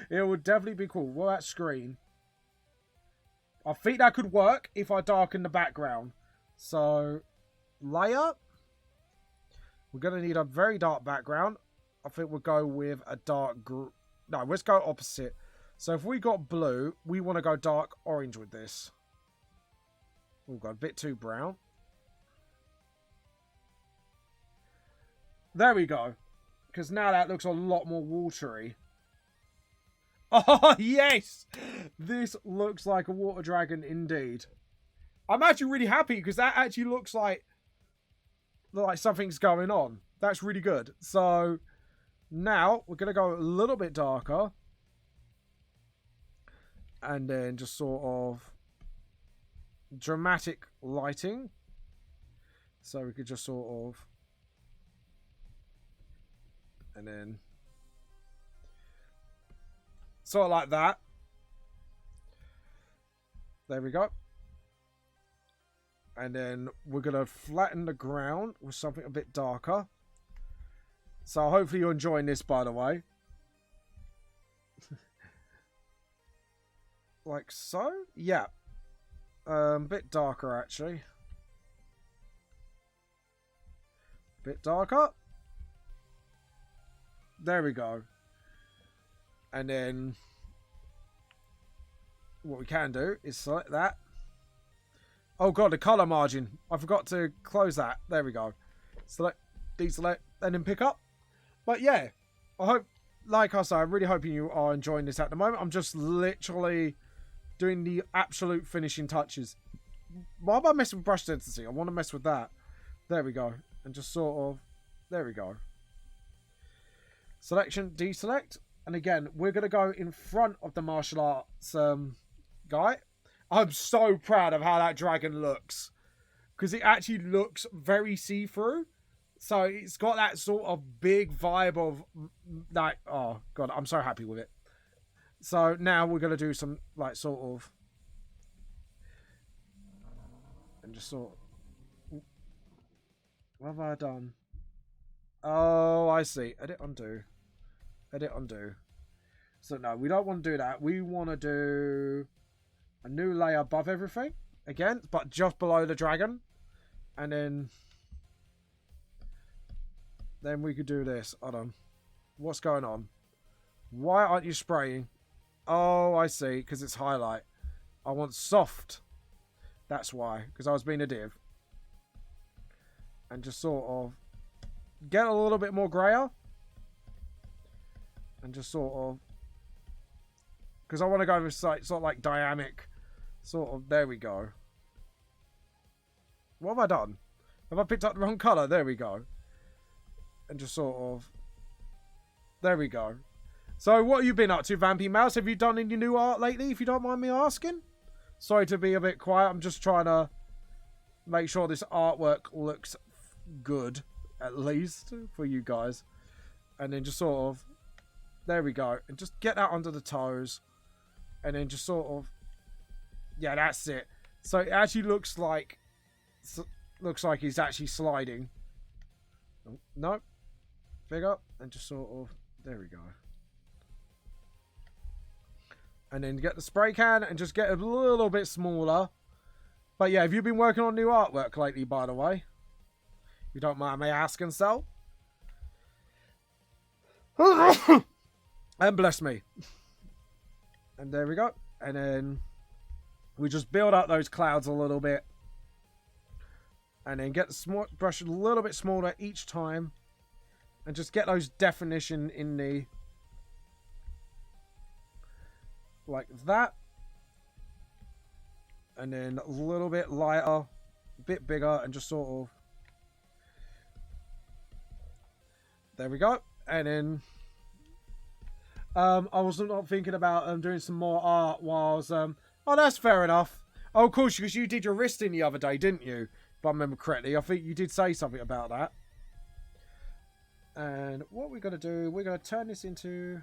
A: It would definitely be cool. Well, that screen. I think that could work if I darken the background. So, layer. We're going to need a very dark background. I think we'll go with a dark... No, let's go opposite. So if we got blue, we want to go dark orange with this. We've got a bit too brown. There we go. Because now that looks a lot more watery. Oh, yes! This looks like a water dragon indeed. I'm actually really happy because that actually looks like something's going on. That's really good. So now we're going to go a little bit darker. And then just sort of dramatic lighting. So we could just sort of... And then... Sort of like that. There we go. And then we're going to flatten the ground with something a bit darker. So hopefully you're enjoying this, by the way. Like so? Yeah. Bit darker, actually. Bit darker. There we go. And then what we can do is select that. Oh god, the color margin. I forgot to close that. There we go. Select, deselect, and then pick up. But yeah, I hope, like I say, I'm really hoping you are enjoying this at the moment. I'm just literally doing the absolute finishing touches. Why am I messing with brush density? I want to mess with that. There we go. And just sort of, there we go. Selection, deselect. And again, we're going to go in front of the martial arts guy. I'm so proud of how that dragon looks. Because it actually looks very see-through. So it's got that sort of big vibe of... like, oh, God, I'm so happy with it. So now we're going to do some, like, sort of... And just sort of... What have I done? Oh, I see. Edit, undo. Edit, undo. So no, we don't want to do that. We want to do a new layer above everything. Again, but just below the dragon. And then we could do this. Hold on. What's going on? Why aren't you spraying? Oh, I see. Because it's highlight. I want soft. That's why. Because I was being a div. And just sort of get a little bit more grayer. And just sort of... Because I want to go with sort of like dynamic. Sort of... There we go. What have I done? Have I picked up the wrong colour? There we go. And just sort of... There we go. So what have you been up to, Vampy Mouse? Have you done any new art lately, if you don't mind me asking? Sorry to be a bit quiet. I'm just trying to make sure this artwork looks good, at least, for you guys. And then just sort of... There we go. And just get that under the toes. And then just sort of... Yeah, that's it. So it actually looks like he's actually sliding. No. Big up. And just sort of... There we go. And then get the spray can and just get a little bit smaller. But yeah, have you been working on new artwork lately, by the way? You don't mind me asking so? And bless me. And there we go. And then we just build up those clouds a little bit. And then get the small brush a little bit smaller each time. And just get those definition in the... Like that. And then a little bit lighter. A bit bigger. And just sort of... There we go. And then... I was not thinking about doing some more art whilst... Oh, that's fair enough. Oh, of course, because you did your wristing the other day, didn't you? I remember correctly. I think you did say something about that. And what we're going to do, we're going to turn this into...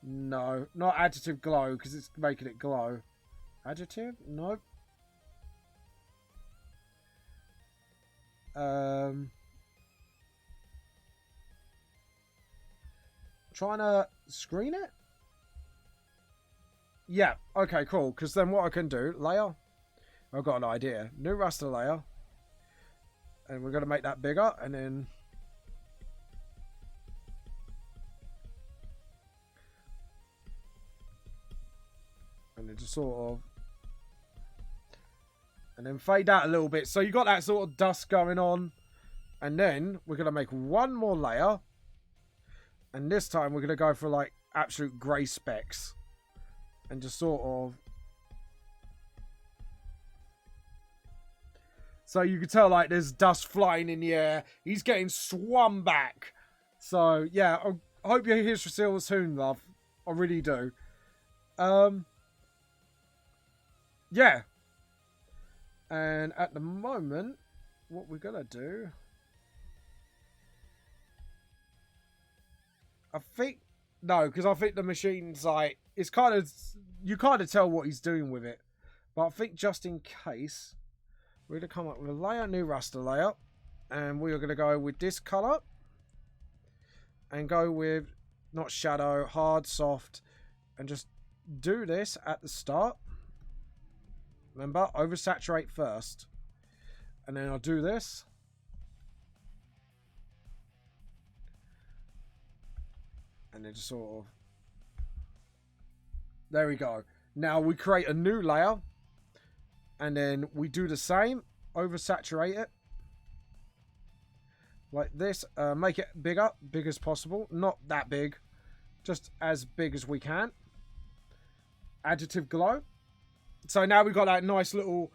A: No, not additive glow, because it's making it glow. Additive? Nope. Trying to screen it? Yeah, okay, cool. Because then what I can do, layer. I've got an idea. New raster layer. And we're going to make that bigger. And then... And then just sort of... And then fade out a little bit. So you got that sort of dust going on. And then we're going to make one more layer. And this time we're going to go for like absolute grey specks. And just sort of... So you can tell like there's dust flying in the air. He's getting swum back. So yeah, I hope you're here for Silver soon, love. I really do. Yeah. And at the moment, what we're going to do... I think... No, because I think the machine's like... It's kind of... You kind of tell what he's doing with it. But I think just in case... We're going to come up with a layer, new raster layer. And we are going to go with this colour. And go with... Not shadow, hard, soft. And just do this at the start. Remember, oversaturate first. And then I'll do this. And then just sort of... There we go. Now we create a new layer. And then we do the same. Oversaturate it. Like this. Make it bigger. Big as possible. Not that big. Just as big as we can. Additive glow. So now we've got that nice little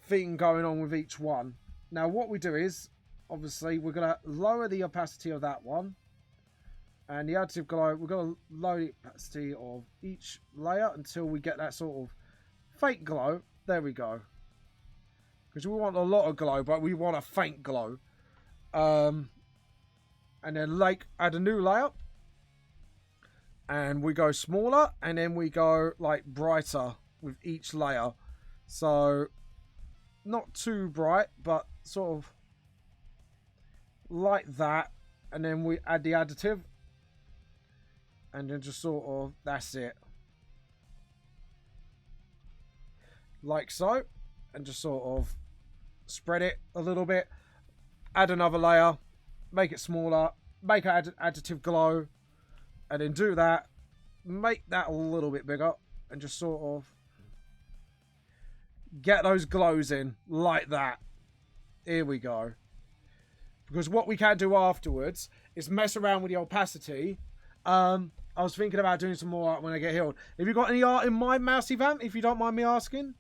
A: thing going on with each one. Now what we do is, obviously, we're going to lower the opacity of that one. And the additive glow, we're going to lower the opacity of each layer until we get that sort of fake glow. There we go. Because we want a lot of glow, but we want a faint glow. And then like add a new layer. And we go smaller. And then we go like brighter with each layer. So not too bright, but sort of like that. And then we add the additive. And then just sort of, that's it. Like so. And just sort of spread it a little bit. Add another layer. Make it smaller. Make an additive glow. And then do that. Make that a little bit bigger. And just sort of get those glows in like that. Here we go. Because what we can do afterwards is mess around with the opacity. I was thinking about doing some more art when I get healed. Have you got any art in mind, Mousy Vamp, if you don't mind me asking?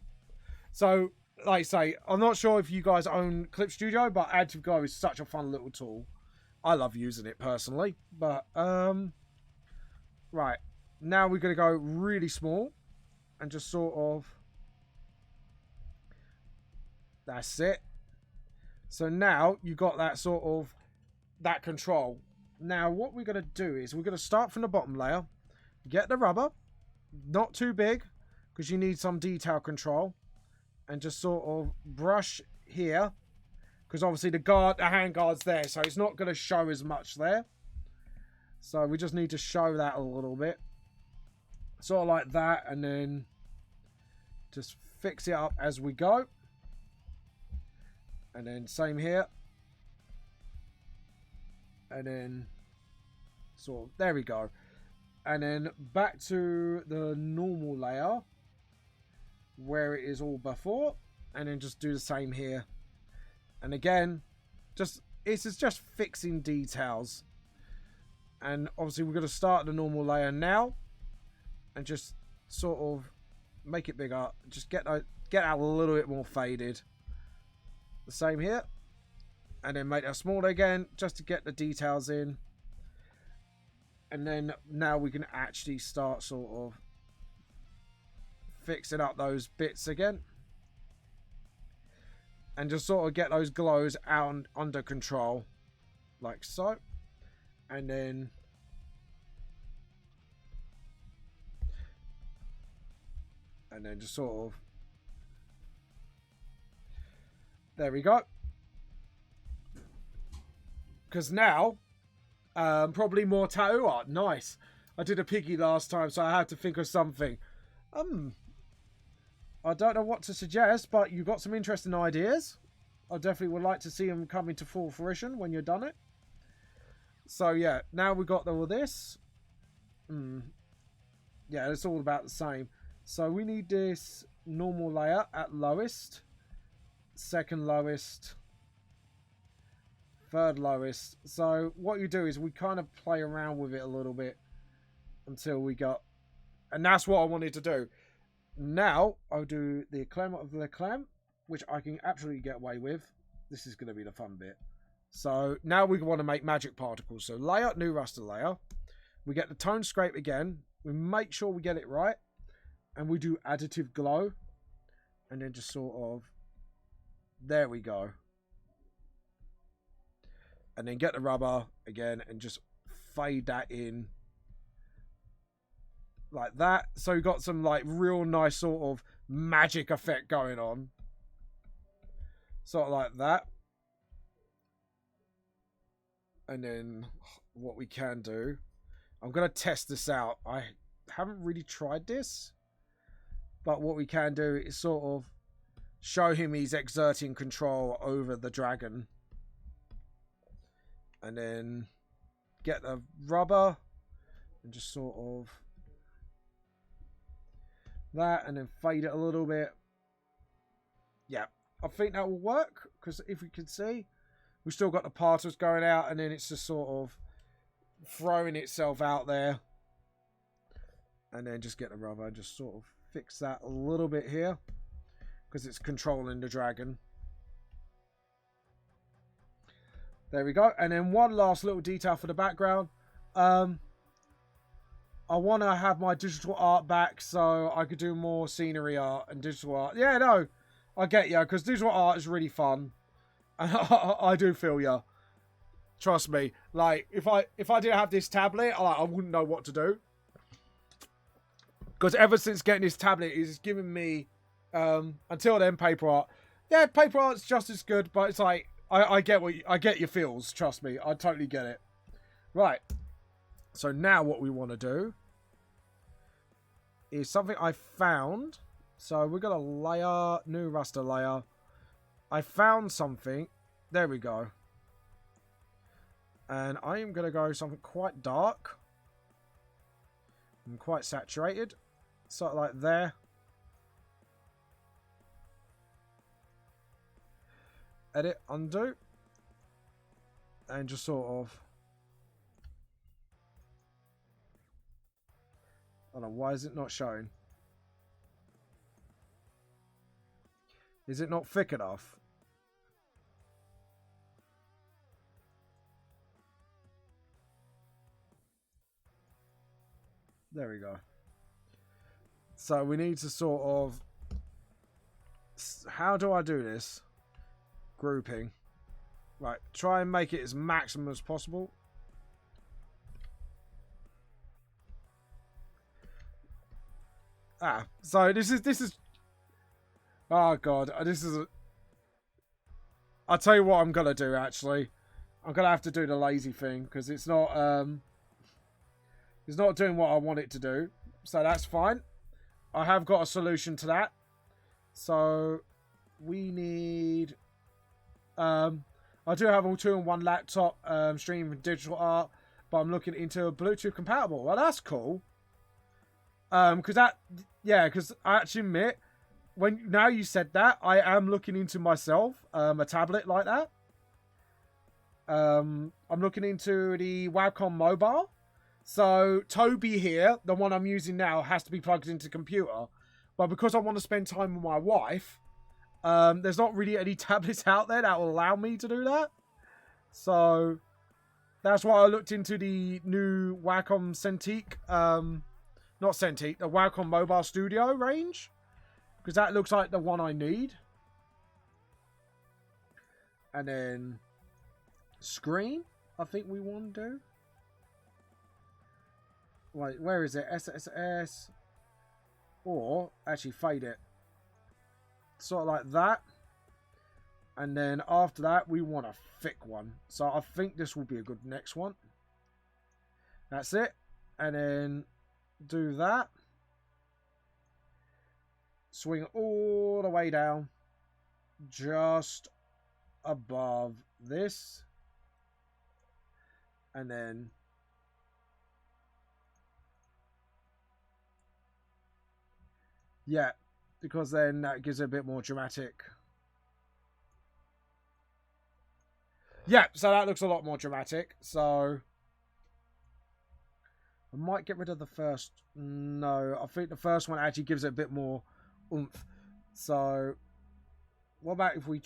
A: So, like I say, I'm not sure if you guys own Clip Studio, but Additive Glow is such a fun little tool. I love using it personally. But, right. Now we're going to go really small. And just sort of... That's it. So now you've got that sort of... That control. Now what we're going to do is we're going to start from the bottom layer. Get the rubber. Not too big. Because you need some detail control. And just sort of brush here. Because obviously the hand guard's there. So it's not going to show as much there. So we just need to show that a little bit. Sort of like that. And then just fix it up as we go. And then same here. And then sort of, there we go. And then back to the normal layer where it is all before. And then just do the same here. And again, it's just fixing details. And obviously we're going to start the normal layer now. And just sort of make it bigger. Just get out a little bit more faded. The same here. And then make that smaller again, just to get the details in. And then now we can actually start sort of fixing up those bits again. And just sort of get those glows out under control. Like so. And then... And then just sort of... There we go. Because now... probably more tattoo art. Nice. I did a piggy last time, so I had to think of something. I don't know what to suggest, but you got some interesting ideas. I definitely would like to see them come into full fruition when you're done it. So yeah, now we got all this. Yeah, it's all about the same. So we need this normal layer at lowest, second lowest, third lowest. So what you do is we kind of play around with it a little bit until we got, and that's what I wanted to do. Now I'll do the acclaim of the acclaim, which I can absolutely get away with. This is going to be the fun bit. So now we want to make magic particles. So layer, new raster layer. We get the tone scrape again. We make sure we get it right. And we do additive glow. And then just sort of, there we go. And then get the rubber again and just fade that in. Like that. So you got some like real nice sort of magic effect going on. Sort of like that. And then what we can do, I'm going to test this out. I haven't really tried this, but what we can do is sort of show him he's exerting control over the dragon. And then get the rubber and just sort of that, and then fade it a little bit. Yeah, I think that will work, because if you can see, we've still got the particles going out, and then it's just sort of throwing itself out there. And then just get the rubber and just sort of fix that a little bit here, because it's controlling the dragon. There we go. And then one last little detail for the background. I want to have my digital art back so I could do more scenery art and digital art. Yeah, no, I get you, because digital art is really fun. And I do feel you. Trust me. Like, if I didn't have this tablet, I wouldn't know what to do. Because ever since getting this tablet, it's given me, until then, paper art. Yeah, paper art's just as good, but it's like, I get your feels. Trust me, I totally get it. Right. So now what we want to do is something I found. So we're going to layer, new raster layer. I found something. There we go. And I am going to go something quite dark and quite saturated. Sort of like there. Edit, undo. And just sort of... I don't know, why is it not showing? Is it not thick enough? There we go. So we need to sort of... How do I do this? Grouping. Right, try and make it as maximum as possible. So this is oh god, this is I'll tell you what I'm gonna do. Actually, I'm gonna have to do the lazy thing, because it's not doing what I want it to do, so that's fine. I have got a solution to that. So we need I do have a 2-in-1 laptop streaming digital art, but I'm looking into a Bluetooth compatible. Well, that's cool. Because I actually admit, now you said that, I am looking into myself a tablet like that. I'm looking into the Wacom mobile. So Toby here, the one I'm using now, has to be plugged into the computer. But because I want to spend time with my wife, there's not really any tablets out there that will allow me to do that. So that's why I looked into the new Wacom Cintiq. Not Cintiq, the Wacom Mobile Studio range. Because that looks like the one I need. And then screen, I think we want to do. Wait, where is it? SSS. Or actually fade it. Sort of like that. And then after that, we want a thick one. So I think this will be a good next one. That's it. And then do that. Swing all the way down. Just above this. And then yeah, because then that gives it a bit more dramatic. Yeah, so that looks a lot more dramatic. So I might get rid of the first. No, I think the first one actually gives it a bit more oomph. So what about if we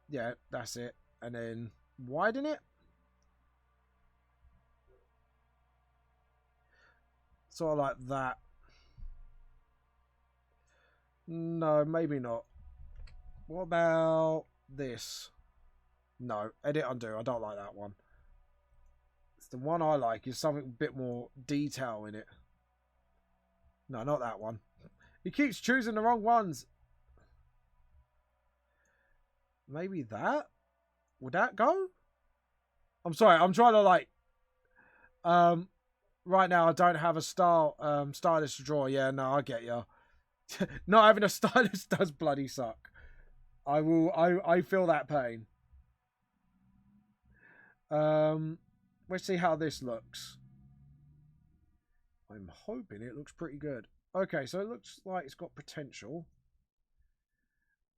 A: yeah, that's it. And then widen it. Sort of like that. No, maybe not. What about this? No, edit, undo. I don't like that one. It's the one I like. Is something a bit more detail in it. No, not that one. He keeps choosing the wrong ones. Maybe that? Would that go? I'm sorry. I'm trying to like... right now, I don't have a stylus to draw. Yeah, no, I get you. Not having a stylus does bloody suck. I feel that pain. Let's see how this looks. I'm hoping it looks pretty good. Okay, so it looks like it's got potential.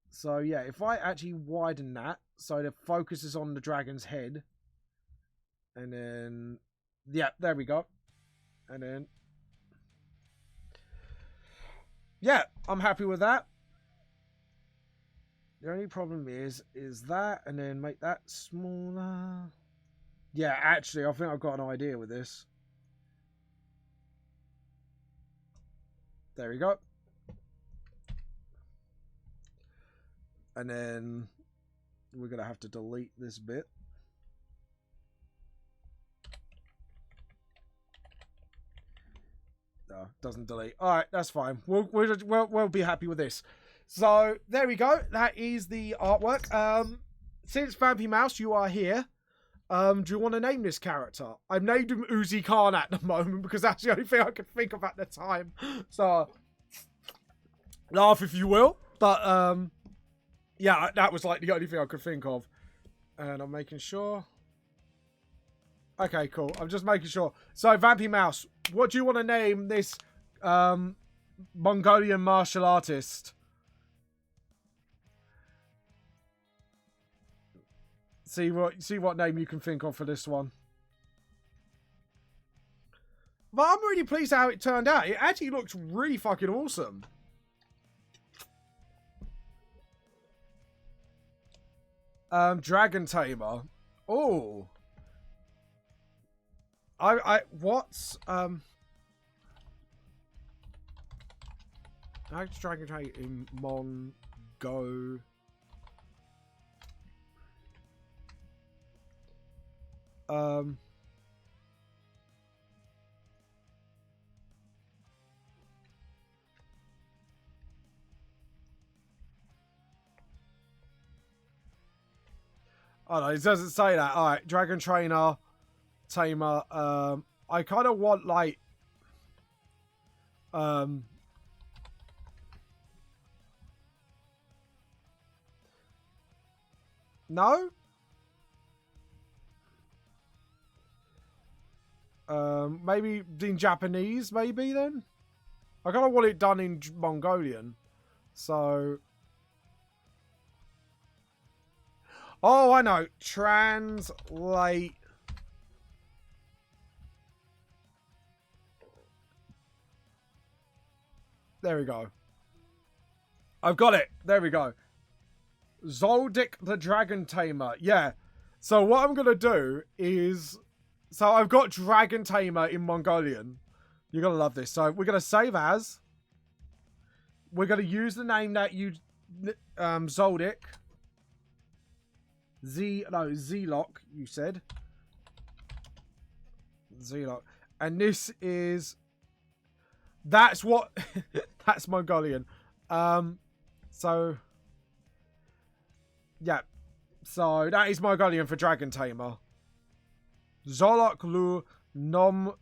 A: So yeah, if I actually widen that so the focus is on the dragon's head. And then yeah, there we go. And then yeah, I'm happy with that. The only problem is that, and then make that smaller. Yeah, actually, I think I've got an idea with this. There we go. And then we're going to have to delete this bit. No, doesn't delete. All right, that's fine. We'll be happy with this. So there we go. That is the artwork. Since Vampy Mouse, you are here. Do you want to name this character? I've named him Uzi Khan at the moment because that's the only thing I could think of at the time. So laugh if you will. But yeah, that was like the only thing I could think of. And I'm making sure. Okay, cool. I'm just making sure. So Vampy Mouse, what do you want to name this Mongolian martial artist? See what name you can think of for this one. But I'm really pleased how it turned out. It actually looks really fucking awesome. Dragon Tamer. Oh. What's Dragon Tamer in Mongo? Oh no, it doesn't say that. All right, Dragon Tamer. I kind of want like no. Maybe in Japanese, maybe then? I kind of want it done in Mongolian. So... Oh, I know. Translate... There we go. I've got it. There we go. Zoldyck the Dragon Tamer. Yeah. So what I'm going to do is... So I've got Dragon Tamer in Mongolian. You're going to love this. So we're going to save as. We're going to use the name that you... Zoldyck. Z-Lock, you said. Z-Lock. And this is... That's what... That's Mongolian. So... Yeah. So, that is Mongolian for Dragon Tamer. Zolok Lu Nom...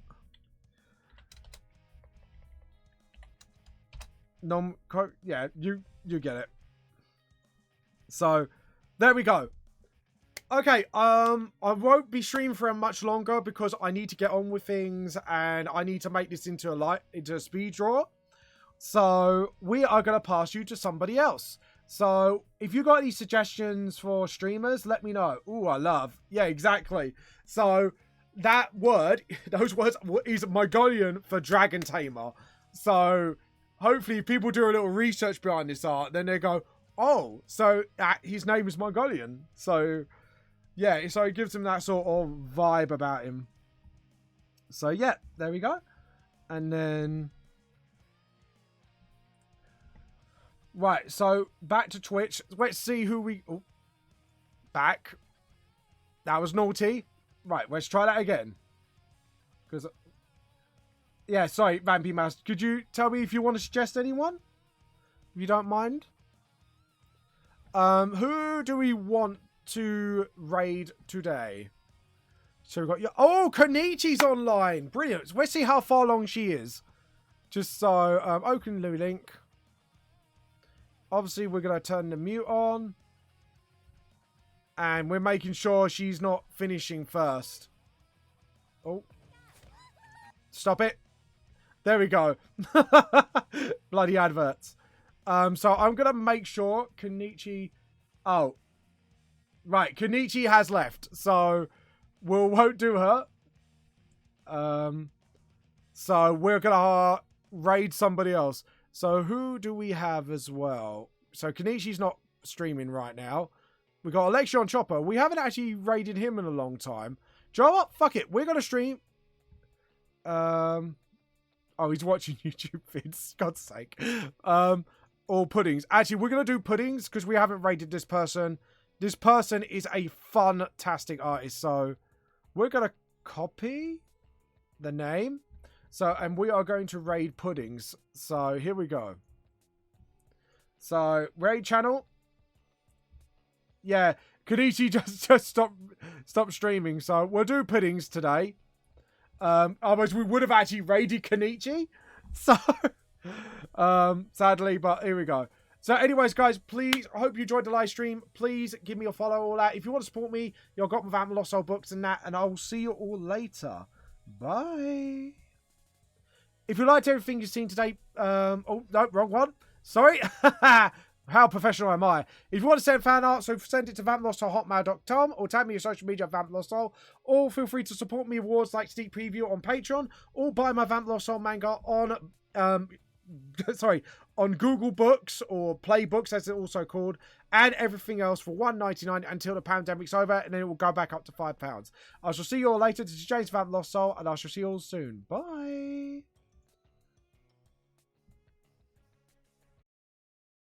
A: Yeah, you get it. So, there we go. Okay, I won't be streaming for much longer because I need to get on with things and I need to make this into a speed draw. So, we are going to pass you to somebody else. So, if you got any suggestions for streamers, let me know. Ooh, I love. Yeah, exactly. So, that word, those words is Mongolian for Dragon Tamer. So, hopefully people do a little research behind this art. Then they go, oh, so his name is Mongolian. So, yeah, so it gives him that sort of vibe about him. So, yeah, there we go. And then... Right, so back to Twitch. Let's see who we... Oh, back. That was naughty. Right, let's try that again. Because... Yeah, sorry, Vampy Mouse. Could you tell me if you want to suggest anyone? If you don't mind. Who do we want to raid today? So we've got... Oh, Konichi's online! Brilliant. Let's see how far along she is. Just so... open new link. Obviously, we're going to turn the mute on. And we're making sure she's not finishing first. Oh. Stop it. There we go. Bloody adverts. So I'm going to make sure Konichi... Oh. Right, Konichi has left. So we won't do her. So we're going to raid somebody else. So who do we have as well? So Konichi's not streaming right now. We got Alexia on Chopper. We haven't actually raided him in a long time. Do you know what? Fuck it. We're going to stream. Oh, he's watching YouTube vids. God's sake. Or puddings. Actually, we're going to do puddings because we haven't raided this person. This person is a fantastic artist. So we're going to copy the name. So, and we are going to raid puddings. So, here we go. So, raid channel. Yeah, Konichi just stop streaming. So, we'll do puddings today. Otherwise, we would have actually raided Konichi. So, sadly, but here we go. So, anyways, guys, please, I hope you enjoyed the live stream. Please give me a follow, all that. If you want to support me, you've got my Vamp Lost Soul books and that. And I'll see you all later. Bye. If you liked everything you've seen today, oh, no, wrong one. Sorry. How professional am I? If you want to send fan art, so send it to vamplostsoul@hotmail.com or tag me your social media at Vamp Lost Soul, or feel free to support me with awards like Sneak Preview on Patreon, or buy my Vamp Lost Soul manga on, on Google Books, or Play Books as it's also called, and everything else for $1.99 until the pandemic's over, and then it will go back up to £5. I shall see you all later. This is James Vamp Lost Soul, and I shall see you all soon. Bye.